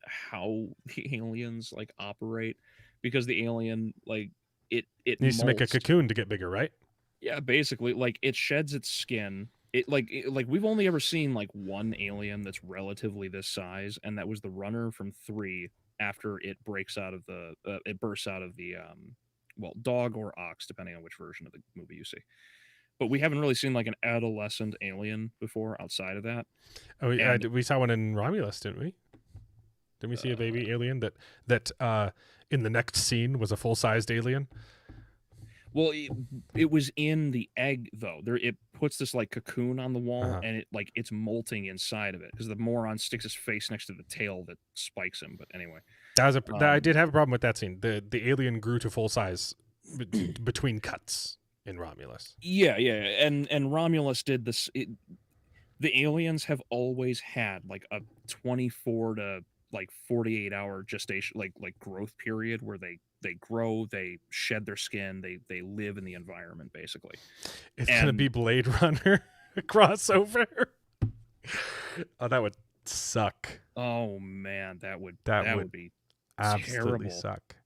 S6: how the aliens like operate, because the alien like it
S3: needs to make a cocoon to get bigger, right?
S6: Yeah, basically, like it sheds its skin. Like we've only ever seen like one alien that's relatively this size, and that was the runner from 3 after it bursts out of the dog or ox, depending on which version of the movie you see. But we haven't really seen like an adolescent alien before outside of that.
S3: Oh, yeah, we saw one in Romulus, didn't we? Didn't we see a baby alien that in the next scene was a full-sized alien?
S6: Well, it was in the egg though. It puts this like cocoon on the wall, and it's molting inside of it because the moron sticks his face next to the tail that spikes him. But anyway,
S3: I did have a problem with that scene. The alien grew to full size between cuts in Romulus.
S6: Yeah, and Romulus did this. The aliens have always had like a 24 to like 48 hour gestation, like growth period where they grow, they shed their skin, they live in the environment basically.
S3: It's gonna be Blade Runner crossover. Oh, that would suck.
S6: Oh man, that would be
S3: absolutely
S6: terrible.
S3: Suck.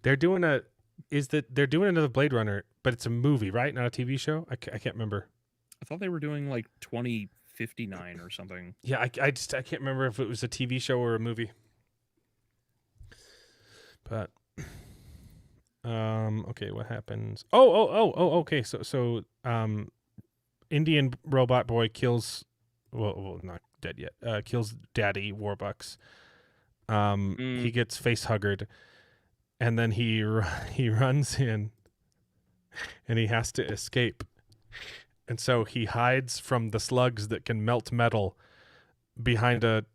S3: They're doing another Blade Runner, but it's a movie, right? Not a TV show. I can't remember.
S6: I thought they were doing like 2059 or something.
S3: Yeah, I can't remember if it was a TV show or a movie. But okay, what happens? Okay. So Indian robot boy kills not dead yet. Kills Daddy Warbucks. He gets face huggered, and then he runs in, and he has to escape, and so he hides from the slugs that can melt metal behind a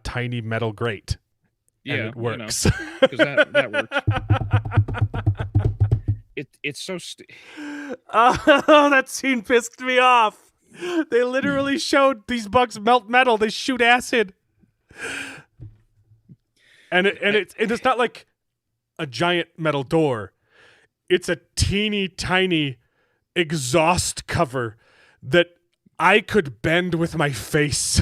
S3: tiny metal grate.
S6: Yeah,
S3: and it works.
S6: Because that works. It's so.
S3: Oh, that scene pissed me off. They literally showed these bugs melt metal. They shoot acid, and it's not like a giant metal door. It's a teeny tiny exhaust cover that I could bend with my face.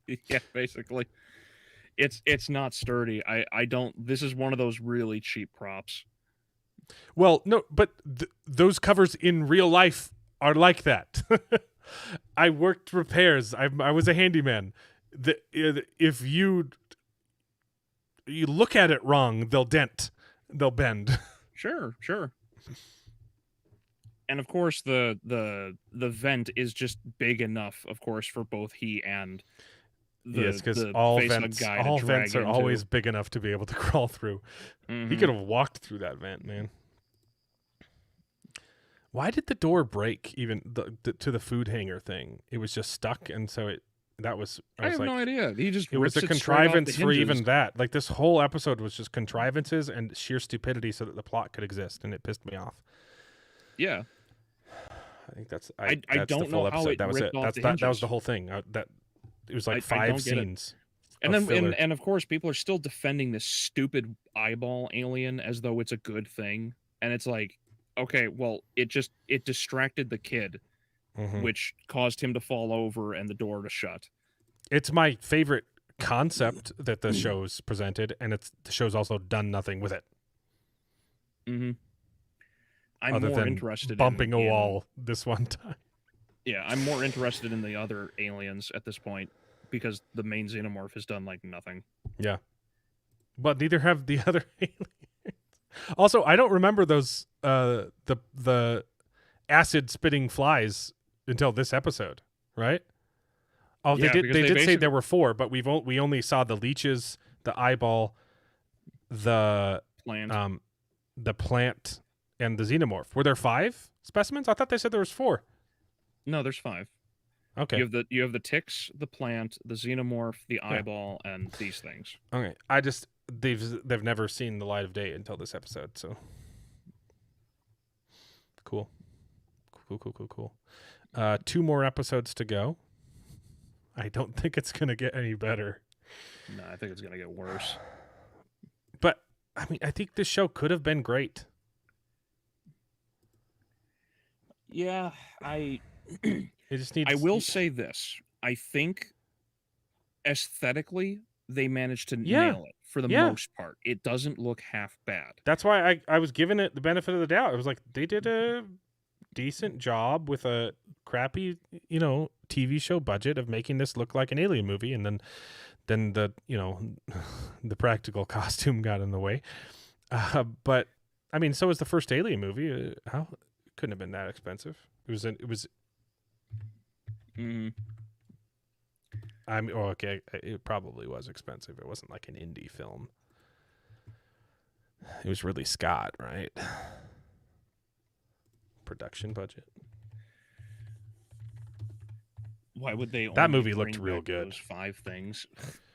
S6: Yeah, basically. It's not sturdy. I don't. This is one of those really cheap props.
S3: Well, no, but those covers in real life are like that. I worked repairs. I was a handyman. If you look at it wrong, they'll dent. They'll bend.
S6: Sure. And of course, the vent is just big enough, of course, for both he and
S3: yes, because all vents are always big enough to be able to crawl through. He could have walked through that vent, man. Why did the door break? Even to the food hanger thing, it was just stuck, and so I have
S6: no idea. He just
S3: it was a contrivance for even that. Like this whole episode was just contrivances and sheer stupidity so that the plot could exist, and it pissed me off.
S6: Yeah.
S3: I think that's
S6: I
S3: that's
S6: don't
S3: the full
S6: know
S3: episode.
S6: how it
S3: That was
S6: ripped
S3: it.
S6: off the
S3: That was
S6: hinges.
S3: the whole thing. That it was like
S6: I
S3: 5
S6: don't get it.
S3: scenes.
S6: And
S3: of
S6: then
S3: filler.
S6: and of course people are still defending this stupid eyeball alien as though it's a good thing. And it's like, okay, well, it distracted the kid, which caused him to fall over and the door to shut.
S3: It's my favorite concept that the show's presented, and the show's also done nothing with it.
S6: Mm-hmm. I'm
S3: other
S6: more
S3: than
S6: interested
S3: bumping
S6: in
S3: a wall this one time.
S6: Yeah, I'm more interested in the other aliens at this point because the main xenomorph has done like nothing.
S3: Yeah, but neither have the other aliens. Also, I don't remember those the acid spitting flies until this episode, right? Oh,
S6: Yeah,
S3: they
S6: because
S3: did say there were 4, but we only saw the leeches, the eyeball, the plant, and the xenomorph. Were there 5 specimens? I thought they said there was 4.
S6: No, there's 5.
S3: Okay.
S6: You have the ticks, the plant, the xenomorph, the eyeball, and these things.
S3: Okay. They've never seen the light of day until this episode, so cool. 2 more episodes to go. I don't think it's gonna get any better.
S6: No, I think it's gonna get worse.
S3: But I mean, I think this show could have been great.
S6: Yeah,
S3: It just needs.
S6: I will say this. I think aesthetically they managed to nail it for the most part. It doesn't look half bad.
S3: That's why I was giving it the benefit of the doubt. I was like, they did a decent job with a crappy, TV show budget of making this look like an alien movie, and then the the practical costume got in the way. But I mean, so was the first Alien movie. How couldn't have been that expensive? It was. I mean, okay, it probably was expensive. It wasn't like an indie film. It was Ridley Scott, right?
S6: Production budget. Why would they?
S3: That
S6: only
S3: movie looked
S6: bring
S3: real
S6: back
S3: good.
S6: Those 5 things.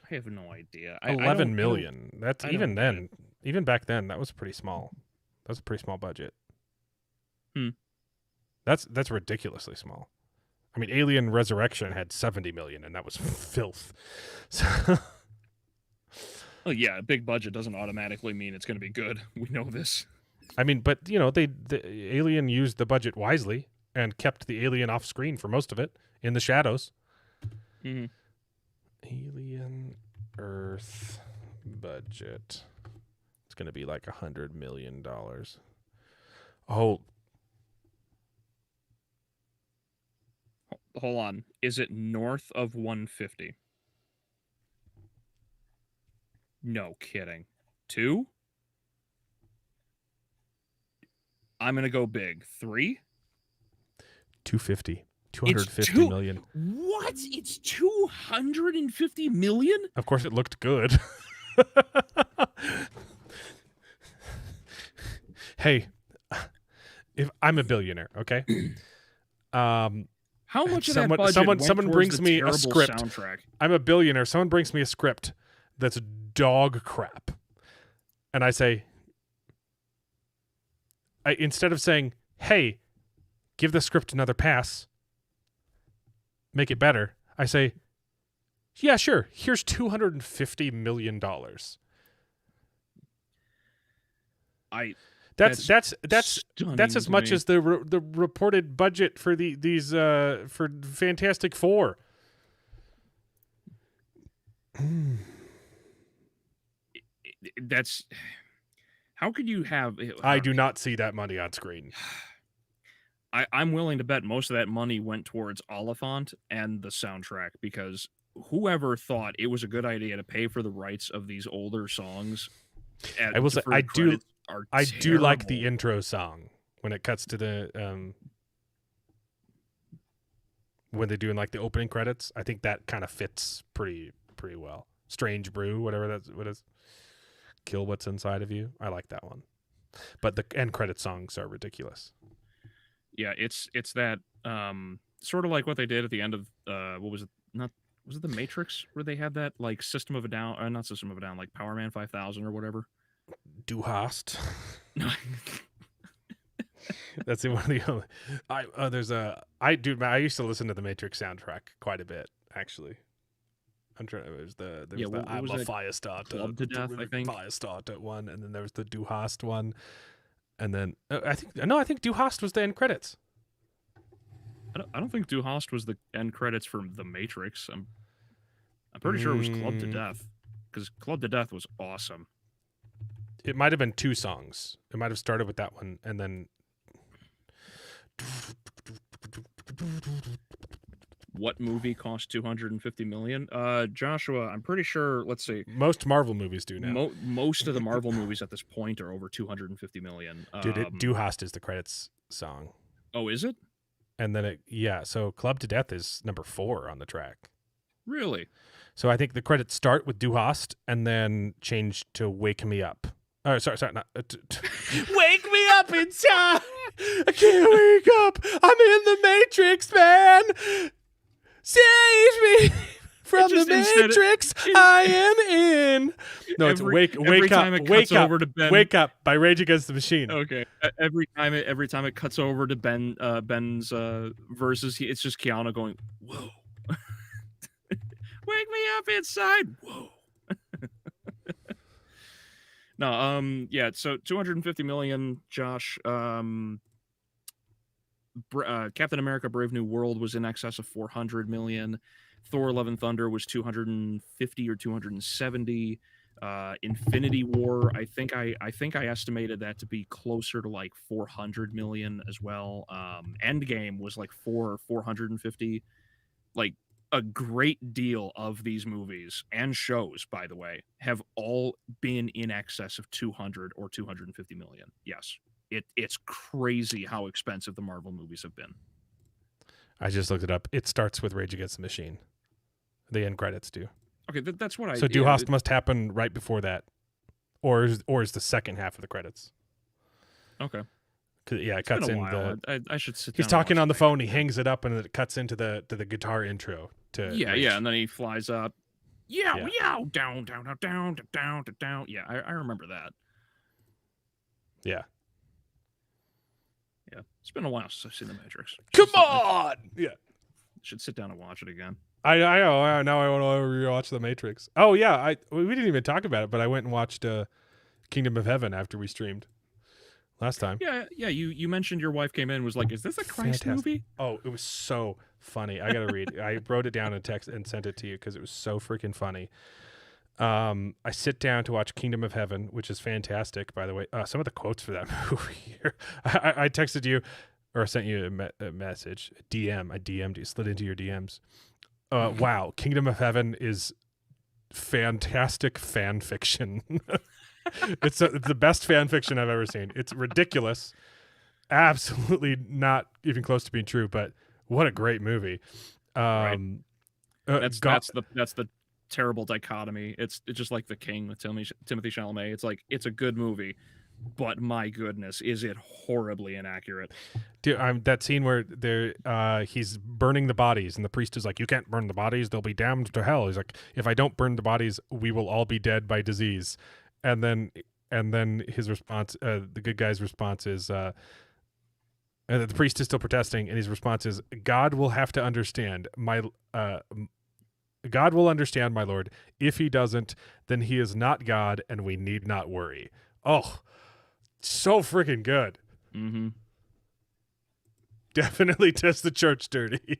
S6: I have no idea.
S3: 11 million. That's even then. Even back then, that was pretty small. That was a pretty small budget. That's ridiculously small. I mean, Alien Resurrection had 70 million, and that was filth. So
S6: well, yeah, a big budget doesn't automatically mean it's going to be good. We know this.
S3: I mean, but the Alien used the budget wisely and kept the alien off screen for most of it in the shadows.
S6: Mm-hmm.
S3: Alien Earth budget. It's going to be like $100 million. Oh.
S6: Hold on. Is it north of 150? No kidding. 2? I'm going to go big. 3?
S3: 250. 250 million.
S6: What? It's 250 million?
S3: Of course, it looked good. Hey, if I'm a billionaire, okay?
S6: How much of that budget
S3: someone
S6: went towards
S3: brings
S6: the
S3: me a
S6: terrible
S3: script.
S6: soundtrack?
S3: I'm a billionaire. Someone brings me a script that's dog crap, and I say, instead of saying, "Hey, give the script another pass, make it better," I say, "Yeah, sure. Here's $250 million." That's as much as the reported budget for these for Fantastic Four.
S6: That's how could you have?
S3: I do not see that money on screen.
S6: I'm willing to bet most of that money went towards Oliphant and the soundtrack, because whoever thought it was a good idea to pay for the rights of these older songs.
S3: I will say I do like the intro song when it cuts to the when they're doing like the opening credits. I think that kind of fits pretty well. Strange Brew, whatever that's what is. Kill What's Inside of You. I like that one, but the end credit songs are ridiculous.
S6: Yeah, it's that sort of like what they did at the end of what was it? Was it The Matrix, where they had that like System of a Down, not System of a Down, like Power Man 5000 or whatever.
S3: Du hast. That's one of the only. I used to listen to the Matrix soundtrack quite a bit, actually. I'm trying. There's the I'm a Firestarter,
S6: Club to Death, I think.
S3: Firestarter one, and then there was the Du hast one, and then I think Du hast was the end credits.
S6: I don't think Du hast was the end credits for The Matrix. I'm pretty sure it was Club to Death, because Club to Death was awesome.
S3: It might have been two songs. It might have started with that one, and then.
S6: What movie cost $250 million? Joshua, I'm pretty sure. Let's see.
S3: Most Marvel movies do now.
S6: Most of the Marvel movies at this point are over $250 million.
S3: Dude, Du hast is the credits song.
S6: Oh, is it?
S3: And then so Club to Death is number 4 on the track.
S6: Really?
S3: So I think the credits start with Du hast and then change to Wake Me Up. Oh, sorry, not. Wake me up inside. I can't wake up. I'm in the Matrix, man. Save me from the Matrix. I am in. No, it's wake up by Rage Against the Machine.
S6: Okay. Every time it cuts over to Ben's verses, it's just Keanu going, "Whoa, wake me up inside." Whoa. No, yeah. So $250 million, Josh. Captain America: Brave New World was in excess of $400 million. Thor: Love and Thunder was 250 or 270. Infinity War, I think I estimated that to be closer to like 400 million as well. Endgame was like 450. Like, a great deal of these movies and shows, by the way, have all been in excess of 200 or 250 million. Yes. It's crazy how expensive the Marvel movies have been.
S3: I just looked it up. It starts with Rage Against the Machine. The end credits do.
S6: Okay, that's what I.
S3: So Du hast must happen right before that, or is the second half of the credits?
S6: Okay.
S3: Yeah, it cuts in the.
S6: I should sit.
S3: He's talking on the phone. He hangs it up, and it cuts into the guitar intro.
S6: Yeah, and then he flies up. Yeah, down. Yeah, I remember that.
S3: Yeah.
S6: Yeah, it's been a while since I've seen The Matrix.
S3: Come on! Yeah.
S6: Should sit down and watch it again.
S3: I know. Now I want to rewatch The Matrix. Oh, yeah. We didn't even talk about it, but I went and watched Kingdom of Heaven after we streamed last time.
S6: Yeah. You mentioned your wife came in and was like, "Is this a Christ movie?"
S3: Oh, it was so funny. I got to read. I wrote it down in text and sent it to you because it was so freaking funny. I sit down to watch Kingdom of Heaven, which is fantastic, by the way. Some of the quotes for that movie here. I texted you, or I sent you a message, a DM. I DM'd you, slid into your DMs. Wow, Kingdom of Heaven is fantastic fan fiction. It's the best fan fiction I've ever seen. It's ridiculous, absolutely not even close to being true, but what a great movie.
S6: Right. That's the terrible dichotomy. It's just like The King with Timothy Chalamet. It's like, it's a good movie, but my goodness, is it horribly inaccurate.
S3: Dude, that scene where he's burning the bodies, and the priest is like, "You can't burn the bodies; they'll be damned to hell." He's like, "If I don't burn the bodies, we will all be dead by disease." And then his response, the good guy's response is, and the priest is still protesting, and his response is, "God will have to understand God will understand, my lord. If he doesn't, then he is not God, and we need not worry." Oh, so freaking good.
S6: Mm-hmm.
S3: Definitely does the church dirty.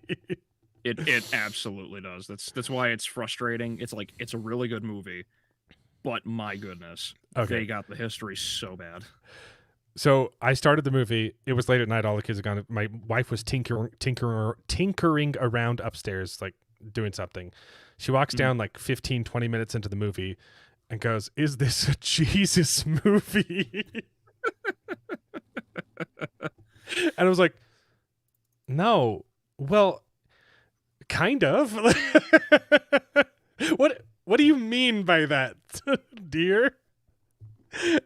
S6: It absolutely does. That's why it's frustrating. It's like, it's a really good movie, but my goodness, they got the history so bad.
S3: So I started the movie. It was late at night. All the kids had gone. My wife was tinkering around upstairs, like doing something. She walks down like 15, 20 minutes into the movie and goes, "Is this a Jesus movie?" And I was like, "No." Well, kind of. What do you mean by that, dear?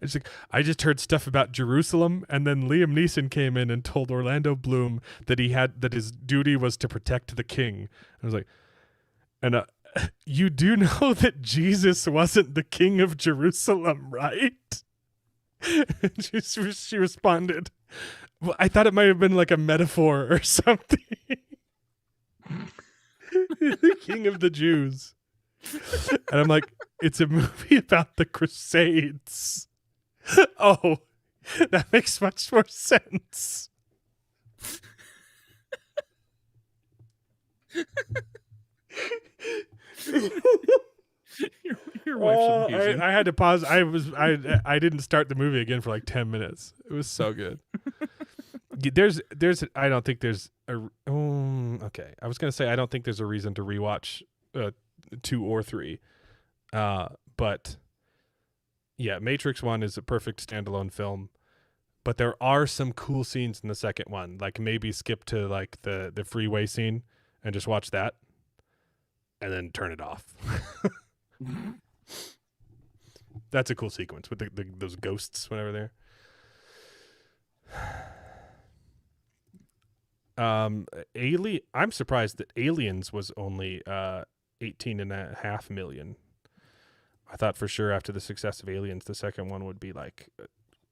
S3: It's like, I just heard stuff about Jerusalem, and then Liam Neeson came in and told Orlando Bloom that his duty was to protect the king. I was like, and you do know that Jesus wasn't the king of Jerusalem, right? And she responded, "Well, I thought it might have been like a metaphor or something." The king of the Jews. And I'm like, it's a movie about the Crusades. Oh, that makes much more sense.
S6: Your wife's amazing.
S3: I had to pause. I didn't start the movie again for like 10 minutes. It was so good. There's I don't think there's a okay. I was gonna say I don't think there's a reason to rewatch 2 or 3, but yeah, Matrix 1 is a perfect standalone film, but there are some cool scenes in the second one. Like maybe skip to like the freeway scene and just watch that, and then turn it off. That's a cool sequence with those ghosts whenever they're. I'm surprised that Aliens was only 18.5 million. I thought for sure after the success of Aliens, the second one would be like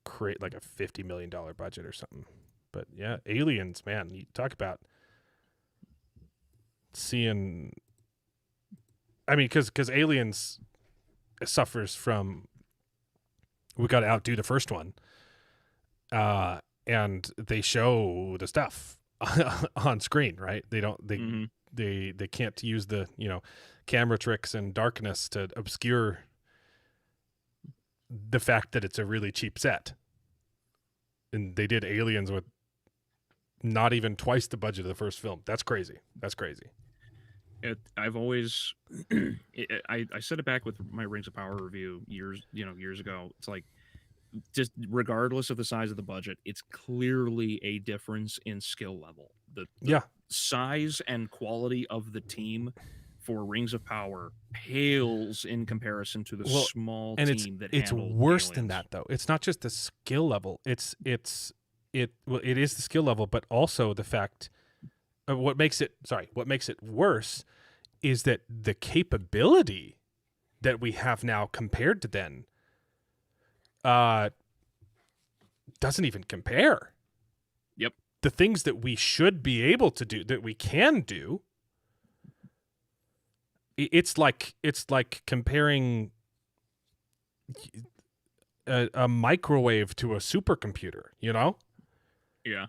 S3: create like a $50 million budget or something. But yeah, Aliens, man, you talk about seeing. I mean, because Aliens suffers from. We got to outdo the first one, and they show the stuff on screen, right? They don't. They can't use the camera tricks and darkness to obscure the fact that it's a really cheap set. And they did Aliens with not even twice the budget of the first film. That's crazy. That's crazy.
S6: I've always, I said it back with my Rings of Power review years ago. It's like, just regardless of the size of the budget, it's clearly a difference in skill level. The size and quality of the team for Rings of Power pales in comparison to the small team that
S3: it's worse than that though. It's not just the skill level. It is the skill level, but also the fact what makes it worse is that the capability that we have now compared to then doesn't even compare.
S6: Yep.
S3: The things that we should be able to do, that we can do, it's like comparing a microwave to a supercomputer,
S6: Yeah.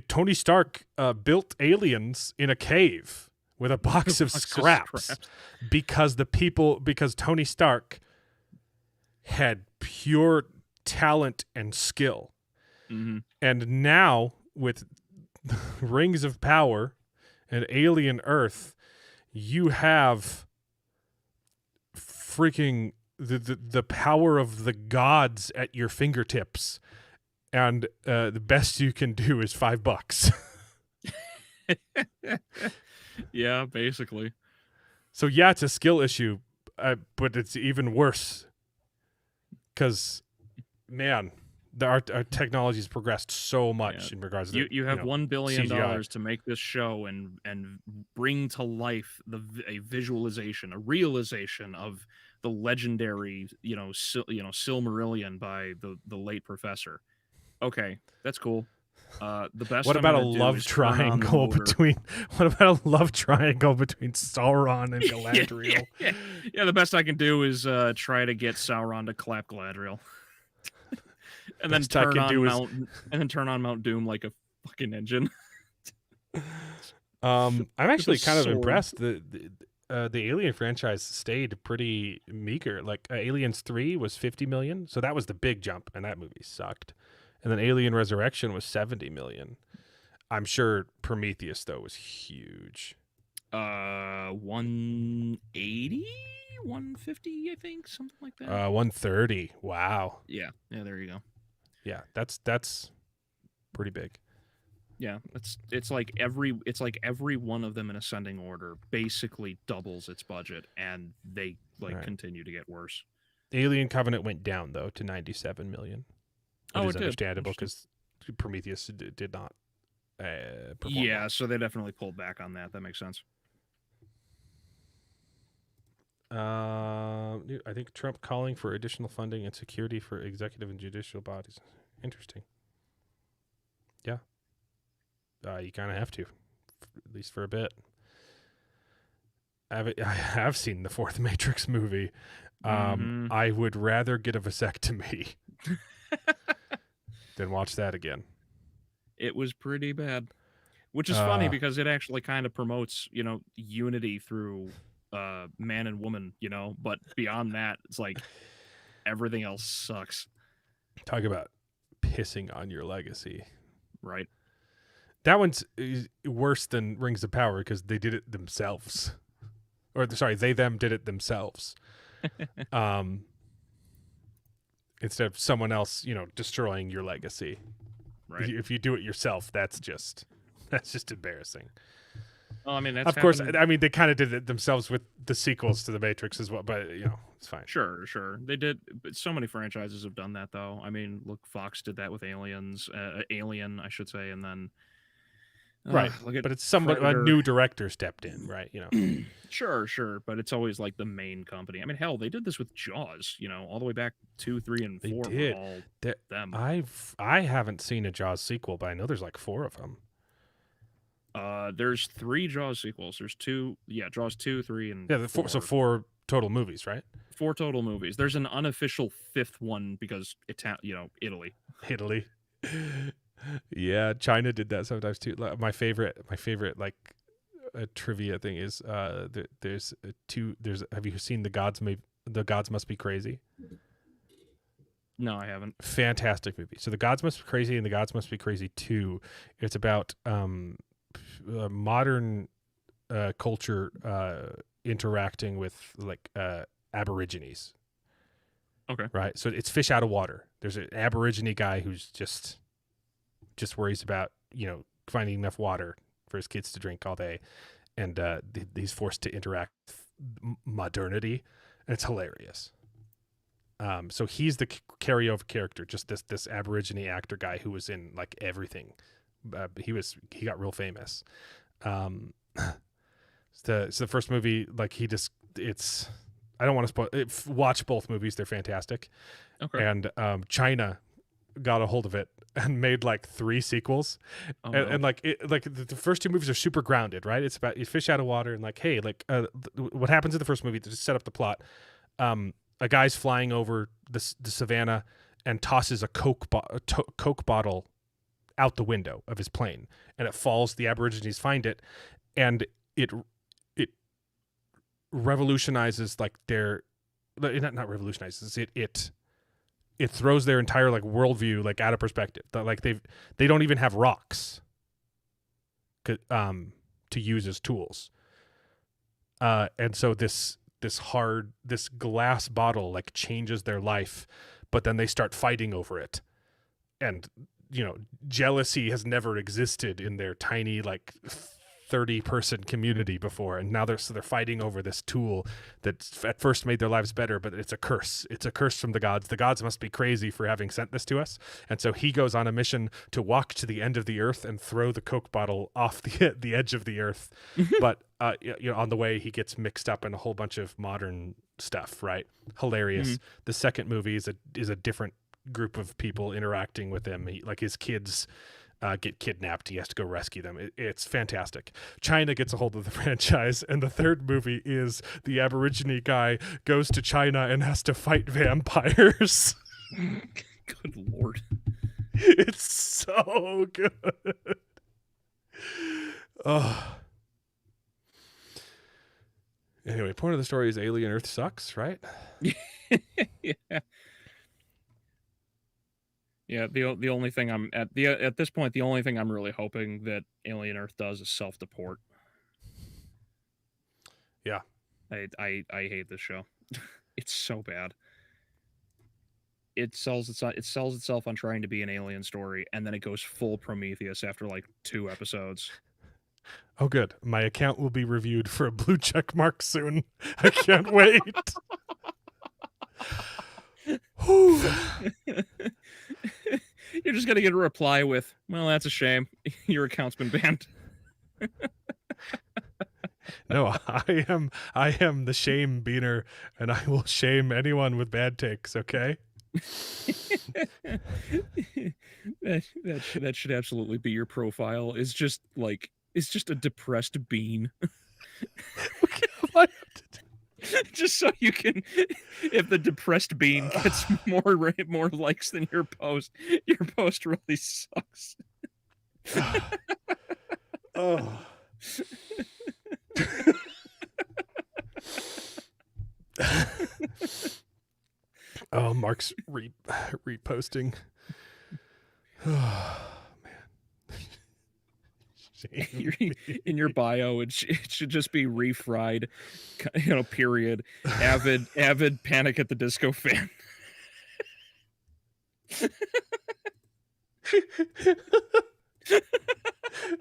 S3: Tony Stark built aliens in a cave with a box of scraps because Tony Stark had pure talent and skill.
S6: Mm-hmm.
S3: And now with Rings of Power and Alien Earth, you have freaking the power of the gods at your fingertips, and the best you can do is $5.
S6: Yeah, basically.
S3: So yeah, it's a skill issue, but it's even worse because, man, our technology's progressed so much in regards to
S6: you have $1 billion
S3: CGI.
S6: to make this show and bring to life a visualization, a realization of the legendary Silmarillion by the late professor. Okay, that's cool. The best.
S3: What about a love triangle between? What about a love triangle between Sauron and Galadriel?
S6: Yeah, the best I can do is try to get Sauron to clap Galadriel. And then turn on Mount Doom like a fucking engine.
S3: I'm actually kind of impressed. The Alien franchise stayed pretty meager. Like Aliens 3 was 50 million, so that was the big jump, and that movie sucked. And then Alien Resurrection was 70 million. I'm sure Prometheus though was huge.
S6: 180, 150, I think, something like that.
S3: 130. Wow.
S6: Yeah, there you go.
S3: Yeah, that's pretty big.
S6: Yeah, it's like every one of them in ascending order basically doubles its budget, and they continue to get worse.
S3: Alien Covenant went down though to 97 million. Which is
S6: it did.
S3: Understandable because Prometheus did not perform.
S6: Yeah,
S3: well.
S6: so they definitely pulled back on that. That makes sense.
S3: I think Trump calling for additional funding and security for executive and judicial bodies. Interesting. Yeah. You kind of have to, at least for a bit. I have seen the fourth Matrix movie. I would rather get a vasectomy than watch that again.
S6: It was pretty bad, which is funny because it actually kind of promotes, unity through man and woman, but beyond that, it's like everything else sucks.
S3: Talk about pissing on your legacy.
S6: Right.
S3: That one's worse than Rings of Power because they did it themselves. Or, sorry, them did it themselves. Instead of someone else, destroying your legacy.
S6: Right.
S3: If you do it yourself, that's just embarrassing.
S6: Well, I mean, that's
S3: of course. I mean, they kind of did it themselves with the sequels to the Matrix as well, but it's fine.
S6: Sure. They did. But so many franchises have done that, though. I mean, look, Fox did that with Alien, I should say, and then.
S3: Right, but it's a new director stepped in, right?
S6: Sure, but it's always like the main company. I mean, hell, they did this with Jaws, all the way back 2, 3, and 4.
S3: They did.
S6: Were all them.
S3: I haven't seen a Jaws sequel, but I know there's like 4 of them.
S6: There's 3 Jaws sequels. There's 2, Jaws 2, 3, and
S3: 4. So 4 total movies, right?
S6: 4 total movies. There's an unofficial 5th one because Italy.
S3: Yeah, China did that sometimes too. My favorite trivia thing is there's 2. Have you seen The Gods Must Be Crazy?
S6: No, I haven't.
S3: Fantastic movie. So The Gods Must Be Crazy and The Gods Must Be Crazy 2. It's about modern culture interacting with like Aborigines.
S6: Okay.
S3: Right. So it's fish out of water. There's an Aborigine guy who's just worries about finding enough water for his kids to drink all day, and he's forced to interact with modernity, and it's hilarious. So he's the carryover character, just this Aborigine actor guy who was in like everything. He got real famous. It's the first movie. Like I don't want to spoil. Watch both movies; they're fantastic.
S6: Okay.
S3: And China got a hold of it and made like 3 sequels. And like the first 2 movies are super grounded, right? It's about you fish out of water and like, hey, like what happens in the first movie to set up the plot. A guy's flying over the savannah and tosses a Coke bottle out the window of his plane, and it falls. The Aborigines find it, and it revolutionizes like their not revolutionizes it throws their entire like worldview like out of perspective. Like they don't even have rocks to use as tools. And so this glass bottle like changes their life, but then they start fighting over it. And jealousy has never existed in their tiny like 30-person community before, and now they're fighting over this tool that at first made their lives better, but it's a curse. It's a curse from the gods. The gods must be crazy for having sent this to us. And so he goes on a mission to walk to the end of the earth and throw the Coke bottle off the edge of the earth. But on the way, he gets mixed up in a whole bunch of modern stuff. Right? Hilarious. The second movie is a different group of people interacting with him. Like his kids get kidnapped. He has to go rescue them. It's fantastic. China gets a hold of the franchise, and the third movie is the Aborigine guy goes to China and has to fight vampires.
S6: Good Lord.
S3: It's so good. Oh. Anyway, point of the story is Alien Earth sucks, right?
S6: Yeah. Yeah, the only thing I'm at this point, the only thing I'm really hoping that Alien Earth does is self-deport.
S3: Yeah.
S6: I hate this show. It's so bad. It sells itself on trying to be an alien story, and then it goes full Prometheus after like 2 episodes.
S3: Oh, good. My account will be reviewed for a blue check mark soon. I can't wait.
S6: You're just gonna get a reply with, "Well, that's a shame. Your account's been banned."
S3: No, I am the shame beaner, and I will shame anyone with bad takes. Okay.
S6: that should absolutely be your profile. It's just a depressed bean. Just so you can, if the depressed bean gets more likes than your post really sucks.
S3: Oh. Oh, Mark's reposting. Oh, man.
S6: In your bio, it should just be refried, period. Avid Panic at the Disco fan.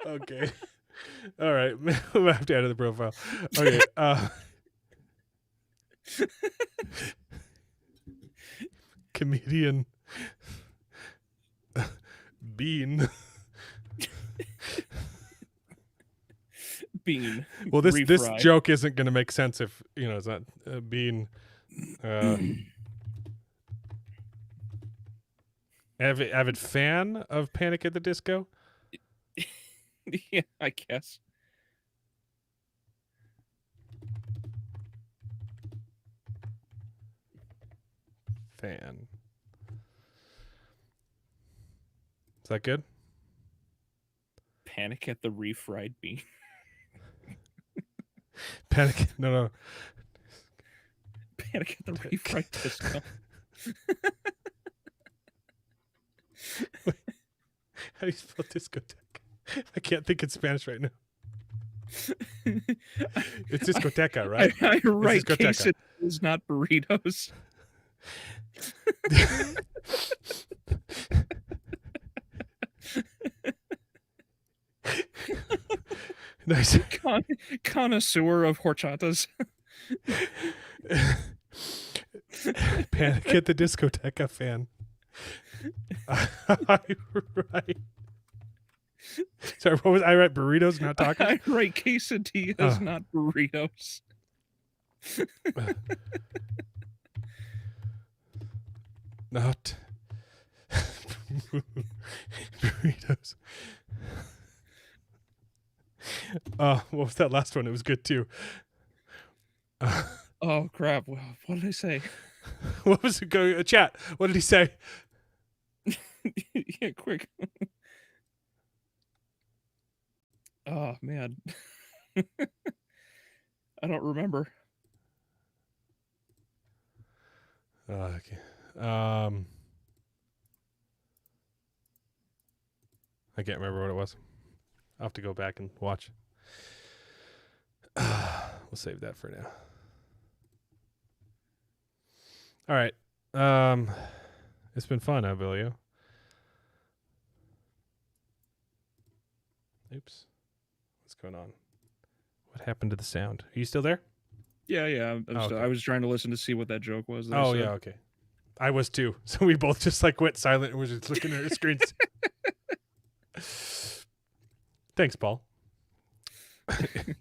S3: Okay. All right. We'll have to edit the profile. Okay. Comedian Bean.
S6: Bean.
S3: Well, this joke isn't going to make sense if it's not Bean. Avid fan of Panic at the Disco.
S6: Yeah, I guess.
S3: Fan. Is that good?
S6: Panic at the refried bean.
S3: Panic. No.
S6: Panic at the refried disco.
S3: Wait, how do you spell discotheque? I can't think in Spanish right now. It's discoteca, right?
S6: I write quesadillas, not burritos.
S3: Nice.
S6: Connoisseur of horchatas.
S3: Panic at the Discoteca fan. Right. Sorry, what was I write? Burritos, not tacos?
S6: I write quesadillas, not burritos.
S3: Not burritos. What was that last one? It was good too.
S6: Oh crap! What did I say?
S3: What was it? Go chat. What did he say?
S6: Yeah, quick. Oh man, I don't remember.
S3: Okay. I can't remember what it was. I'll have to go back and watch. We'll save that for now. All right. It's been fun, Abilio. Oops. What's going on? What happened to the sound? Are you still there?
S6: Yeah. I was trying to listen to see what that joke was.
S3: Oh, yeah, okay. I was too. So we both just like went silent and was just looking at our screens. Thanks, Paul. If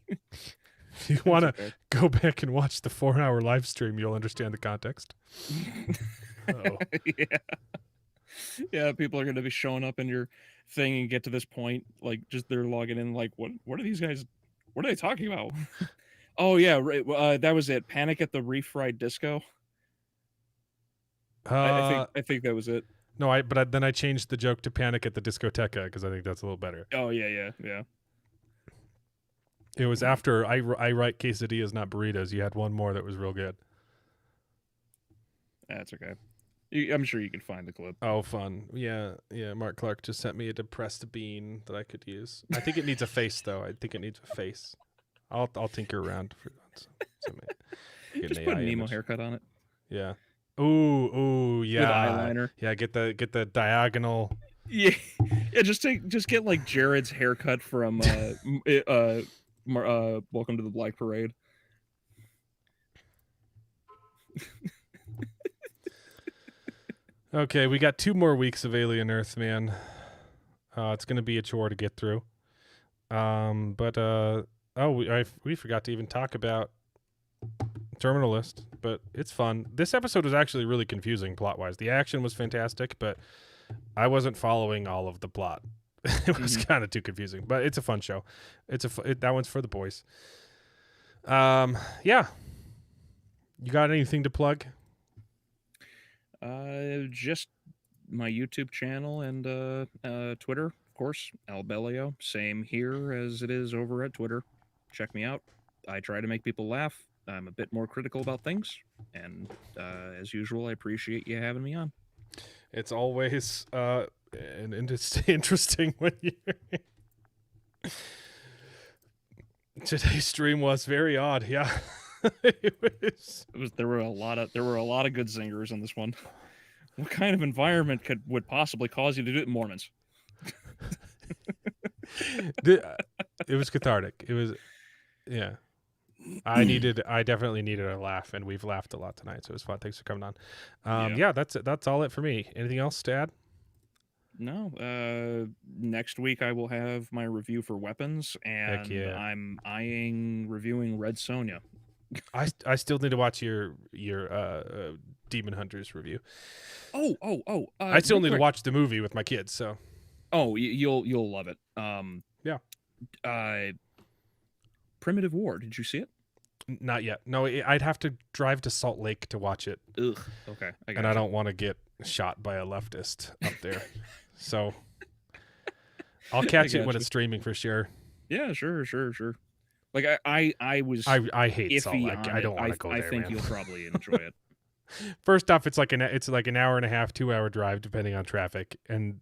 S3: you want to go back and watch the 4-hour live stream, you'll understand the context. Uh-oh.
S6: Yeah, people are going to be showing up in your thing and get to this point, like just they're logging in, like, what are these guys? What are they talking about? Oh yeah, that was it. Panic at the Refried Disco. I think that was it.
S3: No, but then I changed the joke to Panic at the Discoteca because I think that's a little better.
S6: Oh yeah.
S3: It was after I write quesadillas, not burritos. You had one more that was real good.
S6: That's okay. I'm sure you can find the clip.
S3: Oh, fun. Yeah. Mark Clark just sent me a depressed bean that I could use. I think it needs a face, though. I think it needs a face. I'll tinker around for that.
S6: Just put a Nemo haircut on it.
S3: Yeah. Ooh, yeah.
S6: With eyeliner.
S3: Yeah, get the diagonal.
S6: Yeah. Just get like Jared's haircut from Welcome to the Black Parade.
S3: Okay, we got 2 more weeks of Alien Earth, man. It's gonna be a chore to get through. We forgot to even talk about Terminal List, but it's fun. This episode was actually really confusing plot-wise. The action was fantastic, but I wasn't following all of the plot. It was kind of too confusing, but it's a fun show. That one's for the boys. Yeah. You got anything to plug?
S6: Just my YouTube channel and Twitter, of course, Albelio. Same here as it is over at Twitter. Check me out. I try to make people laugh. I'm a bit more critical about things, and as usual, I appreciate you having me on.
S3: It's always and it's interesting when you. Today's stream was very odd. Yeah.
S6: There were a lot of good zingers in this one. What kind of environment would possibly cause you to do it? Mormons.
S3: It was cathartic. It was, yeah. I definitely needed a laugh, and we've laughed a lot tonight, so it was fun. Thanks for coming on. Yeah, that's all it for me. Anything else to add?
S6: No. Next week I will have my review for Weapons, and I'm eyeing reviewing Red Sonja.
S3: I still need to watch your Demon Hunters review.
S6: I
S3: still need to watch the movie with my kids. So,
S6: you'll love it.
S3: Yeah.
S6: Primitive War. Did you see it?
S3: Not yet. No, I'd have to drive to Salt Lake to watch it.
S6: Ugh. Okay.
S3: I don't want to get shot by a leftist up there. So I'll catch it when it's streaming for sure.
S6: Yeah, sure. Like I
S3: hate Salt Lake. I don't want to go there.
S6: I think you'll probably enjoy it.
S3: First off, it's like an hour and a half, 2-hour drive depending on traffic, and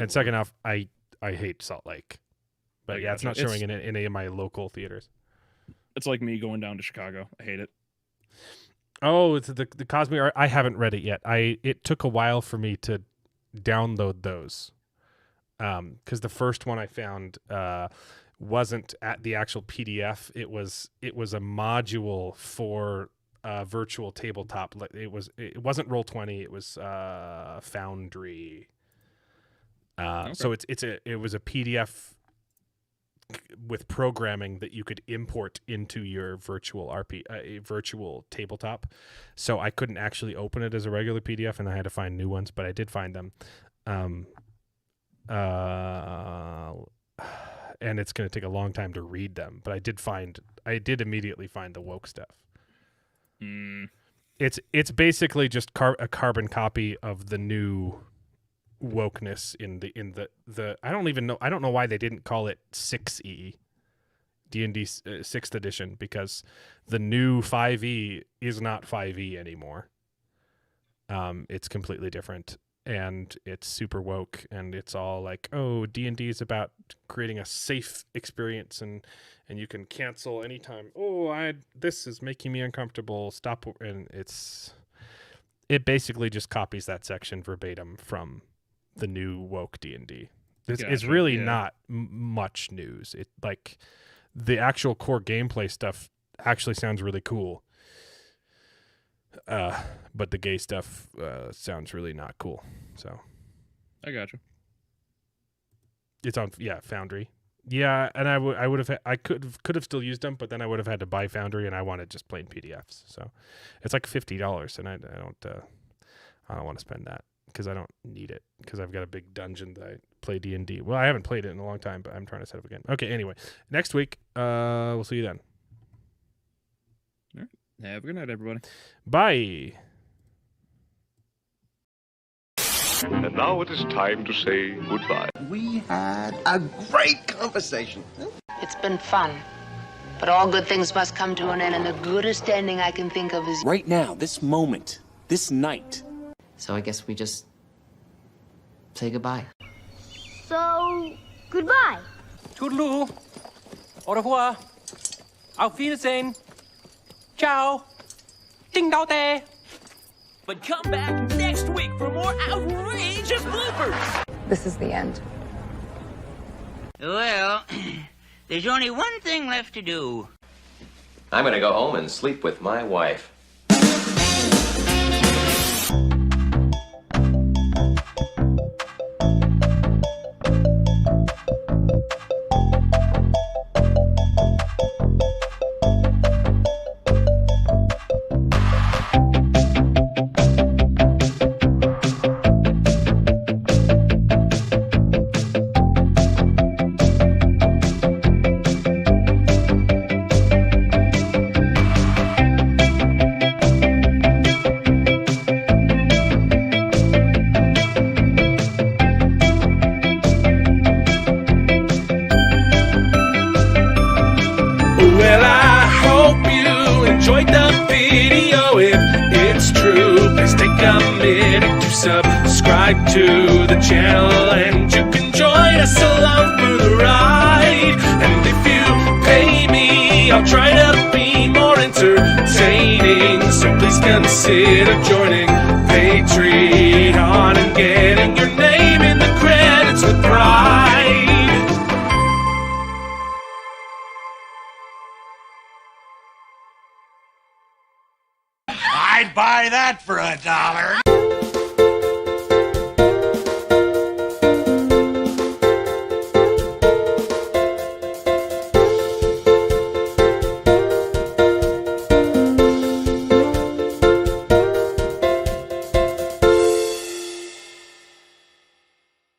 S3: second off, I hate Salt Lake. But yeah, it's not showing in any of my local theaters.
S6: It's like me going down to Chicago. I hate it.
S3: Oh, it's the Cosme art. I haven't read it yet. It took a while for me to download those, because the first one I found wasn't at the actual PDF. It was a module for virtual tabletop. It wasn't Roll20. It was Foundry. So it was a PDF with programming that you could import into your virtual virtual tabletop. So I couldn't actually open it as a regular PDF, and I had to find new ones, but I did find them. And it's going to take a long time to read them, but I did immediately find the woke stuff. It's basically just a carbon copy of the new wokeness in the I don't know why they didn't call it 6E, D&D 6th edition, because the new 5E is not 5E anymore. It's completely different, and it's super woke, and it's all like, oh, D&D is about creating a safe experience, and you can cancel anytime. Oh, this is making me uncomfortable. Stop. And it basically just copies that section verbatim from the new woke D&D. It's really not much news. It like the actual core gameplay stuff actually sounds really cool. But the gay stuff sounds really not cool. So
S6: I got you.
S3: It's on Foundry. Yeah, and I could have still used them, but then I would have had to buy Foundry, and I wanted just plain PDFs. So it's like $50, and I don't want to spend that because I don't need it because I've got a big dungeon that I play D&D. Well, I haven't played it in a long time, but I'm trying to set up again. Okay, anyway, next week we'll see you then.
S6: All right. Have a good night, everybody.
S3: Bye.
S21: And now it is time to say goodbye.
S22: We had a great conversation.
S23: It's been fun. But all good things must come to an end, and the goodest ending I can think of is...
S24: Right now, this moment, this night.
S23: So I guess we just say goodbye.
S2: So, goodbye.
S24: Toodaloo. Au revoir. Auf Wiedersehen. Ciao. Ding dao day. But come back next week for more outrageous bloopers.
S18: This is the end.
S17: Well, there's only one thing left to do.
S25: I'm gonna go home and sleep with my wife.
S1: Well, I hope you enjoyed the video. If it's true, please take a minute to subscribe to the channel, and you can join us along for the ride. And if you pay me, I'll try to be more entertaining. So please consider joining Patreon and getting your name in the credits with pride.
S26: I'd buy that for $1.